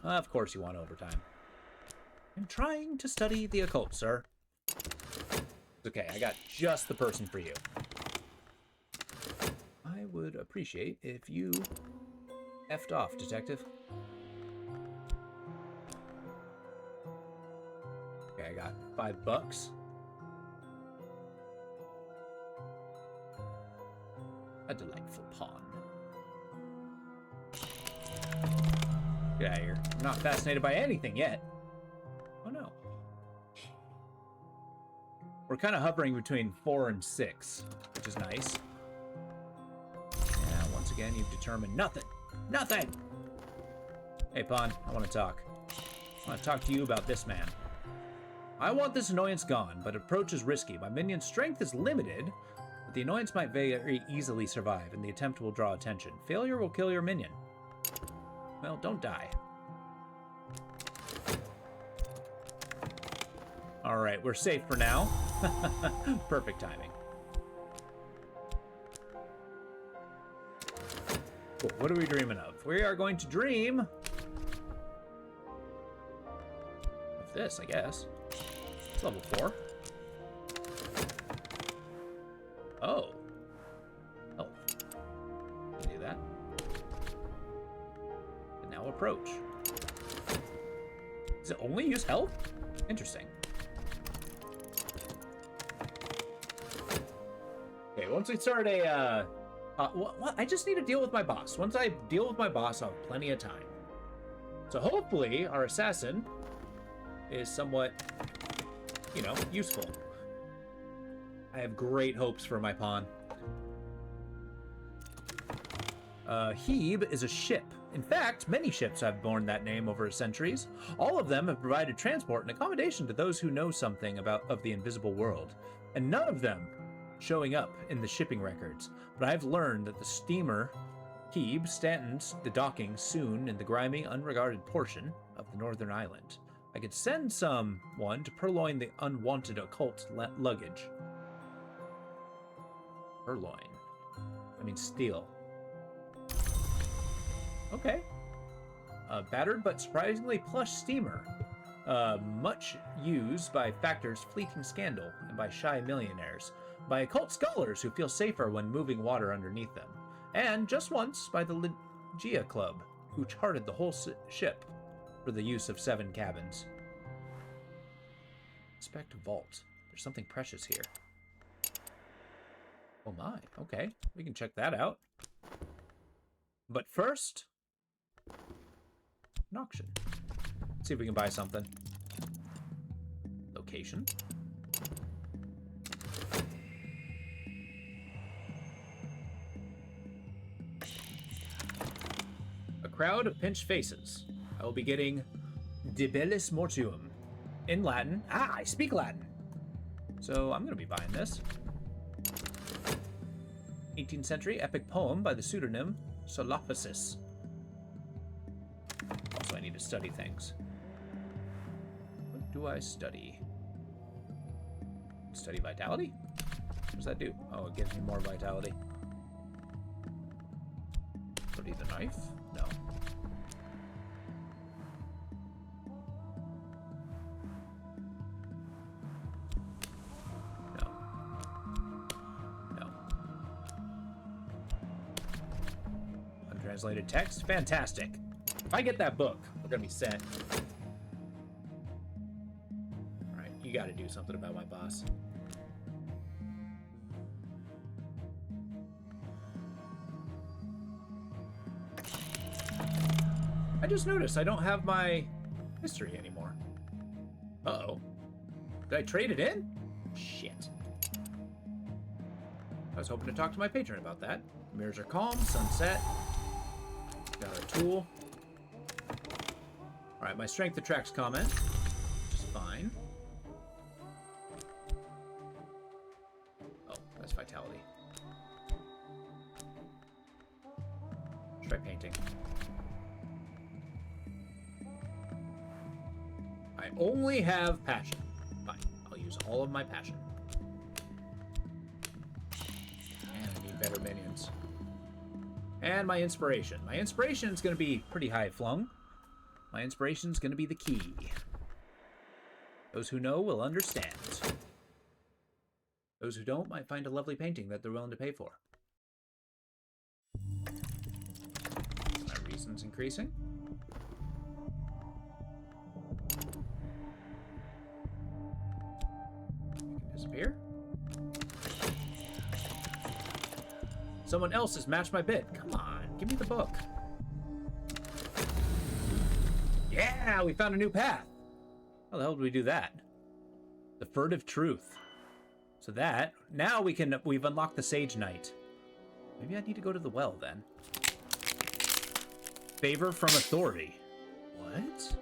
Of course you want overtime. I'm trying to study the occult, sir. Okay, I got just the person for you. I would appreciate if you effed off, detective. Okay, I got $5. A delightful pawn. Get out of here. I'm not fascinated by anything yet. Oh no. We're kind of hovering between 4 and 6, which is nice. Yeah, once again, you've determined nothing. Nothing! Hey, Pawn, I want to talk. I want to talk to you about this man. I want this annoyance gone, but approach is risky. My minion's strength is limited, but the annoyance might very easily survive, and the attempt will draw attention. Failure will kill your minion. Well, don't die. All right, we're safe for now. Perfect timing. Cool. What are we dreaming of? We are going to dream of this, I guess. It's level 4. Oh. Oh. Can do that. And now approach. Does it only use health? Interesting. Okay, once we start a, I just need to deal with my boss. Once I deal with my boss, I'll have plenty of time. So hopefully our assassin is somewhat, you know, useful. I have great hopes for my pawn. Hebe is a ship. In fact, many ships have borne that name over centuries. All of them have provided transport and accommodation to those who know something of the invisible world, and none of them showing up in the shipping records. But I've learned that the steamer Hebe stands the docking soon in the grimy, unregarded portion of the northern island. I could send someone to purloin the unwanted occult luggage. Purloin. I mean steal. Okay. A battered but surprisingly plush steamer. Much used by factors fleeting scandal and by shy millionaires. By occult scholars who feel safer when moving water underneath them. And just once by the Ligeia Club, who charted the whole ship for the use of 7 cabins. Inspect vault. There's something precious here. Oh my, okay. We can check that out. But first, an auction. Let's see if we can buy something. Location. A crowd of pinched faces. I will be getting De Bellis Mortuum in Latin. Ah, I speak Latin. So I'm going to be buying this. 18th century epic poem by the pseudonym Solophasis. Also, I need to study things. What do I study? Study vitality? What does that do? Oh, it gives me more vitality. Study the knife? No. No. No. Untranslated text? Fantastic. If I get that book, we're gonna be set. Alright, you gotta do something about my boss. I just noticed I don't have my history anymore. Uh-oh. Did I trade it in? Shit. I was hoping to talk to my patron about that. Mirrors are calm, sunset. Got our tool. Alright, my strength attracts comment, which is fine. Oh, that's vitality. Try painting. I only have passion. Fine, I'll use all of my passion. And I need better minions. And my inspiration. My inspiration is going to be pretty high flung. My inspiration is going to be the key. Those who know will understand. Those who don't might find a lovely painting that they're willing to pay for. My reason's increasing. You can disappear. Someone else has matched my bid. Come on, give me the book. Yeah, we found a new path. How the hell did we do that? The Furtive Truth. So that, now we've unlocked the Sage Knight. Maybe I need to go to the well then. Favor from authority. What?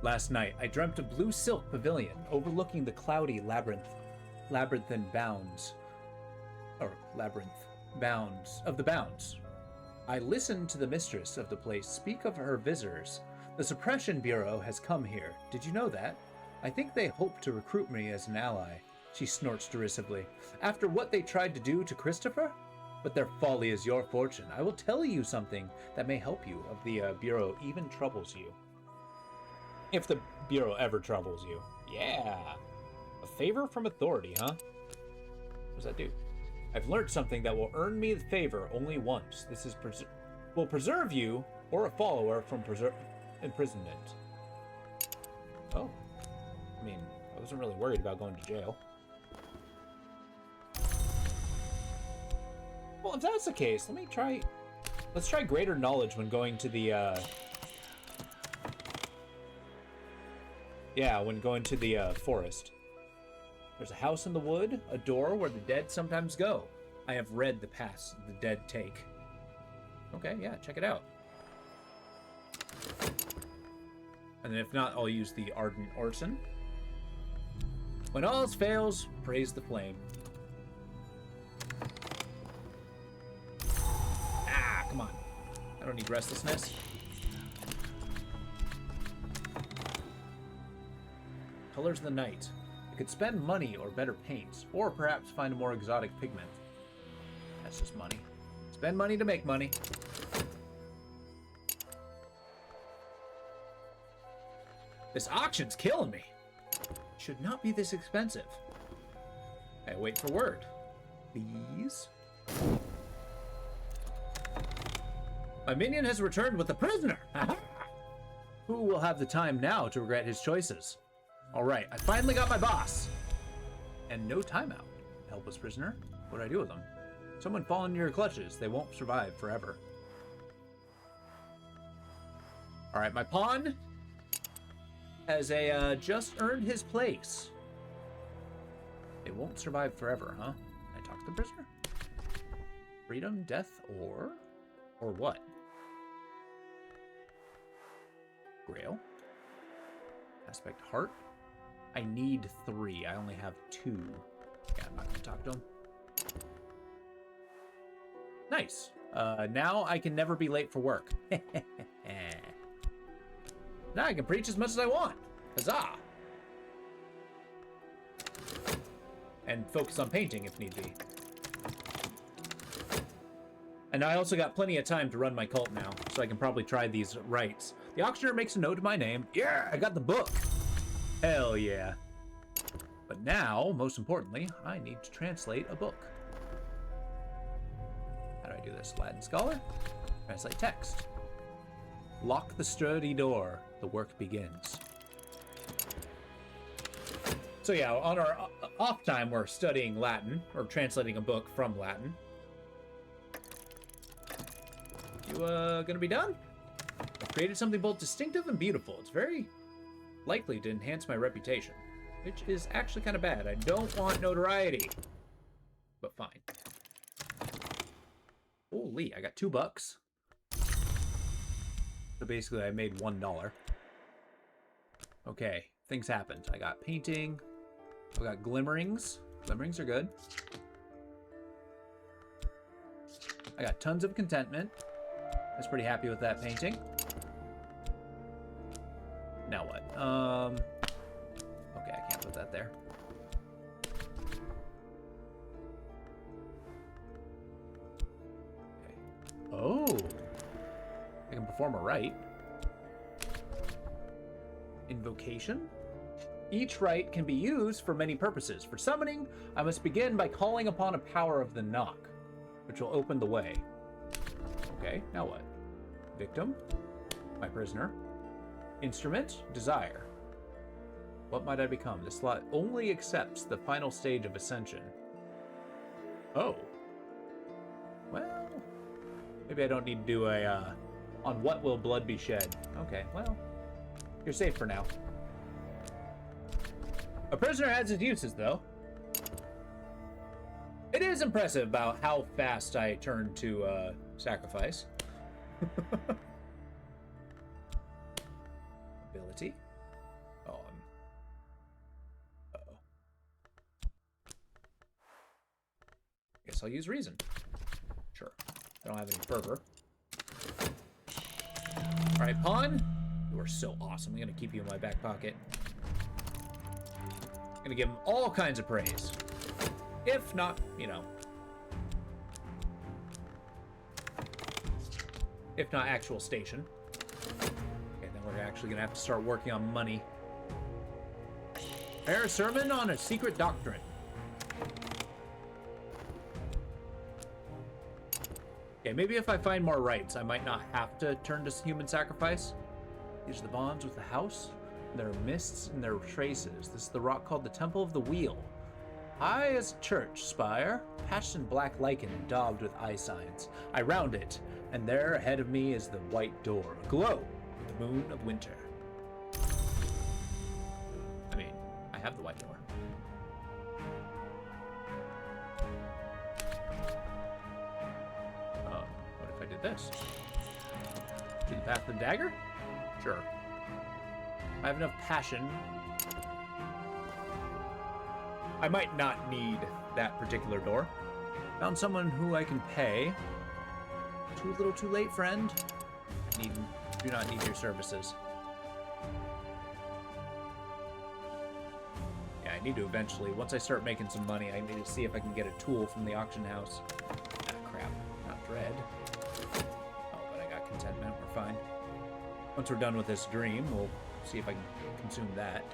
Last night, I dreamt a blue silk pavilion overlooking the cloudy labyrinthine bounds. Or labyrinth bounds of the bounds. I listened to the mistress of the place speak of her visitors. The Suppression Bureau has come here. Did you know that? I think they hope to recruit me as an ally. She snorts derisively. After what they tried to do to Christopher? But their folly is your fortune. I will tell you something that may help you if the Bureau even troubles you. If the Bureau ever troubles you. Yeah. A favor from authority, huh? What does that do? I've learned something that will earn me the favor only once. This is will preserve you or a follower from imprisonment. Oh. I mean, I wasn't really worried about going to jail. Well, if that's the case, let's try greater knowledge when going to the, when going to the, forest. There's a house in the wood, a door where the dead sometimes go. I have read the paths the dead take. Okay, yeah, check it out. And then if not, I'll use the Ardent Orson. When all else fails, praise the flame. Ah, come on. I don't need restlessness. Colors of the night. I could spend money or better paints, or perhaps find a more exotic pigment. That's just money. Let's Spend money to make money. This auction's killing me. Should not be this expensive. I wait for word. Please. My minion has returned with a prisoner. Who will have the time now to regret his choices? All right, I finally got my boss. And no timeout. Helpless prisoner. What do I do with them? Someone fall into your clutches. They won't survive forever. All right, my pawn has just earned his place. They won't survive forever, huh? Can I talk to the prisoner? Freedom, death, or what? Grail. Aspect heart. I need 3. I only have 2. Yeah, I'm not gonna talk to him. Nice. Now I can never be late for work. Now I can preach as much as I want. Huzzah! And focus on painting if need be. And I also got plenty of time to run my cult now, so I can probably try these rites. The auctioneer makes a note of my name. Yeah, I got the book. Hell yeah. But now, most importantly, I need to translate a book. How do I do this? Latin scholar? Translate text. Lock the sturdy door. The work begins. So yeah, on our off time, we're studying Latin, or translating a book from Latin. You, gonna be done? I've created something both distinctive and beautiful. It's very likely to enhance my reputation, which is actually kind of bad. I don't want notoriety, but fine. Holy, I got $2. So basically, I made $1. Okay, things happened. I got painting. I got glimmerings. Glimmerings are good. I got tons of contentment. I was pretty happy with that painting. Now what? Okay, I can't put that there. Okay. Oh, I can perform a rite. Invocation? Each rite can be used for many purposes. For summoning, I must begin by calling upon a power of the knock, which will open the way. Okay, now what? Victim, my prisoner. Instrument, desire. What might I become? This slot only accepts the final stage of ascension. Oh. Well, maybe I don't need to do a, on what will blood be shed? Okay, well, you're safe for now. A prisoner has its uses, though. It is impressive about how fast I turn to sacrifice. Ability. Oh, uh-oh. Guess I'll use reason. Sure. I don't have any fervor. Alright, pawn. You are so awesome. I'm gonna keep you in my back pocket. I'm gonna give him all kinds of praise. If not, you know. If not actual station. Okay, then we're actually gonna have to start working on money. Prepare a sermon on a secret doctrine. Okay, maybe if I find more rights, I might not have to turn to human sacrifice. These are the bonds with the house. There are mists and there are traces. This is the rock called the Temple of the Wheel. High as a church spire, patched in black lichen and daubed with eye signs. I round it, and there ahead of me is the white door, aglow with the moon of winter. I mean, I have the white door. What if I did this? To the path of the dagger? Sure. I have enough passion. I might not need that particular door. Found someone who I can pay. Too little too late, friend. Do not need your services. Yeah, I need to eventually, once I start making some money, I need to see if I can get a tool from the auction house. Ah, crap. Not dread. Oh, but I got contentment. We're fine. Once we're done with this dream, we'll see if I can consume that.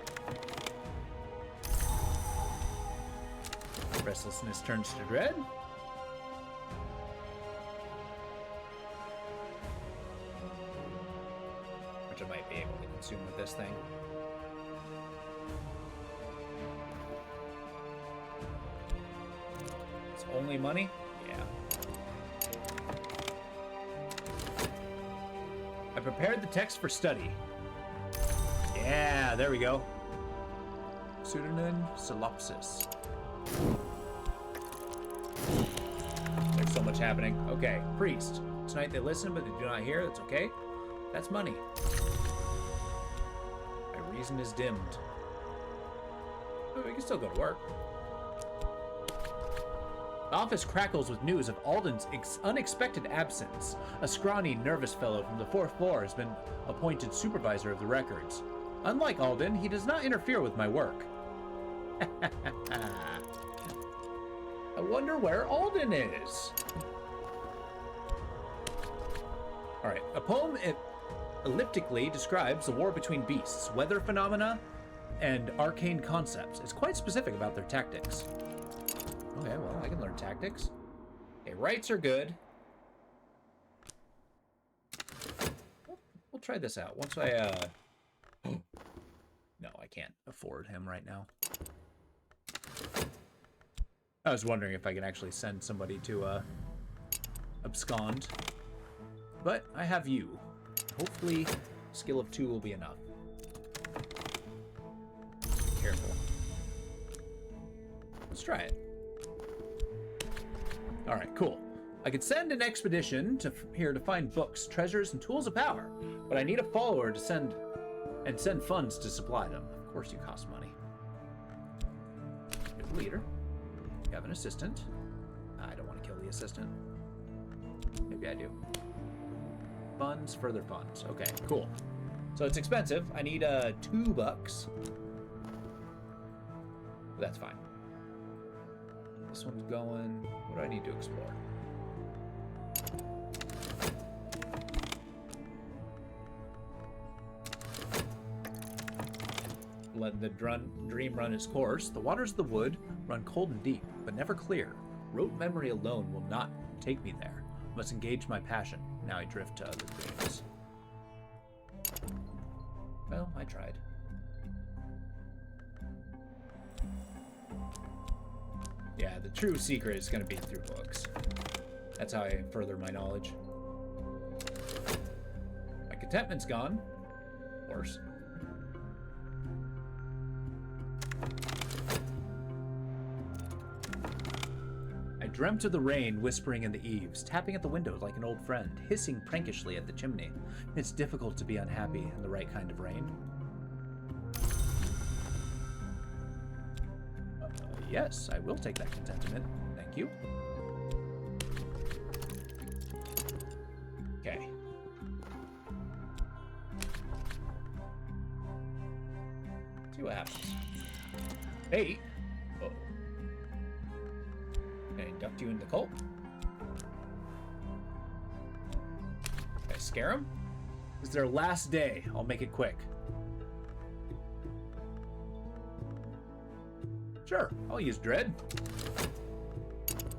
Restlessness turns to dread. Which I might be able to consume with this thing. It's only money? Yeah. I prepared the text for study. Yeah, there we go. Pseudonym Solopsis. There's so much happening. Okay, priest. Tonight they listen, but they do not hear. That's okay. That's money. My reason is dimmed. Oh, we can still go to work. The office crackles with news of Alden's unexpected absence. A scrawny, nervous fellow from the 4th floor has been appointed supervisor of the records. Unlike Alden, he does not interfere with my work. I wonder where Alden is. Alright, a poem elliptically describes the war between beasts, weather phenomena, and arcane concepts. It's quite specific about their tactics. Okay, well, I can learn tactics. Okay, rights are good. We'll try this out. Once I, No, I can't afford him right now. I was wondering if I can actually send somebody to, abscond. But I have you. Hopefully, skill of 2 will be enough. Be careful. Let's try it. Alright, cool. I could send an expedition here to find books, treasures, and tools of power, but I need a follower to send funds to supply them. Of course you cost money. You're the leader. You have an assistant. I don't want to kill the assistant. Maybe I do. Funds, further funds. Okay, cool. So it's expensive. I need $2. But that's fine. This one's going... What do I need to explore? Let the dream run its course. The waters of the wood run cold and deep, but never clear. Rote memory alone will not take me there. Must engage my passion. Now I drift to other dreams. Well, I tried. Yeah, the true secret is going to be through books. That's how I further my knowledge. My contentment's gone. Of course. I dreamt of the rain whispering in the eaves, tapping at the windows like an old friend, hissing prankishly at the chimney. It's difficult to be unhappy in the right kind of rain. Yes, I will take that contentment. Thank you. Okay. See what happens. Hey! Oh. Can I induct you in the cult? Can I scare him? It's their last day. I'll make it quick. Sure, I'll use dread.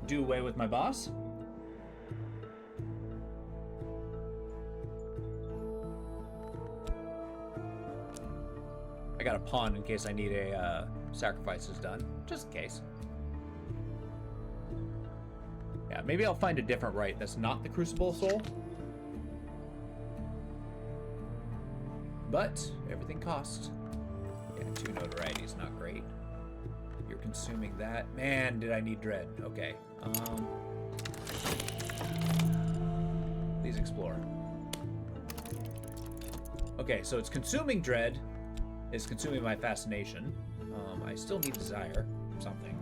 Do away with my boss. I got a pawn in case I need a sacrifices done, just in case. Yeah, maybe I'll find a different rite that's not the Crucible Soul. But everything costs. Yeah, 2 notoriety is not great. You're consuming that. Man, did I need dread. Okay. Please explore. Okay, so it's consuming dread. It's consuming my fascination. I still need desire. Something.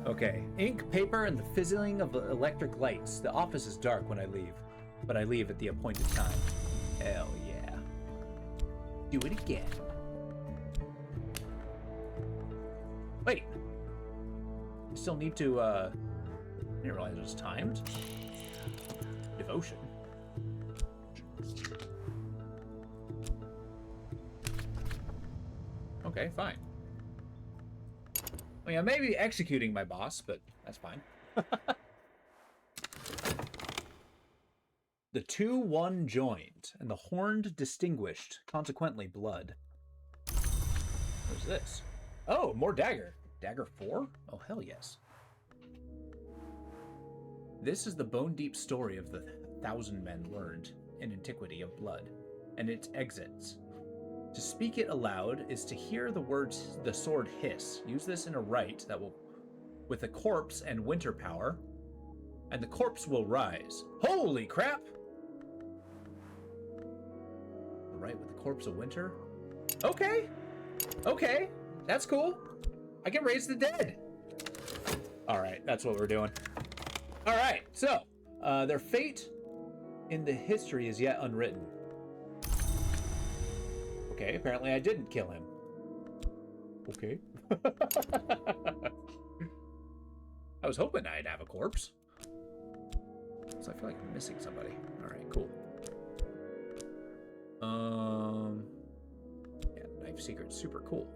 Okay. Ink, paper, and the fizzling of electric lights. The office is dark when I leave. But I leave at the appointed time. Hell yeah. Do it again. Wait. I still need to Didn't realize it was timed. Devotion. Okay, fine. I mean, I may be executing my boss, but that's fine. The 2-1 joined, and the horned distinguished, consequently blood. What's this? Oh, more dagger. Dagger 4? Oh, hell yes. This is the bone-deep story of the 1,000 men learned in antiquity of blood, and its exits. To speak it aloud is to hear the words, the sword hiss. Use this in a rite that will, with a corpse and winter power, and the corpse will rise. Holy crap! The rite with the corpse of winter? Okay. Okay. That's cool. I can raise the dead. All right, that's what we're doing. All right, so their fate in the history is yet unwritten. Okay, apparently I didn't kill him. Okay. I was hoping I'd have a corpse. So I feel like I'm missing somebody. All right, cool. Yeah, knife secret's super cool.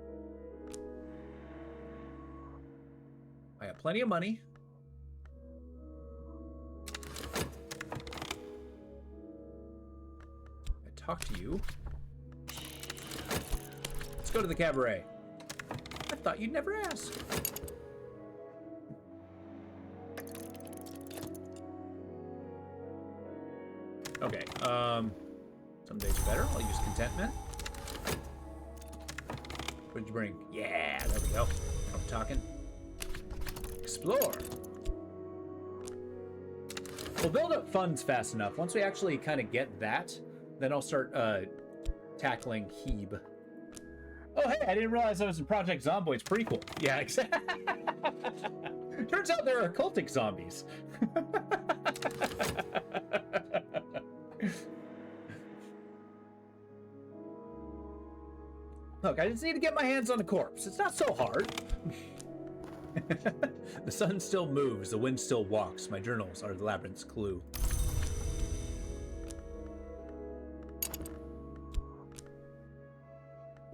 I got plenty of money. I talk to you. Let's go to the cabaret. I thought you'd never ask. Okay, some days are better. I'll use contentment. What did you bring? Yeah, there we go. I'm talking. Explore. We'll build up funds fast enough. Once we actually kind of get that, then I'll start tackling Hebe. Oh, hey, I didn't realize I was in Project Zomboid's prequel. Yeah, exactly. Turns out there are cultic zombies. Look, I just need to get my hands on the corpse. It's not so hard. The sun still moves, the wind still walks. My journals are the labyrinth's clue.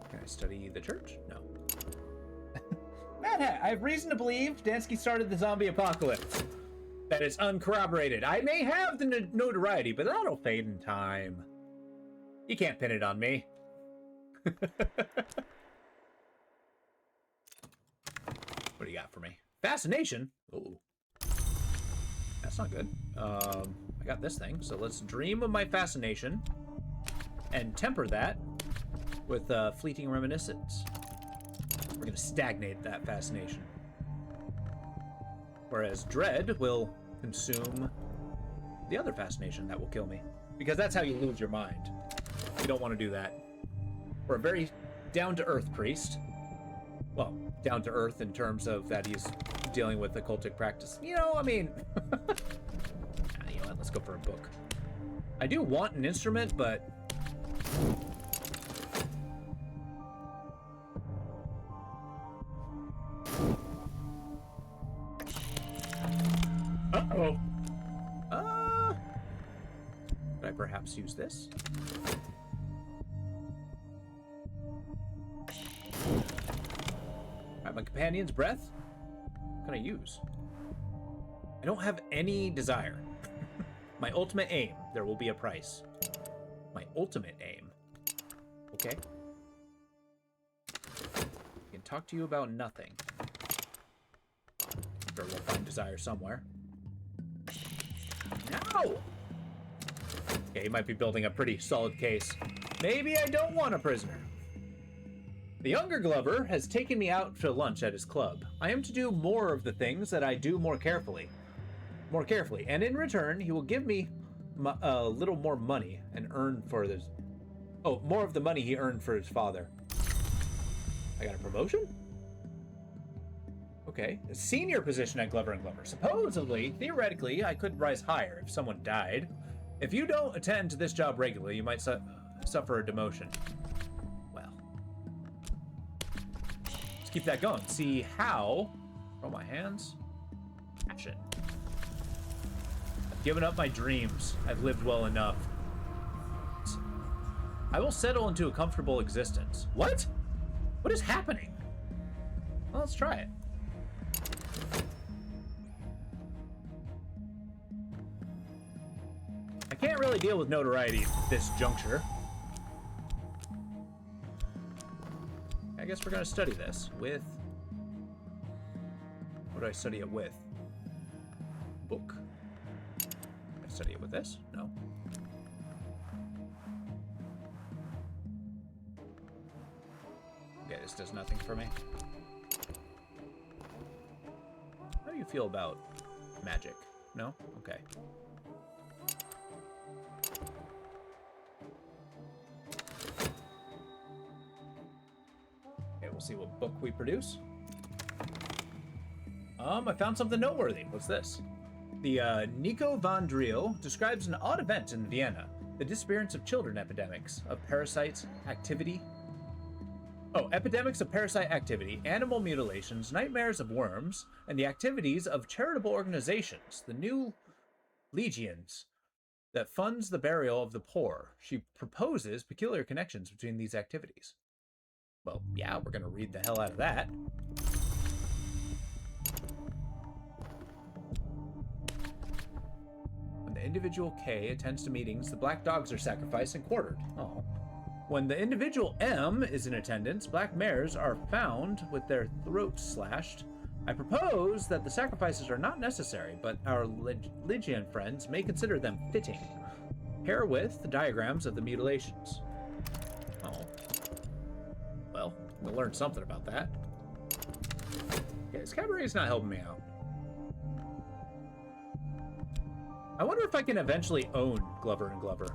Can I study the church? No. Mad Hat, I have reason to believe Dansky started the zombie apocalypse. That is uncorroborated. I may have the notoriety, but that'll fade in time. You can't pin it on me. What do you got for me? Fascination? Ooh. That's not good. I got this thing, so let's dream of my fascination and temper that with fleeting reminiscence. We're gonna stagnate that fascination. Whereas dread will consume the other fascination that will kill me. Because that's how you lose your mind. You don't want to do that. We're a very down-to-earth priest. Well, down-to-earth in terms of that he's dealing with occultic practice. You know, I mean... You know what, let's go for a book. I do want an instrument, but... Uh-oh. Could I perhaps use this? Alright, my companion's breath? What can I use? I don't have any desire. My ultimate aim. There will be a price. My ultimate aim. Okay. I can talk to you about nothing. Sure, we'll find desire somewhere. No! Okay, he might be building a pretty solid case. Maybe I don't want a prisoner. The younger Glover has taken me out to lunch at his club. I am to do more of the things that I do more carefully. And in return, he will give me a little more money and earn for this. Oh, more of the money he earned for his father. I got a promotion? Okay, a senior position at Glover & Glover. Supposedly, theoretically, I could rise higher if someone died. If you don't attend to this job regularly, you might suffer a demotion. Well, let's keep that going. See how... Roll my hands. Action. Given up my dreams. I've lived well enough. I will settle into a comfortable existence. What? What is happening? Well, let's try it. I can't really deal with notoriety at this juncture. I guess we're gonna study this with... What do I study it with? Book. I study it with this? No. Okay, this does nothing for me. How do you feel about magic? No? Okay. Okay, we'll see what book we produce. I found something noteworthy. What's this? The Nico von Driel describes an odd event in Vienna. The disappearance of children epidemics of parasites activity. Oh, epidemics of parasite activity, animal mutilations, nightmares of worms, and the activities of charitable organizations, the New Legions, that funds the burial of the poor. She proposes peculiar connections between these activities. Well, yeah, we're gonna read the hell out of that. When the individual K attends to meetings, the black dogs are sacrificed and quartered. Oh. When the individual M is in attendance, black mares are found with their throats slashed. I propose that the sacrifices are not necessary, but our Lygian friends may consider them fitting. Herewith the diagrams of the mutilations. Oh. Well, we'll learn something about that. Okay, this cabaret is not helping me out. I wonder if I can eventually own Glover and Glover.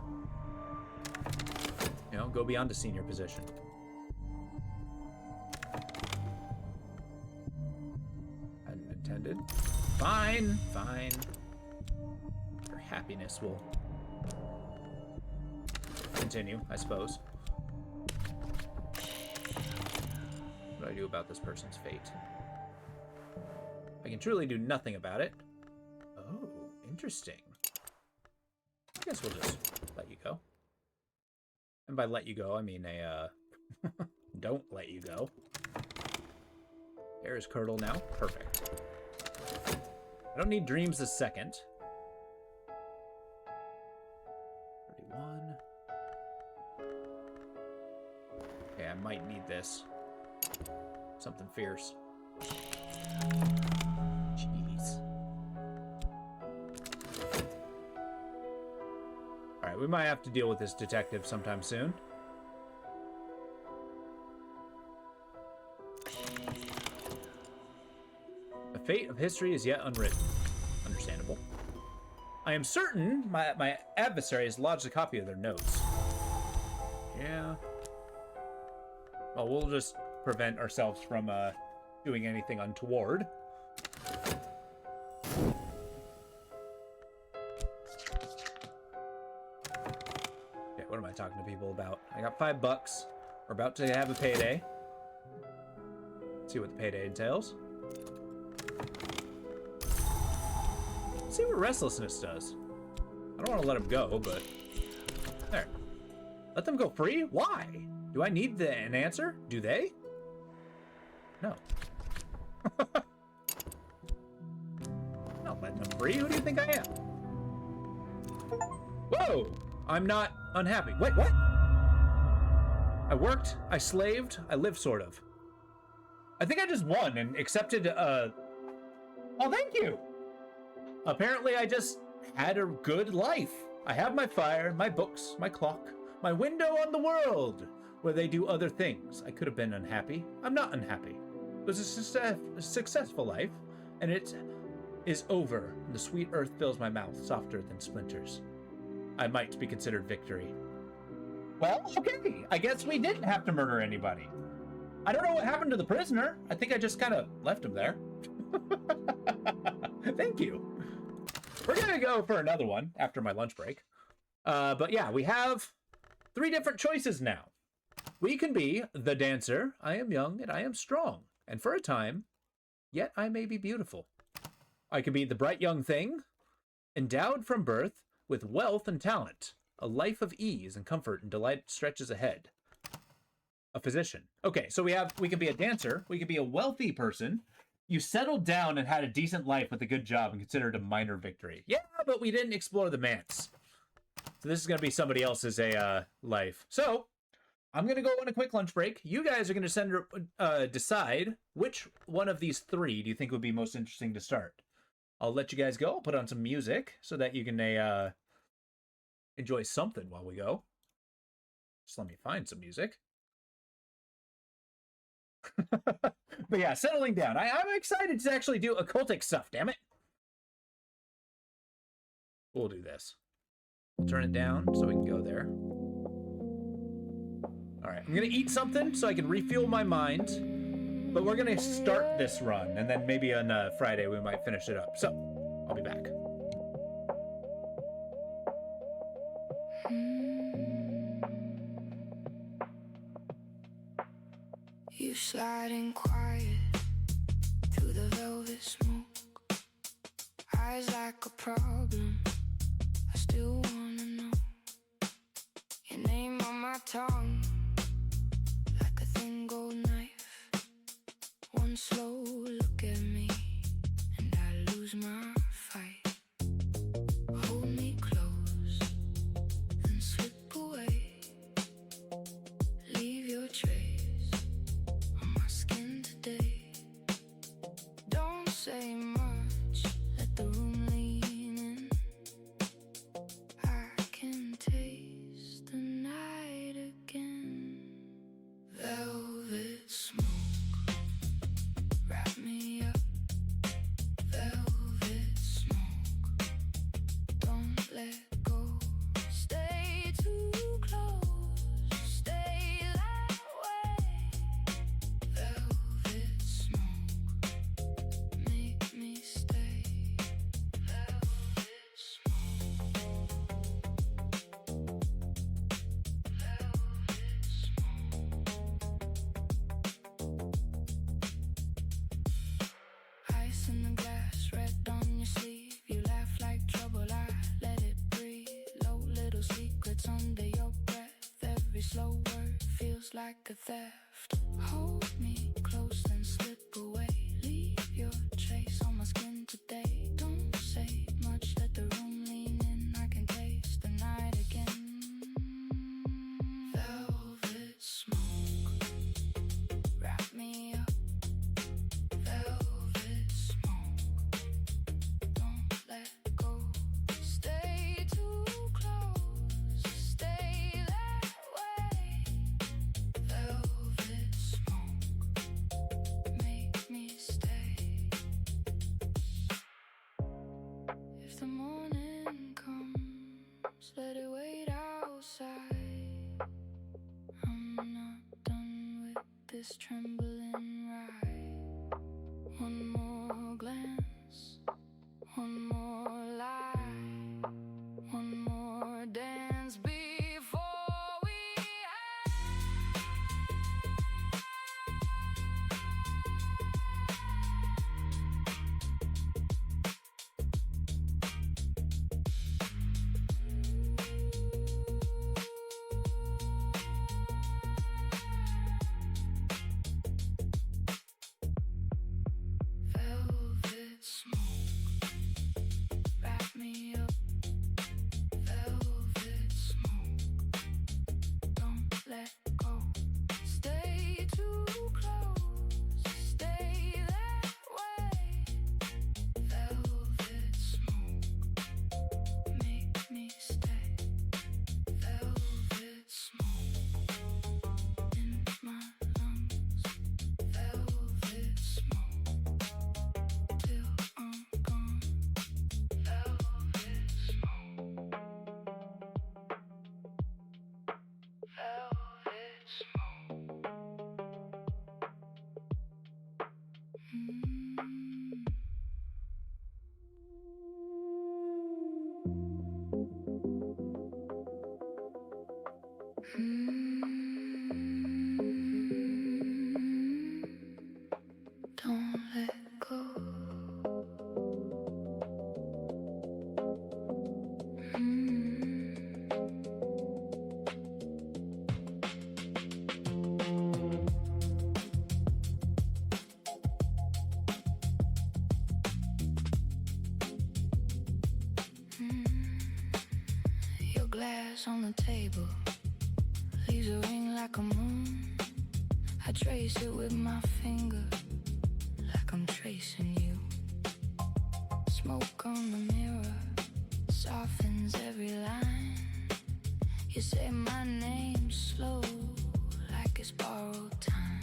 You know, go beyond a senior position. Hadn't intended. Fine, fine. Your happiness will continue, I suppose. What do I do about this person's fate? I can truly do nothing about it. Oh, interesting. I guess we'll just let you go. And by let you go, I mean don't let you go. There is Curdle now. Perfect. I don't need dreams a second. 31. Okay, I might need this. Something fierce. Jeez. Alright, we might have to deal with this detective sometime soon. The fate of history is yet unwritten. Understandable. I am certain my adversary has lodged a copy of their notes. Yeah. Well, we'll just prevent ourselves from doing anything untoward. Okay, what am I talking to people about? I got $5. We're about to have a payday. Let's see what the payday entails. Let's see what restlessness does. I don't want to let them go, but... There. Let them go free? Why? Do I need an answer? Do they? No. Not letting them free. Who do you think I am? Whoa! I'm not unhappy. Wait, what? I worked, I slaved, I lived sort of. I think I just won and accepted, oh, thank you! Apparently I just had a good life. I have my fire, my books, my clock, my window on the world, where they do other things. I could have been unhappy. I'm not unhappy. It was a successful life, and it is over. The sweet earth fills my mouth, softer than splinters. I might be considered victory. Well, okay. I guess we didn't have to murder anybody. I don't know what happened to the prisoner. I think I just kind of left him there. Thank you. We're gonna go for another one after my lunch break. But yeah, we have 3 different choices now. We can be the dancer. I am young and I am strong. And for a time, yet I may be beautiful. I can be the bright young thing. Endowed from birth with wealth and talent, a life of ease and comfort and delight stretches ahead. A physician. Okay, so we can be a dancer, we can be a wealthy person. You settled down and had a decent life with a good job and considered a minor victory. Yeah, but we didn't explore the manse. So this is going to be somebody else's life. So I'm going to go on a quick lunch break. You guys are going to decide which one of these three do you think would be most interesting to start. I'll let you guys go. I'll put on some music so that you can enjoy something while we go. Just let me find some music. But yeah, settling down. I'm excited to actually do occultic stuff, damn it. We'll do this. We'll turn it down so we can go there. All right, I'm going to eat something so I can refuel my mind. But we're going to start this run, and then maybe on Friday we might finish it up. So, I'll be back. You sliding quiet through the velvet smoke, eyes like a problem, I still wanna know your name on my tongue, like a thin gold knife. One slow look at me and I lose my fight. Hold me close and slip away, leave your trace on my skin today. Don't say much, let the room lean in. I can taste the night again. Velvet smoke, wrap me up. Velvet smoke, don't let go. Stay too close, stay that way. Velvet smoke, make me stay. Velvet smoke, velvet smoke. Ice in the glass, red on your sleeve. You laugh like trouble, I let it breathe. Low little secrets under your breath. Every slow word feels like a theft. Hold me close and slip away. Leave your trace on my skin today. Don't say much, let the room lean in. I can taste the night again. Velvet smoke, wrap me up. Velvet smoke, don't let go. Stay too close, stay that way. Velvet smoke, make me stay. If the morning comes, let it wait outside. I'm not done with this trembling ride. One more glance, one more lie, one more dance before we velvet smoke, wrap me up. Velvet smoke, don't let go. Stay too close, stay that way. Velvet smoke, make me stay. Velvet smoke in my lungs. Velvet smoke till I'm gone. Velvet smoke, velvet smoke. Don't let go. glass on the table leaves a ring like a moon. I trace it with my finger like I'm tracing you. Smoke on the mirror softens every line. You say my name slow like it's borrowed time.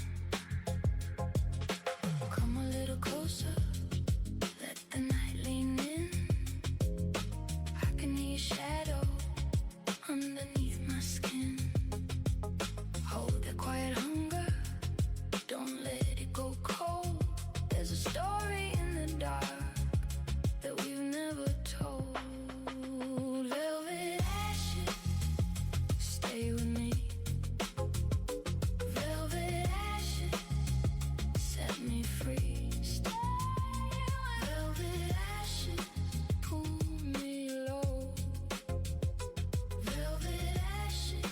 Come a little closer, let the night lean in. I can hear your shadow underneath my skin. Hold that quiet hunger, don't let it go cold. There's a story in the dark that we've never told. Velvet ashes, stay with me. Velvet ashes, set me free. Stay. Velvet ashes, pull me low. Velvet ashes,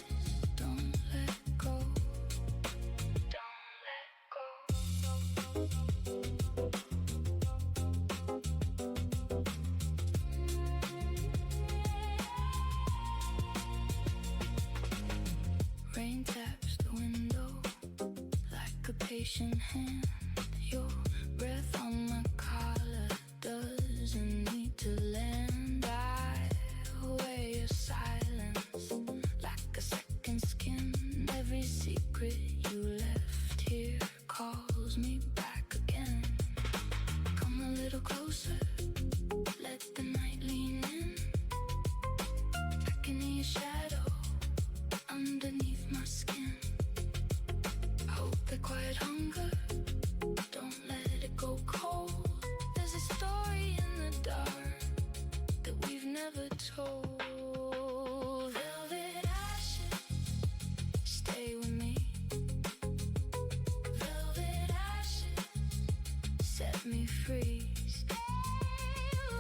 don't let go. Don't let go. Rain taps the window like a patient hand. Your breath on my collar doesn't need to land. I wear your silence like a second skin. Every secret you left here calls me back again. Come a little closer, let the night lean in. I can hear your shadow underneath my skin. Hold the quiet hunger, don't let it go cold. There's a story in the dark that we've never told. Velvet ashes, stay with me. Velvet ashes, set me free. Stay.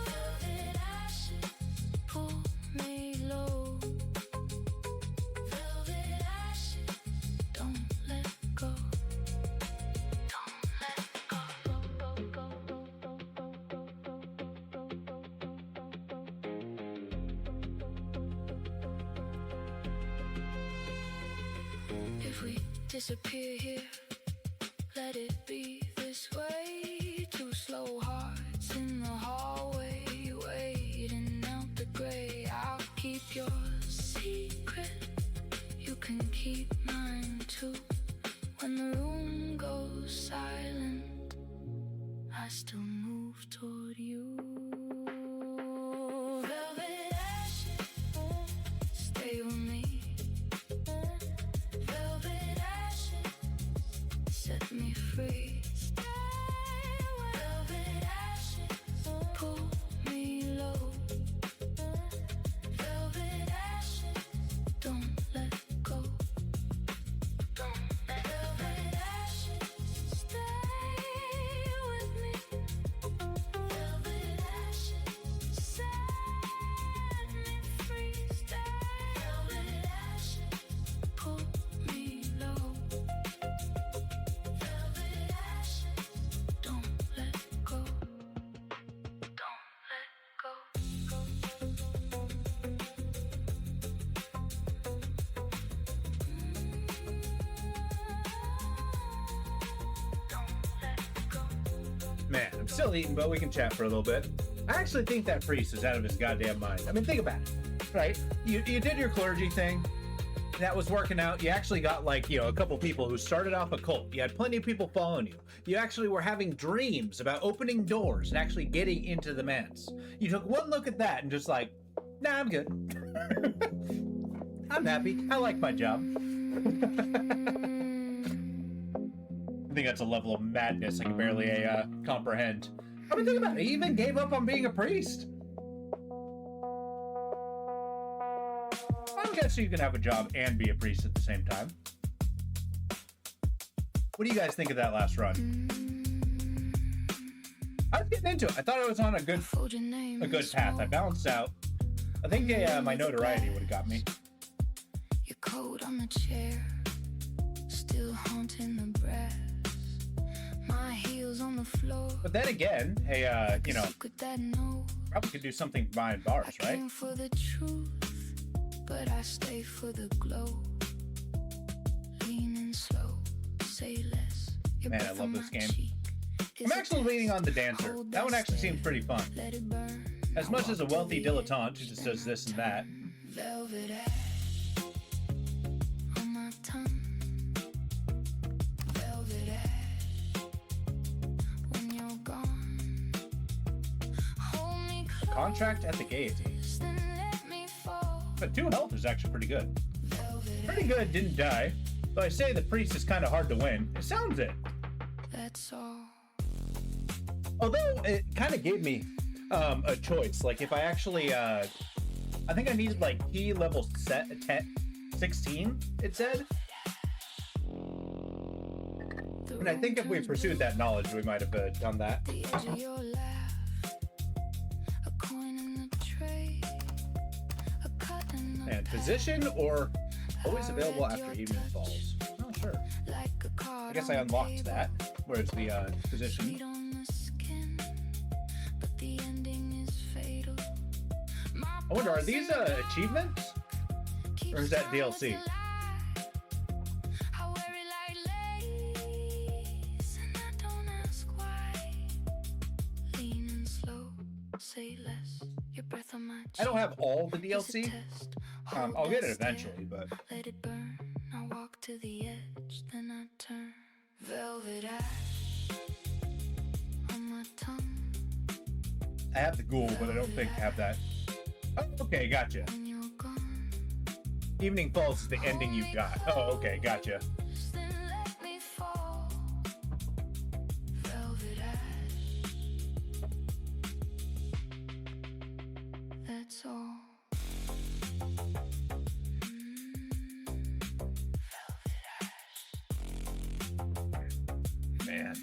Velvet ashes, pull me low. Velvet ashes, don't let go. Don't let go. If we disappear here, let it be this way. Two slow hearts in the hallway, waiting out the gray. I'll keep your secret, you can keep mine too. When the room goes silent, I still move toward you. Velvet ashes, stay with me. Velvet ashes, set me free. Stay. Velvet ashes, pull me low. Velvet ashes, don't let go. Don't let velvet ashes, stay with me. Velvet ashes, set me free. Stay. Velvet ashes, pull me low. Velvet ashes, don't let go. Don't let go. Don't let go. Man, I'm still eating, but we can chat for a little bit. I actually think that priest is out of his goddamn mind. I mean, think about it, right? You did your clergy thing. That was working out. You actually got, like, you know, a couple people who started off a cult. You had plenty of people following you. You actually were having dreams about opening doors and actually getting into the manse. You took one look at that and just like, nah, I'm good. I'm happy. I like my job. I think that's a level of madness I can barely comprehend. I mean, think about it. He even gave up on being a priest. I guess you can have a job and be a priest at the same time. What do you guys think of that last run? I was getting into it. I thought I was on a good path. I balanced out. I think my notoriety would have got me. Your coat on the chair, still haunting the brass. My heels on the floor. But then again, hey, you know, Secret that knows probably could do something behind bars, I right? came for the truth, but I stay for the glow. Leaning slow, say less. Your Man, I breath love on this my game. cheek is I'm a actually test. leaning on the dancer. Hold That one actually steady, seems pretty fun. let it burn. As I much as a walk to wealthy the dilettante edge, who just then does I this and that. turn. Velvet ash on my tongue. Velvet ash when you're gone. Hold me close, Contract at the Gaiety. then let me fall. But 2 health is actually pretty good. Velvet Pretty good, didn't die. Though I say the priest is kind of hard to win. It sounds it. that's all. Although it kind of gave me a choice. Like if I actually, I think I needed like key level set 16. It said, and I think if we pursued that knowledge, we might have done that. The edge of your laugh, a coin in the tray, a cut in the And position or always available after evening falls. Oh sure. like a card I guess I on the unlocked table. that. Where's the position? Sweet on the skin, but the ending is fatal. My I wonder, are pulse these in the achievements? keeps or is that time with DLC? your light. I wear it like lace, and I don't ask why. Leaning slow, say less. Your breath on my cheek. I don't have all the is a DLC. test. I'll Hold get that it stare, eventually, but let it burn. I walk to the edge, then I turn. Velvet ash on my tongue. I have the ghoul, but I don't think I have that. Oh, okay, gotcha. When you're gone, Evening Falls is the ending you got. Oh, okay, gotcha. then let me fall. Velvet ash. That's all. Man.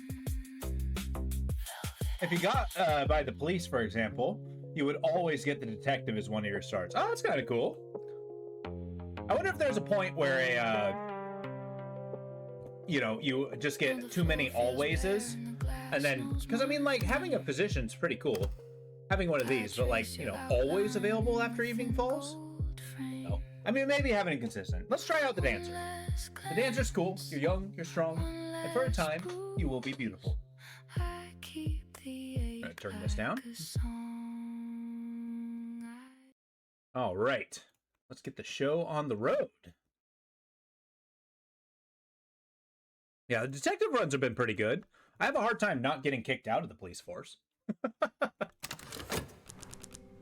If you got by the police, for example, you would always get the detective as one of your starts. Oh, that's kind of cool. I wonder if there's a point where you just get too many alwayses, and then, because I mean, like, having a position's pretty cool. Having one of these, but like, always available after evening falls? No. I mean, maybe having it consistent. Let's try out the dancer. The dancer's cool. You're young, you're strong, and for a time, you will be beautiful. I'm gonna turn this down. All right. Let's get the show on the road. Yeah, the detective runs have been pretty good. I have a hard time not getting kicked out of the police force.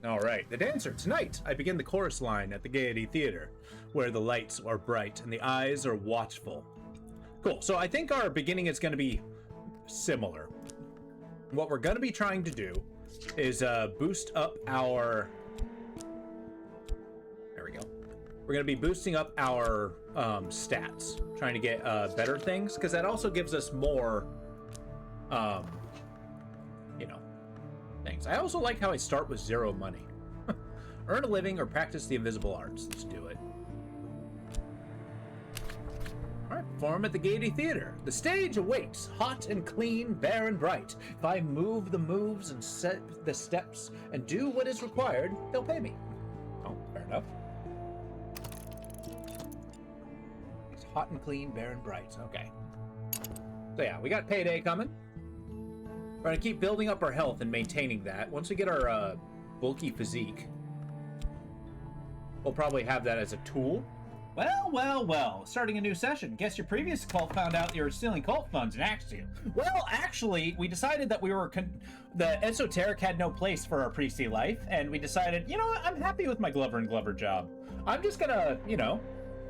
All right, the dancer. Tonight, I begin the chorus line at the Gaiety Theater, where the lights are bright and the eyes are watchful. Cool, so I think our beginning is going to be similar. What we're going to be trying to do is boost up our... There we go. We're going to be boosting up our stats, trying to get better things, because that also gives us more, things. I also like how I start with 0 money. Earn a living or practice the invisible arts. Let's do it. All right, perform at the Gaiety Theater. The stage awaits, hot and clean, bare and bright. If I move the moves and set the steps and do what is required, they'll pay me. Oh, fair enough. It's hot and clean, bare and bright. Okay. So yeah, we got payday coming. We're gonna keep building up our health and maintaining that. Once we get our bulky physique, we'll probably have that as a tool. Well, starting a new session. Guess your previous cult found out you were stealing cult funds and axed you. Well, actually, we decided that the esoteric had no place for our priesty life, and we decided, you know what, I'm happy with my Glover and Glover job. I'm just gonna,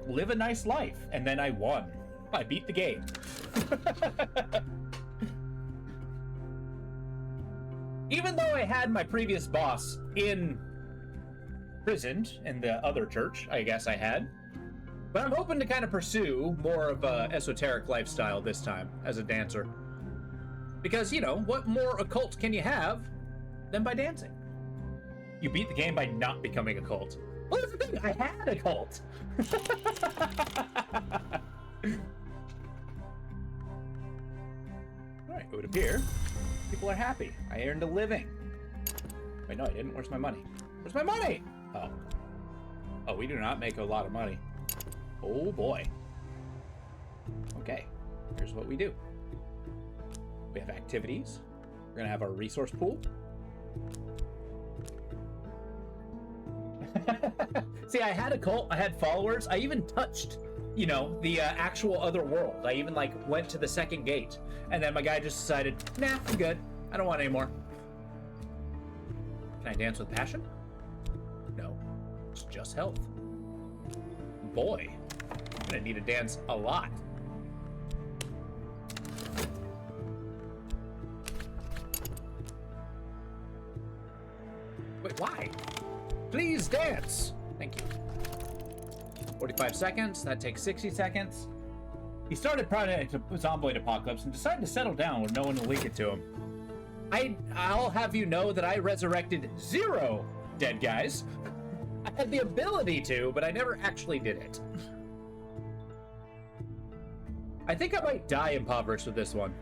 live a nice life. And then I won. I beat the game. Even though I had my previous boss imprisoned in the other church, I guess I had. But I'm hoping to kind of pursue more of a esoteric lifestyle this time as a dancer. Because, what more occult can you have than by dancing? You beat the game by not becoming a cult. Well, that's the thing, I had a cult! Alright, it would appear people are happy. I earned a living. Wait, no, I didn't. Where's my money? Where's my money? Oh. Oh, we do not make a lot of money. Oh boy. Okay, here's what we do. We have activities. We're gonna have our resource pool. See, I had a cult, I had followers, I even touched, you know, the actual other world. I even, like, went to the second gate. And then my guy just decided, nah, I'm good. I don't want any more. Can I dance with passion? No, it's just health. Boy, I'm gonna need to dance a lot. Wait, why? Please dance! Thank you. 45 seconds, that takes 60 seconds. He started Project Zomboid Apocalypse and decided to settle down with no one to link it to him. I'll have you know that I resurrected 0 dead guys. I had the ability to, but I never actually did it. I think I might die impoverished with this one.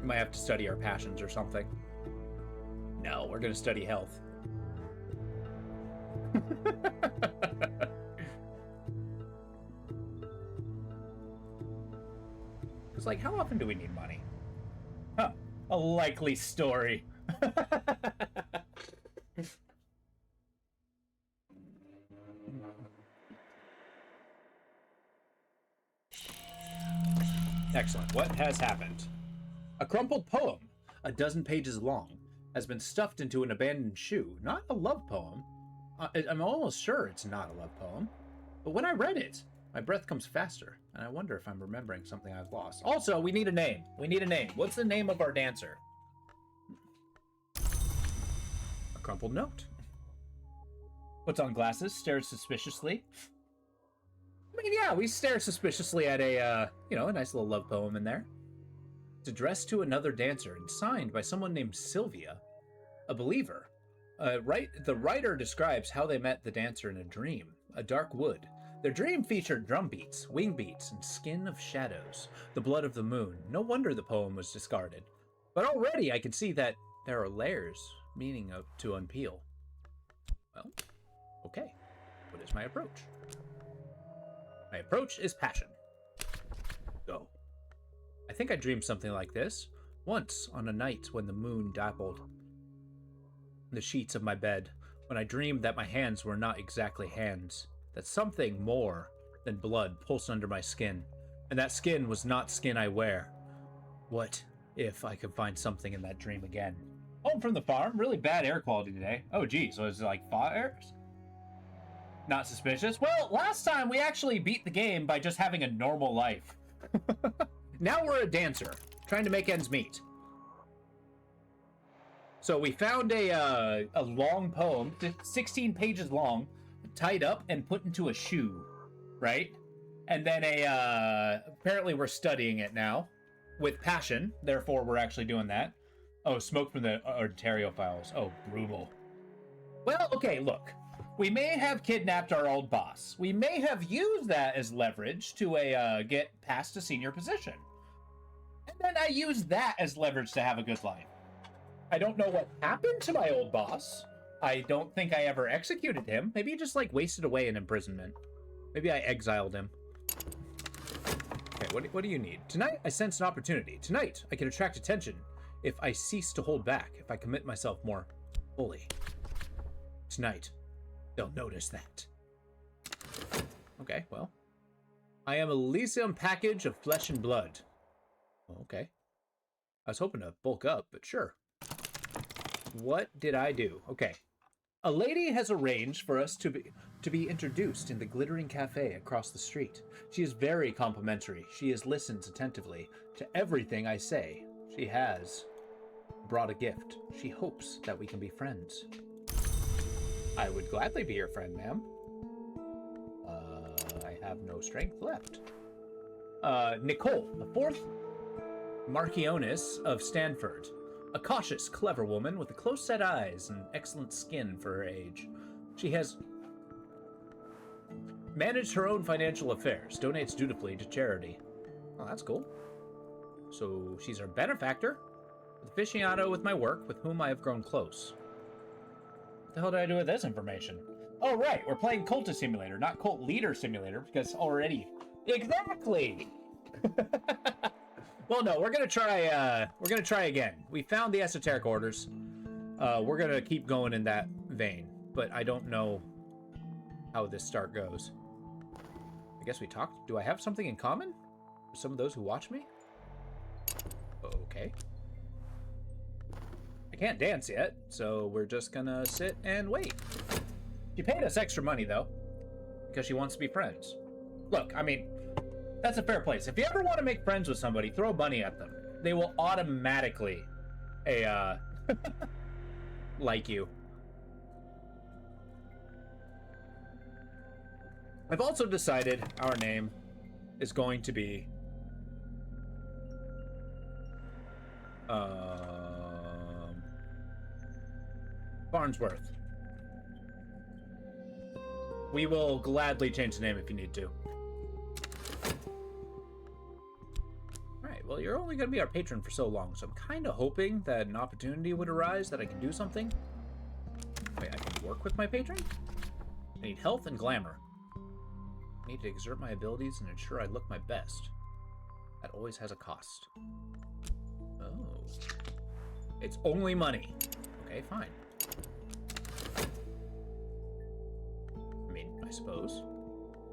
We might have to study our passions or something. No, we're gonna study health. It's like, how often do we need money? Huh, a likely story. Excellent. What has happened? A crumpled poem, a dozen pages long, has been stuffed into an abandoned shoe. Not a love poem. I'm almost sure it's not a love poem. But when I read it, my breath comes faster, and I wonder if I'm remembering something I've lost. Also, we need a name. We need a name. What's the name of our dancer? A crumpled note. Puts on glasses, stares suspiciously. I mean, yeah, we stare suspiciously at a, you know, a nice little love poem in there. It's addressed to another dancer and signed by someone named Sylvia, a believer. The writer describes how they met the dancer in a dream, a dark wood. Their dream featured drum beats, wing beats, and skin of shadows, the blood of the moon. No wonder the poem was discarded. But already I can see that there are layers, meaning to unpeel. Well, okay. What is my approach? My approach is passion. Go. I think I dreamed something like this, once on a night when the moon dappled the sheets of my bed, when I dreamed that my hands were not exactly hands, that something more than blood pulsed under my skin, and that skin was not skin I wear. What if I could find something in that dream again? Home from the farm, really bad air quality today. Oh geez, so it's like fires? Not suspicious? Well, last time we actually beat the game by just having a normal life. Now we're a dancer, trying to make ends meet. So we found a long poem, 16 pages long, tied up and put into a shoe, right? And then apparently we're studying it now with passion, therefore we're actually doing that. Oh, smoke from the Ontario files. Oh, brutal. Well, okay, look. We may have kidnapped our old boss. We may have used that as leverage to get past a senior position. And then I used that as leverage to have a good life. I don't know what happened to my old boss. I don't think I ever executed him. Maybe he just, like, wasted away in imprisonment. Maybe I exiled him. Okay, what do you need? Tonight, I sense an opportunity. Tonight, I can attract attention if I cease to hold back, if I commit myself more fully. Tonight, they'll notice that. Okay, well. I am a Elysium package of flesh and blood. Oh, okay. I was hoping to bulk up, but sure. What did I do? Okay. A lady has arranged for us to be introduced in the glittering cafe across the street. She is very complimentary. She has listened attentively to everything I say. She has brought a gift. She hopes that we can be friends. I would gladly be your friend, ma'am. I have no strength left. Nicole, the fourth Marchioness of Stanford. A cautious, clever woman with close-set eyes and excellent skin for her age. She has managed her own financial affairs, donates dutifully to charity. Oh, that's cool. So she's our benefactor, an aficionado with my work, with whom I have grown close. the hell did I do with this information? Oh, right, we're playing Cultist Simulator, not Cult Leader Simulator, because already... Exactly! Well, no, we're gonna try again. We found the esoteric orders. We're gonna keep going in that vein, but I don't know how this start goes. I guess we talked. Do I have something in common with some of those who watch me? Okay. I can't dance yet, so we're just gonna sit and wait. She paid us extra money, though, because she wants to be friends. Look, I mean, that's a fair place. If you ever want to make friends with somebody, throw money at them. They will automatically, like you. I've also decided our name is going to be... Farnsworth. We will gladly change the name if you need to. Alright, well, you're only going to be our patron for so long, so I'm kind of hoping that an opportunity would arise that I can do something. Wait, I can work with my patron? I need health and glamour. I need to exert my abilities and ensure I look my best. That always has a cost. Oh. It's only money. Okay, fine. I mean, I suppose.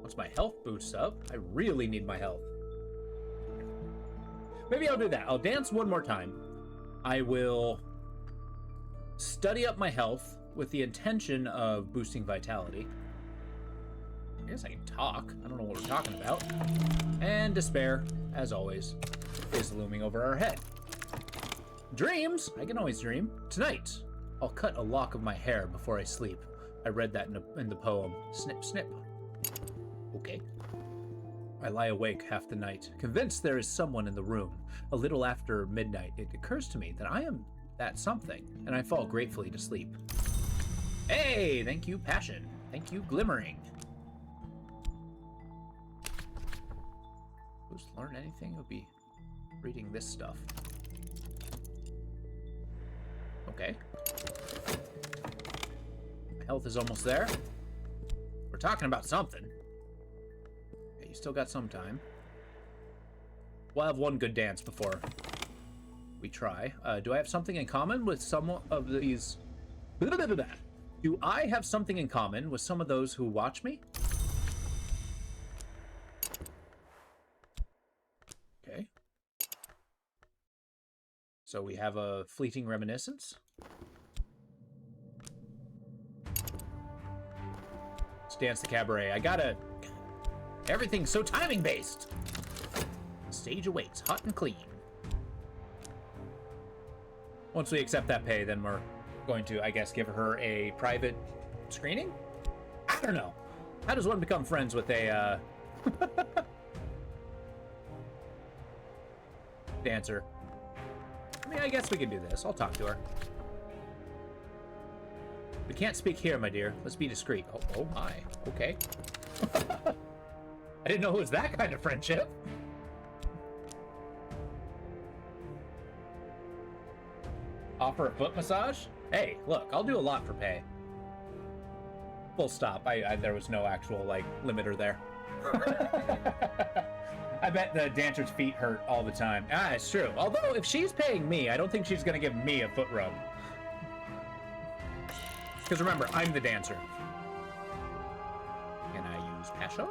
Once my health boosts up, I really need my health. Maybe I'll do that. I'll dance one more time. I will study up my health with the intention of boosting vitality. I guess I can talk. I don't know what we're talking about. And despair, as always, is looming over our head. Dreams? I can always dream. Tonight, I'll cut a lock of my hair before I sleep. I read that in the poem. Snip, snip. Okay. I lie awake half the night, convinced there is someone in the room. A little after midnight, it occurs to me that I am that something, and I fall gratefully to sleep. Hey, thank you, passion. Thank you, glimmering. Who's learned anything? Would be reading this stuff. Okay. My health is almost there. We're talking about something. Okay, you still got some time. We'll have one good dance before we try. Do I have something in common with some of these... Do I have something in common with some of those who watch me? Okay. So we have a fleeting reminiscence. Let's dance the cabaret. I gotta... Everything's so timing-based. Stage awaits, hot and clean. Once we accept that pay, then we're going to, I guess, give her a private screening? I don't know. How does one become friends with a, dancer? I mean, I guess we can do this. I'll talk to her. We can't speak here, my dear. Let's be discreet. Oh my. Okay. I didn't know it was that kind of friendship. Offer a foot massage? Hey, look, I'll do a lot for pay. Full stop. There was no actual, like, limiter there. I bet the dancer's feet hurt all the time. Ah, it's true. Although, if she's paying me, I don't think she's gonna give me a foot rub. Because remember, I'm the dancer. Can I use passion?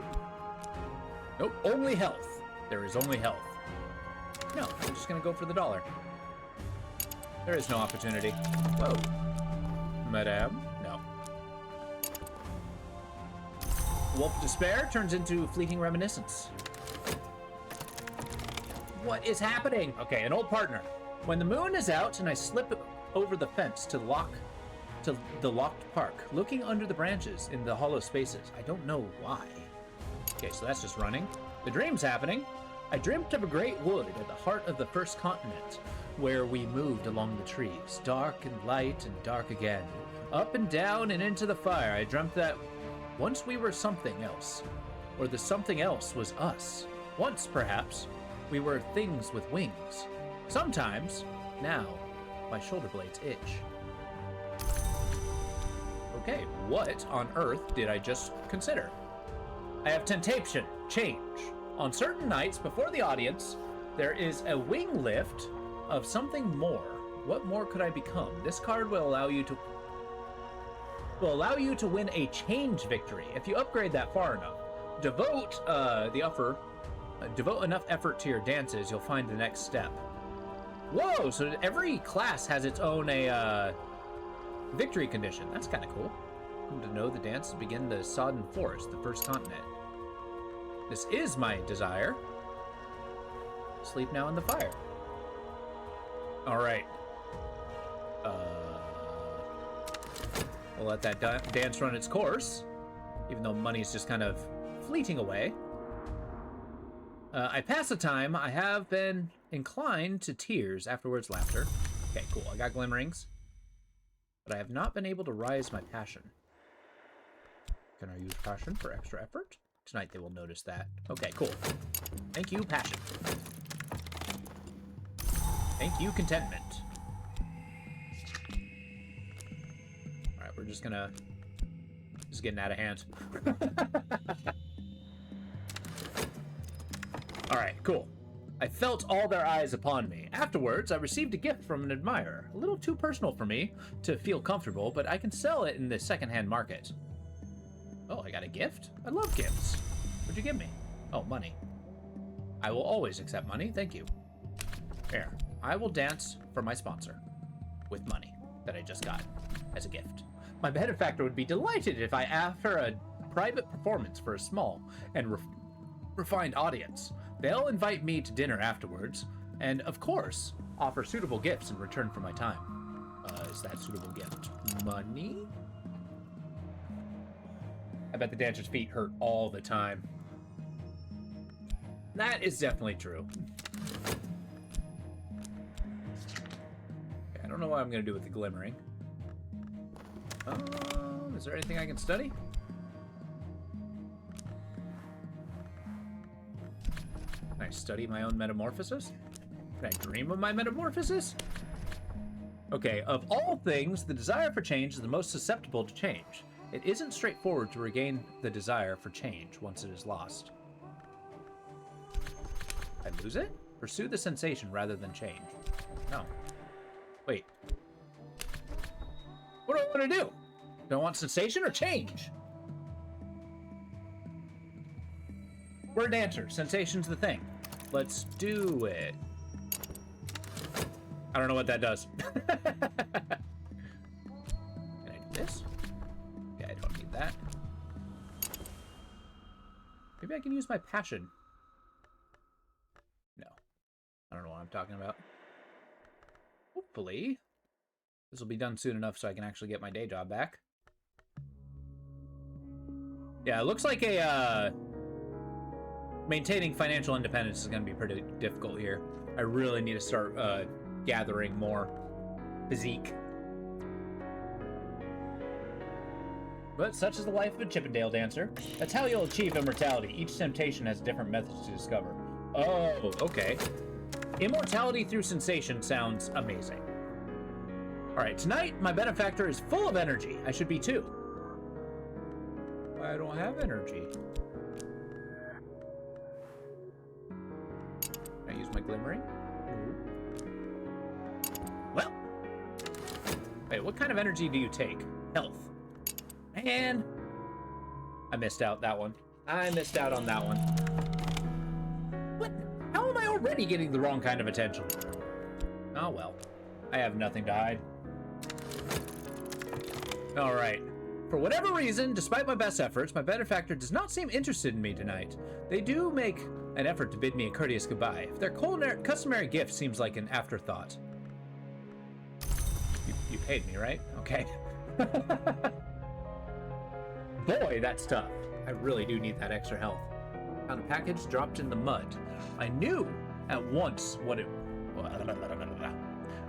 Nope, only health. There is only health. No, I'm just gonna go for the dollar. There is no opportunity. Whoa. Madame? No. Wolf of Despair turns into fleeting reminiscence. What is happening? Okay, an old partner. When the moon is out and I slip over the fence to the locked park, looking under the branches in the hollow spaces. I don't know why. Okay, so that's just running. The dream's happening. I dreamt of a great wood at the heart of the first continent, where we moved along the trees, dark and light and dark again, up and down and into the fire. I dreamt that once we were something else, or the something else was us. Once, perhaps, we were things with wings. Sometimes, now, my shoulder blades itch. Okay, what on earth did I just consider? I have temptation, change. On certain nights before the audience, there is a wing lift of something more. What more could I become? This card will allow you to win a change victory if you upgrade that far enough. Devote enough effort to your dances, you'll find the next step. Whoa, so every class has its own victory condition. That's kind of cool. To know the dances begin the sodden forest, the first continent. This is my desire. Sleep now in the fire. All right. We'll let that dance run its course, even though money's just kind of fleeting away. I pass the time. I have been inclined to tears, afterwards laughter. Okay, cool. I got glimmerings. But I have not been able to rise my passion. Can I use passion for extra effort? Tonight they will notice that. Okay, cool. Thank you, passion. Thank you, contentment. Alright, we're just gonna... This is getting out of hand. Alright, cool. I felt all their eyes upon me. Afterwards, I received a gift from an admirer. A little too personal for me to feel comfortable, but I can sell it in the secondhand market. Oh, I got a gift? I love gifts. What'd you give me? Oh, money. I will always accept money, thank you. Here, I will dance for my sponsor with money that I just got as a gift. My benefactor would be delighted if I offer a private performance for a small and refined audience. They'll invite me to dinner afterwards, and of course, offer suitable gifts in return for my time. Is that suitable gift money? I bet the dancer's feet hurt all the time. That is definitely true. Okay, I don't know what I'm gonna do with the glimmering. Is there anything I can study? Can I study my own metamorphosis? Can I dream of my metamorphosis? Okay, of all things, the desire for change is the most susceptible to change. It isn't straightforward to regain the desire for change once it is lost. I lose it? Pursue the sensation rather than change. No. Wait. What do I want to do? Do I want sensation or change? We're a dancer. Sensation's the thing. Let's do it. I don't know what that does. Can I do this? Yeah, I don't need that. Maybe I can use my passion. No. I don't know what I'm talking about. Hopefully, this will be done soon enough so I can actually get my day job back. Yeah, it looks like maintaining financial independence is going to be pretty difficult here. I really need to start gathering more physique. But such is the life of a Chippendale dancer. That's how you'll achieve immortality. Each temptation has different methods to discover. Oh, okay. Immortality through sensation sounds amazing. Alright, tonight my benefactor is full of energy. I should be too. I don't have energy. Can I use my glimmering? Well. Wait, what kind of energy do you take? Health. Man. I missed out that one. I missed out on that one. What? How am I already getting the wrong kind of attention? Oh well. I have nothing to hide. Alright. For whatever reason, despite my best efforts, my benefactor does not seem interested in me tonight. They do make an effort to bid me a courteous goodbye. Their customary gift seems like an afterthought. You paid me, right? Okay. Boy, that's tough. I really do need that extra health. Found a package dropped in the mud. I knew at once what it...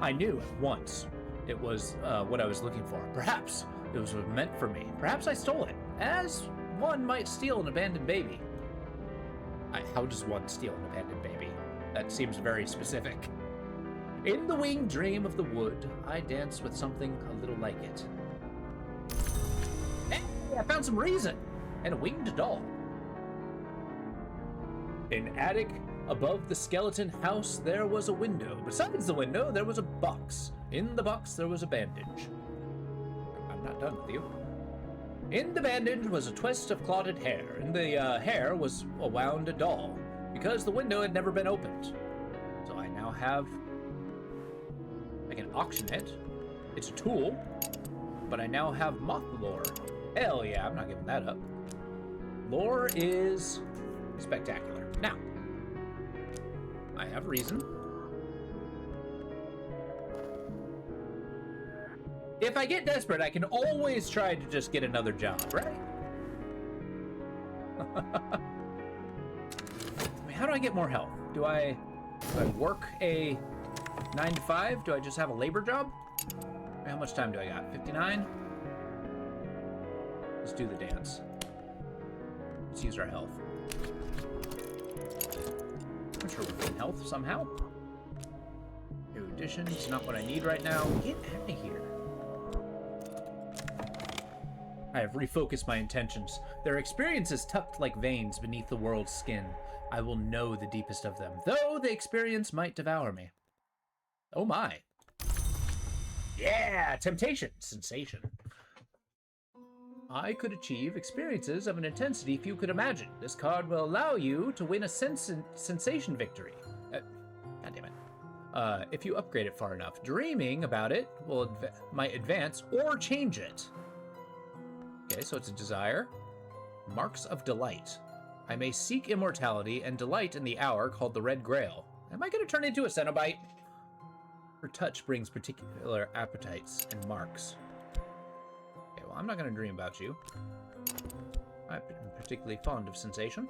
I knew at once it was what I was looking for. Perhaps it was meant for me. Perhaps I stole it, as one might steal an abandoned baby. How does one steal an abandoned baby? That seems very specific. In the winged dream of the wood, I dance with something a little like it. I found some reason! And a winged doll. In attic above the skeleton house, there was a window. Besides the window, there was a box. In the box, there was a bandage. I'm not done with you. In the bandage was a twist of clotted hair. In the hair was a wound doll, because the window had never been opened. So I now have... I can auction it. It's a tool, but I now have moth lore. Hell yeah, I'm not giving that up. Lore is spectacular. Now, I have reason. If I get desperate, I can always try to just get another job, right? I mean, how do I get more health? Do I work a 9 to 5? Do I just have a labor job? How much time do I got? 59? Let's do the dance. Let's use our health. I'm sure we can health somehow. Erudition is not what I need right now. Get out of here. I have refocused my intentions. Their experience is tucked like veins beneath the world's skin. I will know the deepest of them, though the experience might devour me. Oh my. Yeah, temptation, sensation. I could achieve experiences of an intensity few could imagine. This card will allow you to win a sensation victory. God damn it. If you upgrade it far enough. Dreaming about it might advance or change it. Okay, so it's a desire. Marks of Delight. I may seek immortality and delight in the hour called the Red Grail. Am I going to turn into a Cenobite? Her touch brings particular appetites and marks. Okay, well, I'm not going to dream about you. I'm particularly fond of sensation.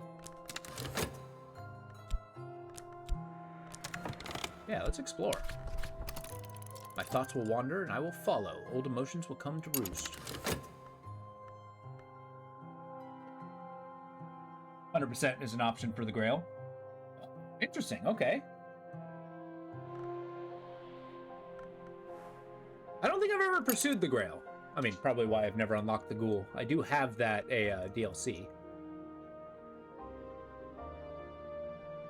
Yeah, let's explore. My thoughts will wander and I will follow. Old emotions will come to roost. 100% is an option for the Grail. Interesting, okay. I don't think I've ever pursued the Grail. I mean, probably why I've never unlocked the Ghoul. I do have that DLC.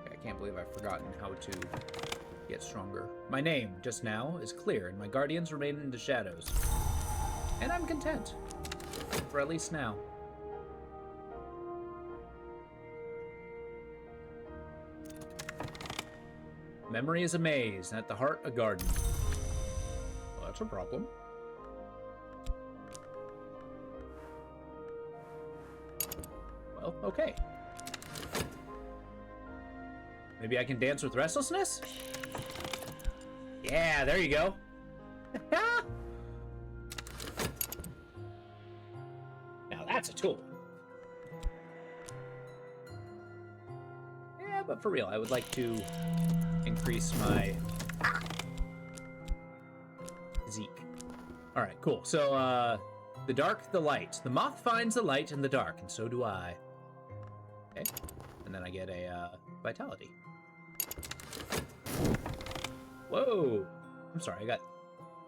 Okay, I can't believe I've forgotten how to get stronger. My name, just now, is clear, and my guardians remain in the shadows. And I'm content. For at least now. Memory is a maze, and at the heart, a garden. Well, that's a problem. Well, okay. Maybe I can dance with restlessness? Yeah, there you go. Now that's a tool. Yeah, but for real, I would like to increase my physique. All right, cool. So, the dark, the light. The moth finds the light in the dark, and so do I. Okay, and then I get a vitality. Whoa! I'm sorry, I got...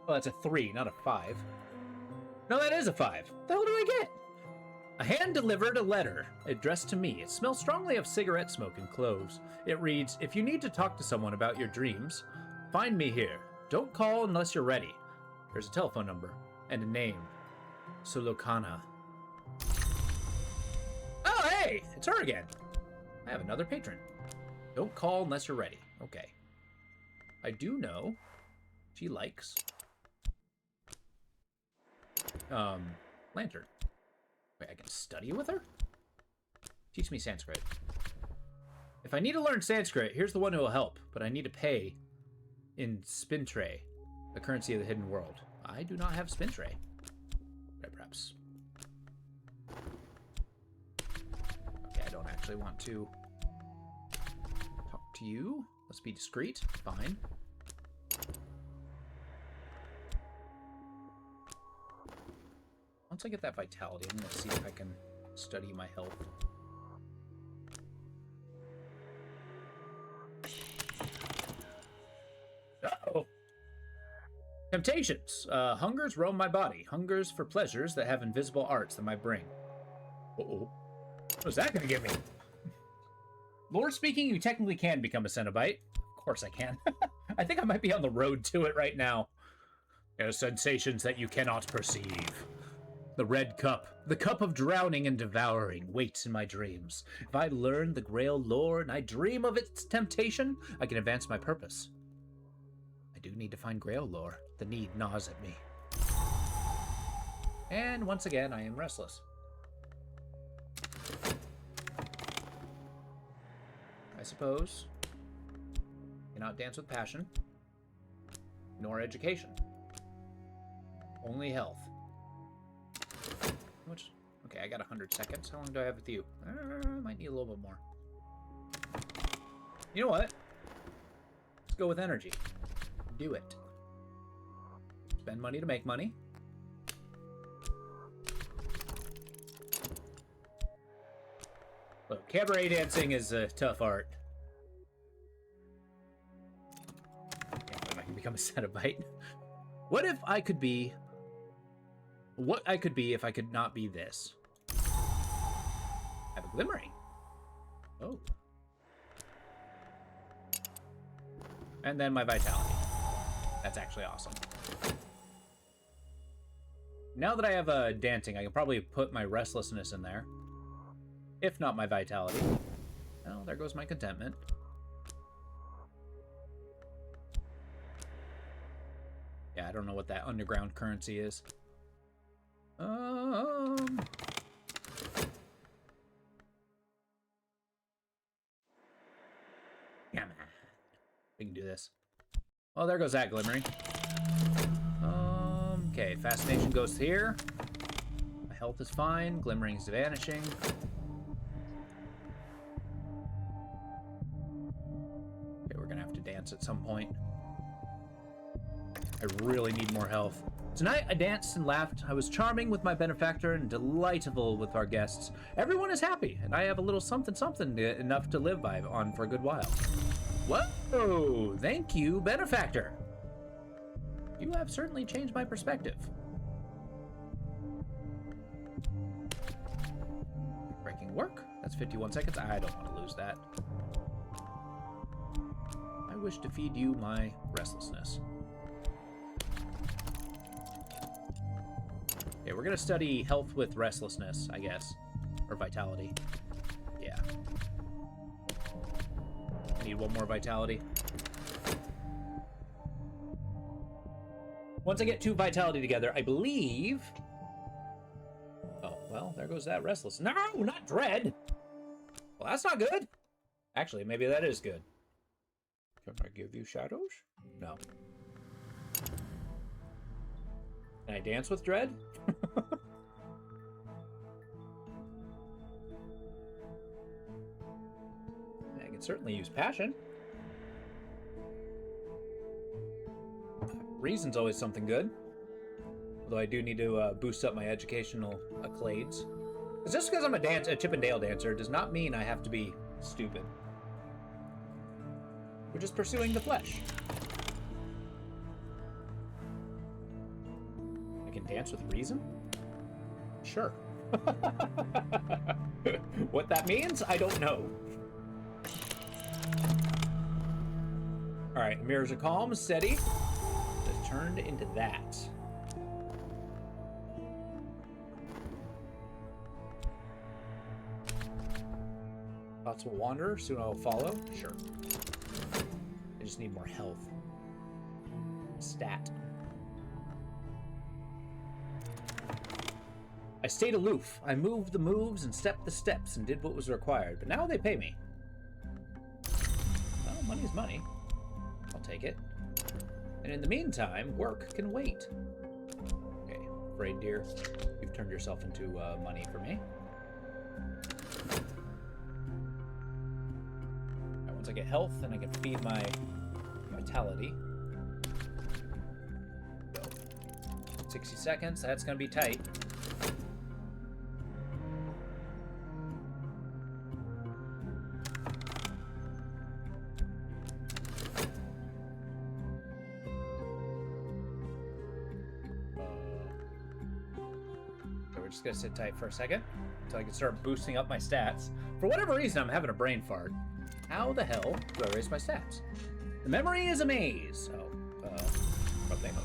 Oh, that's a 3, not a 5. No, that is a 5. The hell do I get? A hand delivered a letter addressed to me. It smells strongly of cigarette smoke and cloves. It reads, if you need to talk to someone about your dreams, find me here. Don't call unless you're ready. There's a telephone number and a name. Sulokana. Oh, hey! It's her again. I have another patron. Don't call unless you're ready. Okay. I do know she likes lantern. Wait, I can study with her? Teach me Sanskrit. If I need to learn Sanskrit, here's the one who will help, but I need to pay in spin tray, the currency of the hidden world. I do not have spin tray. Right, perhaps. Okay, I don't actually want to talk to you. Let's be discreet. Fine. Once I get that vitality, I'm going to see if I can study my health. Uh-oh. Temptations. Hungers roam my body. Hungers for pleasures that have invisible arts that might bring. Uh-oh. What's that gonna give me? Lore speaking, you technically can become a Cenobite. Of course I can. I think I might be on the road to it right now. There are sensations that you cannot perceive. The red cup, the cup of drowning and devouring, waits in my dreams. If I learn the Grail lore and I dream of its temptation, I can advance my purpose. I do need to find Grail lore. The need gnaws at me. And once again, I am restless. I suppose. Cannot dance with passion. Nor education. Only health. Which, okay, I got 100 seconds. How long do I have with you? I might need a little bit more. You know what? Let's go with energy. Do it. Spend money to make money. Look, cabaret dancing is a tough art. Yeah, I can become a Cenobite. What if I could be... What I could be if I could not be this? Have a glimmering. Oh. And then my vitality. That's actually awesome. Now that I have dancing, I can probably put my restlessness in there. If not my vitality. Well, there goes my contentment. Yeah, I don't know what that underground currency is. Come on. We can do this. Oh, there goes that glimmering. Okay, fascination goes here. My health is fine. Glimmering is vanishing. Okay, we're gonna have to dance at some point. I really need more health. Tonight, I danced and laughed. I was charming with my benefactor and delightful with our guests. Everyone is happy, and I have a little something enough to live by on for a good while. Whoa! Thank you, benefactor. You have certainly changed my perspective. Breaking work. That's 51 seconds. I don't want to lose that. I wish to feed you my restlessness. Okay, we're gonna study health with restlessness, I guess. Or vitality. Yeah. I need one more vitality. Once I get 2 vitality together, I believe... Oh, well, there goes that restless. No, not dread! Well, that's not good. Actually, maybe that is good. Can I give you shadows? No. Can I dance with dread? I can certainly use passion. Reason's always something good. Although I do need to boost up my educational accolades. Because just because I'm a Chip and Dale dancer does not mean I have to be stupid. We're just pursuing the flesh. I can dance with reason? Sure. What that means, I don't know. Alright, mirrors are calm, steady. Just turned into that. Thoughts will wander, soon I will follow. Sure. I just need more health. Stat. I stayed aloof. I moved the moves and stepped the steps and did what was required, but now they pay me. Well, money's money. I'll take it. And in the meantime, work can wait. Okay, afraid dear, you've turned yourself into money for me. Right, once I get health, then I can feed my vitality. Go. 60 seconds, that's gonna be tight. Just gonna sit tight for a second. so I can start boosting up my stats. For whatever reason, I'm having a brain fart. How the hell do I raise my stats? The memory is a maze. Oh, propane mode.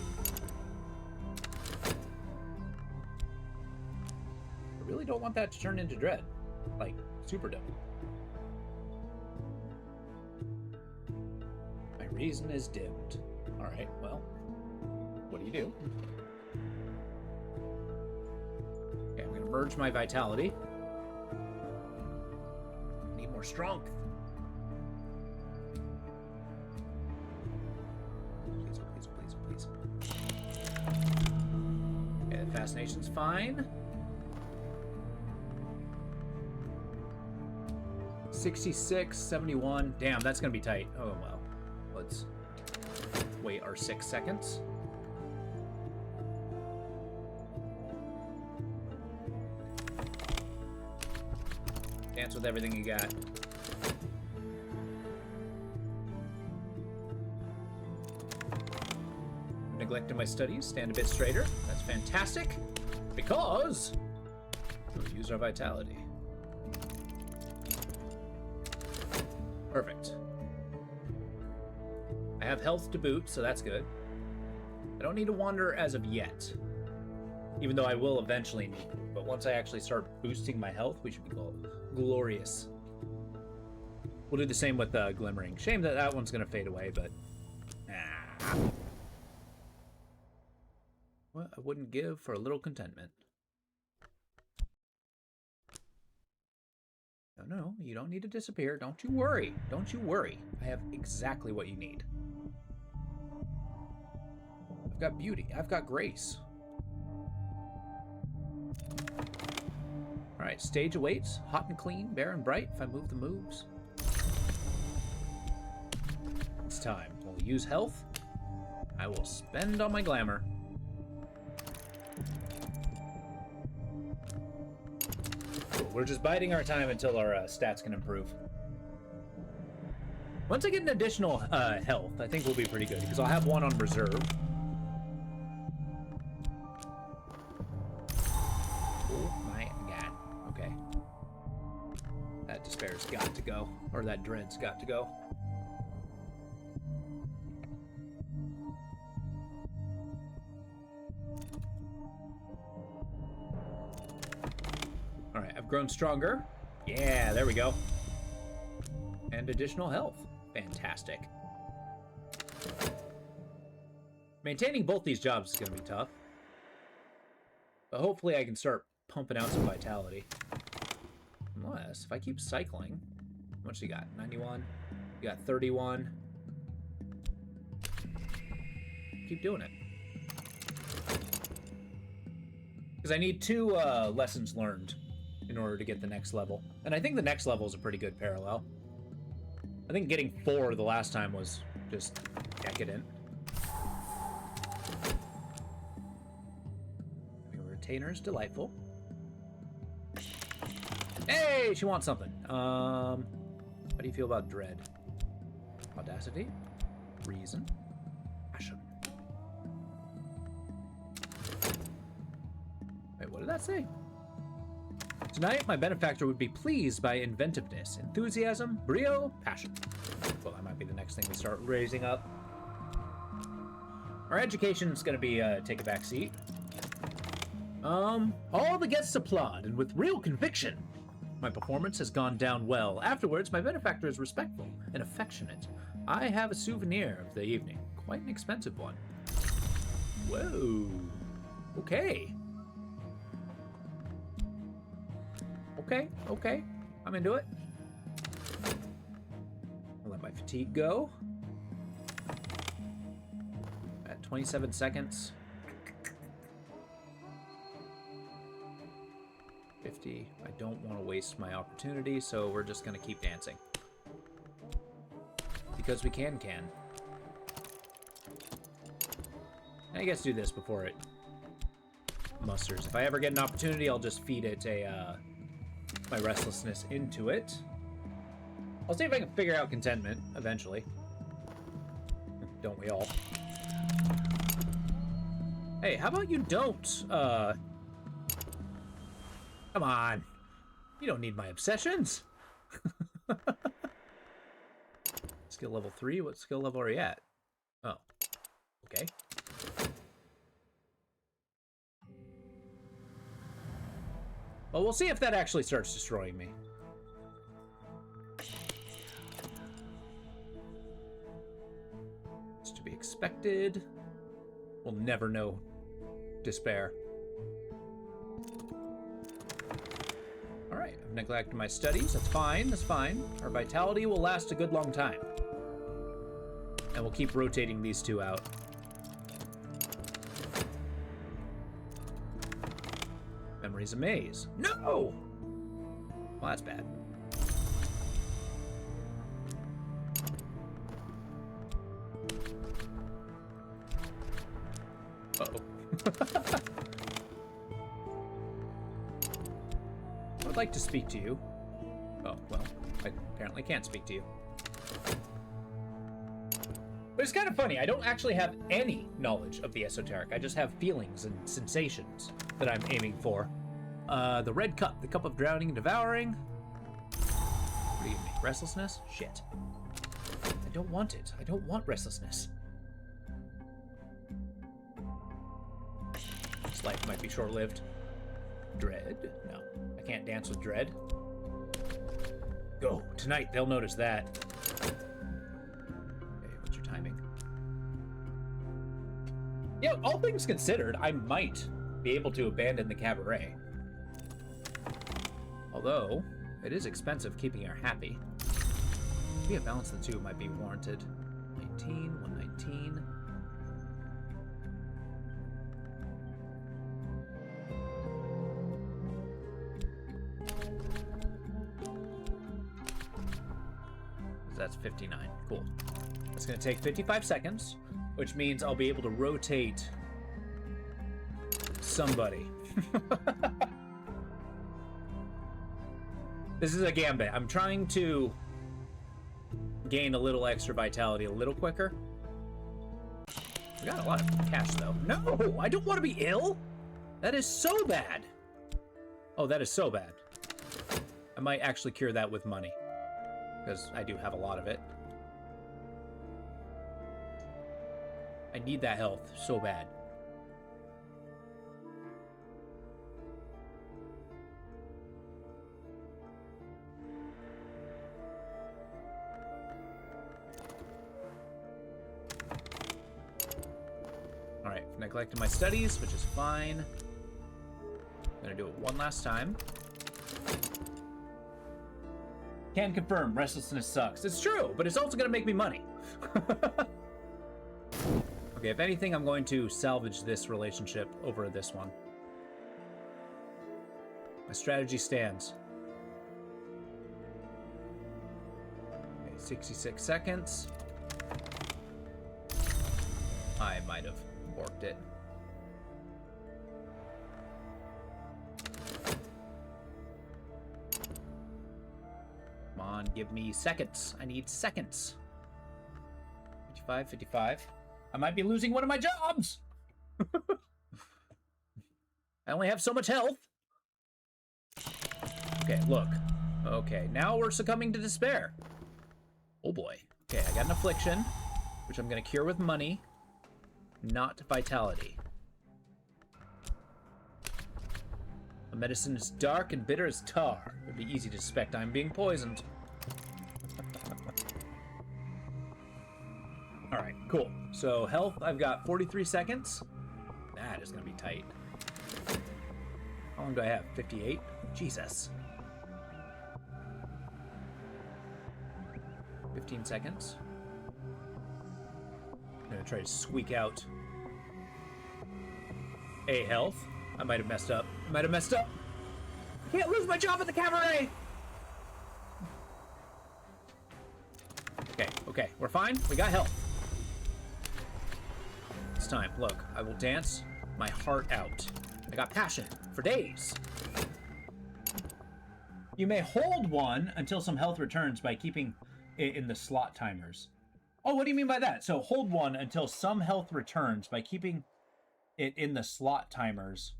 I really don't want that to turn into dread. Like, super dumb. My reason is dimmed. Alright, well, what do you do? Okay, I'm gonna merge my vitality. Need more strength. Please. Okay, the fascination's fine. 66, 71. Damn, that's gonna be tight. Oh well. Let's wait our 6 seconds. Dance with everything you got. Neglecting my studies, stand a bit straighter. That's fantastic, because we'll use our vitality. Perfect. I have health to boot, so that's good. I don't need to wander as of yet, even though I will eventually need it. But once I actually start boosting my health, we should be glorious. We'll do the same with Glimmering. Shame that that one's going to fade away, but... What I wouldn't give for a little contentment. No, you don't need to disappear. Don't you worry. Don't you worry. I have exactly what you need. I've got beauty. I've got grace. Alright, stage awaits. Hot and clean, bare and bright. If I move the moves. It's time. We'll use health. I will spend all my glamour. We're just biding our time until our stats can improve. Once I get an additional health, I think we'll be pretty good, because I'll have one on reserve. Oh my god. Okay. That despair's got to go. Or that dread's got to go. Alright, I've grown stronger. Yeah, there we go. And additional health. Fantastic. Maintaining both these jobs is going to be tough. But hopefully I can start pumping out some vitality. Unless, if I keep cycling... How much you got? 91? You got 31. Keep doing it. Because I need 2 lessons learned in order to get the next level. And I think the next level is a pretty good parallel. I think getting 4 the last time was just decadent. Retainer's delightful. Hey, she wants something. How do you feel about dread? Audacity? Reason? Passion. Wait, what did that say? Tonight, my benefactor would be pleased by inventiveness, enthusiasm, brio, passion. Well, that might be the next thing we start raising up. Our education's gonna be, take a back seat. All the guests applaud, and with real conviction. My performance has gone down well. Afterwards, my benefactor is respectful and affectionate. I have a souvenir of the evening. Quite an expensive one. Whoa. Okay. Okay. I'm into it. I'll let my fatigue go. At 27 seconds. 50. I don't want to waste my opportunity, so we're just going to keep dancing. Because we can. I guess do this before it musters. If I ever get an opportunity, I'll just feed it my restlessness into it. I'll see if I can figure out contentment eventually. Don't we all? Hey, how about you don't, come on. You don't need my obsessions. Skill level 3? What skill level are you at? Oh. Okay. Well, we'll see if that actually starts destroying me. It's to be expected. We'll never know despair. Alright, I've neglected my studies. That's fine, that's fine. Our vitality will last a good long time. And we'll keep rotating these two out. Memory's a maze. No! Well, that's bad. Uh-oh. I would like to speak to you. Oh, well, I apparently can't speak to you. But it's kind of funny. I don't actually have any knowledge of the esoteric. I just have feelings and sensations that I'm aiming for. The red cup, the cup of drowning and devouring. What do you mean? Restlessness? Shit. I don't want it. I don't want restlessness. This life might be short-lived. Dread? No. I can't dance with dread. Go. Tonight, they'll notice that. Timing. Yeah, all things considered, I might be able to abandon the cabaret. Although, it is expensive keeping her happy. Maybe a balance of the two might be warranted. 19, 119. That's 59. Cool. It's going to take 55 seconds, which means I'll be able to rotate somebody. This is a gambit. I'm trying to gain a little extra vitality a little quicker. We got a lot of cash, though. No! I don't want to be ill! That is so bad. Oh, that is so bad. I might actually cure that with money, because I do have a lot of it. I need that health so bad. Alright, neglected my studies, which is fine. I'm gonna do it one last time. Can confirm, restlessness sucks. It's true, but it's also gonna make me money. Okay, if anything, I'm going to salvage this relationship over this one. My strategy stands. Okay, 66 seconds. I might have borked it. Come on, give me seconds. I need seconds. 55, 55. I might be losing one of my jobs! I only have so much health. Okay, look. Okay, now we're succumbing to despair. Oh boy. Okay, I got an affliction, which I'm gonna cure with money, not vitality. A medicine is dark and bitter as tar. It would be easy to suspect I'm being poisoned. Alright, cool. So health, I've got 43 seconds. That is going to be tight. How long do I have? 58? Jesus. 15 seconds. I'm going to try to squeak out a health. I might have messed up. I might have messed up. I can't lose my job at the cabaret! Okay, okay. We're fine. We got health. Time. Look, I will dance my heart out. I got passion for days. You may hold one until some health returns by keeping it in the slot timers. Oh, what do you mean by that? So hold one until some health returns by keeping it in the slot timers.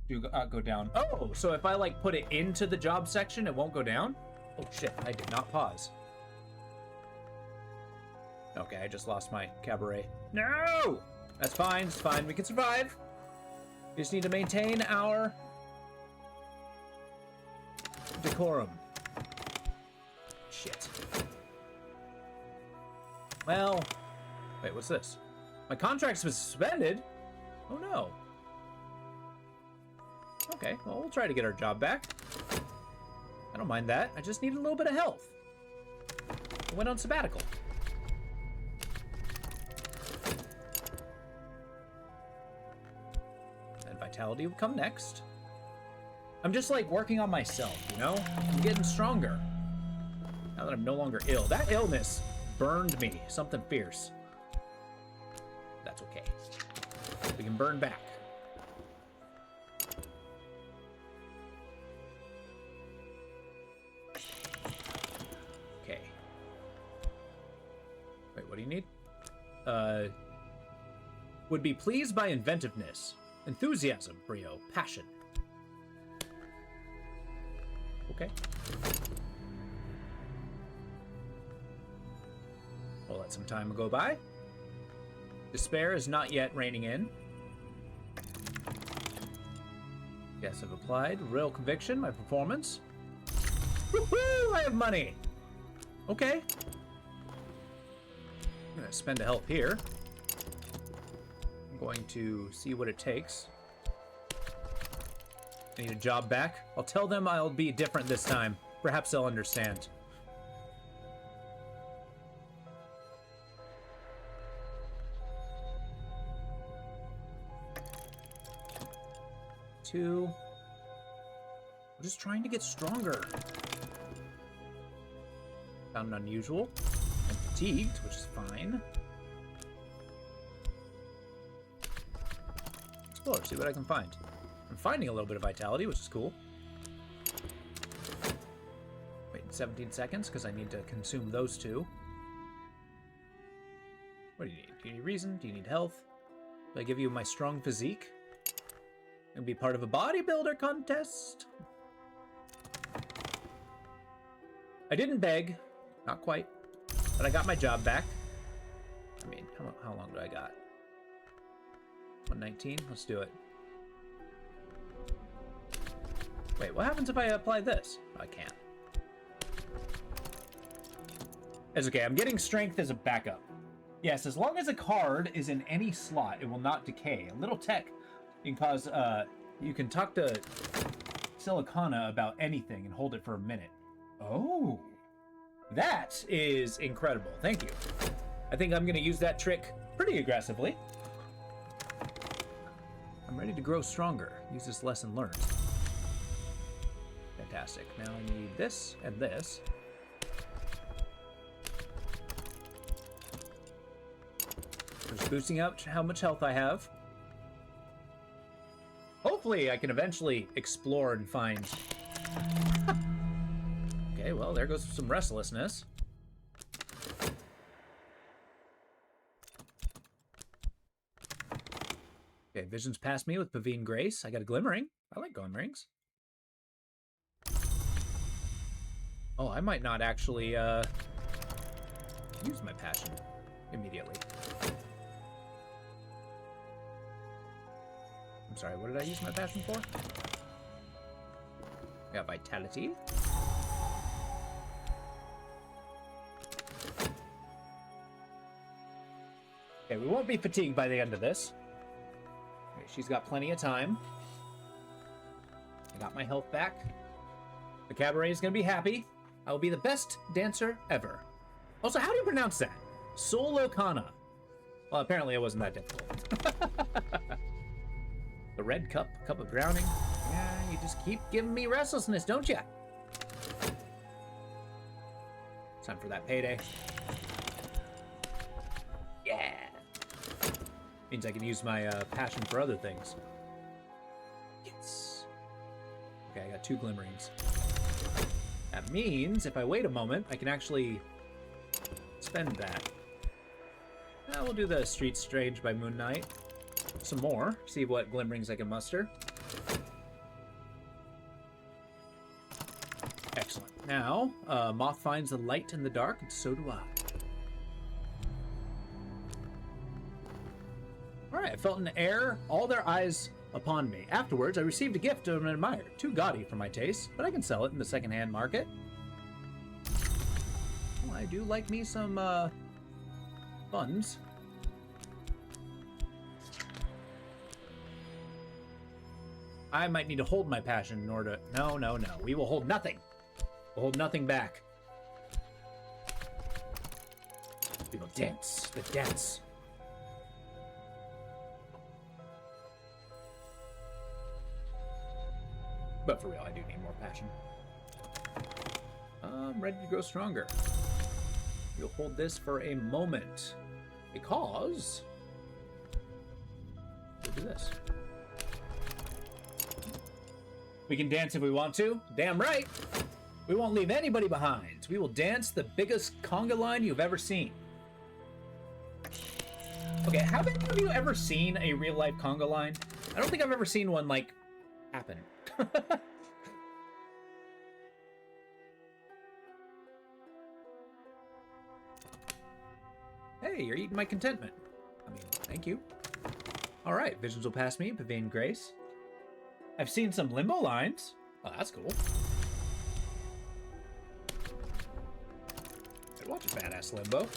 Do go down. Oh, so if I like put it into the job section, it won't go down? Oh shit, I did not pause. Okay, I just lost my cabaret. No! That's fine, it's fine, we can survive. We just need to maintain our decorum. Shit. Well, wait, what's this? My contract's been suspended? Oh no. Okay, well, we'll try to get our job back. I don't mind that. I just need a little bit of health. I went on sabbatical. And vitality will come next. I'm just like working on myself, you know? I'm getting stronger. Now that I'm no longer ill. That illness burned me. Something fierce. That's okay. We can burn back. Okay. Wait, what do you need? Would be pleased by inventiveness, enthusiasm, brio, passion. Okay. We'll let some time go by. Despair is not yet reigning in. Yes, I've applied. Real conviction, my performance. Woohoo! I have money! Okay. I'm gonna spend a health here. I'm going to see what it takes. I need a job back. I'll tell them I'll be different this time. Perhaps they'll understand. Two. I'm just trying to get stronger. Found unusual. I'm fatigued, which is fine. Explore, see what I can find. I'm finding a little bit of vitality, which is cool. Wait 17 seconds, because I need to consume those two. What do you need? Do you need reason? Do you need health? Do I give you my strong physique? And be part of a bodybuilder contest? I didn't beg. Not quite. But I got my job back. I mean, how long do I got? 119? Let's do it. Wait, what happens if I apply this? Oh, I can't. It's okay, I'm getting strength as a backup. Yes, as long as a card is in any slot, it will not decay. A little tech can cause, you can talk to Silicana about anything and hold it for a minute. Oh, that is incredible. Thank you. I think I'm gonna use that trick pretty aggressively. I'm ready to grow stronger. Use this lesson learned. Fantastic. Now I need this and this. Just boosting up how much health I have. Hopefully I can eventually explore and find... Okay, well, there goes some restlessness. Okay, visions past me with Pavine Grace. I got a glimmering. I like glimmerings. Oh, I might not actually use my passion immediately. I'm sorry, what did I use my passion for? I got vitality. Okay, we won't be fatigued by the end of this. Okay, she's got plenty of time. I got my health back. The cabaret is gonna be happy. I will be the best dancer ever. Also, how do you pronounce that? Solokana. Well, apparently it wasn't that difficult. The red cup, cup of drowning. Yeah, you just keep giving me restlessness, don't you? Time for that payday. Yeah. Means I can use my passion for other things. Yes. Okay, I got 2 glimmerings. That means if I wait a moment, I can actually spend that. We'll do the Street Strange by Moon Knight. Some more. See what glimmerings I can muster. Now, Moth finds the light in the dark, and so do I. Alright, I felt an air, all their eyes upon me. Afterwards, I received a gift of an admirer. Too gaudy for my taste, but I can sell it in the second-hand market. Well, I do like me some, funds. I might need to hold my passion in order to... No, no, no. We will hold nothing. We'll hold nothing back. We will dance. The dance. But for real, I do need more passion. I'm ready to grow stronger. We'll hold this for a moment. Because... we'll do this. We can dance if we want to. Damn right. We won't leave anybody behind. We will dance the biggest conga line you've ever seen. Okay, how many of you ever seen a real-life conga line? I don't think I've ever seen one, like, happen. Hey, you're eating my contentment. I mean, thank you. All right, visions will pass me, Pavane Grace. I've seen some limbo lines. Oh, that's cool. I'd watch a badass limbo.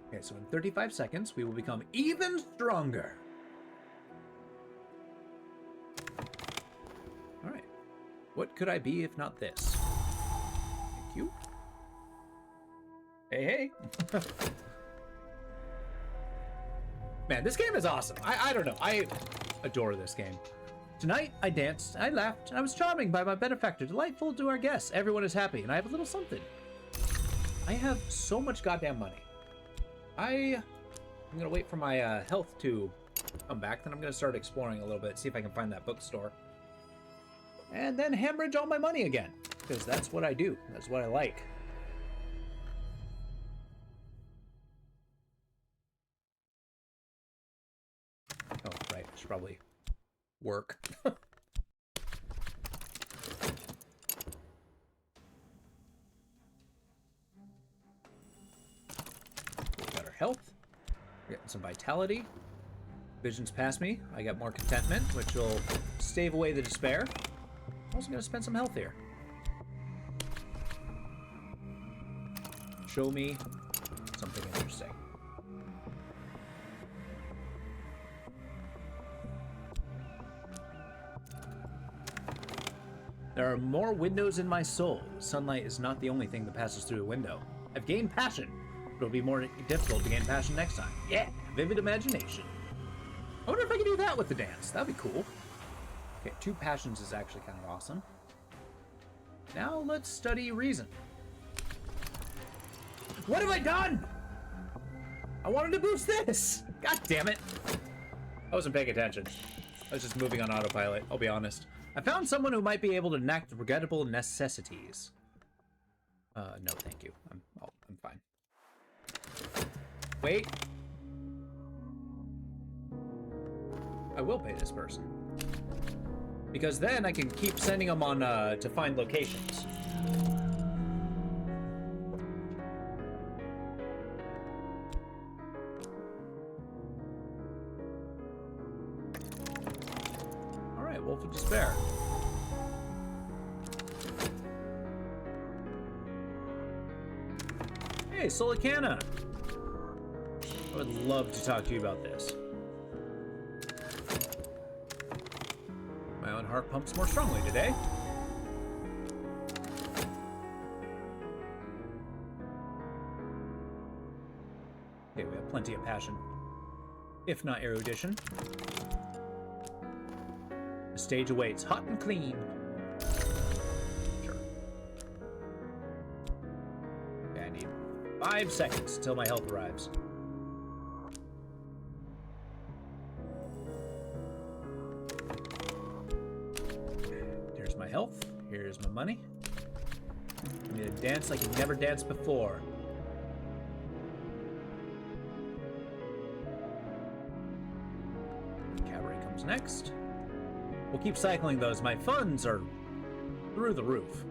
Okay, so in 35 seconds, we will become even stronger. All right. What could I be if not this? Thank you. Hey, hey. Man, this game is awesome. I don't know. I adore this game. Tonight, I danced, I laughed, and I was charming by my benefactor, delightful to our guests. Everyone is happy, and I have a little something. I have so much goddamn money. I'm gonna wait for my health to come back, then I'm gonna start exploring a little bit, see if I can find that bookstore. And then hemorrhage all my money again, because that's what I do. That's what I like. Oh, right. I should probably work. We got our health. We're getting some vitality. Visions pass me. I got more contentment, which will stave away the despair. I'm also going to spend some health here. Show me something interesting. There are more windows in my soul. Sunlight is not the only thing that passes through the window. I've gained passion. It'll be more difficult to gain passion next time. Yeah, vivid imagination. I wonder if I can do that with the dance. That'd be cool. Okay, 2 passions is actually kind of awesome. Now let's study reason. What have I done? I wanted to boost this. God damn it. I wasn't paying attention. I was just moving on autopilot, I'll be honest. I found someone who might be able to enact the regrettable necessities. No, thank you. I'm fine. Wait. I will pay this person. Because then I can keep sending them on, to find locations. Alright, Wolf of Despair. Hey, Solicana! I would love to talk to you about this. My own heart pumps more strongly today. Okay, we have plenty of passion. If not erudition. The stage awaits, hot and clean. Sure. Okay, I need 5 seconds until my health arrives. Here's my health. Here's my money. I'm gonna dance like you've never danced before. Cabaret comes next. We'll keep cycling those. My funds are through the roof.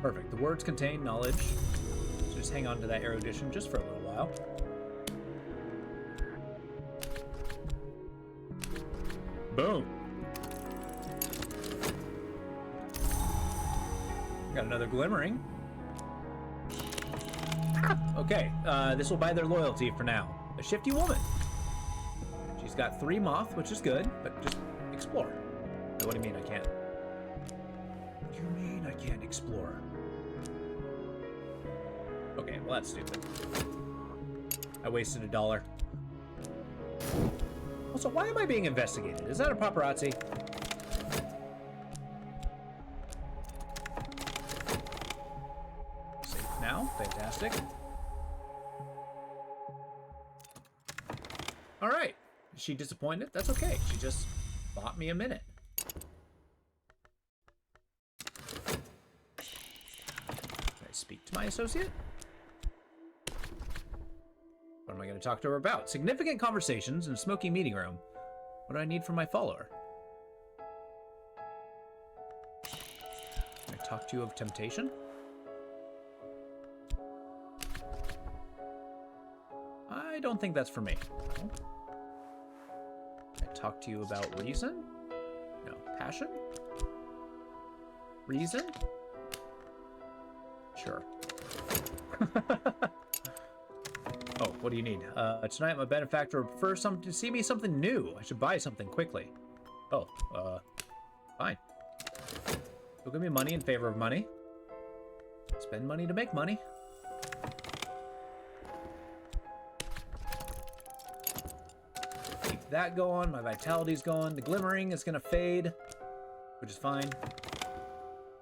Perfect. The words contain knowledge. So just hang on to that erudition just for a little while. Boom. Got another glimmering. Okay, this will buy their loyalty for now. A shifty woman. She's got 3 moth, which is good, but just explore. What do you mean I can't? What do you mean I can't explore? Okay, well that's stupid. I wasted $1. Also, why am I being investigated? Is that a paparazzi? Safe now. Fantastic. Alright. Is she disappointed? That's okay. She just bought me a minute. Can I speak to my associate? What am I going to talk to her about? Significant conversations in a smoky meeting room. What do I need from my follower? Can I talk to you of temptation? I don't think that's for me. No. Can I talk to you about reason? No. Passion? Reason? Sure. Oh, what do you need? Tonight my benefactor prefers to see me something new. I should buy something quickly. Oh, fine. You'll give me money in favor of money. Spend money to make money. Keep that going. My vitality's going. The glimmering is gonna fade, which is fine.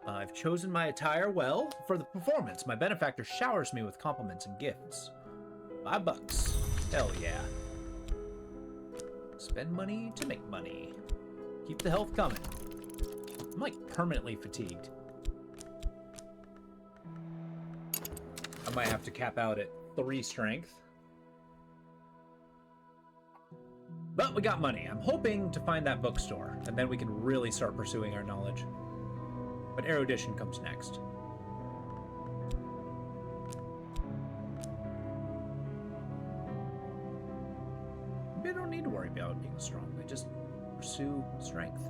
I've chosen my attire well for the performance. My benefactor showers me with compliments and gifts. $5. Hell yeah. Spend money to make money. Keep the health coming. I'm like permanently fatigued. I might have to cap out at 3 strength. But we got money. I'm hoping to find that bookstore, and then we can really start pursuing our knowledge. But erudition comes next. I don't need to worry about being strong. I just pursue strength.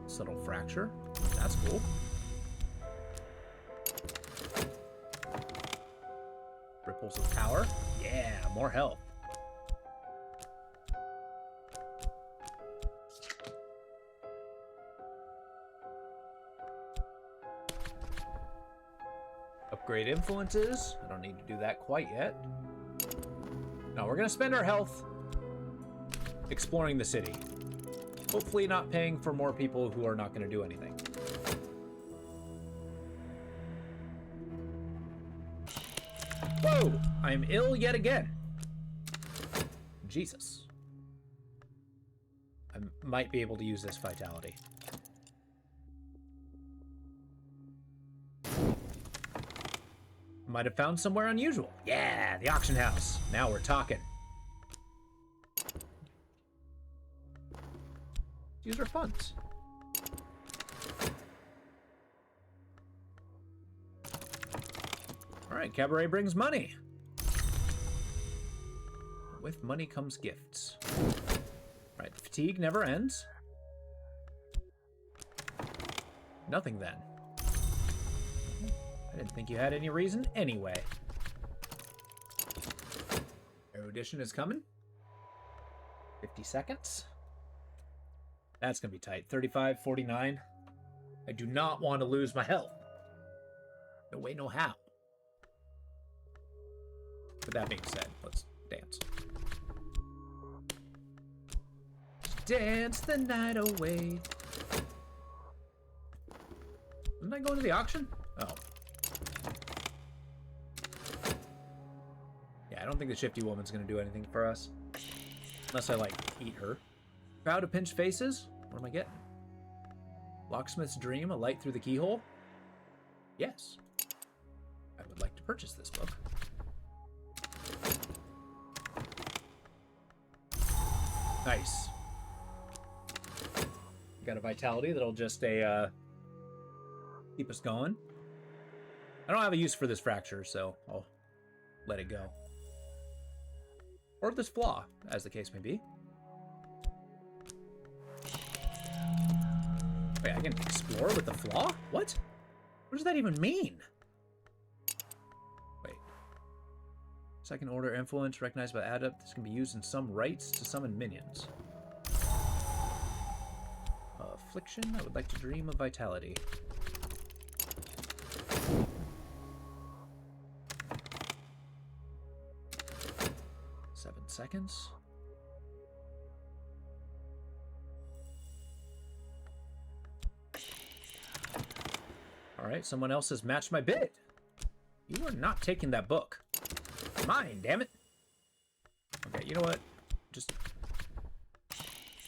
Subtle fracture. That's cool. Ripples of power. Yeah, more health. Upgrade influences. I don't need to do that quite yet. No, we're gonna spend our health exploring the city. Hopefully not paying for more people who are not gonna do anything. Whoa! I'm ill yet again. Jesus. I might be able to use this vitality. Might have found somewhere unusual. Yeah, the auction house. Now we're talking. Use our funds. All right, cabaret brings money. With money comes gifts. All right, the fatigue never ends. Nothing then. I didn't think you had any reason anyway. Erudition is coming. 50 seconds. That's going to be tight. 35, 49. I do not want to lose my health. No way, no how. With that being said, let's dance. Dance the night away. Didn't I go into the auction? Oh. Yeah, I don't think the shifty woman's gonna do anything for us. Unless I, like, eat her. Crowd of pinched faces? What am I getting? Locksmith's Dream, A Light Through the Keyhole? Yes. I would like to purchase this book. Nice. Got a vitality that'll just keep us going. I don't have a use for this fracture, so I'll let it go. Or this flaw, as the case may be. Wait, I can explore with the flaw? What? What does that even mean? Wait. Second order influence recognized by adept. This can be used in some rites to summon minions. Affliction. I would like to dream of vitality. Seven seconds. Alright, someone else has matched my bid. You are not taking that book. Mine, damn it. Okay, you know what? Just...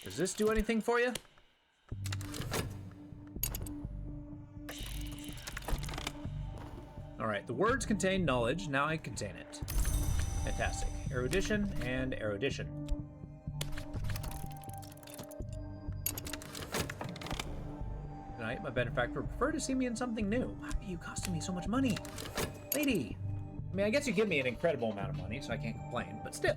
Does this do anything for you? Alright, the words contain knowledge. Now I contain it. Fantastic. Erudition and erudition. Tonight, my benefactor would prefer to see me in something new. Why are you costing me so much money? Lady! I mean, I guess you give me an incredible amount of money, so I can't complain, but still.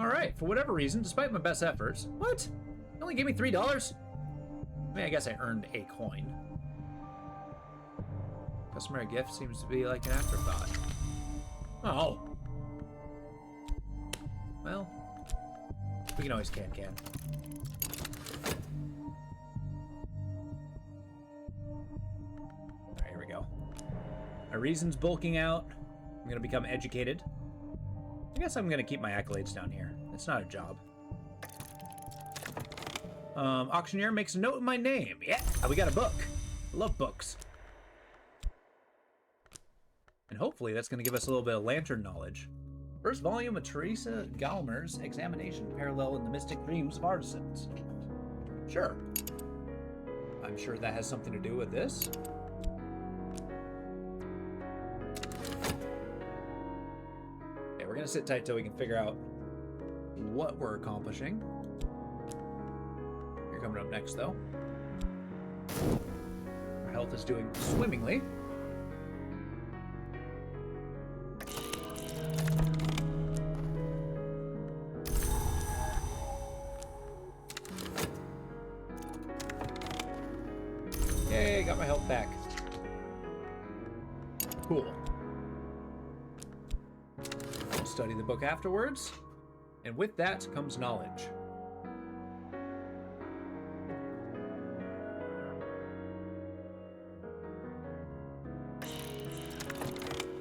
Alright, for whatever reason, despite my best efforts... What? You only gave me $3? I mean, I guess I earned a coin. Customary gift seems to be like an afterthought. Oh. Well, we can always can. Alright, here we go. My reason's bulking out. I'm gonna become educated. I guess I'm gonna keep my accolades down here. It's not a job. Auctioneer makes a note of my name. Yeah, we got a book. I love books. And hopefully that's going to give us a little bit of lantern knowledge. First volume of Teresa Galmer's Examination Parallel in the Mystic Dreams of Artisans. Sure. I'm sure that has something to do with this. Okay, we're going to sit tight till we can figure out what we're accomplishing. You're coming up next, though. Our health is doing swimmingly. Yay, got my health back. Cool. I'll study the book afterwards, and with that comes knowledge.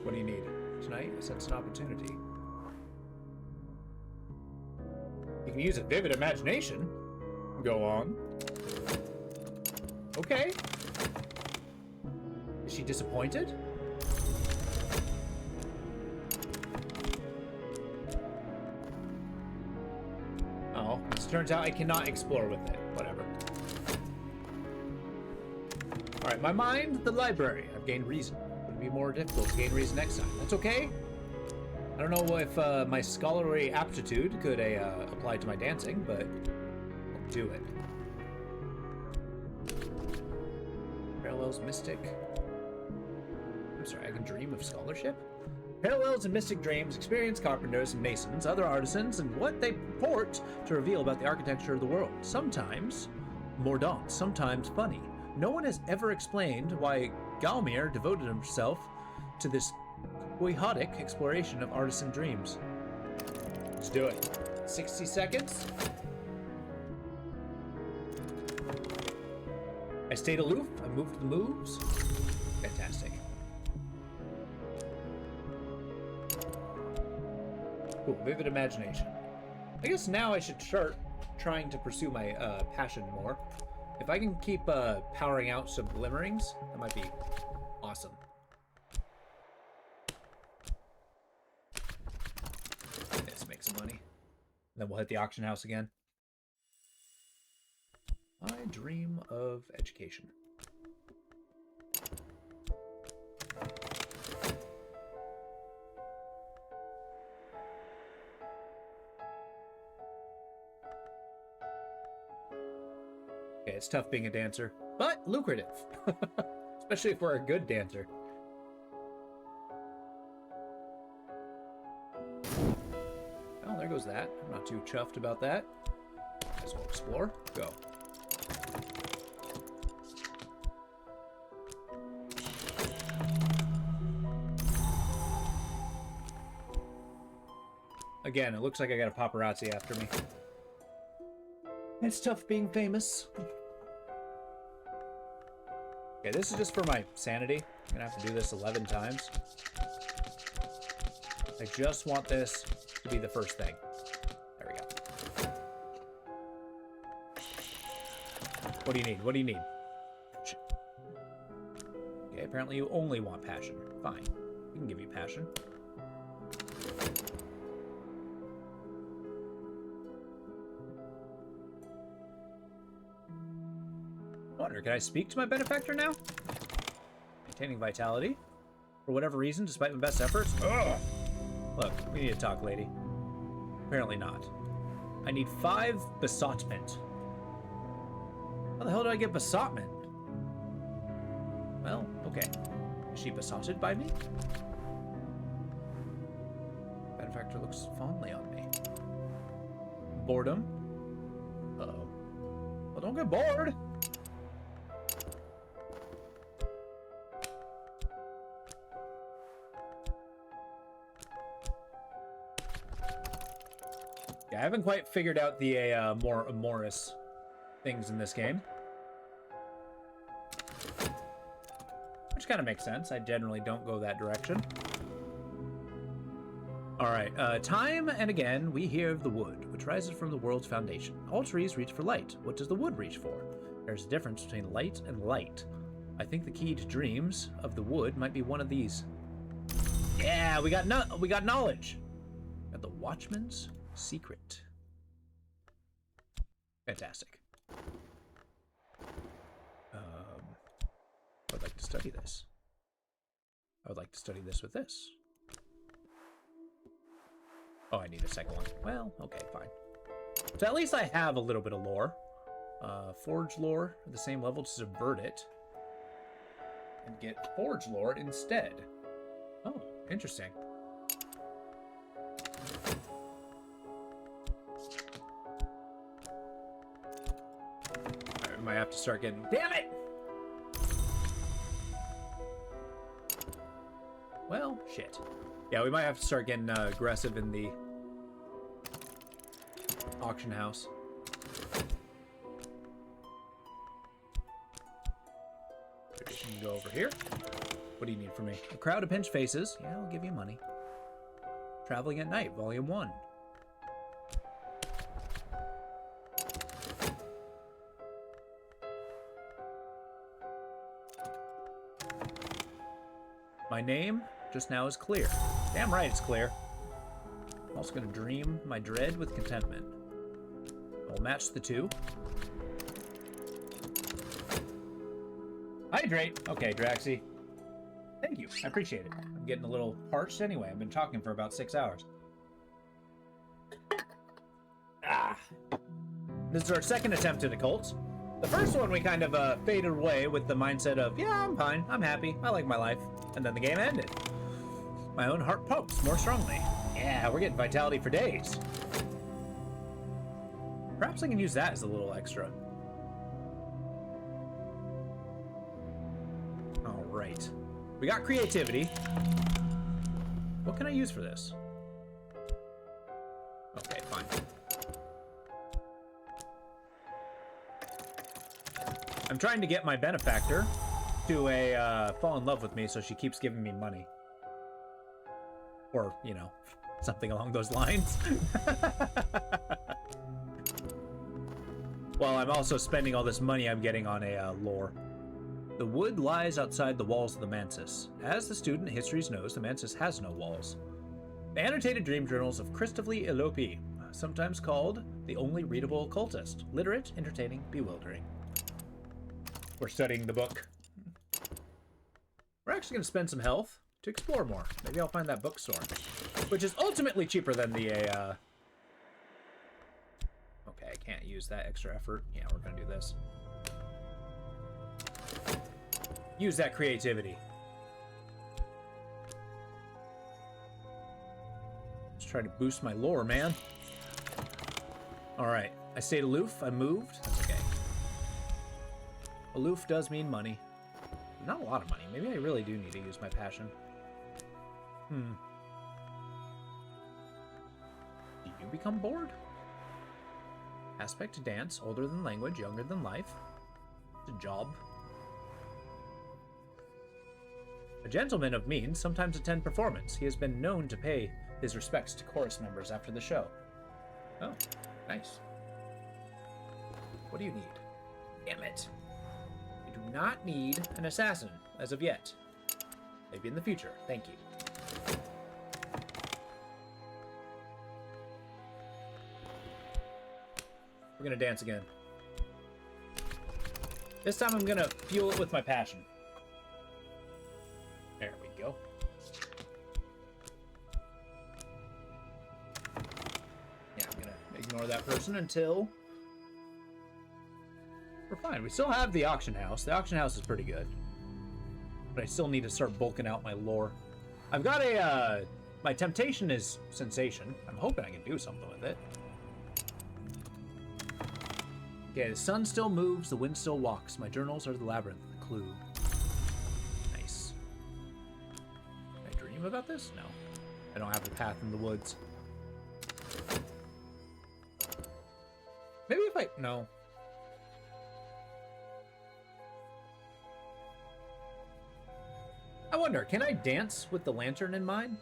What do you need? Tonight, I sense an opportunity. You can use a vivid imagination. Go on. Okay. Is she disappointed? Oh, it turns out I cannot explore with it. Whatever. Alright, my mind, the library. I've gained reason. It'll be more difficult to gain reason next time. That's okay. I don't know if my scholarly aptitude could apply to my dancing, but I'll do it. Parallels mystic. I'm sorry, I can dream of scholarship? Parallels and mystic dreams experience carpenters and masons, other artisans, and what they purport to reveal about the architecture of the world. Sometimes mordant, sometimes funny. No one has ever explained why Galmier devoted himself to this quixotic exploration of artisan dreams. Let's do it. 60 seconds. I stayed aloof. I moved the moves. Fantastic. Cool. Vivid imagination. I guess now I should start trying to pursue my passion more. If I can keep powering out some glimmerings, that might be awesome. Let's make some money. Then we'll hit the auction house again. I dream of education. Okay, it's tough being a dancer, but lucrative. Especially if we're a good dancer. Well, there goes that. I'm not too chuffed about that. Might as well explore. Go. Again, it looks like I got a paparazzi after me. It's tough being famous. Okay, this is just for my sanity. I'm gonna have to do this 11 times. I just want this to be the first thing. There we go. What do you need? What do you need? Okay, apparently you only want passion. Fine. We can give you passion. Can I speak to my benefactor now? Maintaining vitality. For whatever reason, despite my best efforts. Ugh. Look, we need to talk, lady. Apparently not. I need 5 besottment. How the hell did I get besottment? Well, okay. Is she besotted by me? Benefactor looks fondly on me. Boredom. Uh-oh. Well, don't get bored. Yeah, I haven't quite figured out the more amorous things in this game. Which kind of makes sense. I generally don't go that direction. Alright, time and again we hear of the wood, which rises from the world's foundation. All trees reach for light. What does the wood reach for? There's a difference between light and light. I think the key to dreams of the wood might be one of these. Yeah, we got knowledge. Got the Watchman's Secret. Fantastic. I'd like to study this. I would like to study this with this. Oh, I need a second one. Well, okay, fine. So at least I have a little bit of lore. Forge lore at the same level to subvert it. And get forge lore instead. Oh, interesting. I might have to start getting... Damn it! Well, shit. Yeah, we might have to start getting aggressive in the auction house. We can go over here. What do you need from me? A crowd of pinch faces. Yeah, I'll give you money. Traveling at Night, Volume 1. My name just now is clear. Damn right it's clear. I'm also going to dream my dread with contentment. I'll match the two. Hydrate! Okay, Draxy. Thank you. I appreciate it. I'm getting a little parched anyway. I've been talking for about 6 hours. Ah! This is our second attempt at a cult. The first one we kind of faded away with the mindset of, yeah, I'm fine, I'm happy, I like my life. And then the game ended. My own heart pumps more strongly. Yeah, we're getting vitality for days. Perhaps I can use that as a little extra. All right. We got creativity. What can I use for this? Okay, fine. I'm trying to get my benefactor to fall in love with me, so she keeps giving me money. Or, you know, something along those lines. While I'm also spending all this money I'm getting on a lore. The wood lies outside the walls of the Mantis. As the student histories knows, the Mantis has no walls. The annotated dream journals of Christopher Elope. sometimes called the only readable occultist. Literate, entertaining, bewildering. We're studying the book. We're actually going to spend some health to explore more. Maybe I'll find that bookstore, which is ultimately cheaper than the Okay, I can't use that extra effort. Yeah, we're going to do this. Use that creativity. Just try to boost my lore, man. Alright, I stayed aloof, I moved. That's okay. Aloof does mean money. Not a lot of money. Maybe I really do need to use my passion. Do you become bored? Aspect to dance, older than language, younger than life. It's a job. A gentleman of means sometimes attend performance. He has been known to pay his respects to chorus members after the show. Oh, nice. What do you need? Damn it. You do not need an assassin as of yet. Maybe in the future. Thank you. We're gonna dance again. This time I'm gonna fuel it with my passion. There we go. Yeah, I'm gonna ignore that person until we're fine. We still have the auction house. The auction house is pretty good. But I still need to start bulking out my lore. I've got a, my temptation is sensation. I'm hoping I can do something with it. Okay, the sun still moves, the wind still walks. My journals are the labyrinth, the clue. Nice. Can I dream about this? No. I don't have a path in the woods. Maybe if I... No. I wonder, can I dance with the lantern in mind?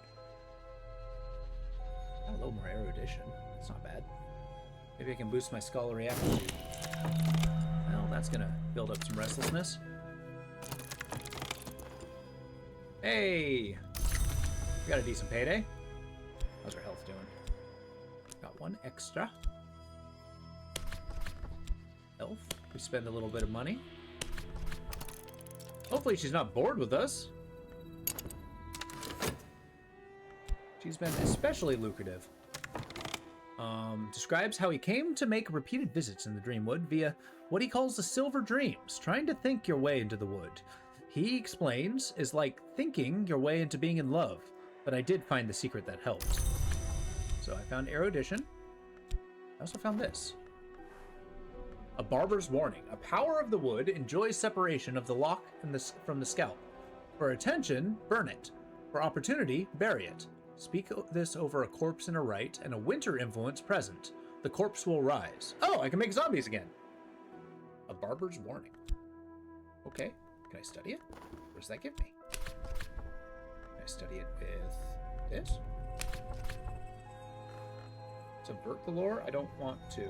A little more erudition. That's not bad. Maybe I can boost my scholarly aptitude. Well, that's gonna build up some restlessness. Hey! We got a decent payday. How's our health doing? Got one extra. Elf. We spend a little bit of money. Hopefully she's not bored with us. She's been especially lucrative. Describes how he came to make repeated visits in the Dreamwood via what he calls the Silver Dreams, trying to think your way into the wood. He explains is like thinking your way into being in love, but I did find the secret that helped. So I found erudition. I also found this. A barber's warning. A power of the wood enjoys separation of the lock and from the scalp. For attention, burn it. For opportunity, bury it. Speak this over a corpse in a rite and a winter influence present. The corpse will rise. Oh, I can make zombies again. A barber's warning. Okay, can I study it? What does that give me? Can I study it with this? Subvert the lore? I don't want to.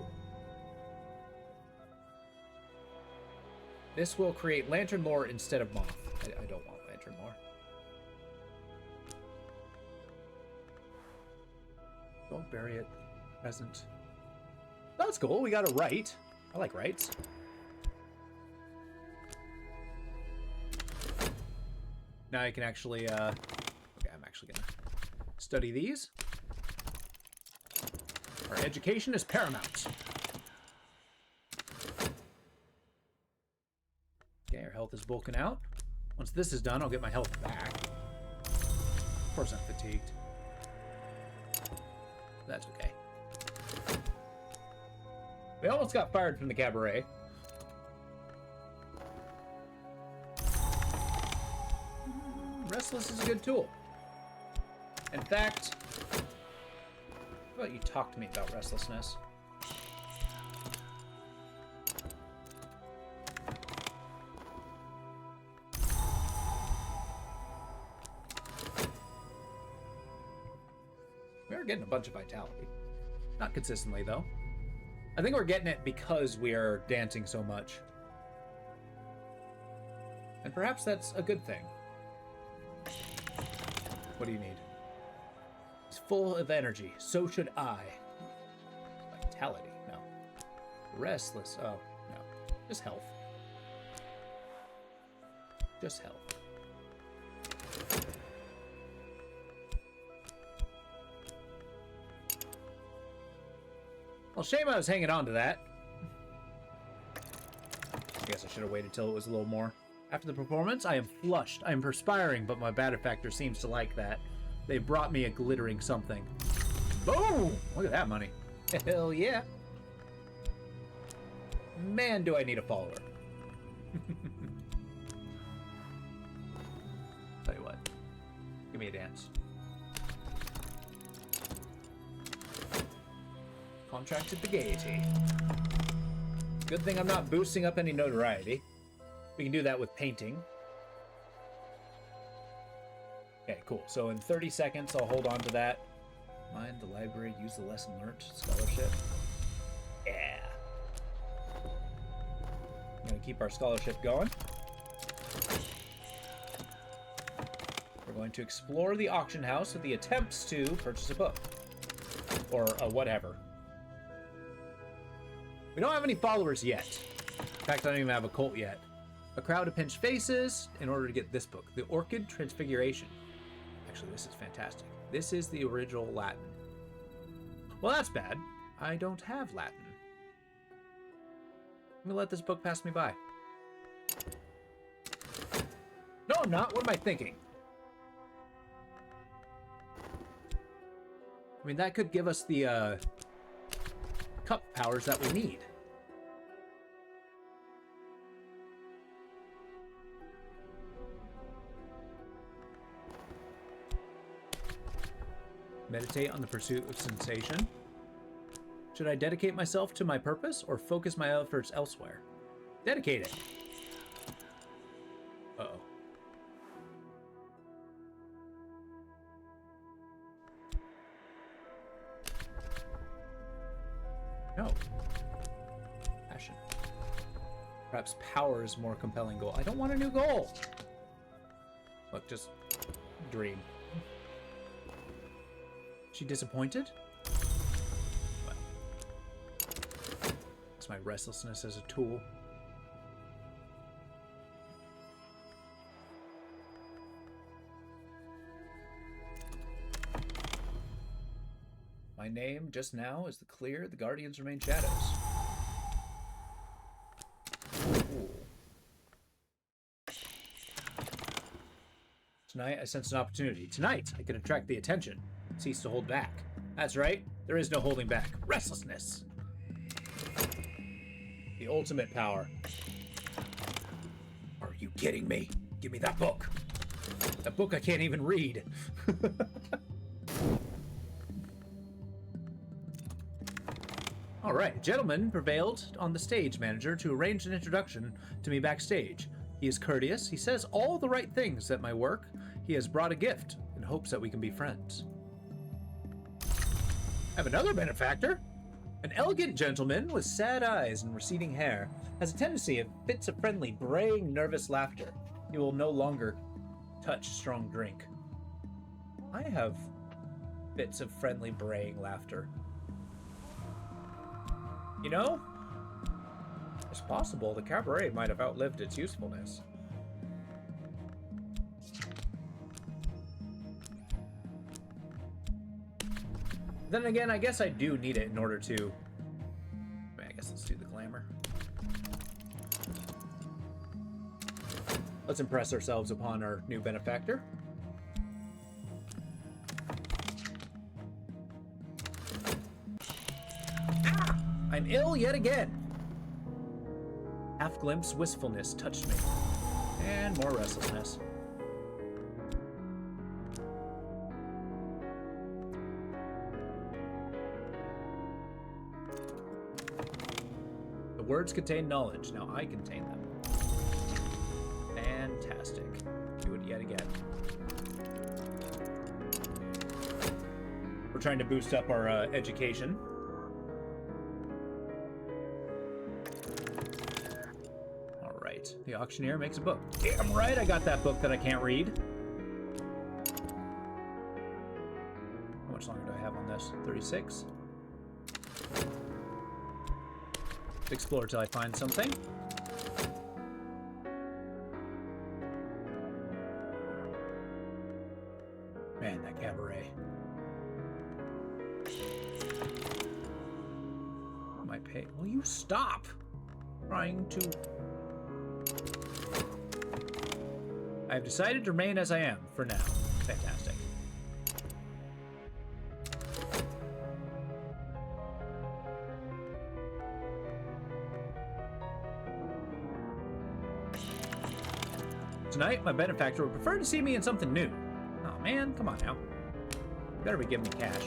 This will create lantern lore instead of moth. I don't want lantern lore. Don't bury it. Present. That's cool. We got a right. I like rights. Now I can actually, okay, I'm actually gonna study these. Our education is paramount. Okay, our health is bulking out. Once this is done, I'll get my health back. Of course I'm fatigued. That's okay. We almost got fired from the cabaret. Restless is a good tool. In fact, how about you talk to me about restlessness? We're getting a bunch of vitality. Not consistently, though. I think we're getting it because we are dancing so much. And perhaps that's a good thing. What do you need? He's full of energy. So should I. Vitality. No. Restless. Oh, no. Just health. Just health. Well, shame I was hanging on to that. I guess I should have waited till it was a little more. After the performance, I am flushed. I am perspiring, but my benefactor seems to like that. They brought me a glittering something. Boom! Look at that money. Hell yeah. Man, do I need a follower. Tell you what. Give me a dance. Contracted to Gaiety. Good thing I'm not boosting up any notoriety. We can do that with painting. Okay, cool. So in 30 seconds, I'll hold on to that. Mind the library, use the lesson learned scholarship. Yeah. I'm going to keep our scholarship going. We're going to explore the auction house with the attempts to purchase a book. Or a whatever. We don't have any followers yet. In fact, I don't even have a cult yet. A crowd of pinched faces in order to get this book. The Orchid Transfiguration. Actually, this is fantastic. This is the original Latin. Well, that's bad. I don't have Latin. I'm gonna let this book pass me by. No, I'm not. What am I thinking? I mean, that could give us the, cup powers that we need. Meditate on the pursuit of sensation. Should I dedicate myself to my purpose or focus my efforts elsewhere? Dedicate it. Uh-oh. No. Passion. Perhaps power is a more compelling goal. I don't want a new goal. Look, just dream. She disappointed? Well, it's my restlessness as a tool. My name just now is the clear. The guardians remain shadows. Ooh. Tonight I sense an opportunity. Tonight I can attract the attention. Cease to hold back. That's right. There is no holding back. Restlessness. The ultimate power. Are you kidding me? Give me that book. That book I can't even read. All right. A gentleman prevailed on the stage manager to arrange an introduction to me backstage. He is courteous. He says all the right things at my work. He has brought a gift in hopes that we can be friends. I have another benefactor. An elegant gentleman with sad eyes and receding hair has a tendency of fits of friendly, braying, nervous laughter. He will no longer touch strong drink. I have fits of friendly, braying laughter. You know, it's possible the cabaret might have outlived its usefulness. Then again, I guess I do need it in order to... I guess let's do the glamour. Let's impress ourselves upon our new benefactor. Ah! I'm ill yet again. Half-glimpse wistfulness touched me. And more restlessness. The words contain knowledge. Now I contain them. Fantastic. Do it yet again. We're trying to boost up our education. All right. The auctioneer makes a book. Damn right I got that book that I can't read. How much longer do I have on this? 36? explore till I find something. Man, that cabaret. My pay. Will you stop trying to? I've decided to remain as I am for now. Fantastic. Tonight, my benefactor would prefer to see me in something new. Oh man, come on now. You better be giving me cash.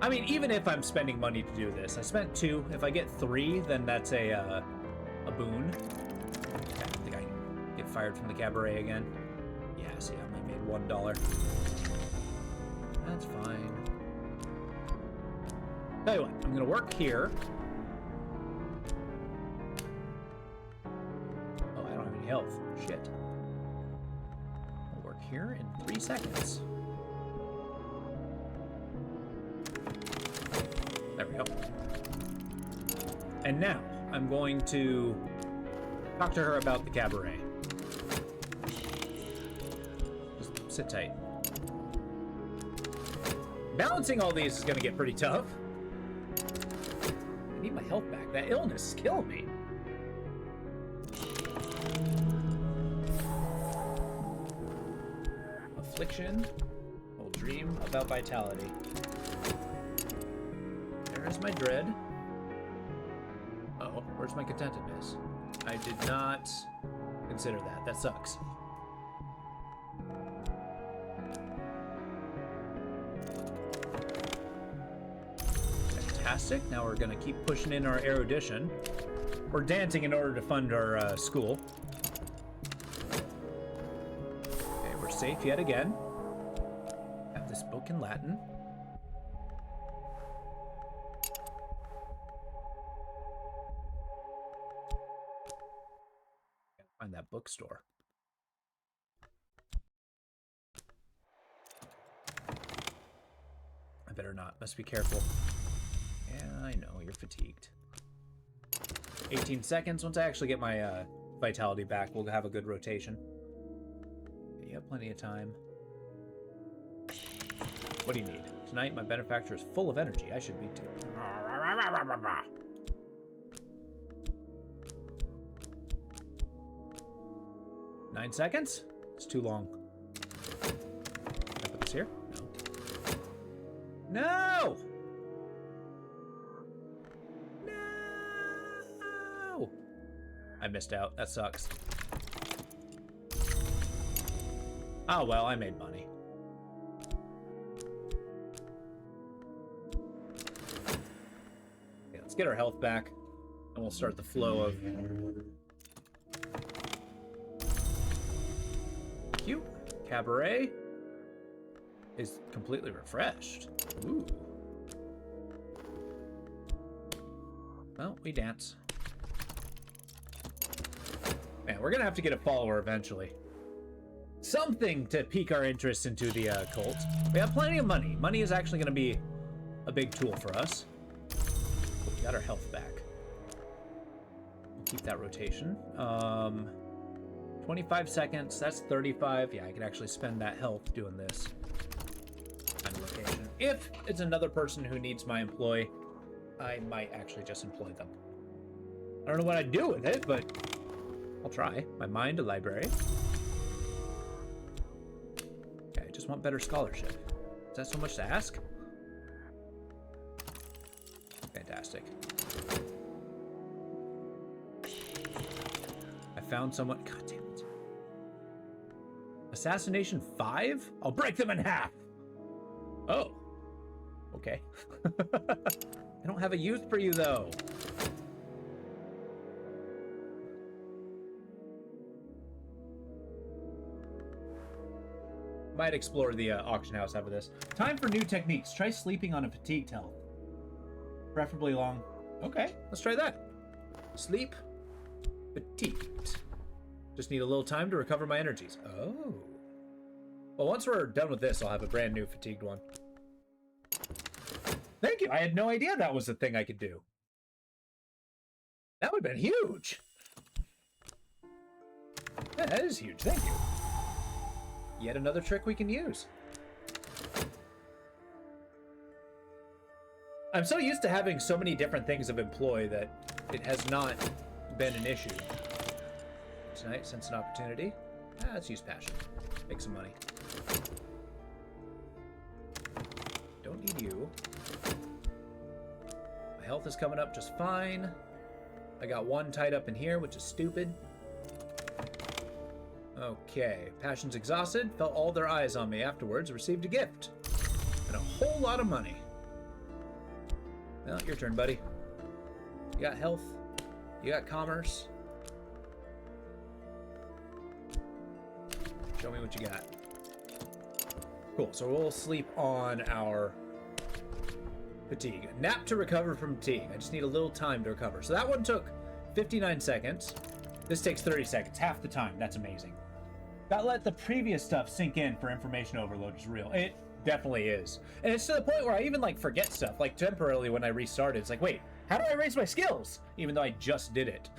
I mean, even if I'm spending money to do this, I spent 2. If I get 3, then that's a boon. Okay, I think I can get fired from the cabaret again. Yeah, see, I only made $1. That's fine. Tell you what, I'm gonna work here. Oh, I don't have any health. Shit. I'll work here in 3 seconds. There we go. And now, I'm going to talk to her about the cabaret. Just sit tight. Balancing all these is going to get pretty tough. I need my health back. That illness is killing me. Affliction. Will dream about vitality. There's my dread. Uh-oh, where's my contentedness? I did not consider that. That sucks. Fantastic. Now we're gonna keep pushing in our erudition. We're dancing in order to fund our school. Okay, we're safe yet again. Have this book in Latin. Find that bookstore. I better not. Must be careful. Yeah, I know. You're fatigued. 18 seconds. Once I actually get my vitality back, we'll have a good rotation. You have plenty of time. What do you need? Tonight, my benefactor is full of energy. I should be too. 9 seconds? It's too long. Can I put this here? No. No! No! I missed out. That sucks. Oh, well, I made money. Okay, let's get our health back, and we'll start the flow of... Cute. Cabaret is completely refreshed. Ooh. Well, we dance. Man, we're gonna have to get a follower eventually. Something to pique our interest into the cult. We have plenty of money. Money is actually gonna be a big tool for us. We got our health back. We'll keep that rotation. 25 seconds, that's 35. Yeah, I could actually spend that health doing this kind of location. If it's another person who needs my employ, I might actually just employ them. I don't know what I'd do with it, but I'll try. My mind, a library. Okay, I just want better scholarship. Is that so much to ask? Fantastic. I found someone. God damn it. Assassination 5? I'll break them in half. Oh. Okay. I don't have a use for you, though. Might explore the auction house after this. Time for new techniques. Try sleeping on a fatigued health. Preferably long. Okay, let's try that. Sleep. Fatigued. Just need a little time to recover my energies. Oh. Well, once we're done with this, I'll have a brand new fatigued one. Thank you. I had no idea that was a thing I could do. That would have been huge. Yeah, that is huge. Thank you. Yet another trick we can use. I'm so used to having so many different things of employ that it has not been an issue. Tonight, sense an opportunity. Let's use passion. Make some money. Don't need you. My health is coming up just fine. I got one tied up in here, which is stupid. Okay, passion's exhausted. Felt all their eyes on me afterwards. Received a gift. And a whole lot of money. Well, your turn, buddy. You got health. You got commerce. Show me what you got. Cool, so we'll sleep on our fatigue. Nap to recover from fatigue. I just need a little time to recover. So that one took 59 seconds. This takes 30 seconds, half the time. That's amazing. Gotta let the previous stuff sink in for information overload is real. It definitely is. And it's to the point where I even, like, forget stuff. Like, temporarily when I restarted, it's like, wait, how do I raise my skills? Even though I just did it.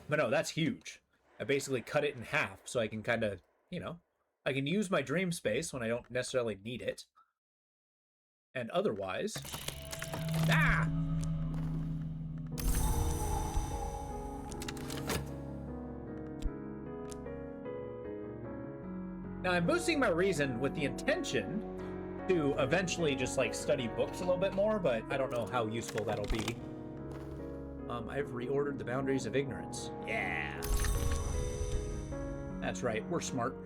But no, that's huge. I basically cut it in half so I can kind of, you know, I can use my dream space when I don't necessarily need it. And otherwise... Ah! Now, I'm boosting my reason with the intention to eventually just, like, study books a little bit more, but I don't know how useful that'll be. I've reordered the boundaries of ignorance. Yeah. That's right, we're smart.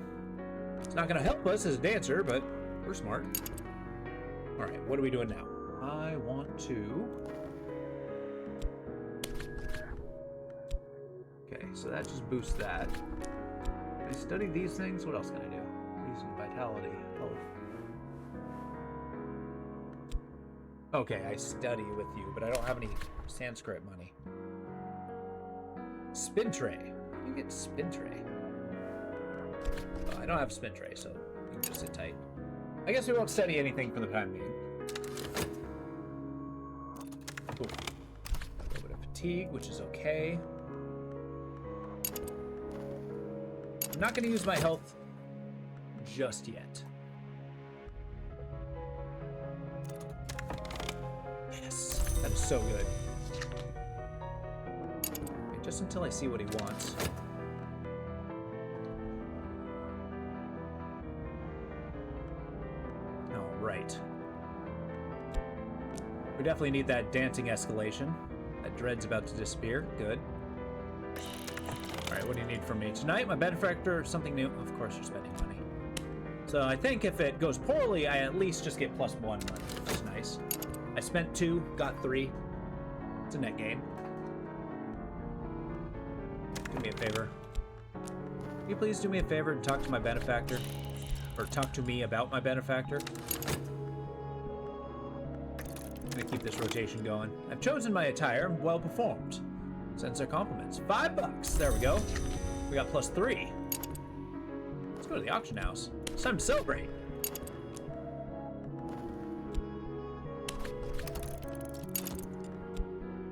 It's not gonna help us as a dancer, but we're smart. All right, what are we doing now? I want to... Okay, so that just boosts that. Can I study these things? What else can I do? Reason, vitality, health. Okay, I study with you, but I don't have any Sanskrit money. Spin tray. You get spin tray. I don't have spin tray, so you can just sit tight. I guess we won't study anything for the time being. Cool. A little bit of fatigue, which is okay. I'm not going to use my health just yet. Yes, that is so good. Okay, just until I see what he wants. All right. We definitely need that dancing escalation. That dread's about to disappear. Good. All right, what do you need from me tonight? My benefactor, something new. Of course, you're spending money. So I think if it goes poorly, I at least just get +1 money, which is nice. I spent 2, got 3. It's a net gain. Do me a favor. Can you please do me a favor and talk to my benefactor? Or talk to me about my benefactor? I'm gonna keep this rotation going. I've chosen my attire. I'm well performed. Sends our compliments. $5. There we go. We got +3. Let's go to the auction house. It's time to celebrate.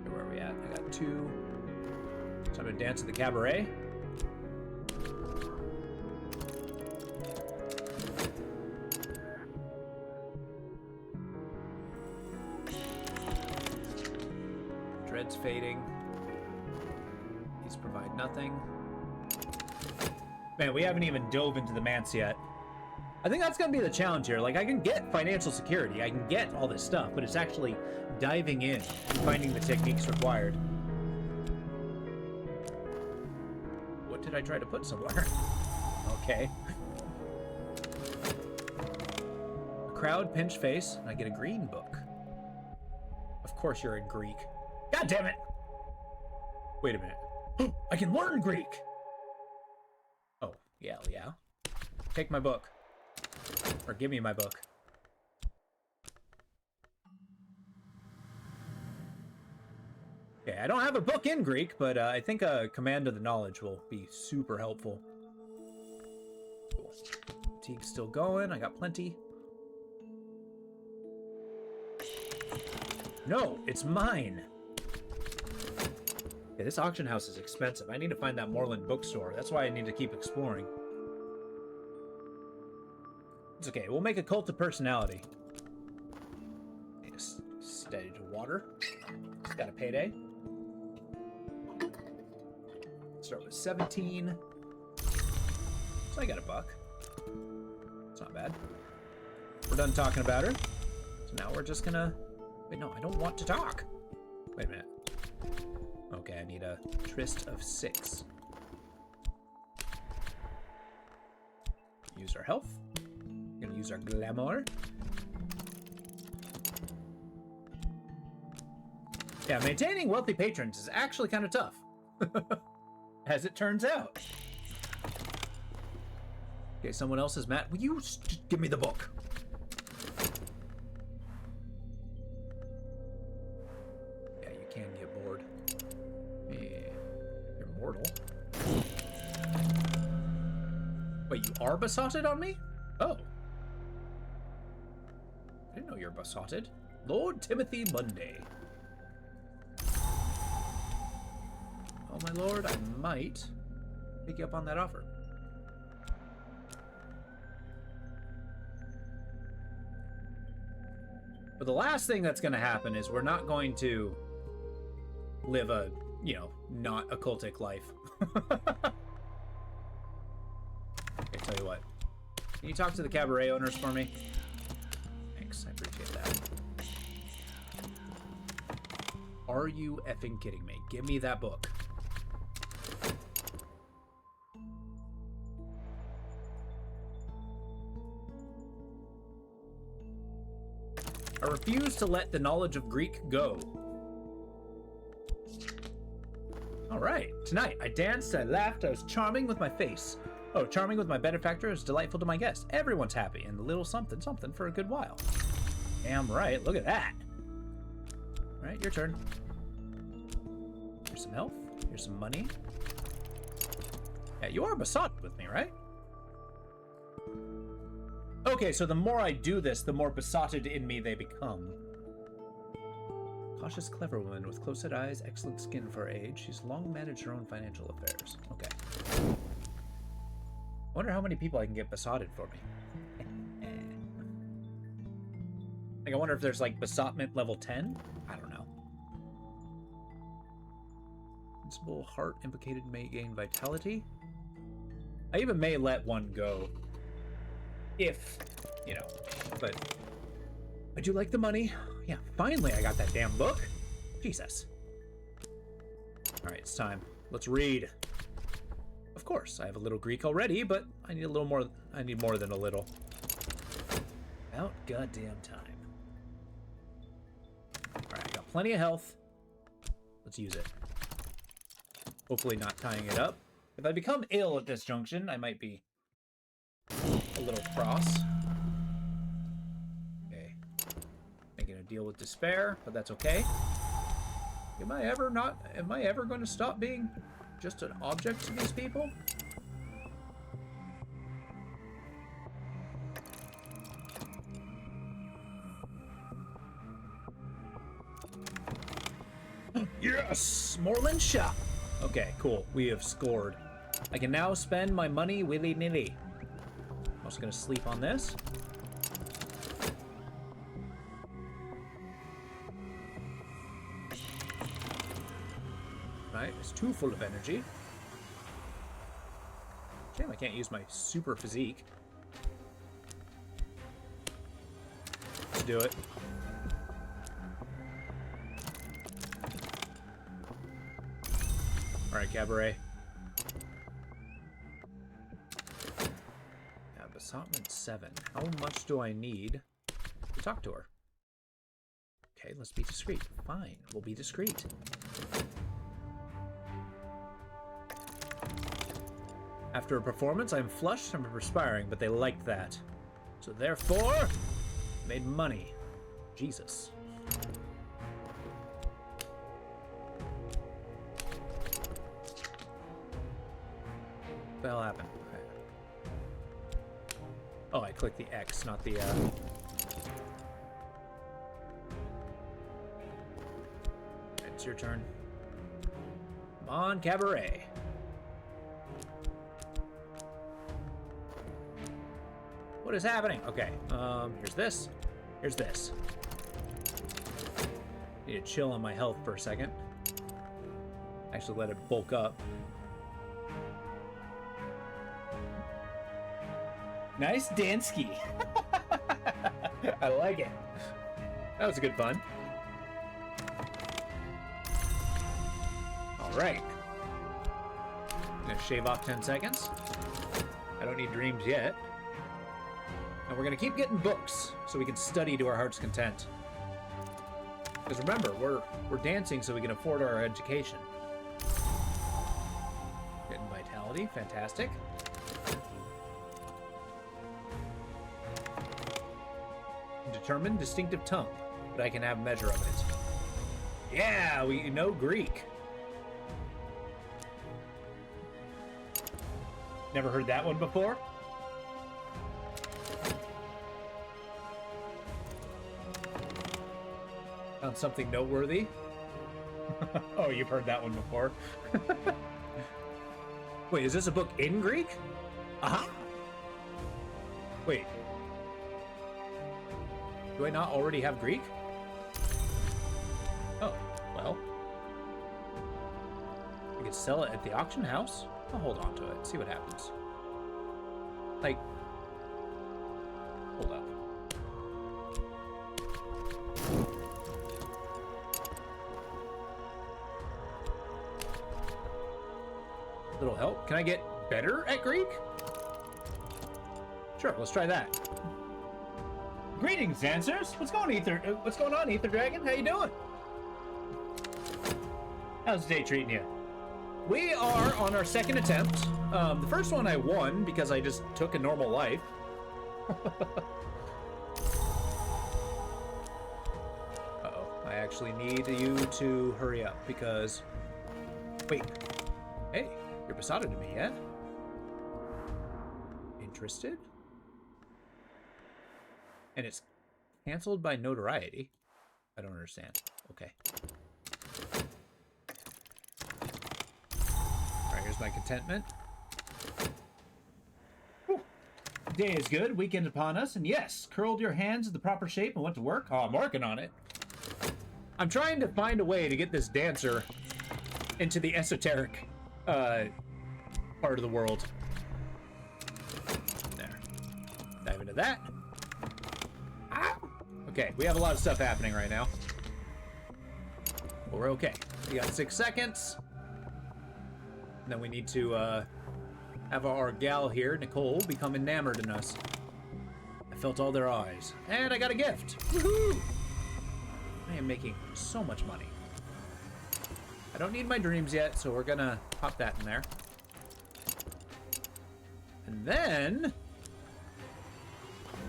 Where are we at? I got 2. Time to dance at the cabaret. Dread's fading. These provide nothing. Man, we haven't even dove into the manse yet. I think that's going to be the challenge here. Like, I can get financial security, I can get all this stuff, but it's actually diving in and finding the techniques required. What did I try to put somewhere? Okay. A crowd, pinch face, and I get a green book. Of course you're in Greek. God damn it! Wait a minute. I can learn Greek! Oh, yeah. Take my book. Or give me my book. Okay, I don't have a book in Greek, but I think a command of the knowledge will be super helpful. Cool. fatigue's still going. I got plenty. No, it's mine. Okay, this auction house is expensive. I need to find that Moreland bookstore. That's why I need to keep exploring. It's okay. We'll make a cult of personality. Steady to water. It's got a payday. Start with 17. So I got $1. It's not bad. We're done talking about her. So now we're just gonna... Wait, no, I don't want to talk. Wait a minute. Okay, I need a tryst of 6. Use our health. We're gonna use our glamour. Yeah, maintaining wealthy patrons is actually kind of tough. As it turns out. Okay, someone else is mad. Will you give me the book? Yeah, you can get bored. Yeah, you're mortal. Wait, you are besotted on me? Oh. I didn't know you were besotted. Lord Timothy Monday. Oh, my lord, I might pick you up on that offer. But the last thing that's going to happen is we're not going to live a, you know, not occultic life. Okay, tell you what. Can you talk to the cabaret owners for me? Thanks, I appreciate that. Are you effing kidding me? Give me that book. I refuse to let the knowledge of Greek go. All right. Tonight, I danced, I laughed, I was charming with my face. Oh, charming with my benefactor is delightful to my guests. Everyone's happy, and a little something something for a good while. Damn right. Look at that. All right, your turn. Here's some health. Here's some money. Yeah, you are besotted with me, right? Okay, so the more I do this, the more besotted in me they become. Cautious, clever woman with close-set eyes, excellent skin for her age. She's long managed her own financial affairs. Okay. I wonder how many people I can get besotted for me. Like, I wonder if there's, like, besotment level 10? I don't know. Principal heart implicated may gain vitality. I even may let one go. If, you know, but I do like the money. Yeah, finally I got that damn book. Jesus. All right, it's time. Let's read. Of course, I have a little Greek already, but I need a little more. I need more than a little. About goddamn time. All right, I got plenty of health. Let's use it. Hopefully not tying it up. If I become ill at this junction, I might be a little cross. Okay. Making a deal with despair, but that's okay. Am I ever going to stop being just an object to these people? Yes! Moreland shop! Okay, cool. We have scored. I can now spend my money willy-nilly. I'm also going to sleep on this. Right, it's too full of energy. Damn, I can't use my super physique. Let's do it. Alright, Cabaret. Besotment 7. How much do I need to talk to her? Okay, let's be discreet. Fine, we'll be discreet. After a performance, I'm flushed and perspiring, but they liked that. So therefore, made money. Jesus. What the hell happened? Oh, I clicked the X, not the, It's your turn. Come on, Cabaret. What is happening? Okay, here's this. Here's this. Need to chill on my health for a second. Actually let it bulk up. Nice Dansky. I like it. That was a good fun. All right. I'm gonna shave off 10 seconds. I don't need dreams yet. And we're gonna keep getting books so we can study to our heart's content. Because remember, we're dancing so we can afford our education. Getting vitality, fantastic. Determined distinctive tongue, but I can have measure of it. Yeah, we know Greek. Never heard that one before? Found something noteworthy? Oh, you've heard that one before. Wait, is this a book in Greek? Aha! Wait. Do I not already have Greek? Oh, well. We could sell it at the auction house. I'll hold on to it, see what happens. Like, hold up. Little help. Can I get better at Greek? Sure, let's try that. Greetings, dancers. What's going on, Ether Dragon? How you doing? How's the day treating you? We are on our second attempt. The first one I won because I just took a normal life. Uh-oh. I actually need you to hurry up because... Wait. Hey, you're besotted to me yet? Interested? And it's canceled by notoriety. I don't understand. Okay. Alright, here's my contentment. Whew. Day is good, weekend upon us, and yes, curled your hands in the proper shape and went to work. Oh, I'm working on it. I'm trying to find a way to get this dancer into the esoteric part of the world. There. Dive into that. Okay, we have a lot of stuff happening right now. But we're okay. We got 6 seconds. And then we need to have our gal here, Nicole, become enamored in us. I felt all their eyes. And I got a gift. Woohoo! I am making so much money. I don't need my dreams yet, so we're gonna pop that in there. And then...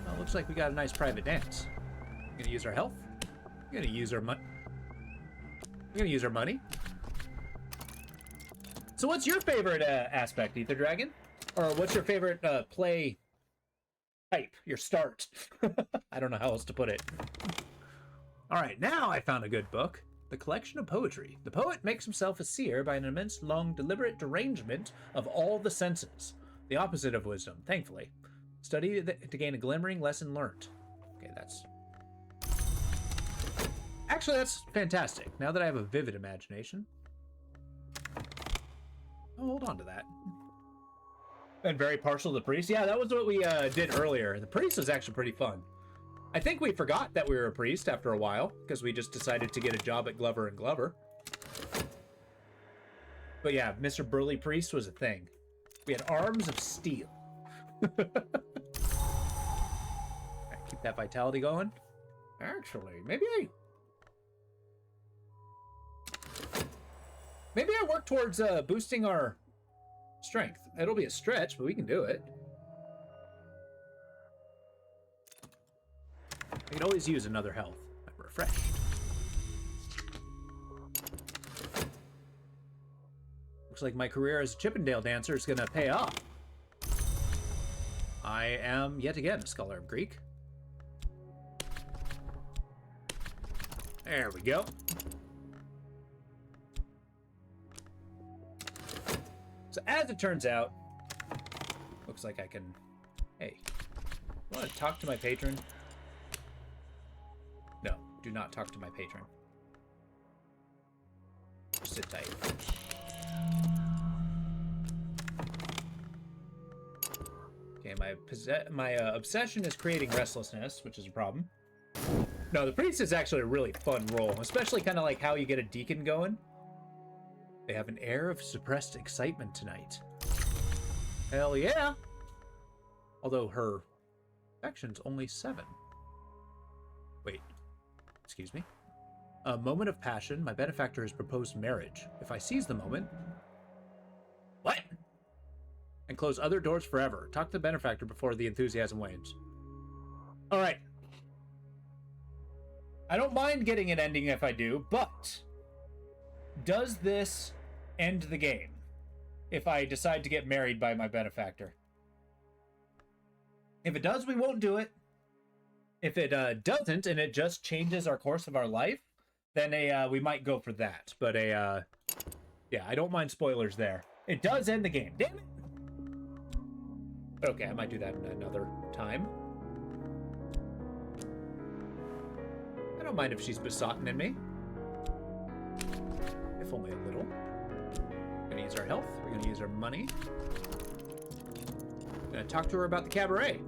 well, looks like we got a nice private dance. Gonna use our health. Gonna use our money. Gonna use our money. So what's your favorite aspect, Ether Dragon? Or what's your favorite play type? Your start? I don't know how else to put it. Alright, now I found a good book. The Collection of Poetry. The poet makes himself a seer by an immense, long, deliberate derangement of all the senses. The opposite of wisdom, thankfully. Study to gain a glimmering lesson learnt. Okay, that's... actually, that's fantastic. Now that I have a vivid imagination. I'll hold on to that. And very partial to the priest. Yeah, that was what we did earlier. The priest was actually pretty fun. I think we forgot that we were a priest after a while, because we just decided to get a job at Glover and Glover. But yeah, Mr. Burly Priest was a thing. We had arms of steel. Right, keep that vitality going. Actually, maybe I work towards boosting our strength. It'll be a stretch, but we can do it. I could always use another health. I'm refreshed. Looks like my career as a Chippendale dancer is gonna pay off. I am, yet again, a scholar of Greek. There we go. So as it turns out, looks like I can... Hey, want to talk to my patron? No, do not talk to my patron. Just sit tight. Okay, my obsession is creating restlessness, which is a problem. No, the priest is actually a really fun role, especially kind of like how you get a deacon going. They have an air of suppressed excitement tonight. Hell yeah! Although her affection's only 7. Wait, excuse me? A moment of passion. My benefactor has proposed marriage. If I seize the moment... What? And close other doors forever. Talk to the benefactor before the enthusiasm wanes. Alright. I don't mind getting an ending if I do, but... Does this end the game if I decide to get married by my benefactor? If it does, we won't do it. If it doesn't, and it just changes our course of our life, then we might go for that. But yeah, I don't mind spoilers there. It does end the game. Damn it! Okay, I might do that another time. I don't mind if she's besotten in me. If only a little. We're gonna use our health. We're gonna use our money. We're gonna talk to her about the cabaret.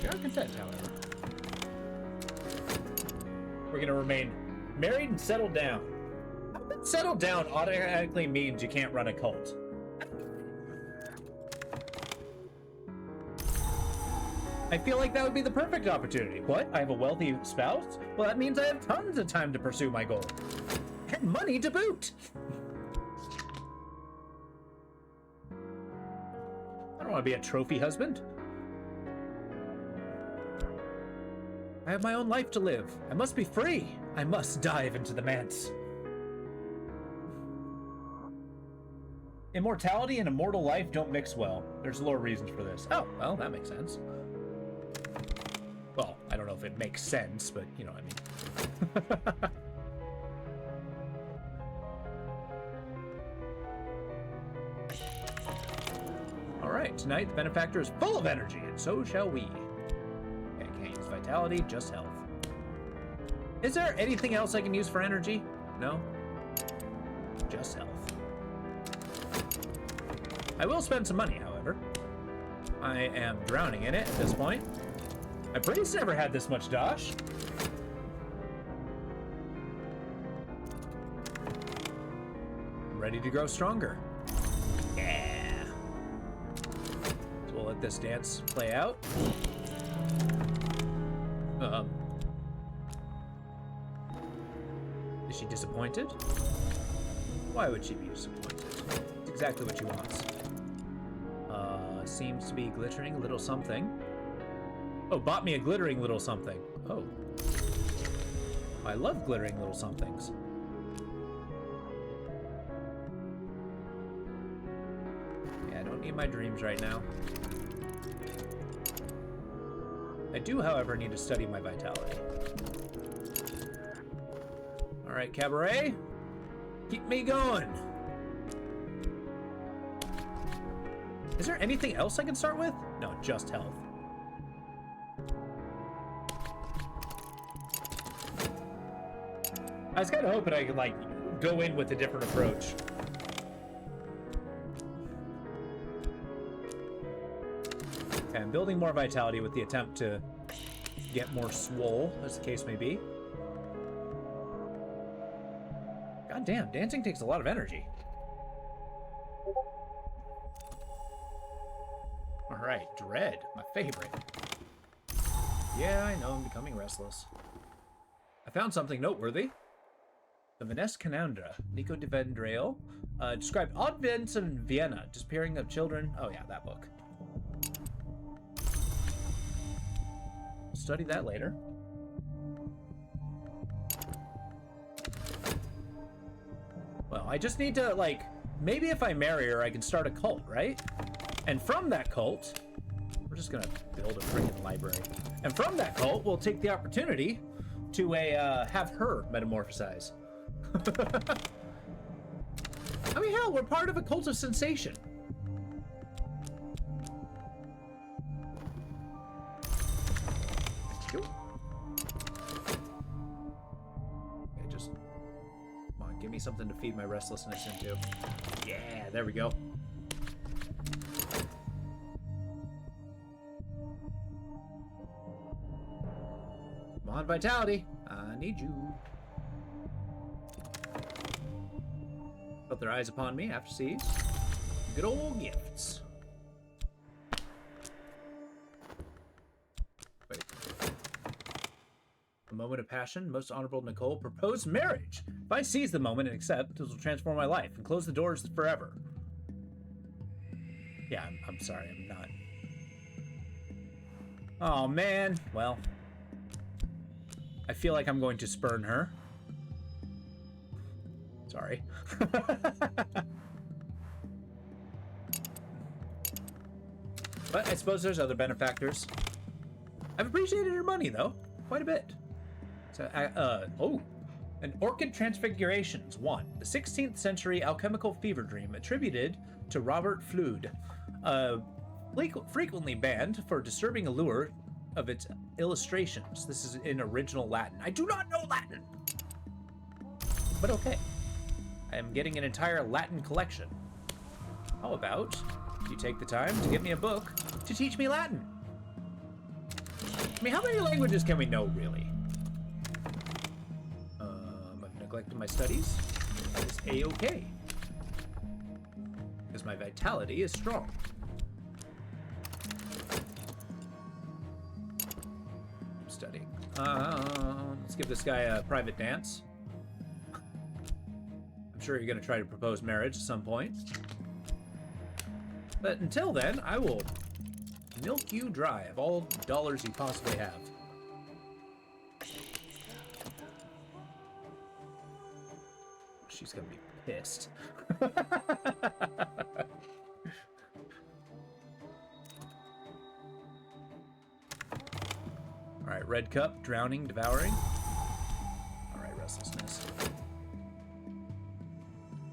We are content, however. We're gonna remain married and settled down. Settled down automatically means you can't run a cult. I feel like that would be the perfect opportunity. What? I have a wealthy spouse? Well, that means I have tons of time to pursue my goal. And money to boot. I don't want to be a trophy husband. I have my own life to live. I must be free. I must dive into the manse. Immortality and immortal life don't mix well. There's lore reasons for this. Oh, well, that makes sense. Well, I don't know if it makes sense, but you know what I mean. Alright, tonight the benefactor is full of energy, and so shall we. Okay, can't use vitality, just health. Is there anything else I can use for energy? No? Just health. I will spend some money, however. I am drowning in it at this point. My priest never had this much dosh. I'm ready to grow stronger. Yeah. So we'll let this dance play out. Is she disappointed? Why would she be disappointed? It's exactly what she wants. Seems to be glittering a little something. Oh, bought me a glittering little something. Oh. I love glittering little somethings. Yeah, I don't need my dreams right now. I do, however, need to study my vitality. Alright, cabaret. Keep me going. Is there anything else I can start with? No, just health. I was kind of hoping I could, like, go in with a different approach. Okay, I'm building more vitality with the attempt to get more swole, as the case may be. God damn, dancing takes a lot of energy. Alright, dread, my favorite. Yeah, I know, I'm becoming restless. I found something noteworthy. The Vanessa Canandra, Nico de Vendrail, described odd events in Vienna, disappearing of children. Oh yeah, that book. We'll study that later. Well, I just need to, like, maybe if I marry her, I can start a cult, right? And from that cult, we're just gonna build a freaking library. And from that cult, we'll take the opportunity to have her metamorphosize. I mean, hell, we're part of a cult of sensation. Okay, just come on, give me something to feed my restlessness into. Yeah, there we go. Come on, Vitality. I need you. Put their eyes upon me after seas. Good old gifts. Wait. A moment of passion, most honorable Nicole, propose marriage. If I seize the moment and accept, this will transform my life and close the doors forever. Yeah, I'm sorry, I'm not. Oh man, well. I feel like I'm going to spurn her. Sorry. But I suppose there's other benefactors. I've appreciated your money, though. Quite a bit. So, oh. An Orchid Transfigurations 1. The 16th century alchemical fever dream attributed to Robert Flude. Frequently banned for disturbing allure of its illustrations. This is in original Latin. I do not know Latin! But okay. I am getting an entire Latin collection. How about you take the time to get me a book to teach me Latin? I mean, how many languages can we know, really? I've neglected my studies. That is A-okay. Because my vitality is strong. I'm studying. Let's give this guy a private dance. I'm sure you're going to try to propose marriage at some point. But until then, I will milk you dry of all dollars you possibly have. She's going to be pissed. Alright, red cup, drowning, devouring. Alright, restlessness.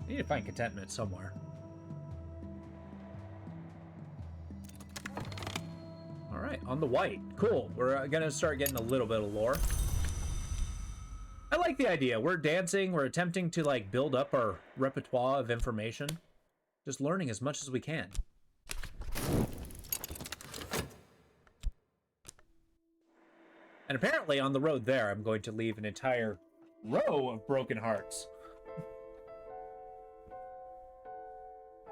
I need to find contentment somewhere. Alright, on the white. Cool. We're gonna start getting a little bit of lore. I like the idea. We're dancing. We're attempting to, like, build up our repertoire of information. Just learning as much as we can. And apparently on the road there, I'm going to leave an entire row of broken hearts.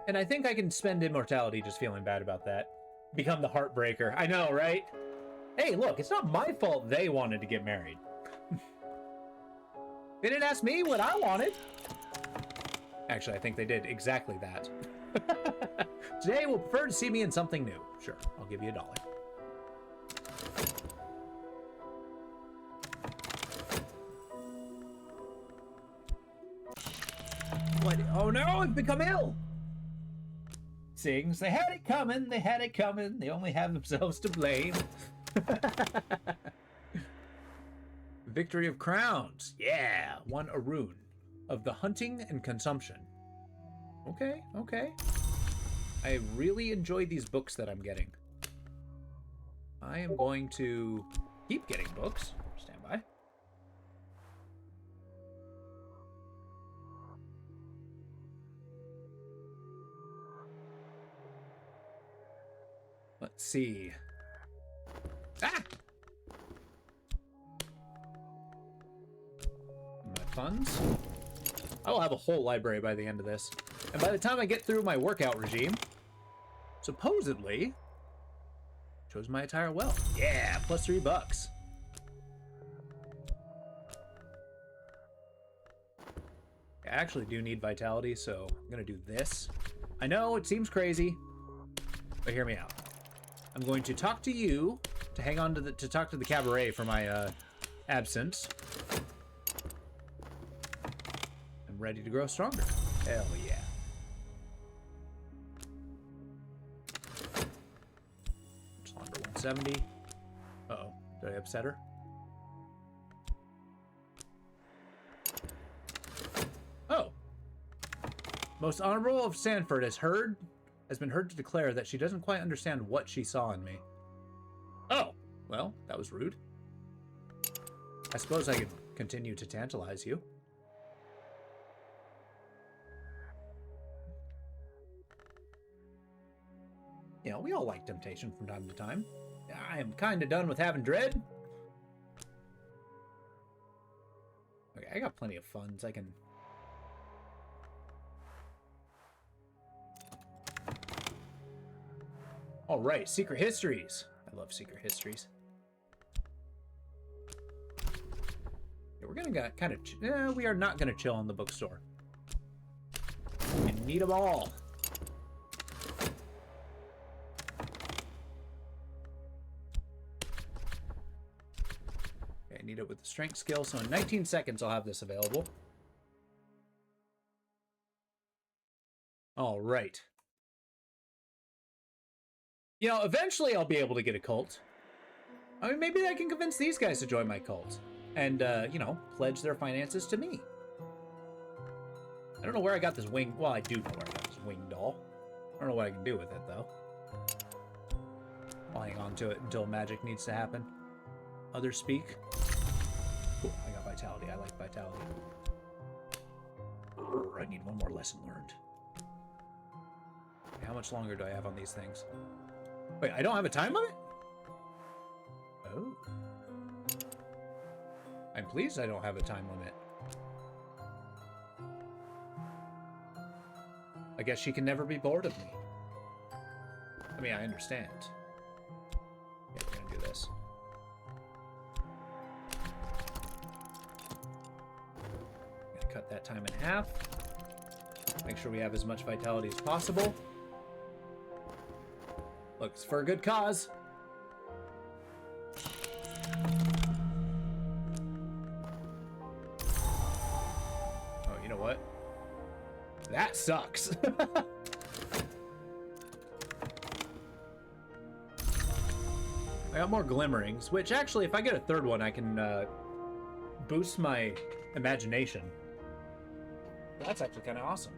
And I think I can spend immortality just feeling bad about that. Become the heartbreaker. I know, right? Hey, look, it's not my fault they wanted to get married. They didn't ask me what I wanted. Actually, I think they did exactly that. Today will prefer to see me in something new. Sure, I'll give you $1. What? Oh no, I've become ill! Sings, they had it coming, they had it coming, they only have themselves to blame. Victory of Crowns. Yeah, won a rune of the hunting and consumption. Okay, okay. I really enjoy these books that I'm getting. I am going to keep getting books. Stand by. Let's see. Ah! My funds. I will have a whole library by the end of this. And by the time I get through my workout regime, supposedly, chose my entire wealth. Yeah, plus $3. I actually do need vitality, so I'm gonna do this. I know it seems crazy, but hear me out. I'm going to talk to you to hang on to to talk to the cabaret for my absence. I'm ready to grow stronger. Hell yeah. 170. Uh-oh. Did I upset her? Oh. Most Honorable of Sanford has been heard to declare that she doesn't quite understand what she saw in me. Oh. Well, that was rude. I suppose I could continue to tantalize you. You know, we all like temptation from time to time. I am kind of done with having dread. Okay, I got plenty of funds. I can... All right, secret histories. I love secret histories. Yeah, we're gonna kind of... we are not gonna chill in the bookstore. I need them all. I need it with the strength skill, so in 19 seconds I'll have this available. All right. You know, eventually I'll be able to get a cult. I mean, maybe I can convince these guys to join my cult. And, you know, pledge their finances to me. I don't know where I got this wing... Well, I do know where I got this wing doll. I don't know what I can do with it, though. I'll hang on to it until magic needs to happen. Others speak. Cool, I got vitality. I like vitality. I need one more lesson learned. Okay, how much longer do I have on these things? Wait, I don't have a time limit? Oh. I'm pleased I don't have a time limit. I guess she can never be bored of me. I mean, I understand. Yeah, we're gonna do this. Gonna cut that time in half. Make sure we have as much vitality as possible. Looks for a good cause. Oh, you know what? That sucks. I got more glimmerings, which actually, if I get a third one, I can boost my imagination. That's actually kind of awesome.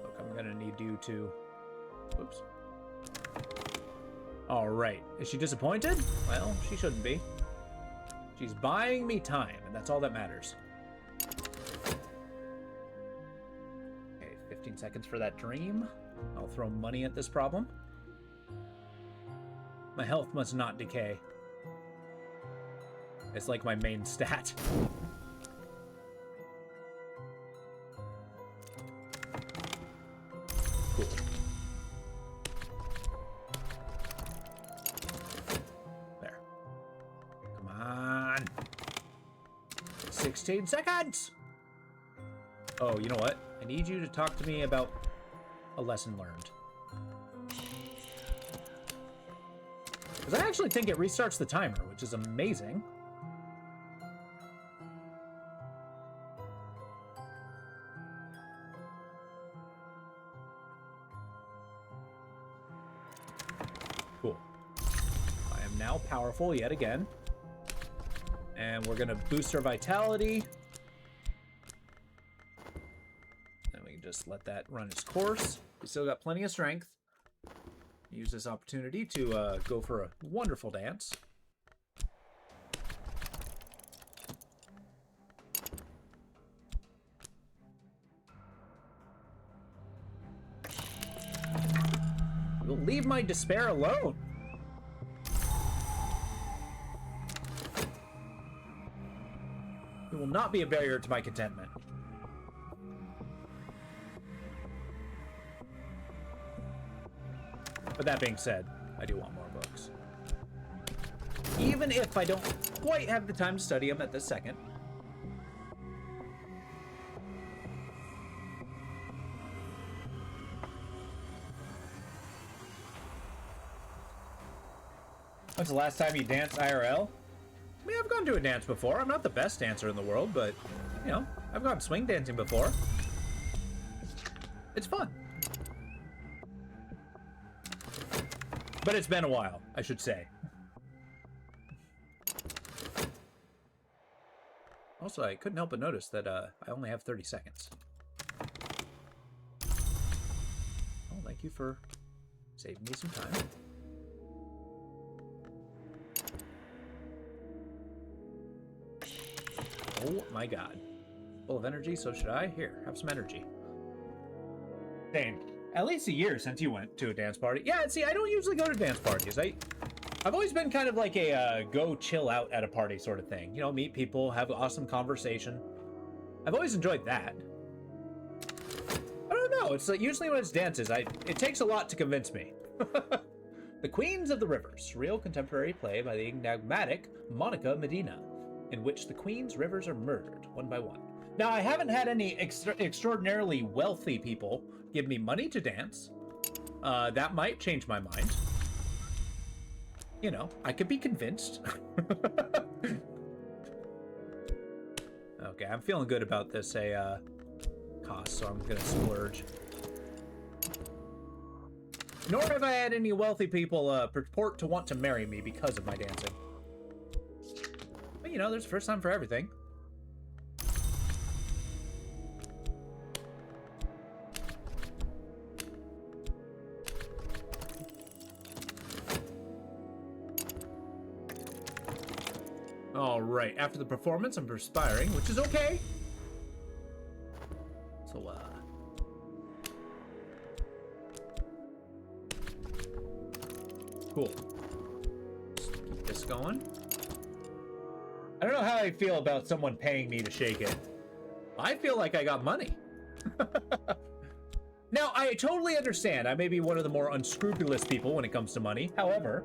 Look, I'm gonna need you to... Oops. All right. Is she disappointed? Well, she shouldn't be. She's buying me time, and that's all that matters. Okay, 15 seconds for that dream. I'll throw money at this problem. My health must not decay. It's like my main stat. Cool. There. Come on. 16 seconds! Oh, you know what? I need you to talk to me about a lesson learned. Because I actually think it restarts the timer, which is amazing. Cool. I am now powerful yet again. And we're going to boost our vitality. And we can just let that run its course. We still got plenty of strength. Use this opportunity to go for a wonderful dance. You'll leave my despair alone. It will not be a barrier to my contentment. But that being said, I do want more books. Even if I don't quite have the time to study them at this second. When's the last time you danced IRL? I mean, I've gone to a dance before. I'm not the best dancer in the world, but, you know, I've gone swing dancing before. It's fun. But it's been a while, I should say. Also, I couldn't help but notice that I only have 30 seconds. Oh, thank you for saving me some time. Oh my god. Full of energy, so should I? Here, have some energy. Same. At least a year since you went to a dance party. Yeah, see, I don't usually go to dance parties. I've always been kind of like a go chill out at a party sort of thing. You know, meet people, have awesome conversation. I've always enjoyed that. I don't know, it's like usually when it's dances, it takes a lot to convince me. The Queens of the Rivers, real contemporary play by the enigmatic Monica Medina, in which the Queen's rivers are murdered one by one. Now, I haven't had any extraordinarily wealthy people give me money to dance. That might change my mind. You know, I could be convinced. Okay, I'm feeling good about this cost, so I'm gonna splurge. Nor have I had any wealthy people purport to want to marry me because of my dancing. But you know, there's a first time for everything. Alright, after the performance, I'm perspiring, which is okay. So, cool. Just keep this going. I don't know how I feel about someone paying me to shake it. I feel like I got money. Now, I totally understand. I may be one of the more unscrupulous people when it comes to money. However,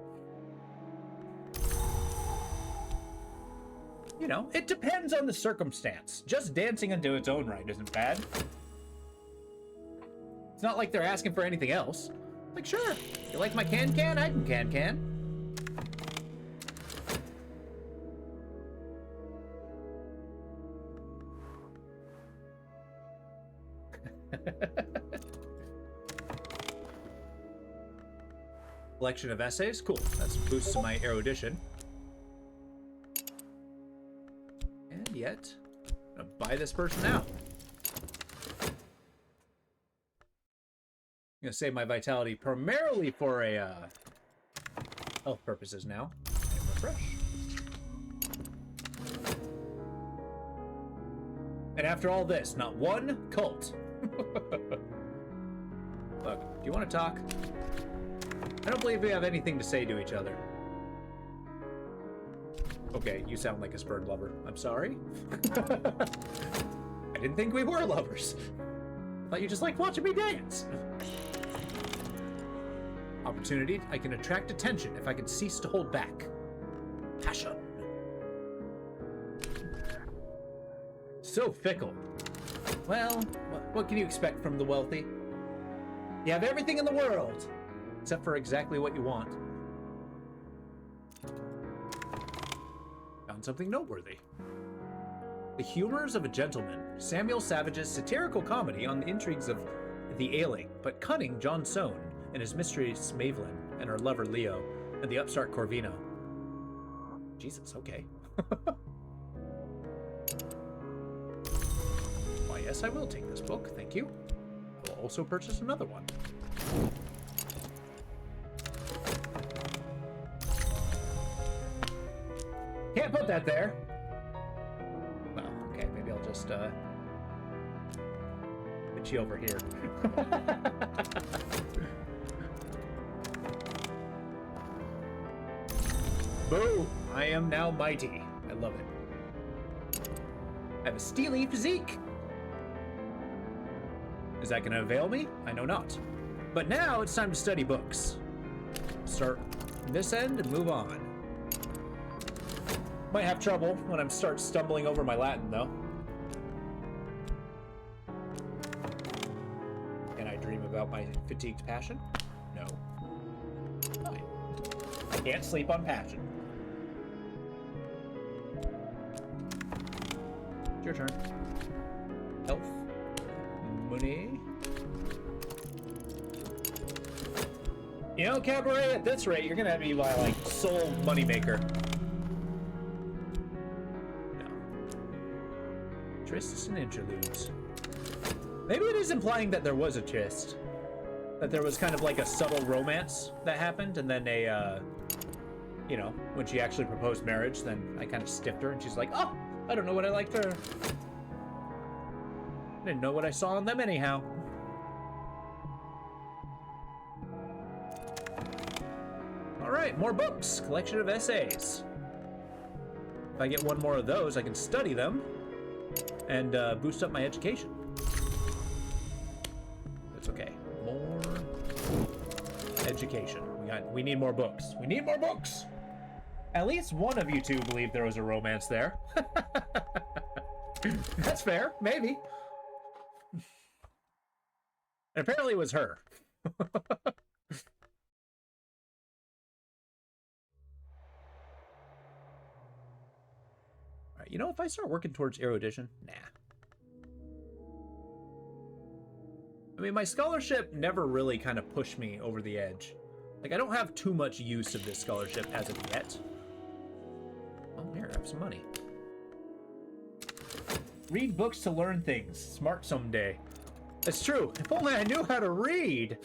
you know, it depends on the circumstance. Just dancing into its own right isn't bad. It's not like they're asking for anything else. Like, sure, you like my can-can? I can can-can. Collection of essays? Cool. That's a boost to my erudition. And yet, I'm gonna buy this person out. I'm gonna save my vitality primarily for a health purposes now. And refresh. And after all this, not one cult. Look, do you want to talk? I don't believe we have anything to say to each other. Okay, you sound like a spurned lover. I'm sorry. I didn't think we were lovers. I thought you just liked watching me dance. Opportunity. I can attract attention if I can cease to hold back. Passion. So fickle. Well, what can you expect from the wealthy? You have everything in the world, except for exactly what you want. Found something noteworthy. The Humors of a Gentleman, Samuel Savage's satirical comedy on the intrigues of the ailing but cunning John Soane and his mistress Mavelyn and her lover Leo and the upstart Corvino. Jesus, okay. Why, yes, I will take this book, thank you. I will also purchase another one. Can't put that there. Well, okay, maybe I'll just put you over here. Boom! I am now mighty. I love it. I have a steely physique. Is that going to avail me? I know not. But now it's time to study books. Start this end and move on. Might have trouble when I start stumbling over my Latin, though. Can I dream about my fatigued passion? No. Fine. I can't sleep on passion. It's your turn. Health. Money. You know, Cabaret, at this rate, you're gonna have to be my, like, sole moneymaker. No. Trysts and interludes. Maybe it is implying that there was a tryst. That there was kind of like a subtle romance that happened, and then a, you know, when she actually proposed marriage, then I kind of stiffed her, and she's like, oh, I don't know what I liked her. I didn't know what I saw in them anyhow. All right, more books. Collection of essays. If I get one more of those, I can study them and boost up my education. That's okay. More education. We need more books. We need more books. At least one of you two believed there was a romance there. That's fair. Maybe. And apparently it was her. Alright, you know, if I start working towards erudition, nah. I mean, my scholarship never really kind of pushed me over the edge. Like, I don't have too much use of this scholarship as of yet. Oh, here, I have some money. Read books to learn things. Smart someday. It's true. If only I knew how to read.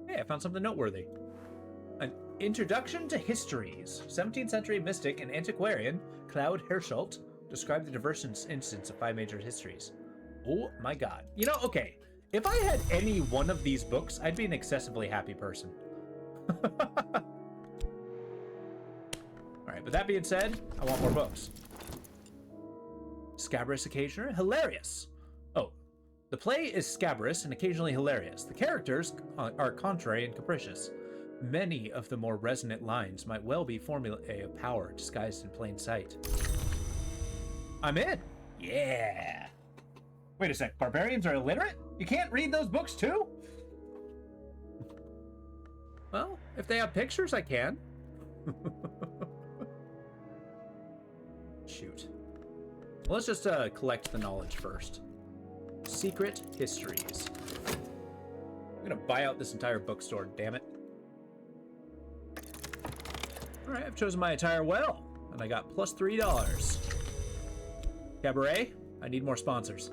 Hey, I found something noteworthy. An introduction to histories. 17th century mystic and antiquarian Claude Hirschelt described the diverse instance of 5 major histories. Oh my god. You know, okay. If I had any one of these books, I'd be an excessively happy person. Alright, but that being said, I want more books. Scabrous occasionally hilarious. Oh, the play is scabrous and occasionally hilarious. The characters are contrary and capricious. Many of the more resonant lines might well be formulae of power disguised in plain sight. I'm in. Yeah. Wait a sec, barbarians are illiterate? You can't read those books too? Well, if they have pictures, I can. Shoot. Well, let's just collect the knowledge first. Secret histories. I'm gonna buy out this entire bookstore, damn it. Alright, I've chosen my attire well, and I got plus $3. Cabaret, I need more sponsors.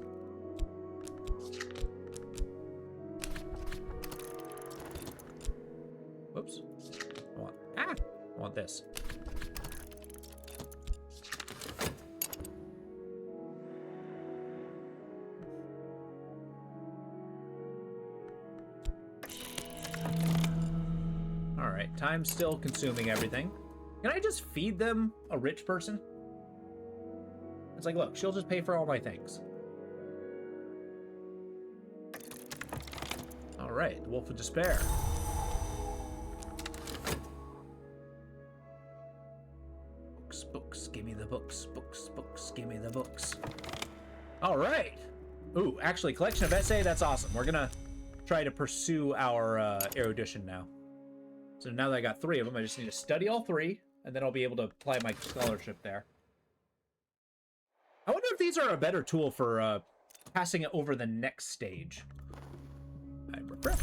Whoops. I want this. Alright, time's still consuming everything. Can I just feed them a rich person? It's like, look, she'll just pay for all my things. Alright, the Wolf of Despair. Books, books, give me the books. Books, books, give me the books. Alright! Ooh, actually, collection of essay, that's awesome. We're gonna try to pursue our erudition now. So now that I got 3 of them, I just need to study all 3, and then I'll be able to apply my scholarship there. I wonder if these are a better tool for passing it over the next stage. I refresh.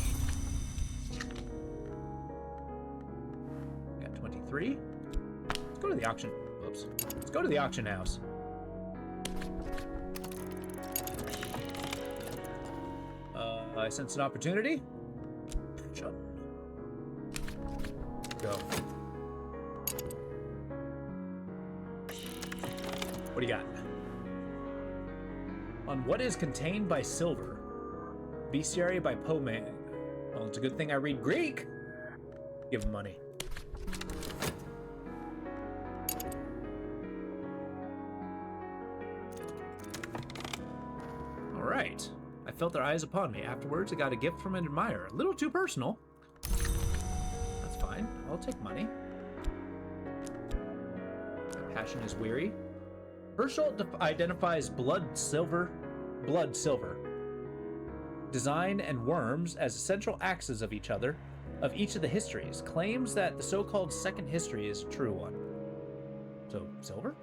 Got 23. Let's go to the auction. Oops. Let's go to the auction house. I sense an opportunity. Go. What do you got? On what is contained by silver? Bestiary by Poe-man. Well, it's a good thing I read Greek. Give him money. All right. I felt their eyes upon me. Afterwards, I got a gift from an admirer. A little too personal. That's fine. I'll take money. My passion is weary. Herschel identifies blood silver, design, and worms as essential axes of each of the histories. Claims that the so-called second history is a true one. So, silver?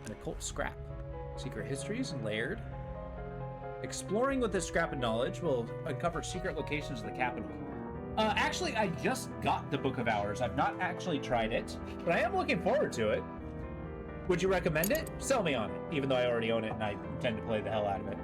An occult scrap. Secret histories and layered. Exploring with this scrap of knowledge will uncover secret locations of the capital. Actually, I just got the Book of Hours. I've not actually tried it, but I am looking forward to it. Would you recommend it? Sell me on it, even though I already own it and I intend to play the hell out of it.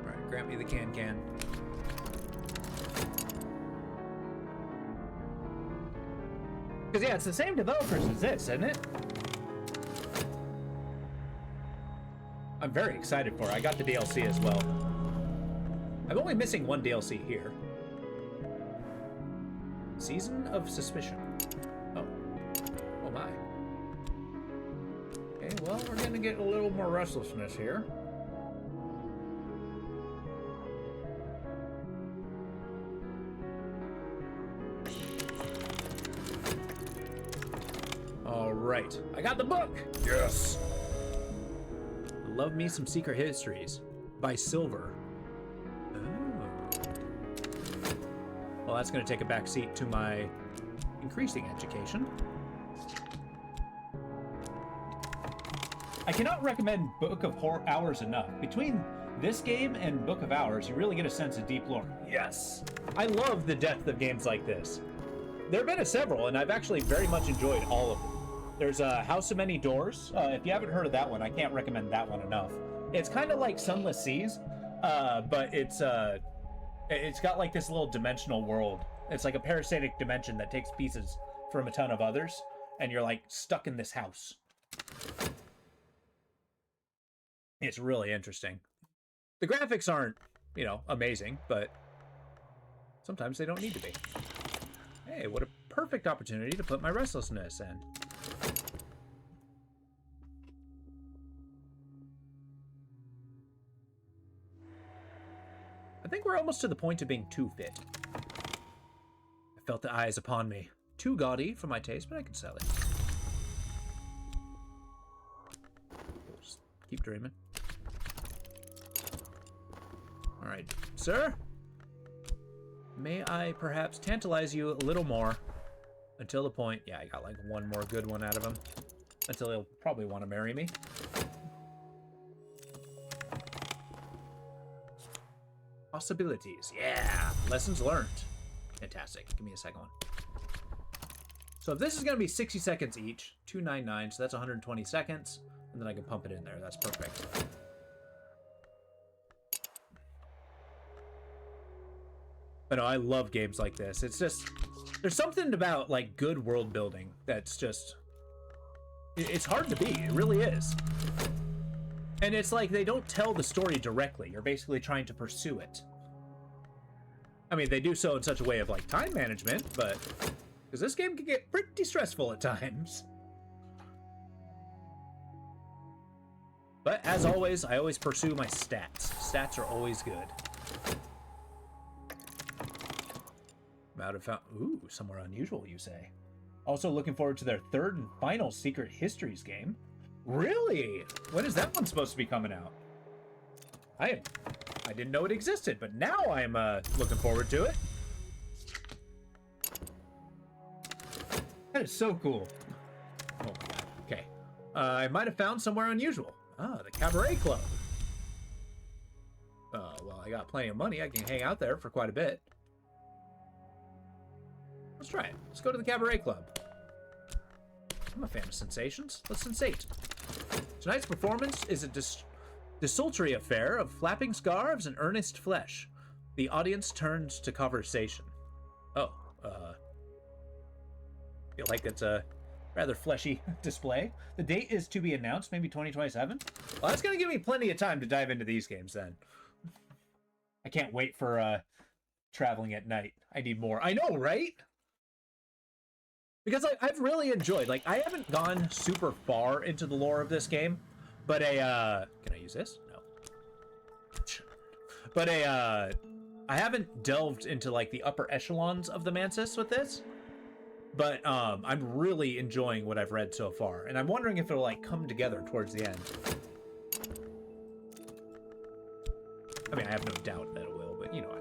Alright, grant me the can. Because, yeah, it's the same developers as this, isn't it? I'm very excited for it. I got the DLC as well. I'm only missing one DLC here. Season of Suspicion. Oh. Oh, my. Okay, well, we're going to get a little more restlessness here. Right. I got the book! Yes! Love me some secret histories. By Silver. Oh. Well, that's going to take a back seat to my increasing education. I cannot recommend Book of Hours enough. Between this game and Book of Hours, you really get a sense of deep lore. Yes! I love the depth of games like this. There have been several, and I've actually very much enjoyed all of them. There's a House of Many Doors. If you haven't heard of that one, I can't recommend that one enough. It's kind of like Sunless Seas, but it's got like this little dimensional world. It's like a parasitic dimension that takes pieces from a ton of others, and you're like stuck in this house. It's really interesting. The graphics aren't, you know, amazing, but sometimes they don't need to be. Hey, what a perfect opportunity to put my restlessness in. I think we're almost to the point of being too fit. I felt the eyes upon me. Too gaudy for my taste, but I can sell it. Just keep dreaming. Alright, sir? May I perhaps tantalize you a little more until the point... Yeah, I got like one more good one out of him. Until he'll probably want to marry me. Possibilities. Yeah! Lessons learned. Fantastic. Give me a second one. So this is going to be 60 seconds each. 299, so that's 120 seconds. And then I can pump it in there. That's perfect. But no, I love games like this. It's just... There's something about, like, good world building that's just... It's hard to beat. It really is. And it's like they don't tell the story directly. You're basically trying to pursue it. I mean, they do so in such a way of, like, time management, but... Because this game can get pretty stressful at times. But, as always, I always pursue my stats. Stats are always good. I'm out of found... Ooh, somewhere unusual, you say. Also looking forward to their third and final Secret Histories game. Really? When is that one supposed to be coming out? I didn't know it existed, but now I'm looking forward to it. That is so cool. Oh my god. Okay. I might have found somewhere unusual. Ah, the Cabaret Club. Well, I got plenty of money. I can hang out there for quite a bit. Let's try it. Let's go to the Cabaret Club. I'm a fan of sensations. Let's sensate. Tonight's performance is a desultory affair of flapping scarves and earnest flesh. The audience turns to conversation. Oh, feel like it's a rather fleshy display. The date is to be announced, maybe 2027. Well, that's going to give me plenty of time to dive into these games then. I can't wait for traveling at night. I need more. I know, right? Because I've really enjoyed, like, I haven't gone super far into the lore of this game, but can I use this? No. But I haven't delved into, like, the upper echelons of the Mantis with this, but I'm really enjoying what I've read so far, and I'm wondering if it'll, like, come together towards the end. I mean, I have no doubt that it will, but, you know,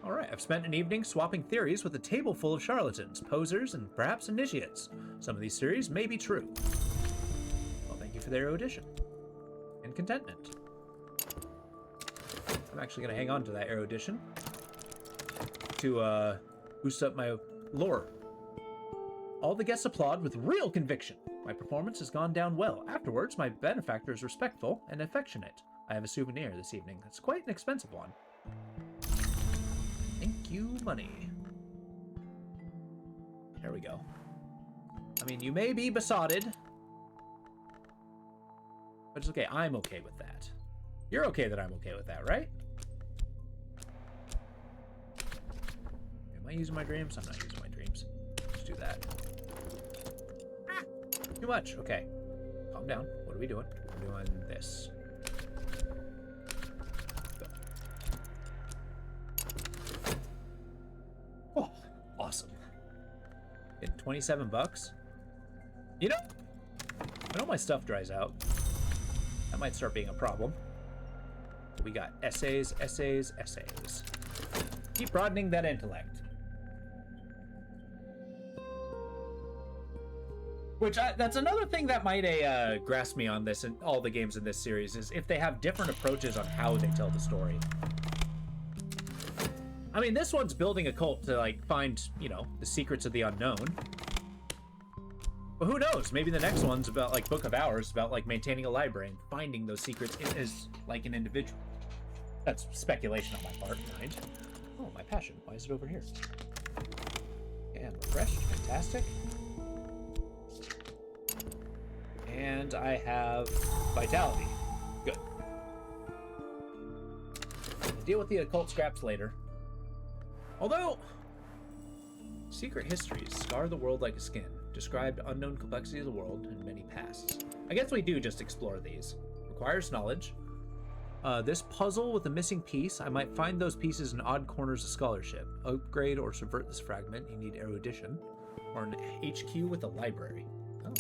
All right, I've spent an evening swapping theories with a table full of charlatans, posers, and perhaps initiates. Some of these theories may be true. Well, thank you for the erudition and contentment. I'm actually going to hang on to that erudition to boost up my lore. All the guests applaud with real conviction. My performance has gone down well. Afterwards, my benefactor is respectful and affectionate. I have a souvenir this evening. That's quite an expensive one. Thank you, money. There we go. I mean, you may be besotted, but it's okay. I'm okay with that. You're okay that I'm okay with that, right? Am I using my dreams? I'm not using my dreams. Let's do that. Ah, too much. Okay. Calm down. What are we doing? We're doing this. Go. Oh, awesome. Getting 27 bucks. You know, when all my stuff dries out, that might start being a problem. We got essays, essays, essays. Keep broadening that intellect. Which, that's another thing that might grasp me on this and all the games in this series, is if they have different approaches on how they tell the story. I mean, this one's building a cult to, like, find, you know, the secrets of the unknown. But who knows? Maybe the next one's about, like, Book of Hours, about, like, maintaining a library and finding those secrets as, like, an individual. That's speculation on my part, mind. Oh, my passion. Why is it over here? Okay, I'm refreshed. Fantastic. And I have vitality. Good. Deal with the occult scraps later. Although, secret histories scar the world like a skin. Described unknown complexity of the world and many pasts. I guess we do just explore these. Requires knowledge. This puzzle with a missing piece, I might find those pieces in odd corners of scholarship. Upgrade or subvert this fragment, you need erudition. Or an HQ with a library. Oh.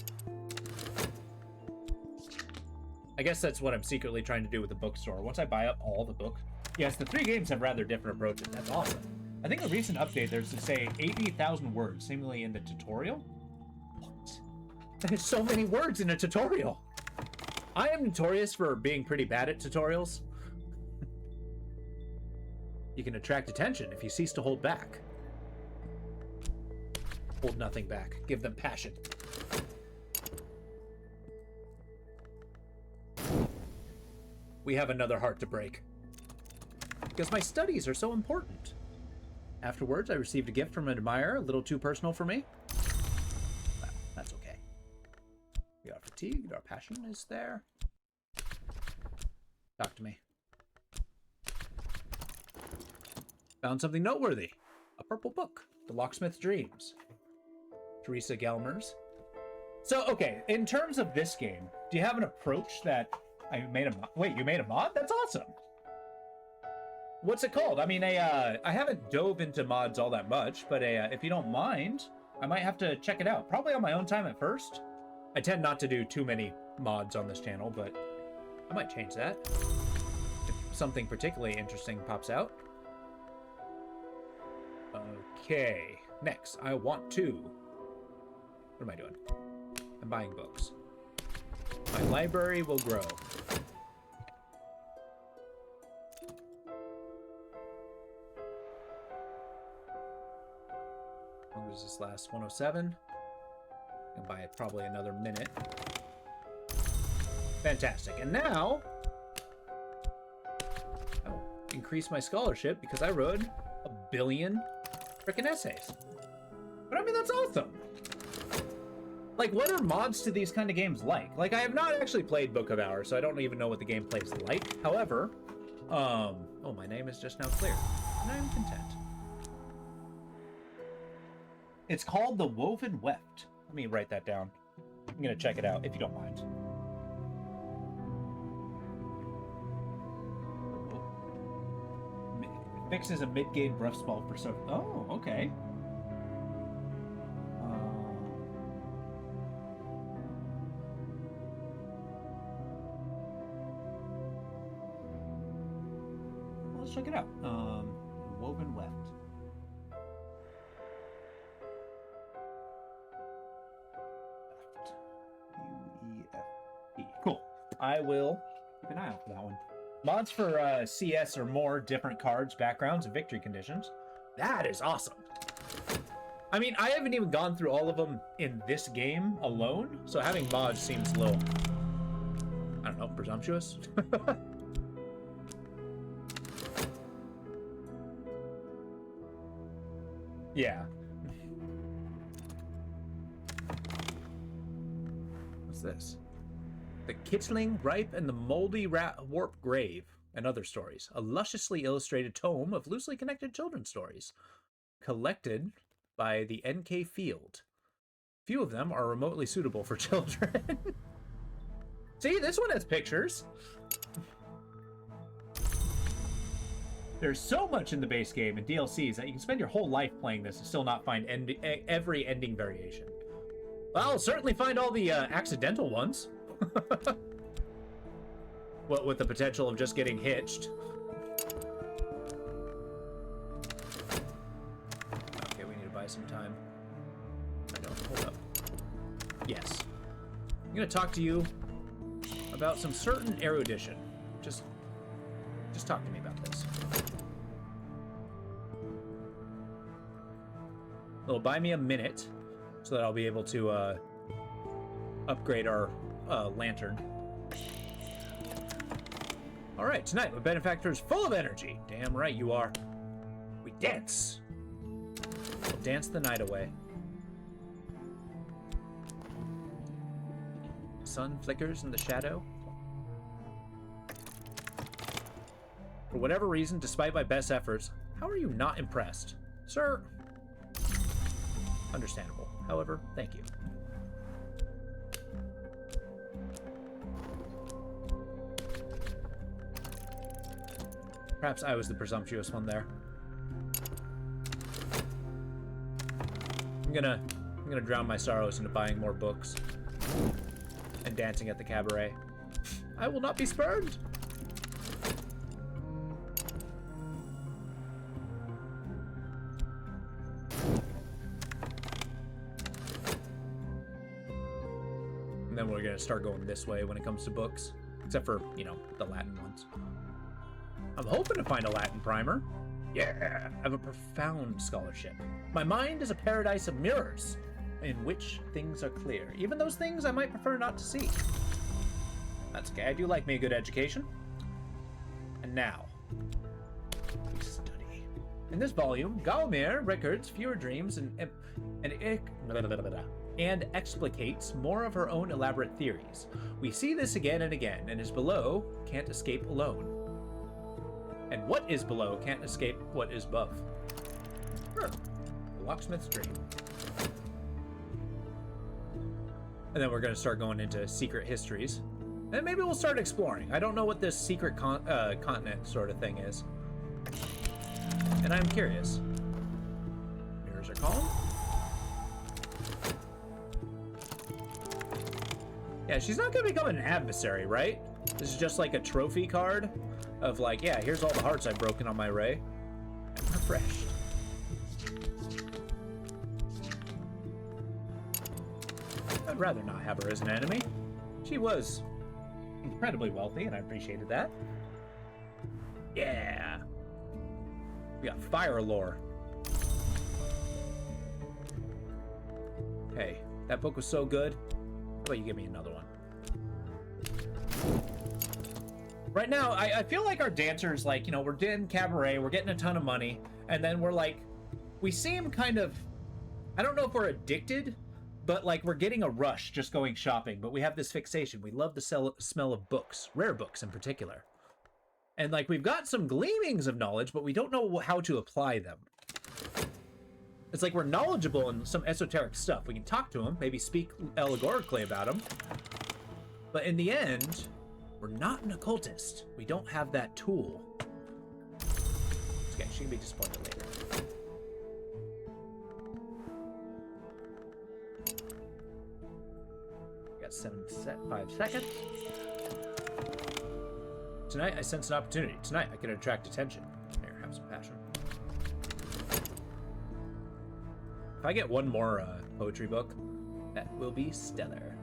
I guess that's what I'm secretly trying to do with the bookstore. Once I buy up all the book... Yes, the three games have rather different approaches. That's awesome. I think a recent update, there's to say 80,000 words, seemingly in the tutorial. What? There's so many words in a tutorial. I am notorious for being pretty bad at tutorials. You can attract attention if you cease to hold back. Hold nothing back. Give them passion. We have another heart to break. Because my studies are so important. Afterwards, I received a gift from an admirer, a little too personal for me. Well, that's okay. We are fatigued, our passion is there. Talk to me. Found something noteworthy. A purple book. The Locksmith's Dreams. Teresa Gelmers. So, okay, in terms of this game, do you have an approach that I made a mod? Wait, you made a mod? That's awesome. What's it called? I mean, I haven't dove into mods all that much, but if you don't mind, I might have to check it out. Probably on my own time at first. I tend not to do too many mods on this channel, but I might change that if something particularly interesting pops out. Okay, next, I want to... What am I doing? I'm buying books. My library will grow. How long does this last? 107. I can buy it probably another minute. Fantastic. And now, I'll increase my scholarship because I wrote 1 billion freaking essays. But I mean, that's awesome. Like, what are mods to these kind of games like? Like, I have not actually played Book of Hours, so I don't even know what the gameplay is like. However, oh, my name is just now clear, and I am content. It's called The Woven Weft. Let me write that down. I'm gonna check it out, if you don't mind. Fixes a mid-game rough spell for so... Oh, okay. Let's check it out. Woven weft. UEFT. Cool. I will keep an eye out for that one. Mods for CS are more different cards, backgrounds, and victory conditions. That is awesome. I mean, I haven't even gone through all of them in this game alone, so having mods seems a little, I don't know, presumptuous. Yeah. What's this? The Kitchling, Ripe, and the Moldy Warp Grave, and Other Stories. A lusciously illustrated tome of loosely connected children's stories. Collected by the NK Field. Few of them are remotely suitable for children. See, this one has pictures. There's so much in the base game and DLCs that you can spend your whole life playing this and still not find every ending variation. Well, I'll certainly find all the accidental ones. What with the potential of just getting hitched. Okay, we need to buy some time. I don't, hold up. Yes. I'm gonna talk to you about some certain erudition. Just talk to me about this. It'll buy me a minute so that I'll be able to upgrade our lantern. All right, tonight my benefactor is full of energy. Damn right you are. We dance. We'll dance the night away. Sun flickers in the shadow. For whatever reason, despite my best efforts, how are you not impressed? Sir? Understandable. However, thank you. Perhaps I was the presumptuous one there. I'm gonna drown my sorrows into buying more books and dancing at the cabaret. I will not be spurned. And then we're gonna start going this way when it comes to books, except for, you know, the Latin ones. I'm hoping to find a Latin primer. Yeah, I have a profound scholarship. My mind is a paradise of mirrors, in which things are clear, even those things I might prefer not to see. That's okay, I do like me a good education. And now, we study. In this volume, Gaumir records fewer dreams and explicates more of her own elaborate theories. We see this again and again, and is below can't escape alone. And what is below can't escape what is above. Sure. The locksmith's dream. And then we're going to start going into secret histories. And maybe we'll start exploring. I don't know what this secret continent sort of thing is. And I'm curious. Mirrors are calm. Yeah, she's not going to become an adversary, right? This is just like a trophy card of like, yeah, here's all the hearts I've broken on my Ray. I'm refreshed. I'd rather not have her as an enemy. She was incredibly wealthy, and I appreciated that. Yeah. We got fire lore. Hey, that book was so good. How about you give me another one? Right now, I feel like our dancers, like, you know, we're in cabaret, we're getting a ton of money, and then we're like, we seem kind of, I don't know if we're addicted, but like we're getting a rush just going shopping, but we have this fixation. We love the smell of books, rare books in particular. And like we've got some gleamings of knowledge, but we don't know how to apply them. It's like we're knowledgeable in some esoteric stuff. We can talk to them, maybe speak allegorically about them. But in the end, we're not an occultist. We don't have that tool. Okay, she can be disappointed later. Got 5 seconds. Tonight, I sense an opportunity. Tonight, I can attract attention. Here, have some passion. If I get one more poetry book, that will be stellar.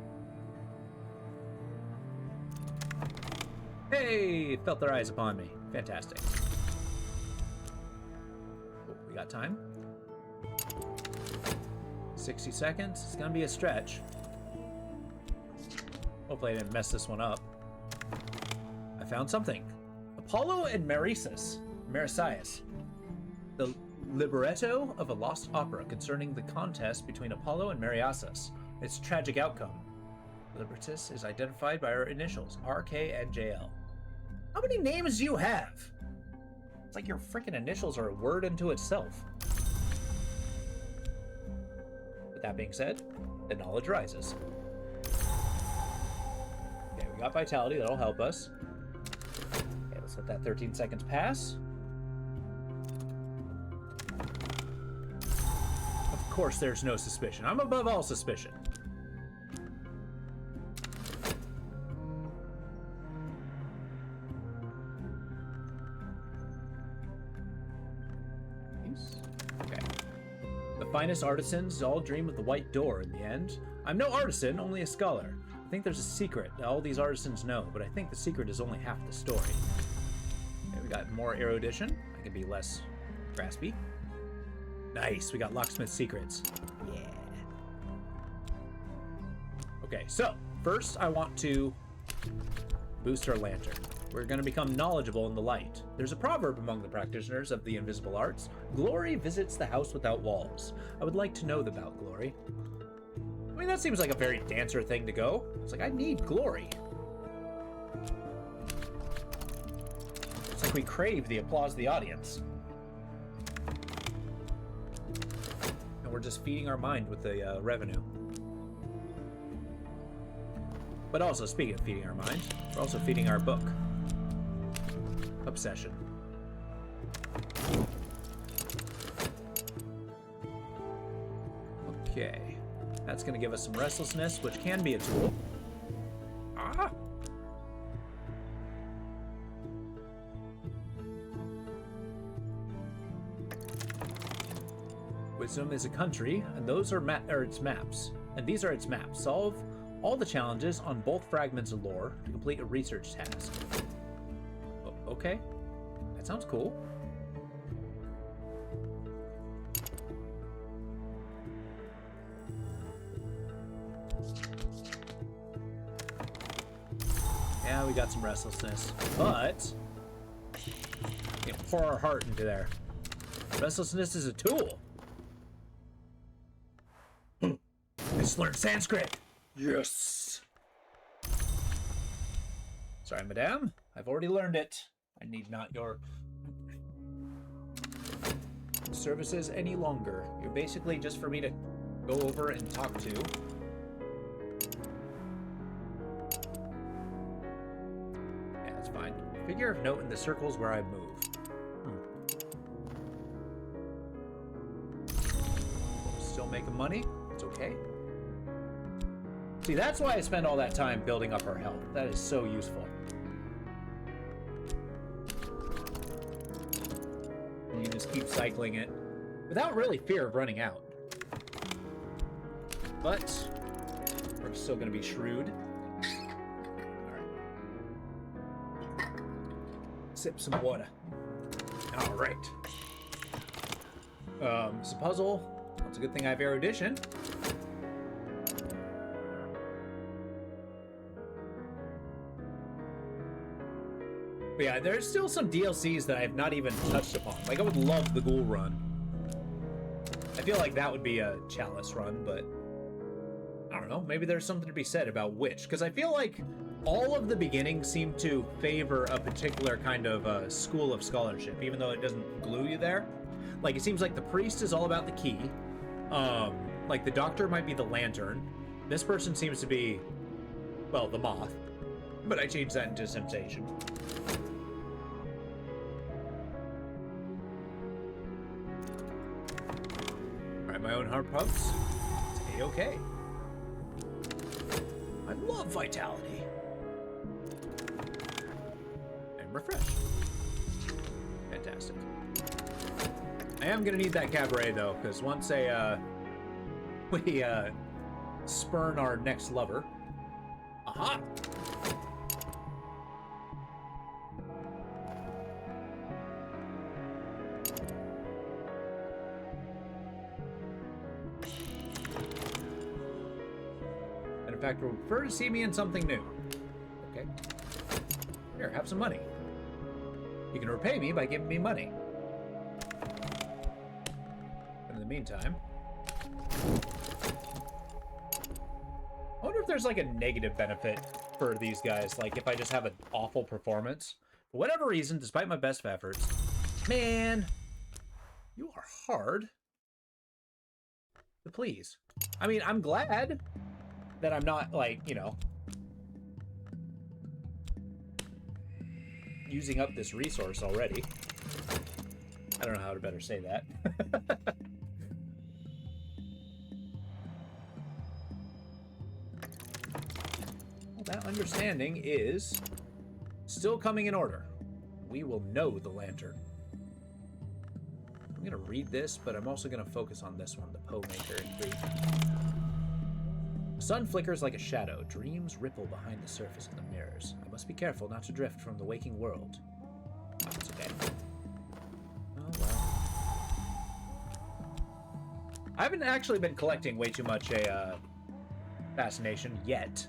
Hey, felt their eyes upon me. Fantastic. Oh, we got time. 60 seconds. It's gonna be a stretch. Hopefully I didn't mess this one up. I found something. Apollo and Marsyas. The libretto of a lost opera concerning the contest between Apollo and Marsyas. Its tragic outcome. Librettus is identified by our initials, RK and JL. How many names do you have? It's like your freaking initials are a word unto itself. With that being said, the knowledge rises. Okay, we got vitality, that'll help us. Okay, let's let that 13 seconds pass. Of course there's no suspicion. I'm above all suspicion. Okay. The finest artisans all dream of the white door in the end. I'm no artisan, only a scholar. I think there's a secret that all these artisans know, but I think the secret is only half the story. Okay, we got more erudition. I can be less graspy. Nice, we got locksmith secrets. Yeah. Okay, so first I want to boost our lantern. We're going to become knowledgeable in the light. There's a proverb among the practitioners of the invisible arts. Glory visits the house without walls. I would like to know about glory. I mean, that seems like a very dancer thing to go. It's like, I need glory. It's like we crave the applause of the audience. And we're just feeding our mind with the revenue. But also, speaking of feeding our mind, we're also feeding our book. Obsession. Okay. That's going to give us some restlessness, which can be a tool. Ah! Wisdom is a country, and those are its maps. And these are its maps. Solve all the challenges on both fragments of lore to complete a research task. Okay, that sounds cool. Yeah, we got some restlessness, but we can pour our heart into there. Restlessness is a tool. I just learned Sanskrit. Yes. Sorry, madame. I've already learned it. I need not your services any longer. You're basically just for me to go over and talk to. Yeah, that's fine. Figure of note in the circles where I move. Still making money. It's okay. See, that's why I spend all that time building up our health. That is so useful. You just keep cycling it without really fear of running out. But we're still going to be shrewd. All right. Sip some water. All right. It's a puzzle. It's a good thing I have erudition. But yeah, there's still some DLCs that I have not even touched upon. Like, I would love the Ghoul run. I feel like that would be a Chalice run, but I don't know. Maybe there's something to be said about which. Because I feel like all of the beginnings seem to favor a particular kind of school of scholarship, even though it doesn't glue you there. Like, it seems like the priest is all about the key. Like, the doctor might be the lantern. This person seems to be, well, the moth. But I changed that into sensation. Alright, my own heart pumps. It's A-okay. I love vitality. And refresh. Fantastic. I am gonna need that cabaret though, because once a we spurn our next lover. Aha! And in fact, we'll prefer to see me in something new. Okay. Here, have some money. You can repay me by giving me money. In the meantime, I wonder if there's like a negative benefit for these guys, like if I just have an awful performance. For whatever reason, despite my best efforts, man, you are hard to please. I mean, I'm glad that I'm not like, you know, using up this resource already. I don't know how to better say that. Well, that understanding is still coming in order. We will know the lantern. I'm gonna read this, but I'm also gonna focus on this one, the Poe Maker in brief. The sun flickers like a shadow. Dreams ripple behind the surface of the mirrors. I must be careful not to drift from the waking world. Oh, it's okay. Oh, well. I haven't actually been collecting way too much fascination yet.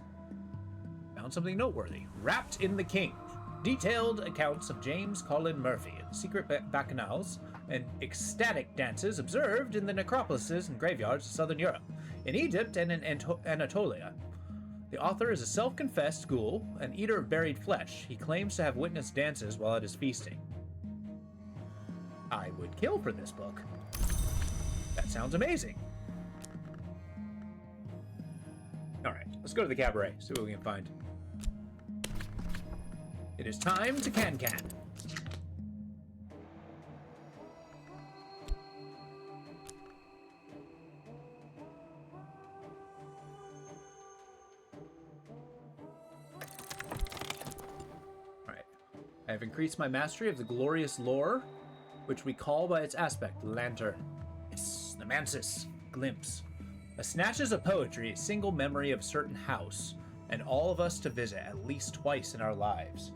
Found something noteworthy. Wrapped in the King. Detailed accounts of James Colin Murphy and secret bacchanals and ecstatic dances observed in the necropolises and graveyards of southern Europe, in Egypt and in Anatolia. The author is a self-confessed ghoul, an eater of buried flesh. He claims to have witnessed dances while at his feasting. I would kill for this book. That sounds amazing. Alright, let's go to the cabaret, see what we can find. It is time to can-can. Alright. I have increased my mastery of the glorious lore, which we call by its aspect, lantern. Yes, the mantis, glimpse. A snatches of poetry, a single memory of a certain house, and all of us to visit at least twice in our lives.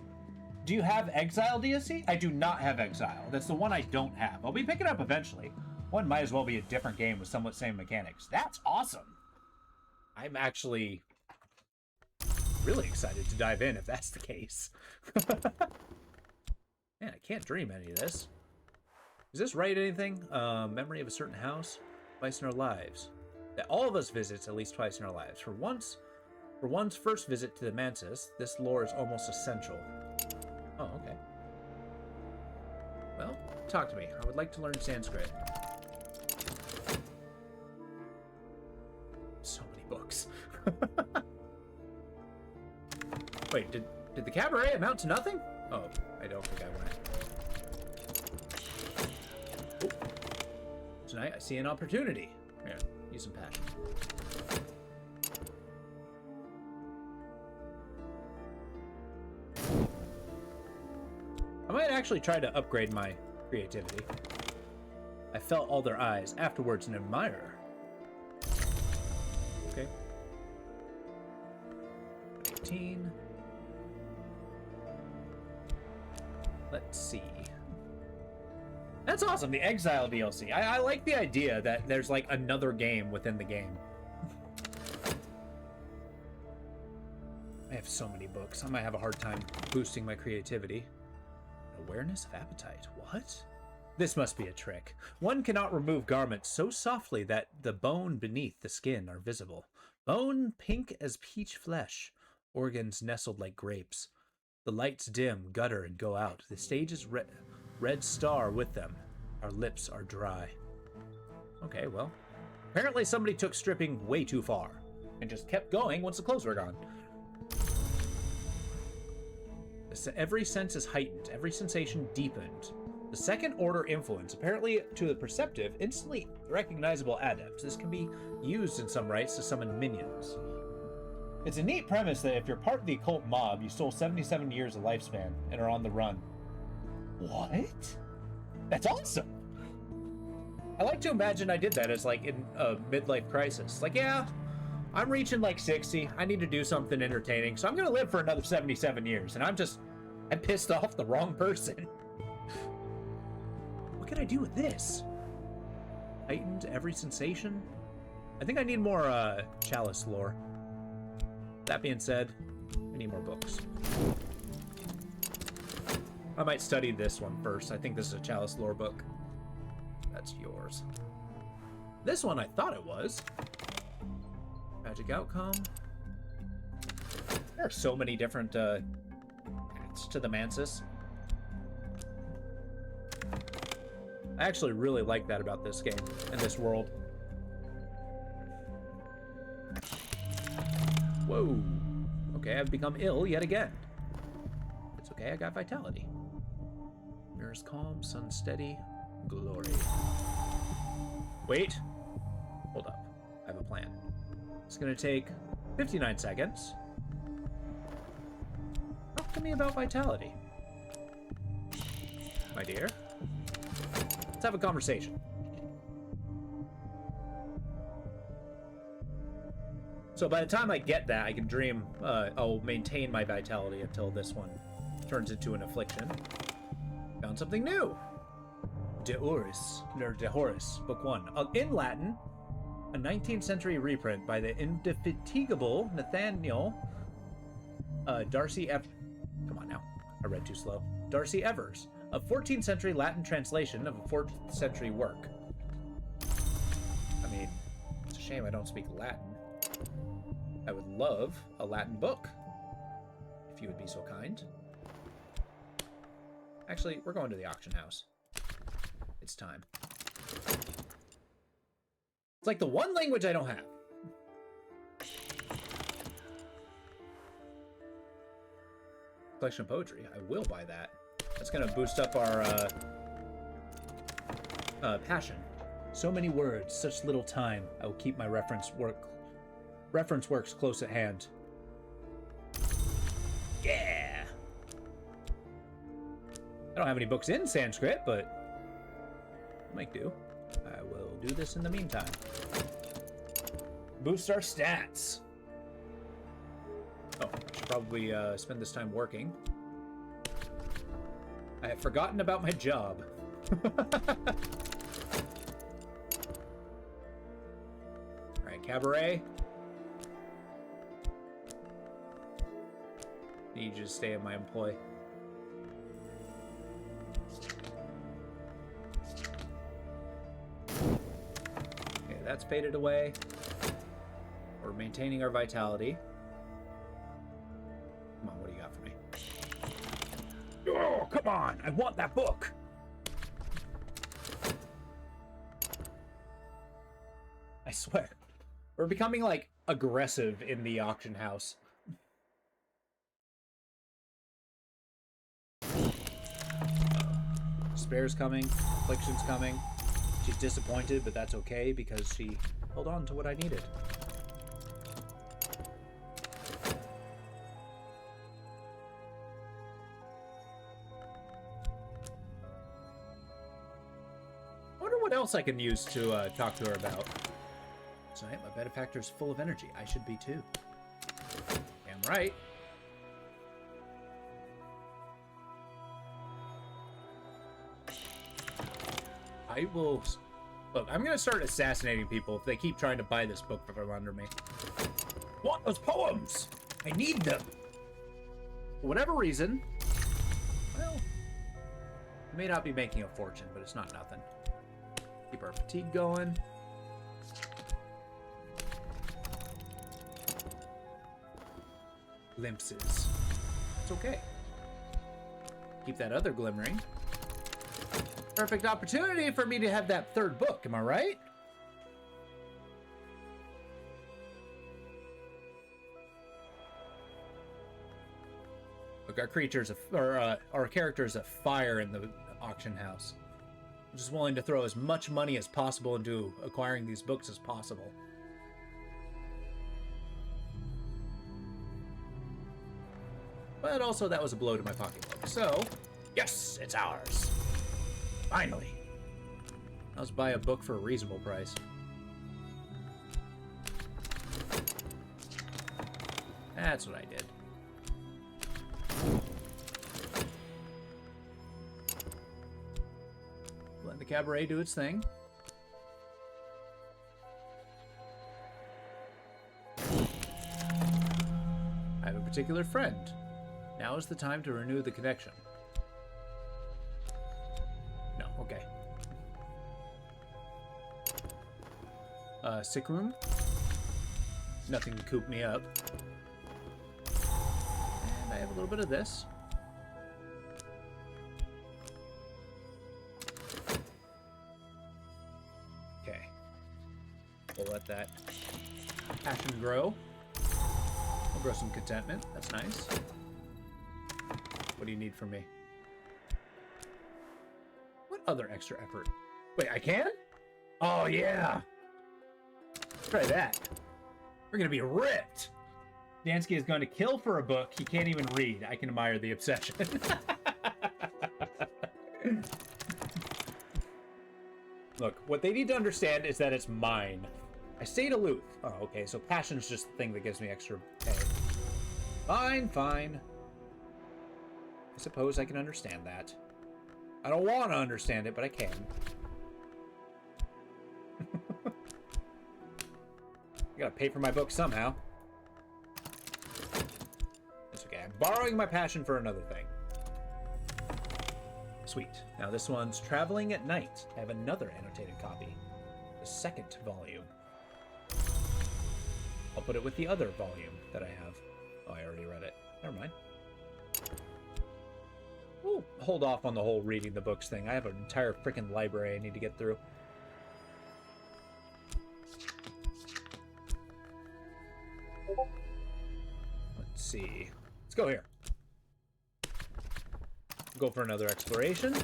Do you have Exile DLC? I do not have Exile. That's the one I don't have. I'll be picking up eventually. One might as well be a different game with somewhat same mechanics. That's awesome. I'm actually really excited to dive in if that's the case. Man, I can't dream any of this. Does this write anything? Memory of a certain house, twice in our lives. That all of us visits at least twice in our lives. For one's first visit to the mantis, this lore is almost essential. Oh, okay. Well, talk to me. I would like to learn Sanskrit. So many books. Wait, did the cabaret amount to nothing? Oh, I don't think I went. Oh. Tonight I see an opportunity. Here, use some passion. I might actually try to upgrade my creativity. I felt all their eyes, afterwards an admirer. Okay. 18. Let's see. That's awesome, the Exile DLC. I like the idea that there's like another game within the game. I have so many books. I might have a hard time boosting my creativity. Awareness of appetite. What? This must be a trick. One cannot remove garments so softly that the bone beneath the skin are visible. Bone pink as peach flesh. Organs nestled like grapes. The lights dim, gutter, and go out. The stage is red star with them. Our lips are dry. Okay, well. Apparently somebody took stripping way too far. And just kept going once the clothes were gone. Every sense is heightened, every sensation deepened. The second order influence, apparently to the perceptive, instantly recognizable adepts. This can be used in some rites to summon minions. It's a neat premise that if you're part of the occult mob, you stole 77 years of lifespan and are on the run. What? That's awesome! I like to imagine I did that as like in a midlife crisis. Like, yeah, I'm reaching like 60. I need to do something entertaining. So I'm going to live for another 77 years. And I pissed off the wrong person. What can I do with this? Heightened every sensation? I think I need more chalice lore. That being said, I need more books. I might study this one first. I think this is a chalice lore book. That's yours. This one I thought it was. Magic outcome. There are so many different paths to the Mansis. I actually really like that about this game and this world. Whoa. Okay, I've become ill yet again. It's okay, I got vitality. Mirrors calm, sun steady, glory. Wait. Hold up. I have a plan. It's gonna take 59 seconds. Talk to me about vitality. My dear. Let's have a conversation. So by the time I get that, I can dream I'll maintain my vitality until this one turns into an affliction. Found something new. De Oris, or De Horis, Book 1. In Latin, a 19th century reprint by the indefatigable Nathaniel Darcy Come on now, I read too slow. Darcy Evers, a 14th century Latin translation of a 4th century work. I mean, it's a shame I don't speak Latin. I would love a Latin book, if you would be so kind. Actually, we're going to the auction house. It's time. It's like the one language I don't have. Collection of poetry. I will buy that. That's gonna boost up our passion. So many words, such little time. I will keep my reference works close at hand. Yeah. I don't have any books in Sanskrit, but I'll make do. I will do this in the meantime. Boost our stats. Oh, I should probably spend this time working. I have forgotten about my job. Alright, Cabaret. Need you to stay in my employ. Okay, that's faded away. We're maintaining our vitality. Come on, what do you got for me? Oh, come on! I want that book! I swear. We're becoming, like, aggressive in the auction house. Despair's coming. Affliction's coming. She's disappointed, but that's okay because she held on to what I needed. I wonder what else I can use to talk to her about. Tonight, my benefactor's full of energy. I should be too. Damn right. I will... Look, I'm gonna start assassinating people if they keep trying to buy this book from under me. Want those poems! I need them! For whatever reason... Well... I may not be making a fortune, but it's not nothing. Keep our fatigue going. Glimpses. It's okay. Keep that other glimmering. Perfect opportunity for me to have that third book, am I right? Look, our characters of fire in the auction house. I'm just willing to throw as much money as possible into acquiring these books as possible. But also, that was a blow to my pocketbook. So, yes, it's ours. Finally. Let's buy a book for a reasonable price. That's what I did. Let the cabaret do its thing. I have a particular friend. Now is the time to renew the connection. No, okay. Sick room. Nothing to coop me up. And I have a little bit of this. Okay. We'll let that passion grow. I'll grow some contentment. That's nice. What do you need from me? What other extra effort? Wait, I can? Oh, yeah. Try that. We're going to be ripped. Dansky is going to kill for a book he can't even read. I can admire the obsession. Look, what they need to understand is that it's mine. I stayed aloof. Oh, okay, so passion's just the thing that gives me extra pay. Fine, fine. I suppose I can understand that. I don't want to understand it, but I can. I gotta pay for my book somehow. It's okay. I'm borrowing my passion for another thing. Sweet. Now this one's Traveling at Night. I have another annotated copy. The second volume. I'll put it with the other volume that I have. Oh, I already read it. Never mind. We'll hold off on the whole reading the books thing. I have an entire freaking library I need to get through. Let's see. Let's go here. Go for another exploration.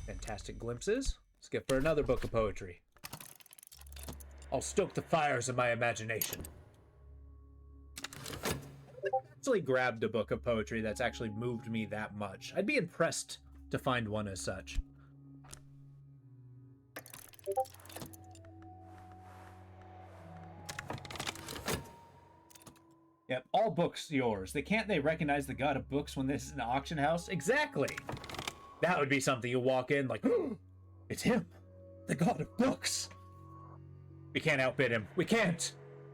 Fantastic glimpses. Let's get for another book of poetry. I'll stoke the fires of my imagination. I actually grabbed a book of poetry that's actually moved me that much. I'd be impressed to find one as such. Yep, all books yours. Can't they recognize the god of books when this is an auction house? Exactly! That would be something you walk in like, oh, it's him! The god of books! We can't outbid him. We can't!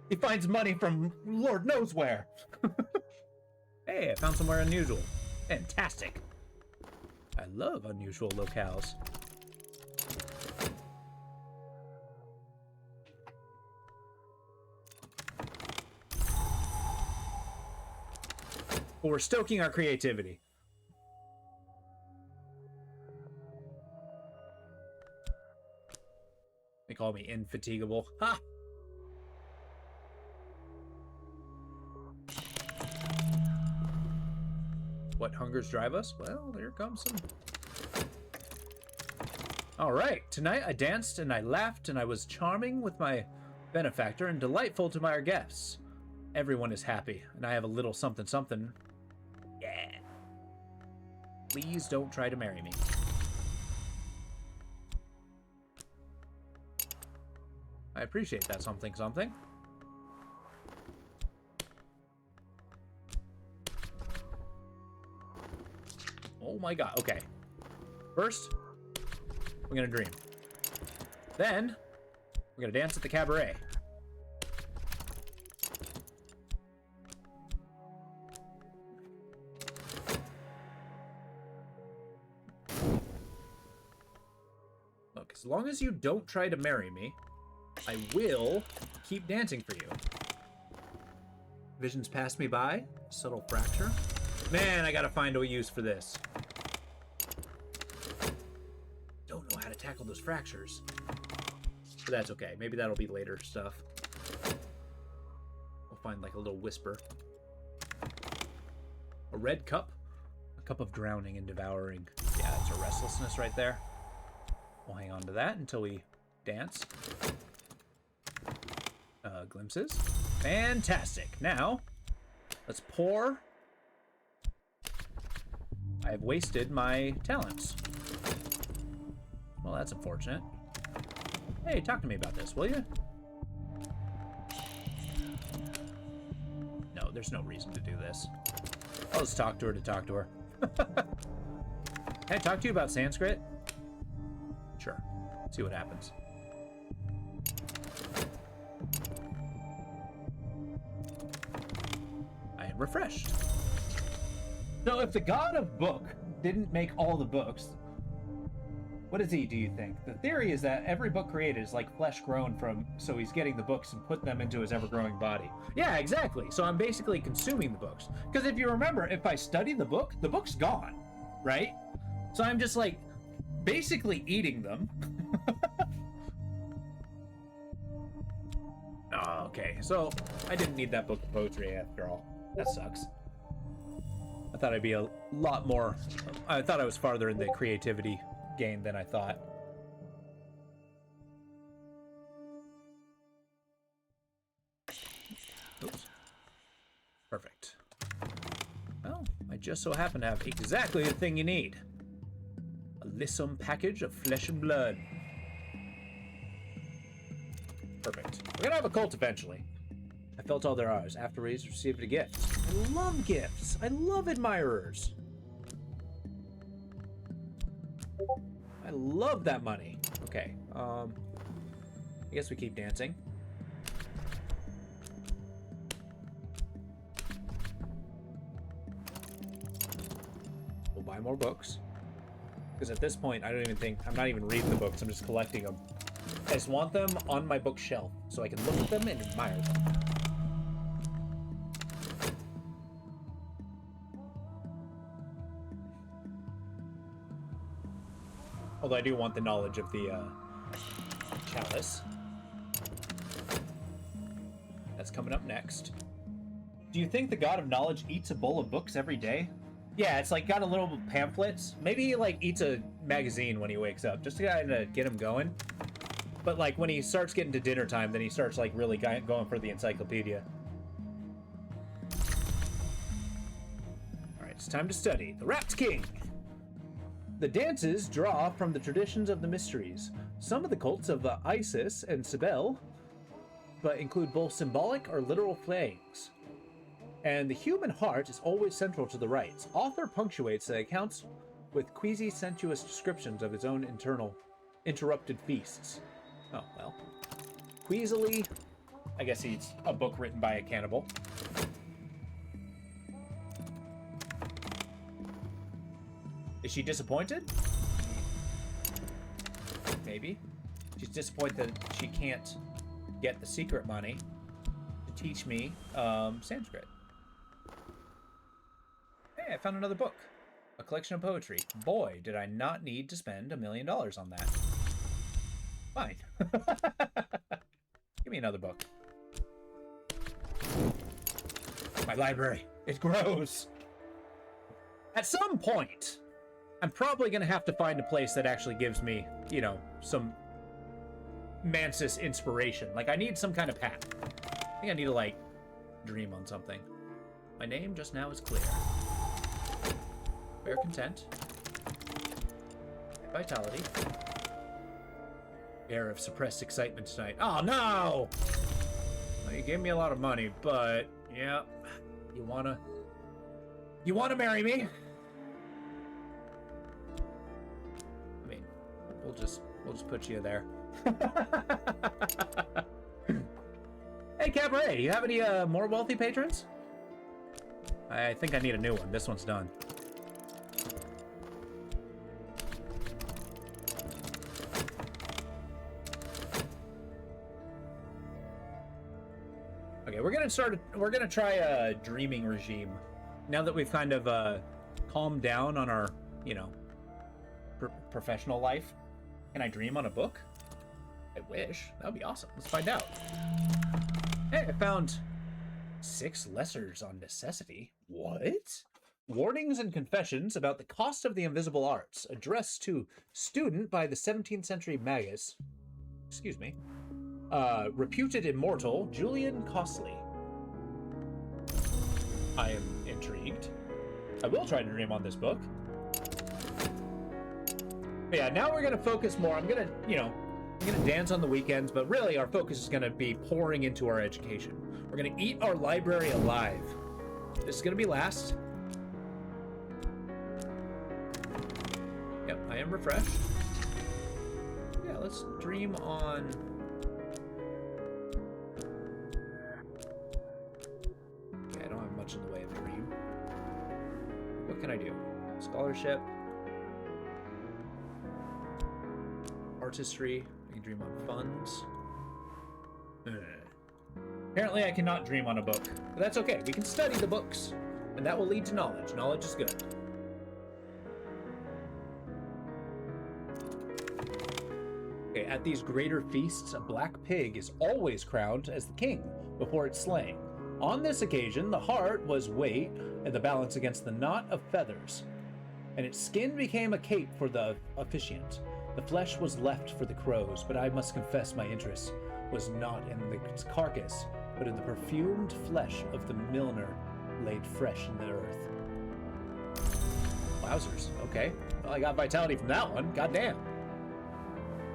He finds money from Lord knows where! Hey, I found somewhere unusual. Fantastic! I love unusual locales. But we're stoking our creativity. They call me infatigable. Ha! What hungers drive us? Well, there comes some. All right, tonight I danced and I laughed and I was charming with my benefactor and delightful to my guests. Everyone is happy, and I have a little something something. Yeah. Please don't try to marry me. I appreciate that something something. Oh my god, okay. First, we're gonna dream. Then, we're gonna dance at the cabaret. Look, as long as you don't try to marry me, I will keep dancing for you. Visions pass me by. Subtle fracture. Man, I gotta find a use for this. Don't know how to tackle those fractures. But that's okay. Maybe that'll be later stuff. We'll find like a little whisper. A red cup. A cup of drowning and devouring. Yeah, that's a restlessness right there. We'll hang on to that until we dance. Glimpses. Fantastic. Now, let's pour. I have wasted my talents. Well, that's unfortunate. Hey, talk to me about this, will you? No, there's no reason to do this. I'll just talk to her to talk to her. Can I talk to you about Sanskrit? Sure. See what happens. I am refreshed. So if the god of book didn't make all the books, what is he, do you think? The theory is that every book created is like flesh grown from, so he's getting the books and put them into his ever-growing body. Yeah, exactly. So I'm basically consuming the books. Because if you remember, if I study the book's gone, right? So I'm just like, basically eating them. Oh, okay, so I didn't need that book of poetry after all. That sucks. I thought I'd be a lot more, I thought I was farther in the creativity game than I thought. Oops. Perfect. Well, I just so happen to have exactly the thing you need. A lissom package of flesh and blood. Perfect. We're gonna have a cult eventually. I felt all there are. Afterwards, received a gift. I love gifts. I love admirers. I love that money. Okay. I guess we keep dancing. We'll buy more books. Because at this point, I don't even think, I'm not even reading the books. I'm just collecting them. I just want them on my bookshelf so I can look at them and admire them. Although I do want the knowledge of the chalice. That's coming up next. Do you think the god of knowledge eats a bowl of books every day? Yeah, it's like got a little pamphlets. Maybe he like eats a magazine when he wakes up, just to kind of get him going. But like when he starts getting to dinner time, then he starts like really going for the encyclopedia. All right, it's time to study. The Rat King. The dances draw from the traditions of the mysteries. Some of the cults of Isis and Cybele, but include both symbolic or literal flayings. And the human heart is always central to the rites. Author punctuates the accounts with queasy sensuous descriptions of his own internal interrupted feasts. Oh, well. Queasily, I guess he's a book written by a cannibal. Is she disappointed? Maybe. She's disappointed that she can't get the secret money to teach me Sanskrit. Hey, I found another book. A collection of poetry. Boy, did I not need to spend $1 million on that. Fine. Give me another book. My library. It grows. At some point, I'm probably going to have to find a place that actually gives me, you know, some Mansis inspiration. Like, I need some kind of path. I think I need to, like, dream on something. My name just now is clear. Fair content. Vitality. Air of suppressed excitement tonight. Oh, no! Well, you gave me a lot of money, but, yeah. You wanna marry me? I mean, we'll just put you there. Hey, Cabaret, you have any more wealthy patrons? I think I need a new one. This one's done. Okay, we're gonna try a dreaming regime. Now that we've kind of calmed down on our, you know, professional life. Can I dream on a book? I wish. That would be awesome. Let's find out. Hey, I found 6 lessers on necessity. What? Warnings and confessions about the cost of the invisible arts, addressed to student by the 17th century magus. Excuse me. Reputed immortal Julian Costley. I am intrigued. I will try to dream on this book. But yeah, now we're gonna focus more. I'm gonna, I'm gonna dance on the weekends, but really our focus is gonna be pouring into our education. We're gonna eat our library alive. This is gonna be last. Yep, I am refreshed. Yeah, let's dream on... Okay, I don't have much in the way of dream. What can I do? Scholarship. Artistry. I can dream on funds. Apparently I cannot dream on a book. But that's okay. We can study the books. And that will lead to knowledge. Knowledge is good. Okay, at these greater feasts, a black pig is always crowned as the king before its slaying. On this occasion, the heart was weight and the balance against the knot of feathers, and its skin became a cape for the officiant. The flesh was left for the crows, but I must confess my interest was not in the carcass, but in the perfumed flesh of the milliner laid fresh in the earth. Wowzers, okay. Well, I got vitality from that one, goddamn.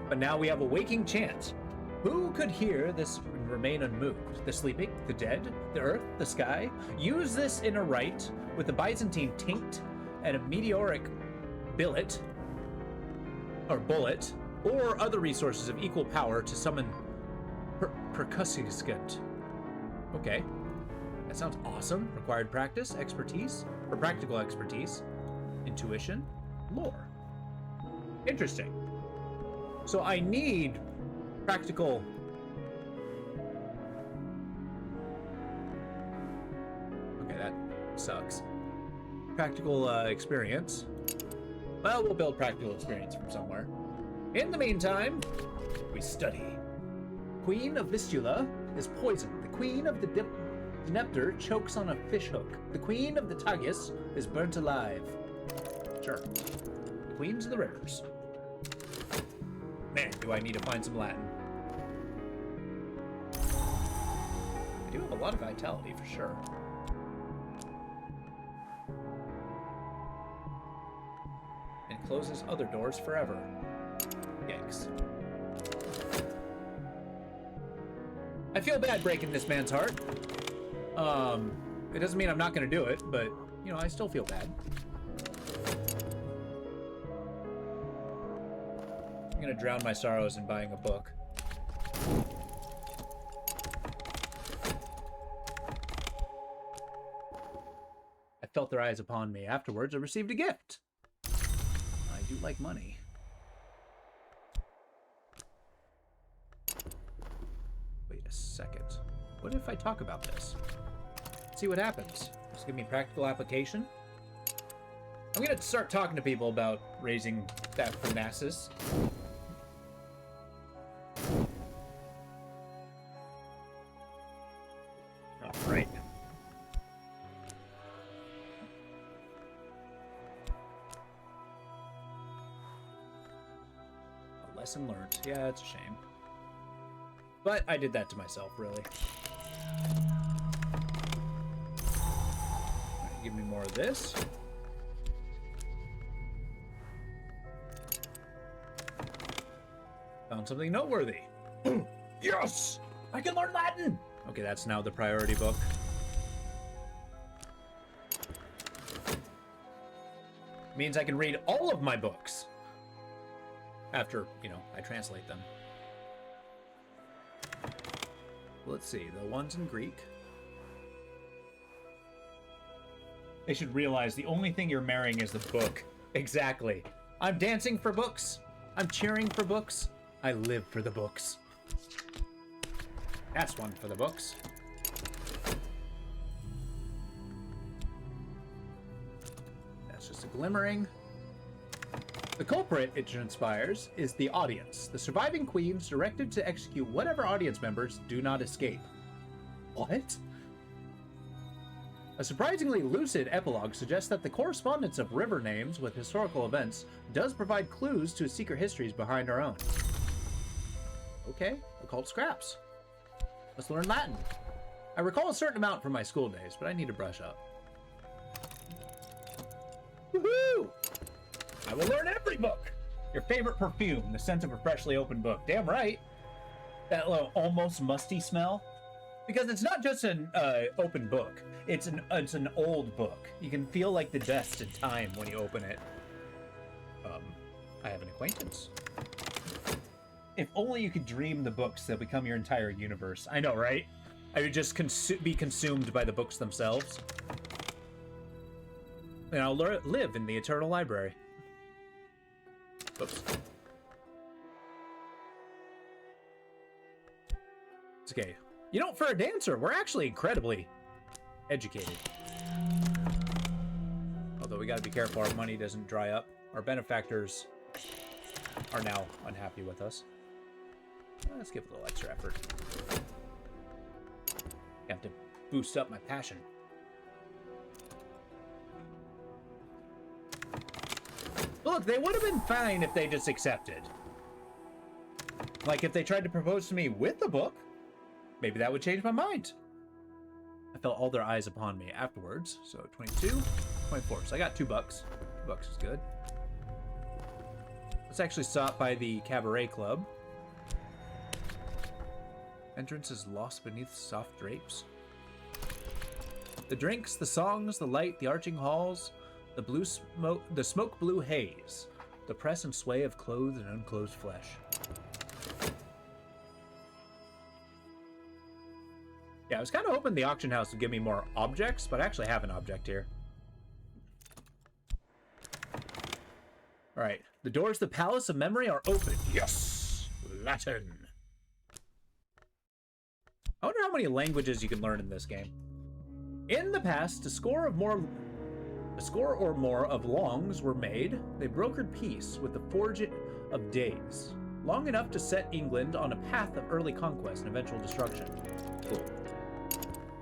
But now we have a waking chance. Who could hear this and remain unmoved? The sleeping, the dead, the earth, the sky? Use this in a rite with the Byzantine tinct and a meteoric billet, or bullet, or other resources of equal power to summon percussiscent. Okay, that sounds awesome. Required practice, expertise, or practical expertise, intuition, lore. Interesting. So I need practical... Okay, that sucks. Practical experience. Well, we'll build practical experience from somewhere. In the meantime, we study. Queen of Vistula is poisoned. The queen of the Dnepr chokes on a fishhook. The queen of the Tagus is burnt alive. Sure. The queens of the rivers. Man, do I need to find some Latin. I do have a lot of vitality for sure. And closes other doors forever. Yikes. I feel bad breaking this man's heart. It doesn't mean I'm not gonna do it, but, I still feel bad. I'm gonna drown my sorrows in buying a book. I felt their eyes upon me. Afterwards, I received a gift. I do like money. Wait a second. What if I talk about this? See what happens. Just give me practical application. I'm gonna start talking to people about raising that Parnassus. Alright. A lesson learned. Yeah, it's a shame. But I did that to myself, really. Right, give me more of this. Found something noteworthy. Yes! I can learn Latin! Okay, that's now the priority book. Means I can read all of my books. After, I translate them. Let's see, the ones in Greek. They should realize the only thing you're marrying is the book. Exactly. I'm dancing for books. I'm cheering for books. I live for the books. That's one for the books. That's just a glimmering. The culprit it transpires is the audience. The surviving queens directed to execute whatever audience members do not escape. What? A surprisingly lucid epilogue suggests that the correspondence of river names with historical events does provide clues to secret histories behind our own. Okay, occult scraps. Let's learn Latin. I recall a certain amount from my school days, but I need to brush up. Woohoo! I will learn every book! Your favorite perfume, the scent of a freshly opened book. Damn right. That little almost musty smell. Because it's not just an open book. It's an old book. You can feel like the dust and time when you open it. I have an acquaintance. If only you could dream the books that become your entire universe. I know, right? I would just be consumed by the books themselves. And I'll live in the eternal library. Oops. It's okay. You know, for a dancer, we're actually incredibly educated. Although we gotta be careful our money doesn't dry up. Our benefactors are now unhappy with us. Let's give it a little extra effort. I have to boost up my passion. Look, they would have been fine if they just accepted. Like, if they tried to propose to me with the book, maybe that would change my mind. I felt all their eyes upon me afterwards. So 22, 24. So I got $2. $2 is good. Let's actually stop by the Cabaret Club. Entrance is lost beneath soft drapes. The drinks, the songs, the light, the arching halls, the smoke blue haze, the press and sway of clothed and unclothed flesh. Yeah, I was kind of hoping the auction house would give me more objects, but I actually have an object here. All right, the doors to the Palace of Memory are open. Yes, Latin. I wonder how many languages you can learn in this game. In the past, a score or more of longs were made. They brokered peace with the Forge of Days, long enough to set England on a path of early conquest and eventual destruction. Cool.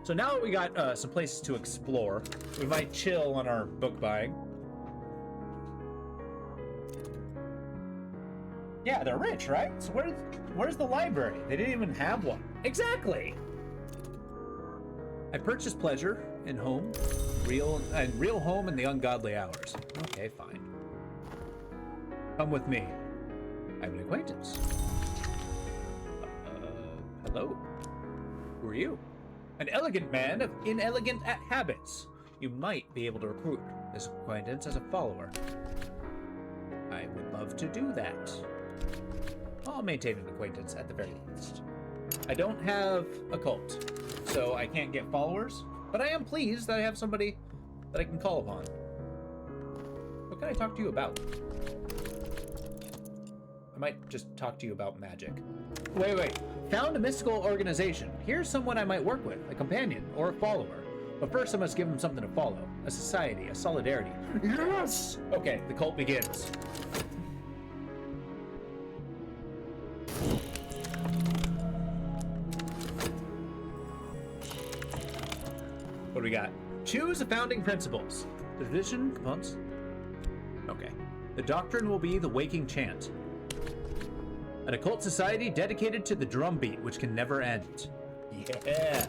So now that we got some places to explore, we might chill on our book buying. Yeah, they're rich, right? So where's the library? They didn't even have one. Exactly. I purchased pleasure in home, real home in the ungodly hours. Okay, fine. Come with me. I have an acquaintance. Hello. Who are you? An elegant man of inelegant habits. You might be able to recruit this acquaintance as a follower. I would love to do that. I'll maintain an acquaintance at the very least. I don't have a cult, so I can't get followers, but I am pleased that I have somebody that I can call upon. What can I talk to you about? I might just talk to you about magic. Wait. Found a mystical organization. Here's someone I might work with, a companion or a follower. But first I must give him something to follow. A society, a solidarity. Yes! Okay, the cult begins. What do we got? Choose the founding principles. The tradition, components. Okay. The doctrine will be the waking chant. An occult society dedicated to the drumbeat, which can never end. Yeah.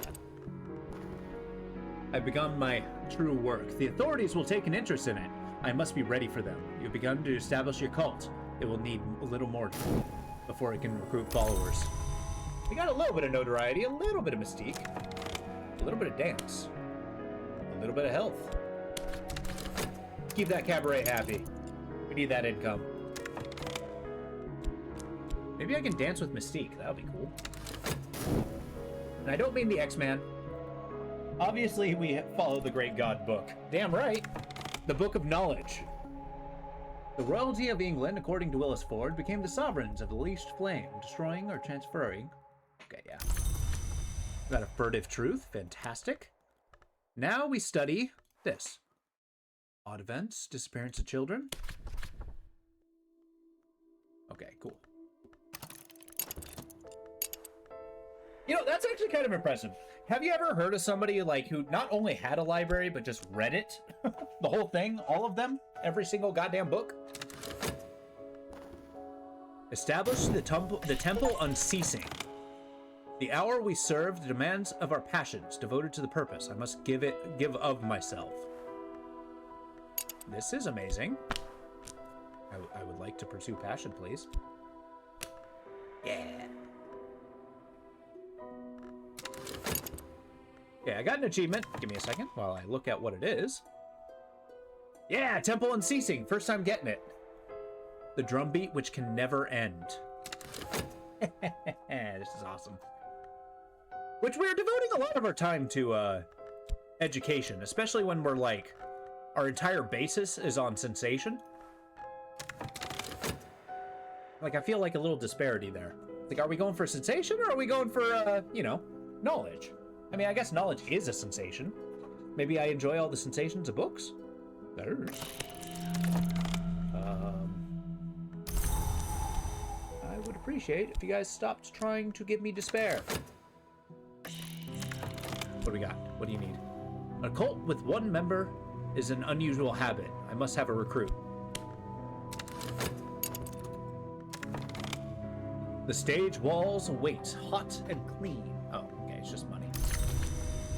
I've begun my true work. The authorities will take an interest in it. I must be ready for them. You've begun to establish your cult. It will need a little more before it can recruit followers. We got a little bit of notoriety, a little bit of mystique, a little bit of dance, a little bit of health. Keep that cabaret happy. We need that income. Maybe I can dance with Mystique. That'll be cool. And I don't mean the X-Man. Obviously, we follow the Great God book. Damn right. The Book of Knowledge. The royalty of England, according to Willis Ford, became the sovereigns of the least flame, destroying or transferring. Okay, yeah. Got a furtive truth. Fantastic. Now we study this. Odd events, disappearance of children. Okay, cool. You know, that's actually kind of impressive. Have you ever heard of somebody like who not only had a library, but just read it? The whole thing, all of them, every single goddamn book? Establish the temple unceasing. The hour we serve the demands of our passions, devoted to the purpose. I must give of myself. This is amazing. I would like to pursue passion, please. Yeah. Yeah, I got an achievement. Give me a second while I look at what it is. Yeah, temple unceasing. First time getting it. The drumbeat which can never end. This is awesome. Which we're devoting a lot of our time to education, especially when we're like, our entire basis is on sensation. Like, I feel like a little disparity there. Like, are we going for sensation or are we going for, you know, knowledge? I mean, I guess knowledge is a sensation. Maybe I enjoy all the sensations of books? There's. I would appreciate if you guys stopped trying to give me despair. What do we got? What do you need? A cult with one member is an unusual habit. I must have a recruit. The stage walls wait, hot and clean. Oh, okay, it's just money.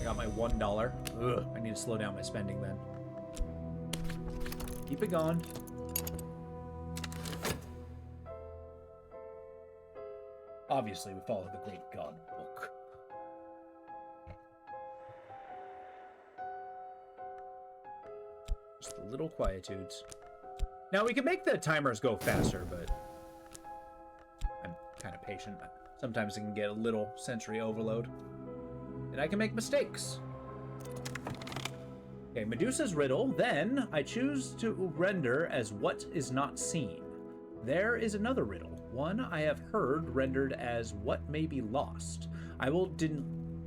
I got my $1. Ugh, I need to slow down my spending then. Keep it going. Obviously, we follow the Great God Book. Just the little quietudes. Now, we can make the timers go faster, but I'm kind of patient. Sometimes it can get a little sensory overload. And I can make mistakes. Okay, Medusa's riddle. Then I choose to render as what is not seen. There is another riddle. One I have heard rendered as what may be lost. I will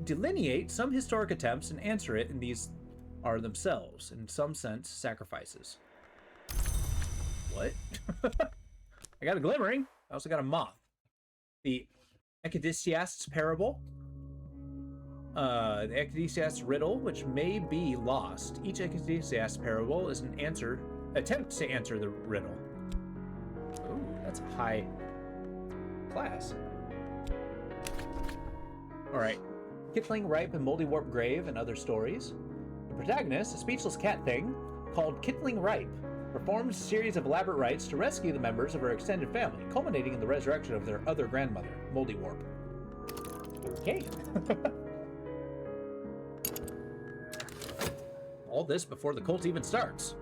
delineate some historic attempts and answer it, and these are themselves, in some sense, sacrifices. What? I got a glimmering. I also got a moth. The Ecdysiast's parable. The Ecdysiast's riddle, which may be lost. Each Ecdysiast's parable is an attempt to answer the riddle. Ooh, that's a high class. Alright. Kittling Ripe and Moldy Warp Grave and Other Stories. The protagonist, a speechless cat thing called Kittling Ripe, performs a series of elaborate rites to rescue the members of her extended family, culminating in the resurrection of their other grandmother, Moldy Warp. Okay. All this before the cult even starts.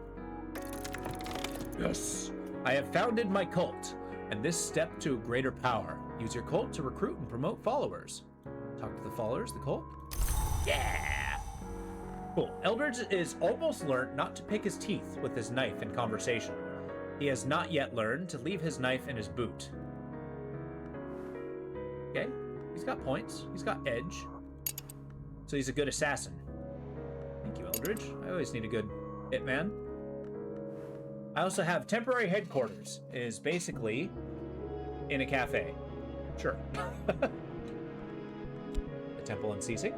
Yes. I have founded my cult, and this step to greater power. Use your cult to recruit and promote followers. Talk to the followers, the cult. Yeah! Cool. Eldridge is almost learned not to pick his teeth with his knife in conversation. He has not yet learned to leave his knife in his boot. Okay. He's got points. He's got edge. So he's a good assassin. Thank you, Eldridge. I always need a good hitman. I also have temporary headquarters. It is basically in a cafe. Sure. The temple unceasing.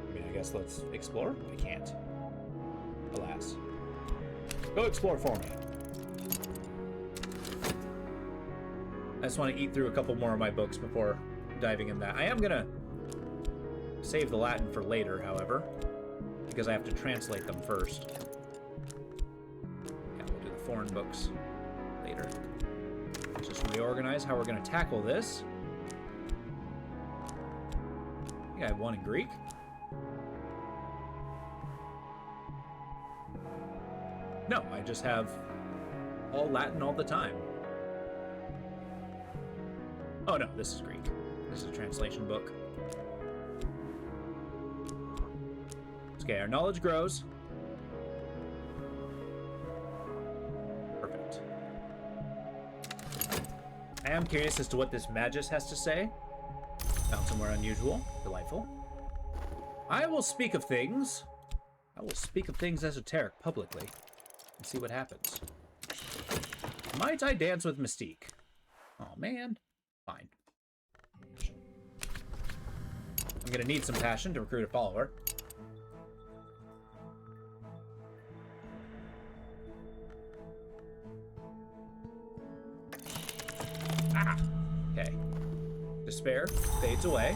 I mean, I guess let's explore. I can't. Alas. Go explore for me. I just want to eat through a couple more of my books before diving in that. I am gonna save the Latin for later, however, because I have to translate them first. Yeah, we'll do the foreign books later. Let's just reorganize how we're gonna tackle this. I think I have one in Greek. No, I just have all Latin all the time. Oh no, this is Greek. This is a translation book. Okay, our knowledge grows. Perfect. I am curious as to what this Magus has to say. Found somewhere unusual. Delightful. I will speak of things. I will speak of things esoteric publicly and see what happens. Might I dance with Mystique? Oh man. Fine. I'm gonna need some passion to recruit a follower. Ah! Okay. Despair fades away.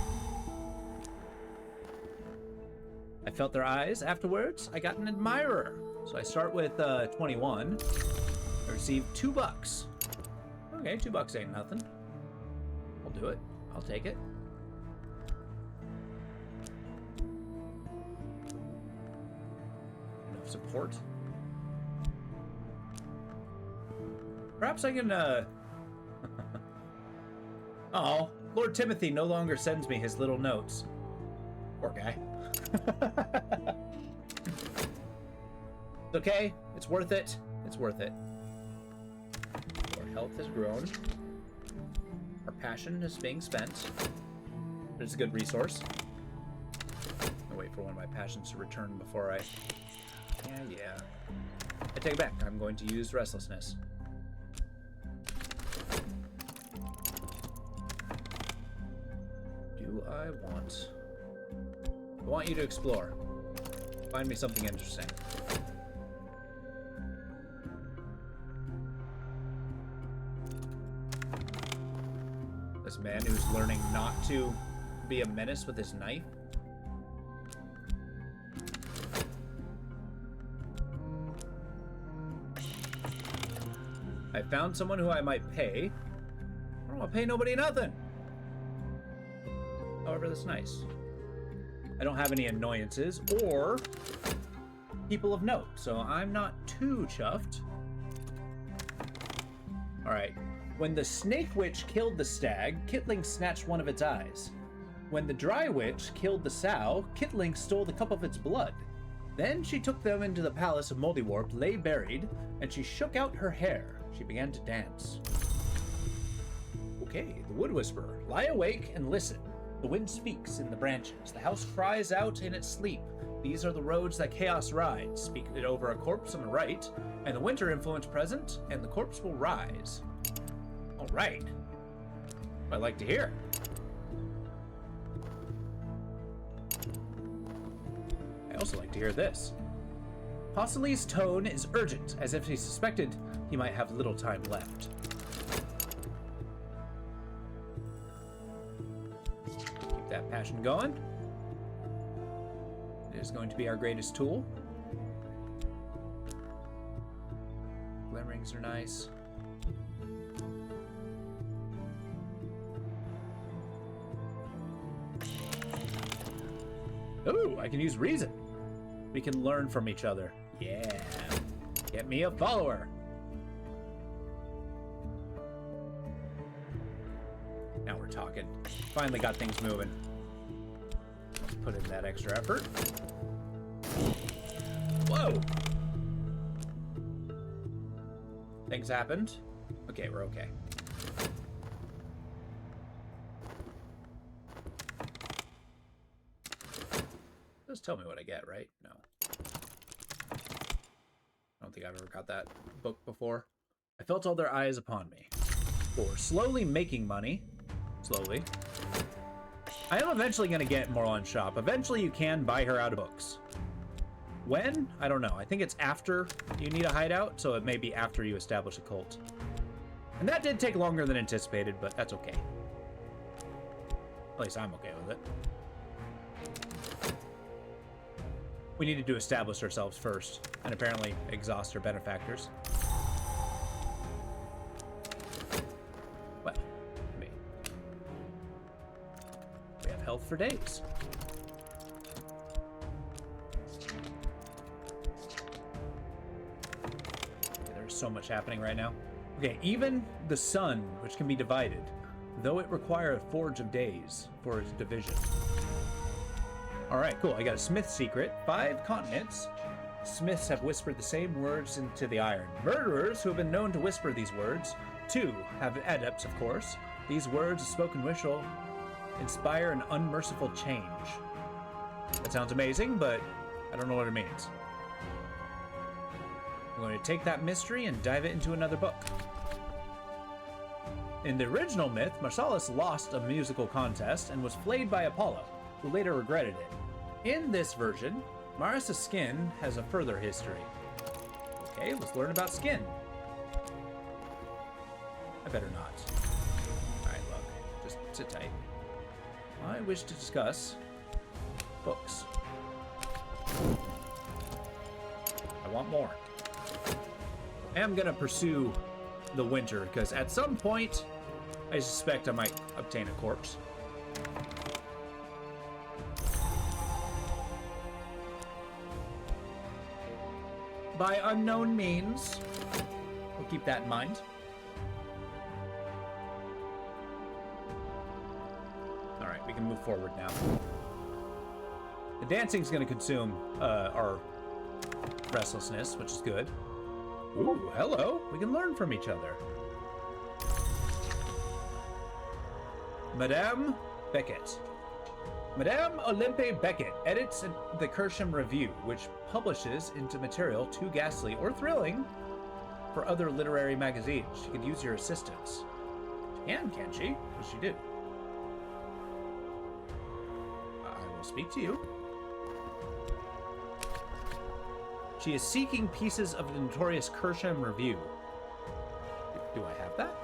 I felt their eyes. Afterwards, I got an admirer. So I start with 21. I received $2. Okay, $2 ain't nothing. I'll do it. I'll take it. Enough support. Perhaps I can, Oh, Lord Timothy no longer sends me his little notes. Poor guy. It's okay. It's worth it. It's worth it. Our health has grown. Our passion is being spent. It's a good resource. I'll wait for one of my passions to return before I... Yeah. I take it back. I'm going to use restlessness. Do I want you to explore. Find me something interesting. This man who's learning not to be a menace with his knife. I found someone who I might pay. I don't want to pay nobody nothing. However, that's nice. I don't have any annoyances or people of note, so I'm not too chuffed. Alright. When the snake witch killed the stag, Kitling snatched one of its eyes. When the dry witch killed the sow, Kitling stole the cup of its blood. Then she took them into the palace of Moldywarp, lay buried, and she shook out her hair. She began to dance. Okay, the Wood Whisperer. Lie awake and listen. The wind speaks in the branches. The house cries out in its sleep. These are the roads that chaos rides. Speak it over a corpse on the right, and the winter influence present, and the corpse will rise. All right. I'd like to hear. I also like to hear this. Possili's tone is urgent, as if he suspected he might have little time left. Keep that passion going. It is going to be our greatest tool. Glimmerings are nice. Ooh, I can use reason. We can learn from each other. Yeah. Get me a follower. Now we're talking. Finally got things moving. Let's put in that extra effort. Whoa! Things happened. Okay, we're okay. Just tell me what I get, right? No. I don't think I've ever got that book before. I felt all their eyes upon me. For slowly making money. Slowly. I am eventually going to get Morlon Shop. Eventually you can buy her out of books. When? I don't know. I think it's after you need a hideout, so it may be after you establish a cult. And that did take longer than anticipated, but that's okay. At least I'm okay with it. We needed to establish ourselves first, and apparently exhaust our benefactors. Well, me. We have health for days. Okay, there's so much happening right now. Okay, even the sun, which can be divided, though it require a forge of days for its division. Alright, cool. I got a smith secret. 5 continents. Smiths have whispered the same words into the iron. Murderers who have been known to whisper these words. 2 have adepts, of course. These words, a spoken wish, will inspire an unmerciful change. That sounds amazing, but I don't know what it means. I'm going to take that mystery and dive it into another book. In the original myth, Marsalis lost a musical contest and was flayed by Apollo, who later regretted it. In this version, Maris' skin has a further history. Okay, let's learn about skin. I better not. Alright, look, just sit tight. I wish to discuss books. want more. I am gonna pursue the winter, because at some point, I suspect I might obtain a corpse. By unknown means. We'll keep that in mind. Alright, we can move forward now. The dancing's gonna consume our restlessness, which is good. Ooh, hello. We can learn from each other. Madame Beckett. Madame Olympe Beckett edits the Kersham Review, which publishes into material too ghastly or thrilling for other literary magazines. She could use your assistance. She can't she? What does she do? I will speak to you. She is seeking pieces of the notorious Kersham Review. Do I have that?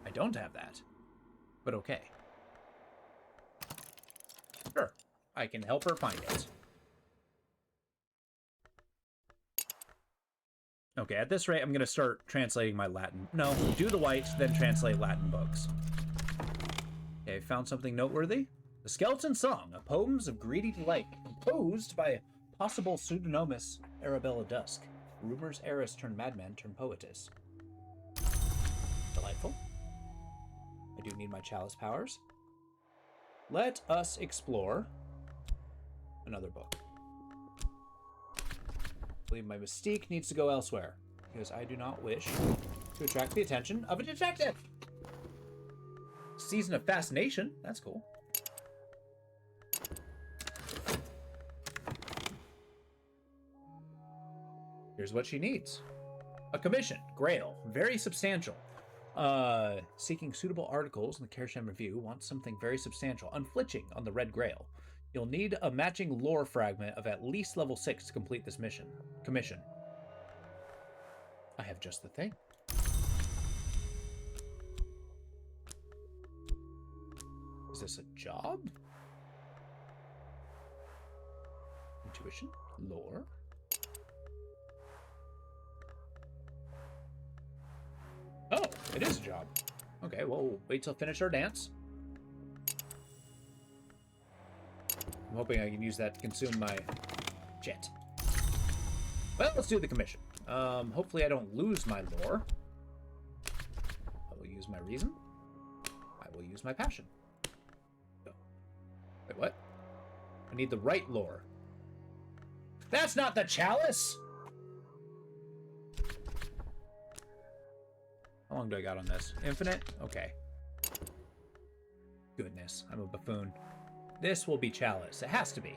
I don't have that. But okay. Sure. I can help her find it. Okay, at this rate, I'm going to start translating my Latin. No, do the white, then translate Latin books. Okay, found something noteworthy. The Skeleton Song, a poems of greedy delight, composed by possible pseudonymous Arabella Dusk. Rumor's heiress turned madman turned poetess. Delightful. I do need my chalice powers. Let us explore another book. I believe my mystique needs to go elsewhere, because I do not wish to attract the attention of a detective. Season of Fascination. That's cool. Here's what she needs. A commission. Grail. Very substantial. Seeking suitable articles in the Kersham Review. Wants something very substantial. Unflinching on the Red Grail. You'll need a matching lore fragment of at least level 6 to complete this commission. I have just the thing. Is this a job? Intuition? Lore? Oh, it is a job. Okay, well, we'll wait till finish our dance. I'm hoping I can use that to consume my jet. Well, let's do the commission. Hopefully I don't lose my lore. I will use my reason. I will use my passion. Wait, what? I need the right lore. That's not the chalice! How long do I got on this? Infinite? Okay. Goodness, I'm a buffoon. This will be chalice. It has to be.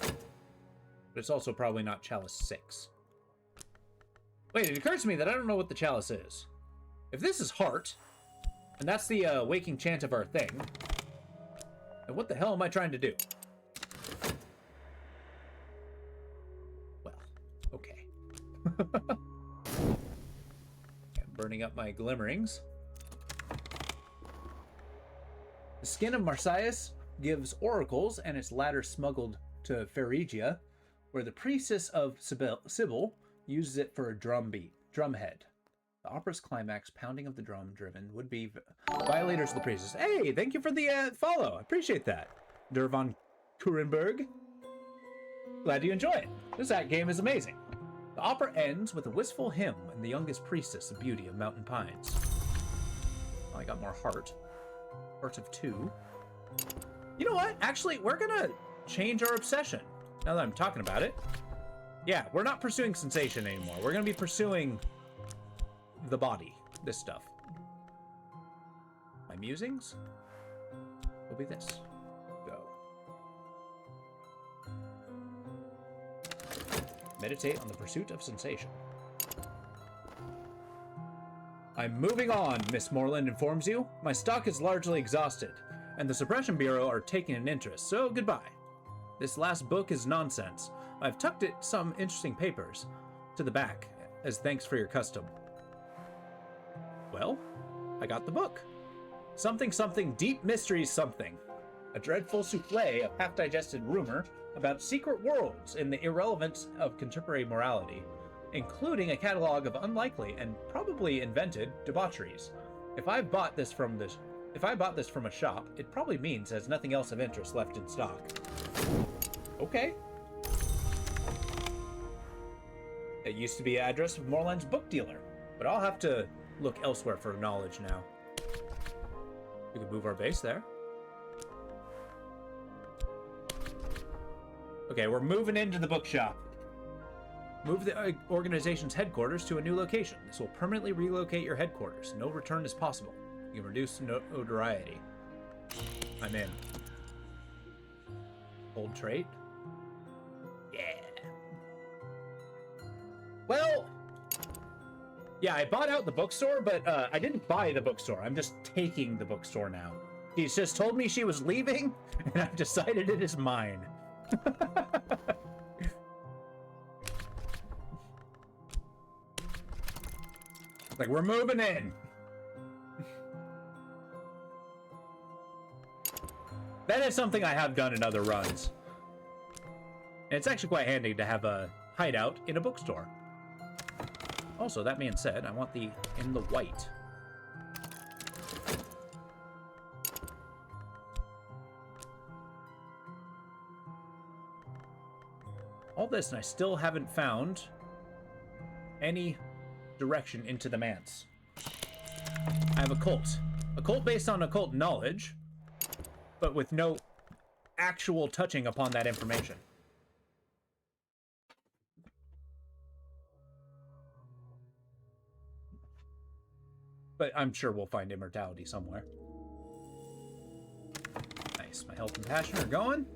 But it's also probably not chalice 6. Wait, it occurs to me that I don't know what the chalice is. If this is heart, and that's the waking chant of our thing, then what the hell am I trying to do? Well, okay. I'm burning up my glimmerings. The skin of Marsyas gives oracles, and its ladder smuggled to Phrygia, where the priestess of Sibyl uses it for a drumhead. The opera's climax, pounding of the drum driven, would be violators of the priestess. Hey, thank you for the follow. I appreciate that. Dervon Kurenberg. Glad you enjoy it. This game is amazing. The opera ends with a wistful hymn and the youngest priestess, the beauty of mountain pines. Oh, I got more heart. Heart of 2. You know what? Actually, we're gonna change our obsession. Now that I'm talking about it. Yeah, we're not pursuing sensation anymore. We're gonna be pursuing the body. This stuff. My musings will be this. Go. Meditate on the pursuit of sensation. I'm moving on, Miss Moreland informs you. My stock is largely exhausted, and the Suppression Bureau are taking an interest, so goodbye. This last book is nonsense. I've tucked some interesting papers to the back, as thanks for your custom. Well, I got the book. Something something deep mystery something. A dreadful souffle of half-digested rumor about secret worlds in the irrelevance of contemporary morality, including a catalog of unlikely and probably invented debaucheries. If I bought this from a shop, it probably means there's nothing else of interest left in stock. Okay. It used to be the address of Moreland's book dealer, but I'll have to look elsewhere for knowledge now. We can move our base there. Okay, we're moving into the bookshop. Move the organization's headquarters to a new location. This will permanently relocate your headquarters. No return is possible. You can reduce notoriety. I'm in. Old trait. Yeah. Well, yeah, I bought out the bookstore, but I didn't buy the bookstore. I'm just taking the bookstore now. She's just told me she was leaving, and I've decided it is mine. Like, we're moving in. That is something I have done in other runs. And it's actually quite handy to have a hideout in a bookstore. Also, that being said, I want the in the white. All this, and I still haven't found any direction into the manse. I have a cult. A cult based on occult knowledge, but with no actual touching upon that information. But I'm sure we'll find immortality somewhere. Nice. My health and passion are going.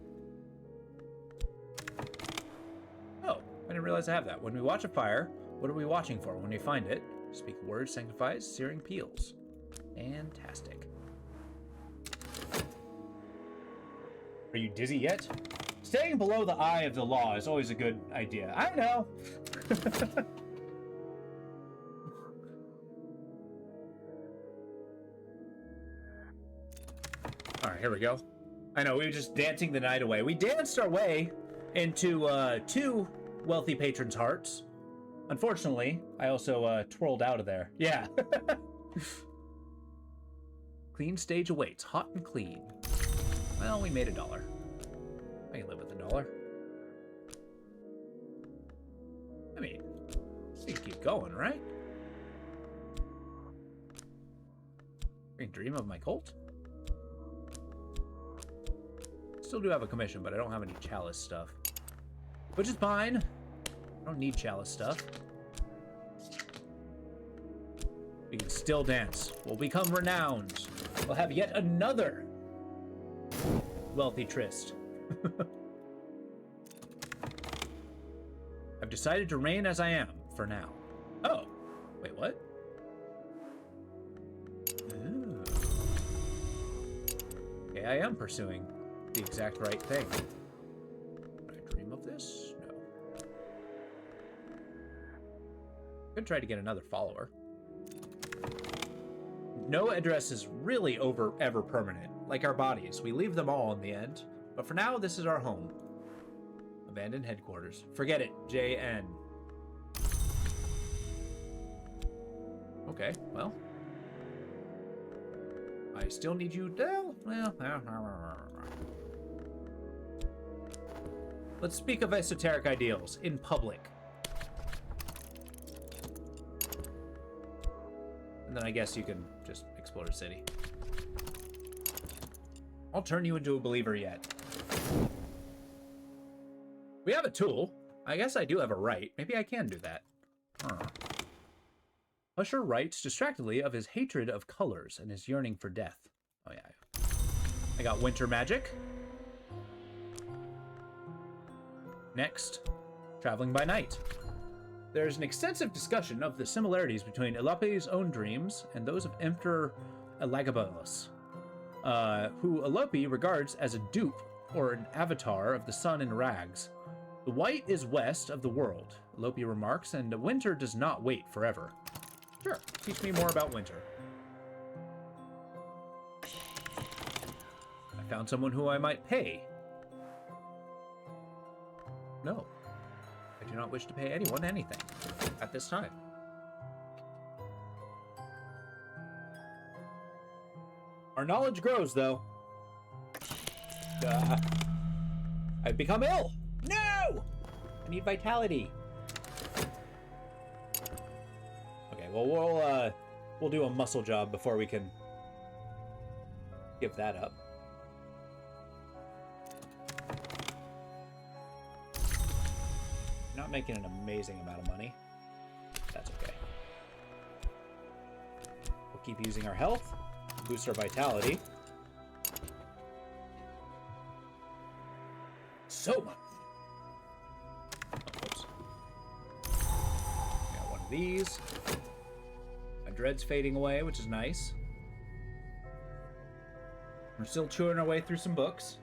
Oh, I didn't realize I have that. When we watch a fire, what are we watching for? When we find it, speak words sanctifies searing peels. Fantastic. Are you dizzy yet? Staying below the eye of the law is always a good idea. I know. All right, here we go. I know, we were just dancing the night away. We danced our way into two wealthy patrons' hearts. Unfortunately, I also twirled out of there. Yeah. Clean stage awaits, hot and clean. Well, we made $1. I can live with $1. I mean, we can keep going, right? I can dream of my cult. Still do have a commission, but I don't have any chalice stuff. Which is fine. I don't need chalice stuff. We can still dance. We'll become renowned. We'll have yet another wealthy tryst. I've decided to reign as I am for now. Oh, wait, what? Ooh. Okay, I am pursuing the exact right thing. Did I dream of this? No. Could try to get another follower. No address is really ever permanent. Like our bodies, we leave them all in the end. But for now, this is our home. Abandoned headquarters. Forget it, JN. Okay, well. I still need you to... Well... Let's speak of esoteric ideals in public. And then I guess you can just explore the city. I'll turn you into a believer yet. We have a tool. I guess I do have a right. Maybe I can do that. Usher writes distractedly of his hatred of colors and his yearning for death. Oh yeah. I got winter magic. Next, traveling by night. There's an extensive discussion of the similarities between Elope's own dreams and those of Emperor Elagabalus, who Elope regards as a dupe or an avatar of the sun in rags. The white is west of the world, Elope remarks, and winter does not wait forever. Sure, teach me more about winter. Found someone who I might pay. No. I do not wish to pay anyone anything at this time. Our knowledge grows, though. I've become ill. No! I need vitality. Okay, well, we'll do a muscle job before we can give that up. Not making an amazing amount of money. That's okay. We'll keep using our health, boost our vitality. So much. Oh, oops. Got one of these. My dread's fading away, which is nice. We're still chewing our way through some books.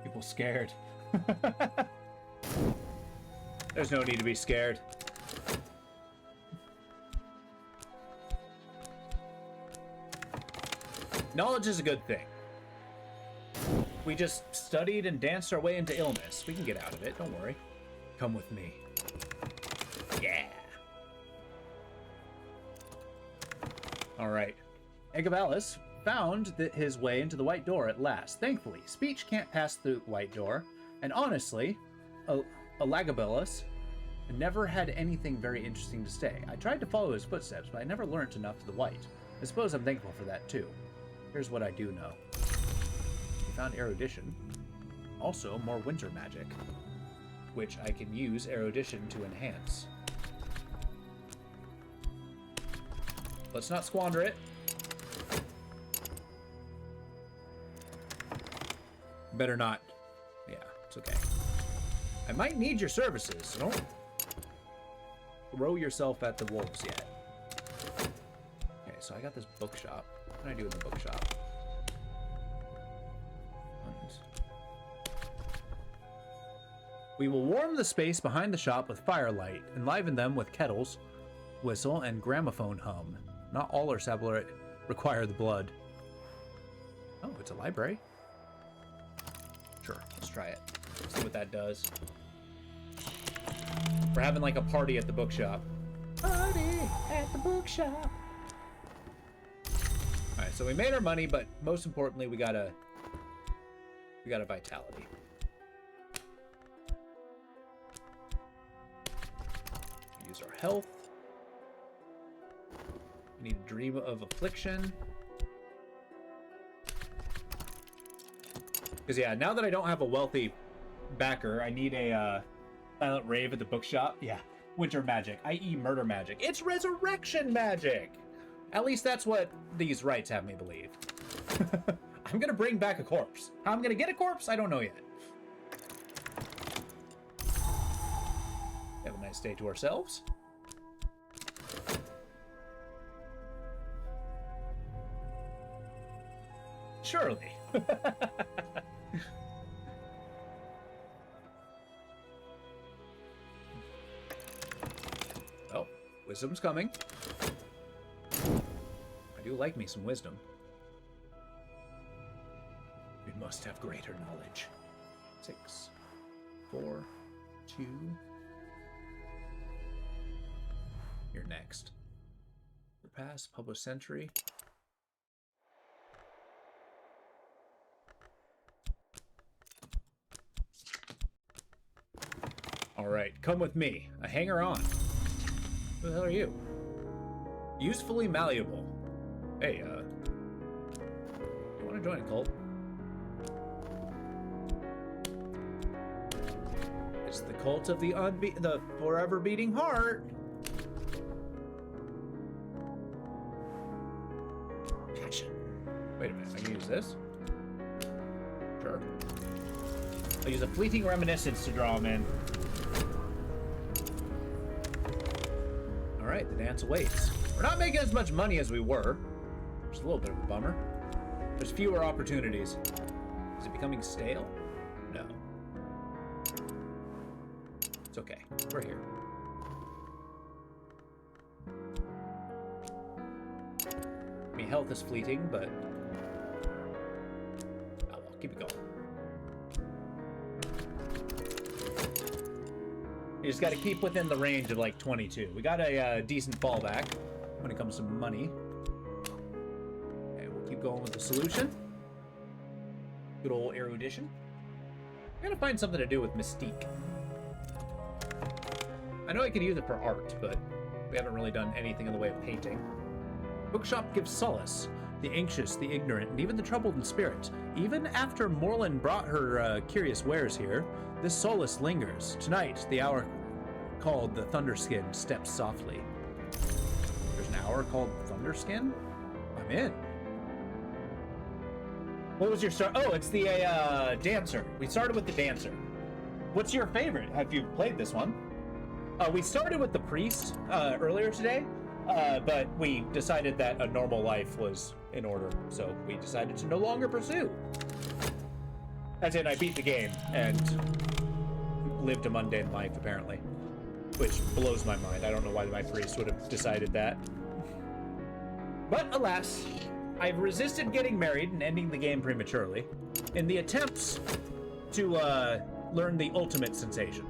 People scared. There's no need to be scared. Knowledge is a good thing. We just studied and danced our way into illness. We can get out of it, don't worry. Come with me. Yeah. All right. Egg of Alice found his way into the White Door at last. Thankfully, speech can't pass through the White Door. And honestly, Elagabalus never had anything very interesting to say. I tried to follow his footsteps, but I never learned enough to the White. I suppose I'm thankful for that, too. Here's what I do know. We found erudition. Also, more winter magic, which I can use erudition to enhance. Let's not squander it. Better not. Yeah, it's okay. I might need your services, so don't throw yourself at the wolves yet. Okay, so I got this bookshop. What can I do in the bookshop? We will warm the space behind the shop with firelight, enliven them with kettles, whistle, and gramophone hum. Not all our sabler require the blood. Oh, it's a library? Sure, let's try it. See what that does. We're having like a party at the bookshop. Party at the bookshop. Alright, so we made our money, but most importantly, we got a vitality. Use our health. We need a dream of affliction. Because yeah, now that I don't have a wealthy backer, I need a silent rave at the bookshop. Yeah, winter magic, i.e. murder magic. It's resurrection magic! At least that's what these rites have me believe. I'm gonna bring back a corpse. How I'm gonna get a corpse, I don't know yet. Have a nice day to ourselves. Surely. Well, wisdom's coming. I do like me some wisdom. We must have greater knowledge. 6, 4, 2. You're next. Pass, publish century. Alright, come with me. A hanger-on. Who the hell are you? Usefully malleable. Hey, you want to join a cult? It's the cult of the forever beating heart. Passion. Wait a minute, I can use this? Sure. I'll use a fleeting reminiscence to draw him in. Alright, the dance awaits. We're not making as much money as we were. Which is a little bit of a bummer. There's fewer opportunities. Is it becoming stale? No. It's okay. We're here. I mean, health is fleeting, but Keep it going. You just got to keep within the range of like 22. We got a decent fallback when it comes to money. Okay, we'll keep going with the solution. Good old erudition. I gotta find something to do with mystique. I know I could use it for art, but we haven't really done anything in the way of painting. Bookshop gives solace. The anxious, the ignorant, and even the troubled in spirit. Even after Morlin brought her curious wares here, this solace lingers. Tonight, the hour called the Thunderskin steps softly. There's an hour called Thunderskin? I'm in. What was your start? Oh, it's the dancer. We started with the dancer. What's your favorite? Have you played this one? We started with the priest earlier today, but we decided that a normal life was in order, so we decided to no longer pursue. As in, I beat the game and lived a mundane life, apparently. Which blows my mind. I don't know why my priest would have decided that. But alas, I've resisted getting married and ending the game prematurely in the attempts to learn the ultimate sensation.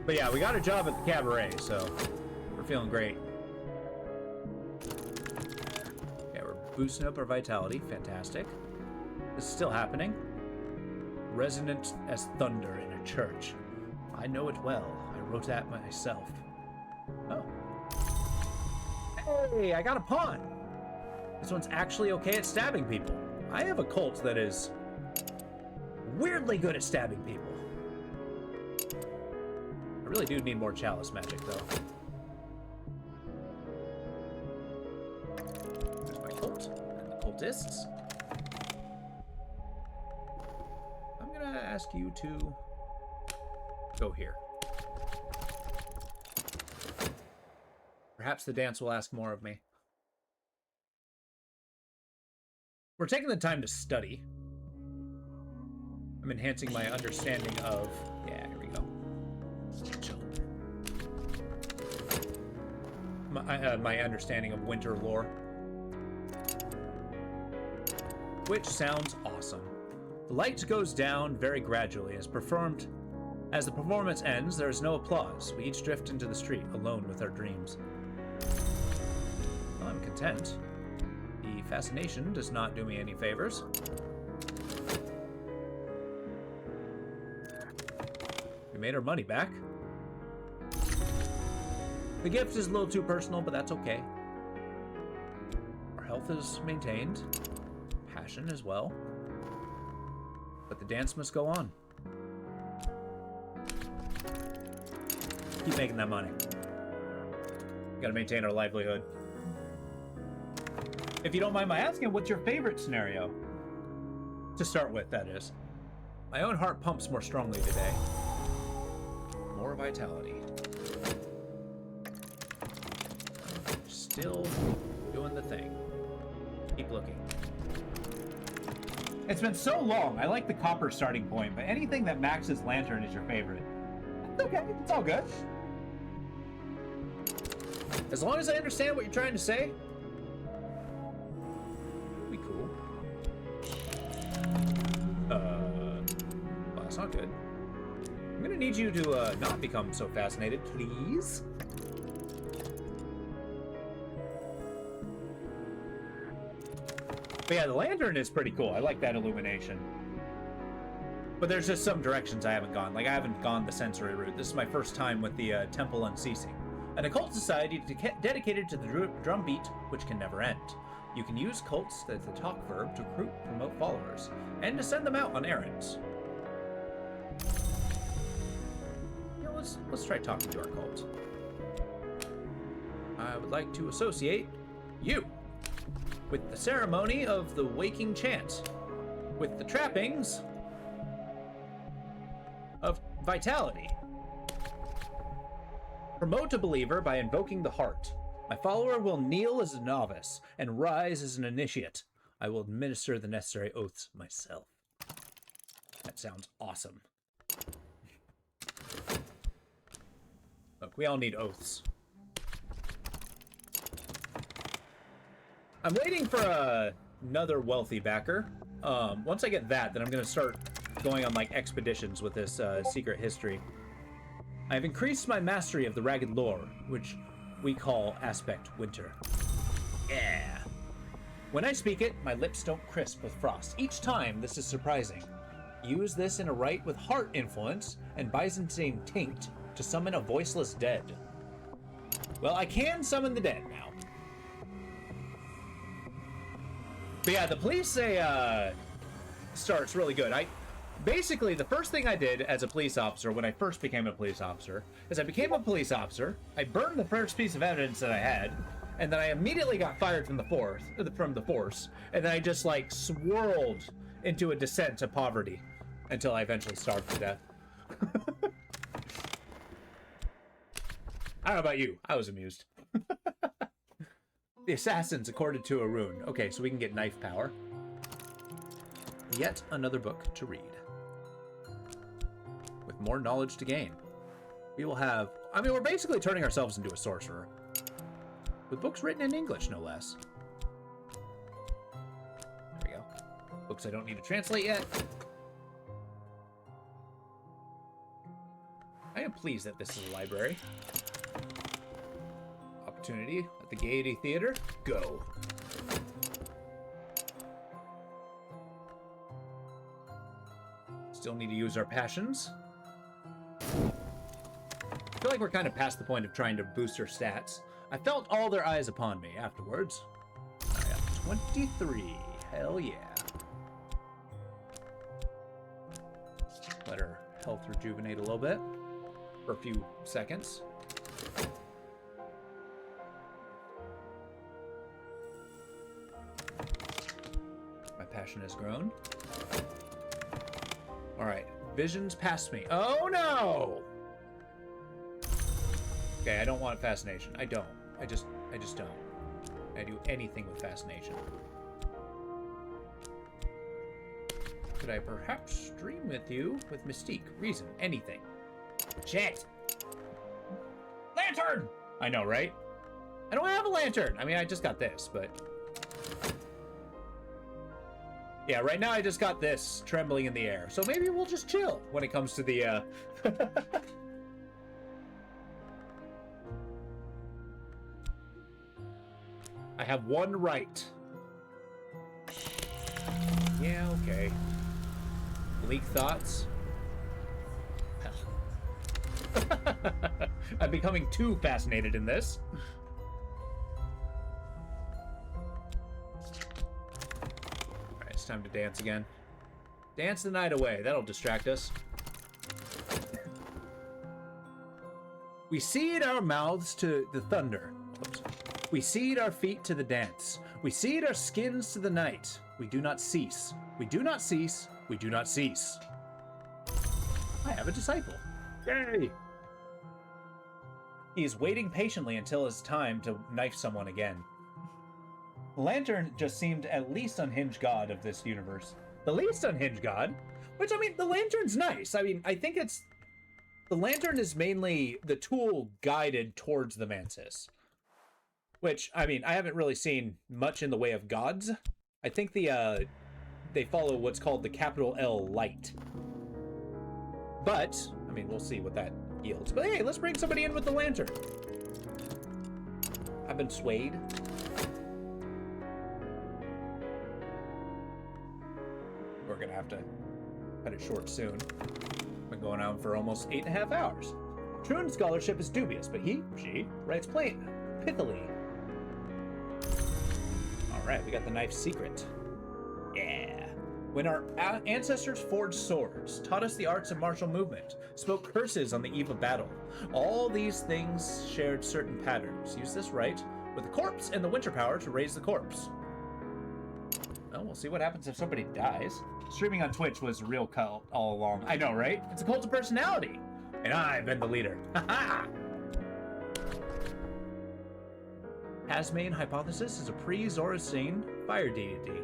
But yeah, we got a job at the cabaret, so we're feeling great. Yeah, we're boosting up our vitality. Fantastic. This is still happening. Resonant as thunder in a church. I know it well. I wrote that myself. Oh. Hey, I got a pawn. This one's actually okay at stabbing people. I have a cult that is weirdly good at stabbing people. I really do need more chalice magic, though. There's my cult and the cultists. I'm gonna ask you to go here. Perhaps the dance will ask more of me. We're taking the time to study. I'm enhancing my understanding of... Yeah, here we go. My understanding of winter lore. Which sounds awesome. The light goes down very gradually as performed. As the performance ends, there is no applause. We each drift into the street, alone with our dreams. Well, I'm content. The fascination does not do me any favors. We made our money back. The gift is a little too personal, but that's okay. Our health is maintained. Passion as well. But the dance must go on. Keep making that money. Gotta maintain our livelihood. If you don't mind my asking, what's your favorite scenario? To start with, that is. My own heart pumps more strongly today. More vitality. Still doing the thing. Keep looking. It's been so long. I like the copper starting point, but anything that maxes lantern is your favorite. It's okay. It's all good. As long as I understand what you're trying to say, we cool. Well, that's not good. I'm gonna need you to not become so fascinated, please. But yeah, the lantern is pretty cool. I like that illumination. But there's just some directions I haven't gone. Like, I haven't gone the sensory route. This is my first time with the Temple Unceasing. An occult society dedicated to the drum beat, which can never end. You can use cults as the talk verb to recruit, promote followers, and to send them out on errands. You know, let's try talking to our cult. I would like to associate you with the ceremony of the waking chant, with the trappings of vitality. Promote a believer by invoking the heart. My follower will kneel as a novice and rise as an initiate. I will administer the necessary oaths myself. That sounds awesome. Look, we all need oaths. I'm waiting for another wealthy backer. Once I get that, then I'm going to start going on, like, expeditions with this secret history. I've increased my mastery of the ragged lore, which we call Aspect Winter. Yeah. When I speak it, my lips don't crisp with frost. Each time, this is surprising. Use this in a rite with heart influence and Byzantine tinct to summon a voiceless dead. Well, I can summon the dead now. But yeah, the police say, starts really good. Basically, the first thing I did as a police officer when I first became a police officer is I became a police officer, I burned the first piece of evidence that I had, and then I immediately got fired from the force, and then I just, like, swirled into a descent to poverty until I eventually starved to death. I don't know about you. I was amused. The assassins accorded to a rune. Okay, so we can get knife power. Yet another book to read. With more knowledge to gain. We will have... I mean, we're basically turning ourselves into a sorcerer. With books written in English, no less. There we go. Books I don't need to translate yet. I am pleased that this is a library. Opportunity at the Gaiety Theater. Go. Still need to use our passions. I feel like we're kind of past the point of trying to boost our stats. I felt all their eyes upon me afterwards. I got 23. Hell yeah. Let her health rejuvenate a little bit. For a few seconds. My passion has grown. Alright. Visions past me. Oh no! Okay, I don't want fascination. I don't. I just don't. I do anything with fascination. Could I perhaps dream with you with mystique, reason, anything? Shit! Lantern! I know, right? I don't have a lantern! I mean, I just got this, but... Yeah, right now I just got this trembling in the air. So maybe we'll just chill when it comes to the, I have one right. Yeah, okay. Bleak thoughts. I'm becoming too fascinated in this. Alright, it's time to dance again. Dance the night away. That'll distract us. We cede our mouths to the thunder. Oops. We cede our feet to the dance. We cede our skins to the night. We do not cease. We do not cease. We do not cease. I have a disciple. Yay! He is waiting patiently until it's time to knife someone again. The lantern just seemed at least unhinged god of this universe. The least unhinged god? Which, I mean, the lantern's nice. I mean, I think it's... The lantern is mainly the tool guided towards the mantis. Which, I mean, I haven't really seen much in the way of gods. I think they follow what's called the capital L light. But, I mean, we'll see what that yields. But hey, let's bring somebody in with the lantern. I've been swayed. We're gonna have to cut it short soon. Been going on for almost 8.5 hours. Troon scholarship is dubious, but she writes plain, pithily. Alright, we got the knife's secret. Yeah. When our ancestors forged swords, taught us the arts of martial movement, spoke curses on the eve of battle, all these things shared certain patterns. Use this right with the corpse and the winter power to raise the corpse. Well, we'll see what happens if somebody dies. Streaming on Twitch was a real cult all along. I know, right? It's a cult of personality. And I've been the leader. Ha-ha! Hasmain hypothesis is a pre-Zoroastrian fire deity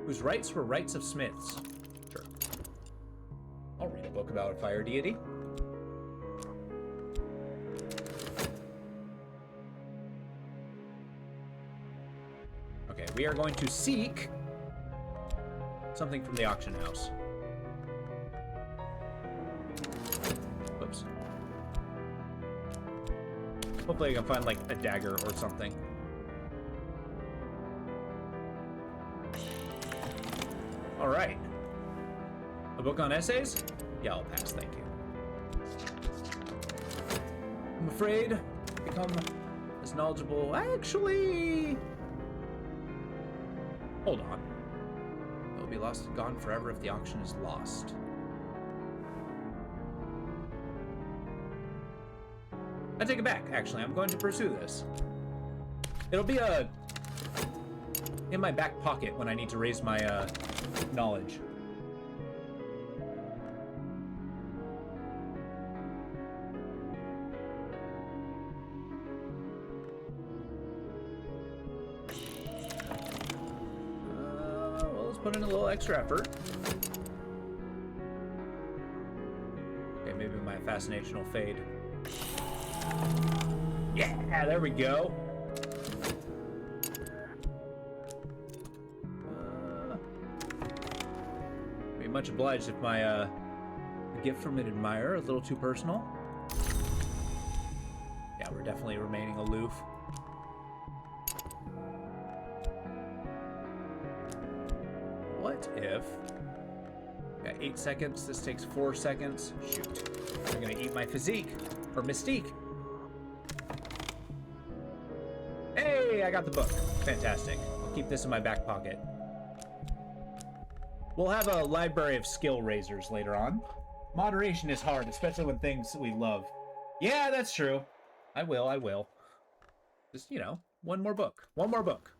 whose rites were rites of smiths. Sure. I'll read a book about a fire deity. Okay, we are going to seek something from the auction house. Whoops. Hopefully I can find, like, a dagger or something. Alright. A book on essays? Yeah, I'll pass, thank you. I'm afraid to become as knowledgeable. Actually... Hold on. It will be lost and gone forever if the auction is lost. I take it back, actually. I'm going to pursue this. It'll be in my back pocket when I need to raise my knowledge. Well, let's put in a little extra effort. Okay, maybe my fascination will fade. Yeah, there we go. Be much obliged if my gift from an admirer a little too personal. Yeah, we're definitely remaining aloof. What if... Got 8 seconds. This takes 4 seconds. Shoot. I'm gonna eat my physique. Or mystique. Hey, I got the book. Fantastic. I'll keep this in my back pocket. We'll have a library of skill raisers later on. Moderation is hard, especially when things we love. Yeah, that's true. I will. Just, you know, one more book. One more book.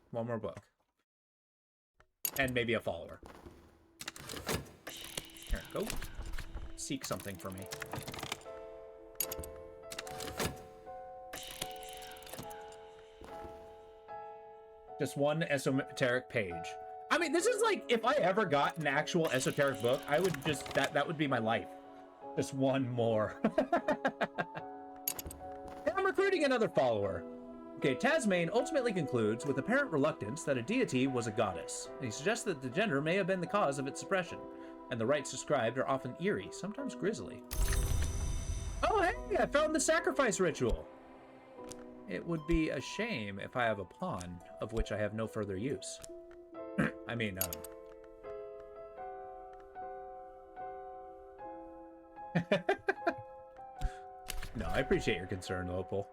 And maybe a follower. Here, go. Seek something for me. Just one esoteric page. I mean, this is like, if I ever got an actual esoteric book, I would just, that would be my life. Just one more. And I'm recruiting another follower. Okay, Tasmane ultimately concludes with apparent reluctance that a deity was a goddess. And he suggests that the gender may have been the cause of its suppression, and the rites described are often eerie, sometimes grisly. Oh, hey, I found the sacrifice ritual. It would be a shame if I have a pawn, of which I have no further use. I mean, No, I appreciate your concern, Lopal.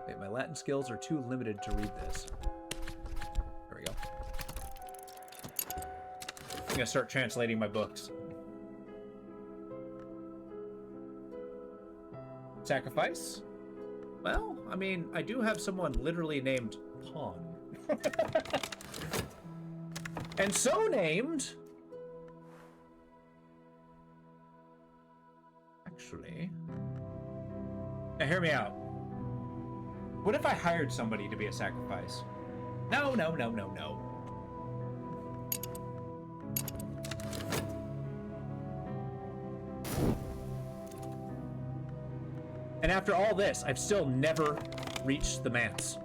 Wait, my Latin skills are too limited to read this. There we go. I'm gonna start translating my books. Sacrifice? Well, I mean, I do have someone literally named Pawn. And so named... Actually... Now, hear me out. What if I hired somebody to be a sacrifice? No. And after all this, I've still never reached the manse.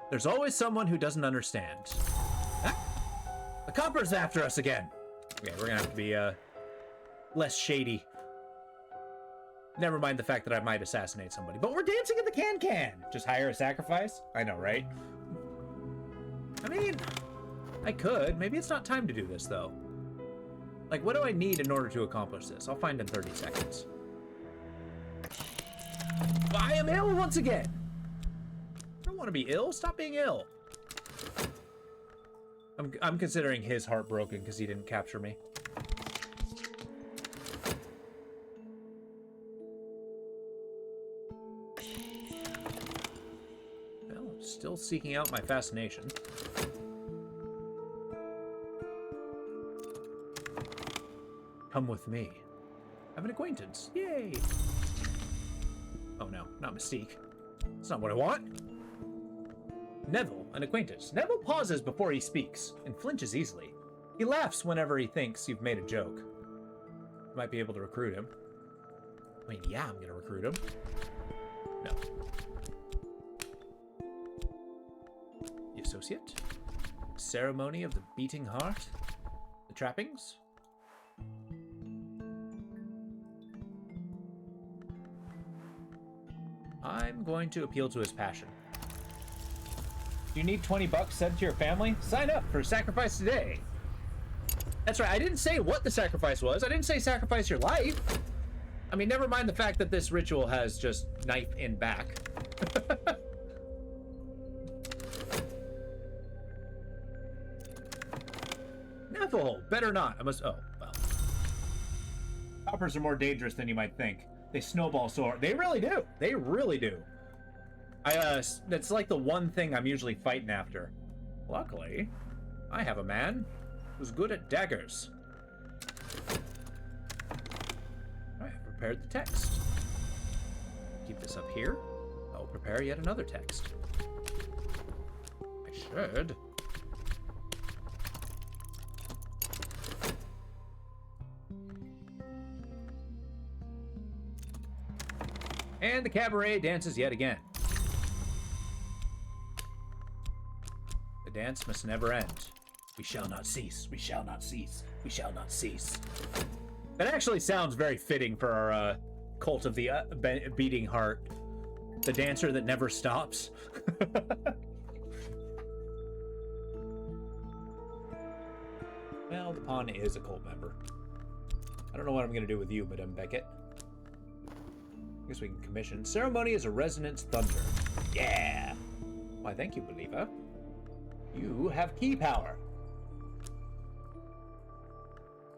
There's always someone who doesn't understand. Ah, the copper's after us again. Okay, we're gonna have to be less shady. Never mind the fact that I might assassinate somebody. But we're dancing in the can-can. Just hire a sacrifice? I know, right? I mean, I could. Maybe it's not time to do this, though. Like, what do I need in order to accomplish this? I'll find in 30 seconds. I am ill once again! I don't want to be ill. Stop being ill. I'm considering his heartbroken because he didn't capture me. Well, I'm still seeking out my fascination. Come with me. Have an acquaintance. Yay! Oh no, not Mystique. That's not what I want. Neville, an acquaintance. Neville pauses before he speaks and flinches easily. He laughs whenever he thinks you've made a joke. You might be able to recruit him. I mean, yeah, I'm gonna recruit him. No. The associate? Ceremony of the beating heart? The trappings? I'm going to appeal to his passion. You need 20 bucks sent to your family? Sign up for sacrifice today. That's right, I didn't say what the sacrifice was. I didn't say sacrifice your life. I mean, never mind the fact that this ritual has just knife in back. Neville, better not. I must, oh, well. Hoppers are more dangerous than you might think. They snowball so hard. They really do. They really do. That's like the one thing I'm usually fighting after. Luckily, I have a man who's good at daggers. I have prepared the text. Keep this up here. I'll prepare yet another text. I should. And the cabaret dances yet again. The dance must never end. We shall not cease. We shall not cease. We shall not cease. That actually sounds very fitting for our cult of the beating heart. The dancer that never stops. Well, the pawn is a cult member. I don't know what I'm going to do with you, Madame Beckett. I guess we can commission. Ceremony is a resonance thunder. Yeah! Why, thank you, believer. You have key power.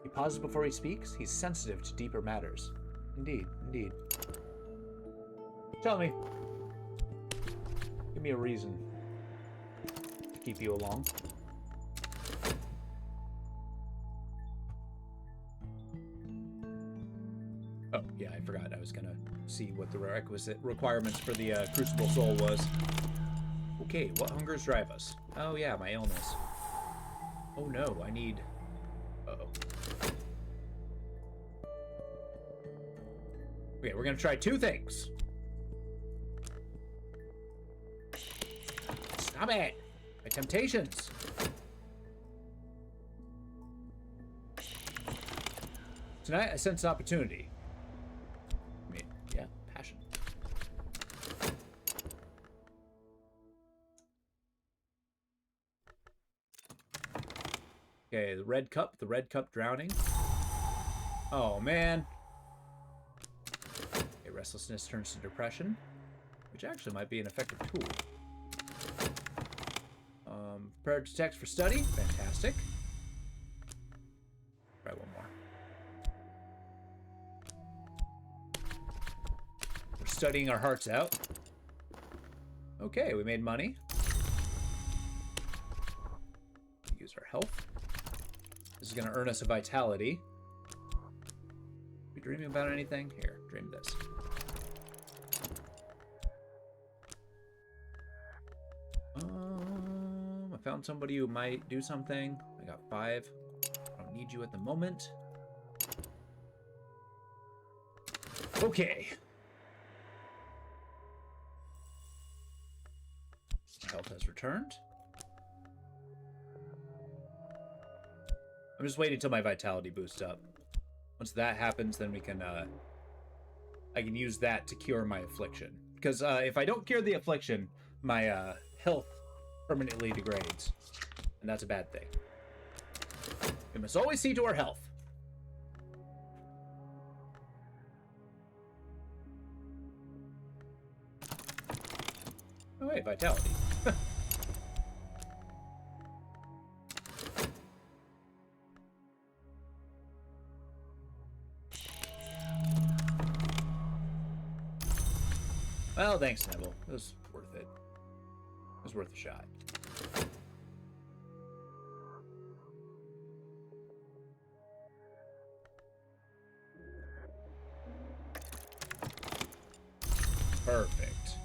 He pauses before he speaks. He's sensitive to deeper matters. Indeed, indeed. Tell me. Give me a reason to keep you along. Oh, yeah, I forgot. I was gonna see what the requisite requirements for the Crucible Soul was. Okay, what hungers drive us? Oh, yeah, my illness. Oh, no, I need... Uh-oh. Okay, we're gonna try two things. Stop it! My temptations! Tonight, I sense an opportunity. I mean, yeah, passion. Okay, the red cup drowning. Oh, man. Okay, restlessness turns to depression, which actually might be an effective tool. Prepared to text for study. Fantastic. Try one more. We're studying our hearts out. Okay, we made money. Use our health. This is going to earn us a vitality. We dreaming about anything? Here, dream this. I found somebody who might do something. I got 5. I don't need you at the moment. Okay. My health has returned. I'm just waiting till my vitality boosts up. Once that happens, then we can, I can use that to cure my affliction. Because if I don't cure the affliction, my health permanently degrades. And that's a bad thing. We must always see to our health. Oh, wait, vitality. Well, thanks, Neville. It was worth it. It was worth a shot. Perfect.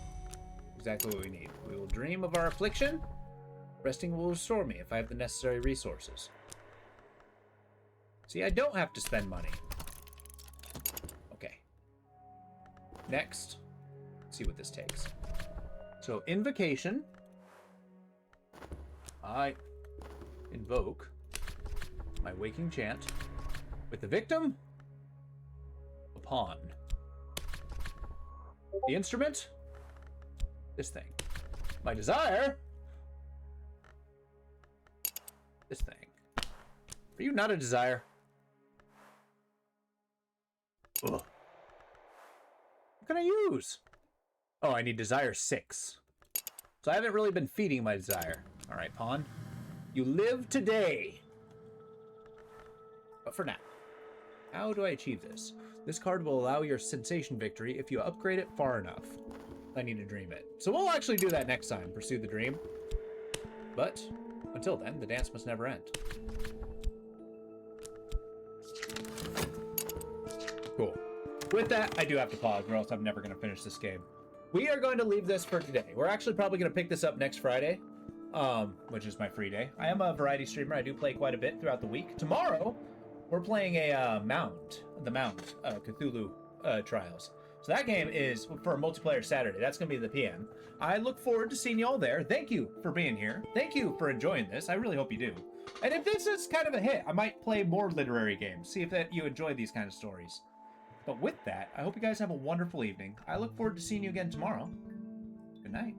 Exactly what we need. We will dream of our affliction. Resting will restore me if I have the necessary resources. See, I don't have to spend money. Okay. Next. Let's see what this takes. So, invocation. I invoke my waking chant with the victim, a pawn. The instrument, this thing. My desire, this thing. Are you not a desire? Ugh. What can I use? Oh, I need desire 6. So I haven't really been feeding my desire. All right, pawn. You live today. But for now, how do I achieve this? This card will allow your sensation victory if you upgrade it far enough. I need to dream it. So we'll actually do that next time, pursue the dream. But until then, the dance must never end. Cool. With that, I do have to pause, or else I'm never going to finish this game. We are going to leave this for today. We're actually probably going to pick this up next Friday, which is my free day. I am a variety streamer. I do play quite a bit throughout the week. Tomorrow, we're playing a the Mount, Cthulhu Trials. So that game is for a multiplayer Saturday. That's going to be the PM. I look forward to seeing you all there. Thank you for being here. Thank you for enjoying this. I really hope you do. And if this is kind of a hit, I might play more literary games. See if you enjoy these kind of stories. But with that, I hope you guys have a wonderful evening. I look forward to seeing you again tomorrow. Good night.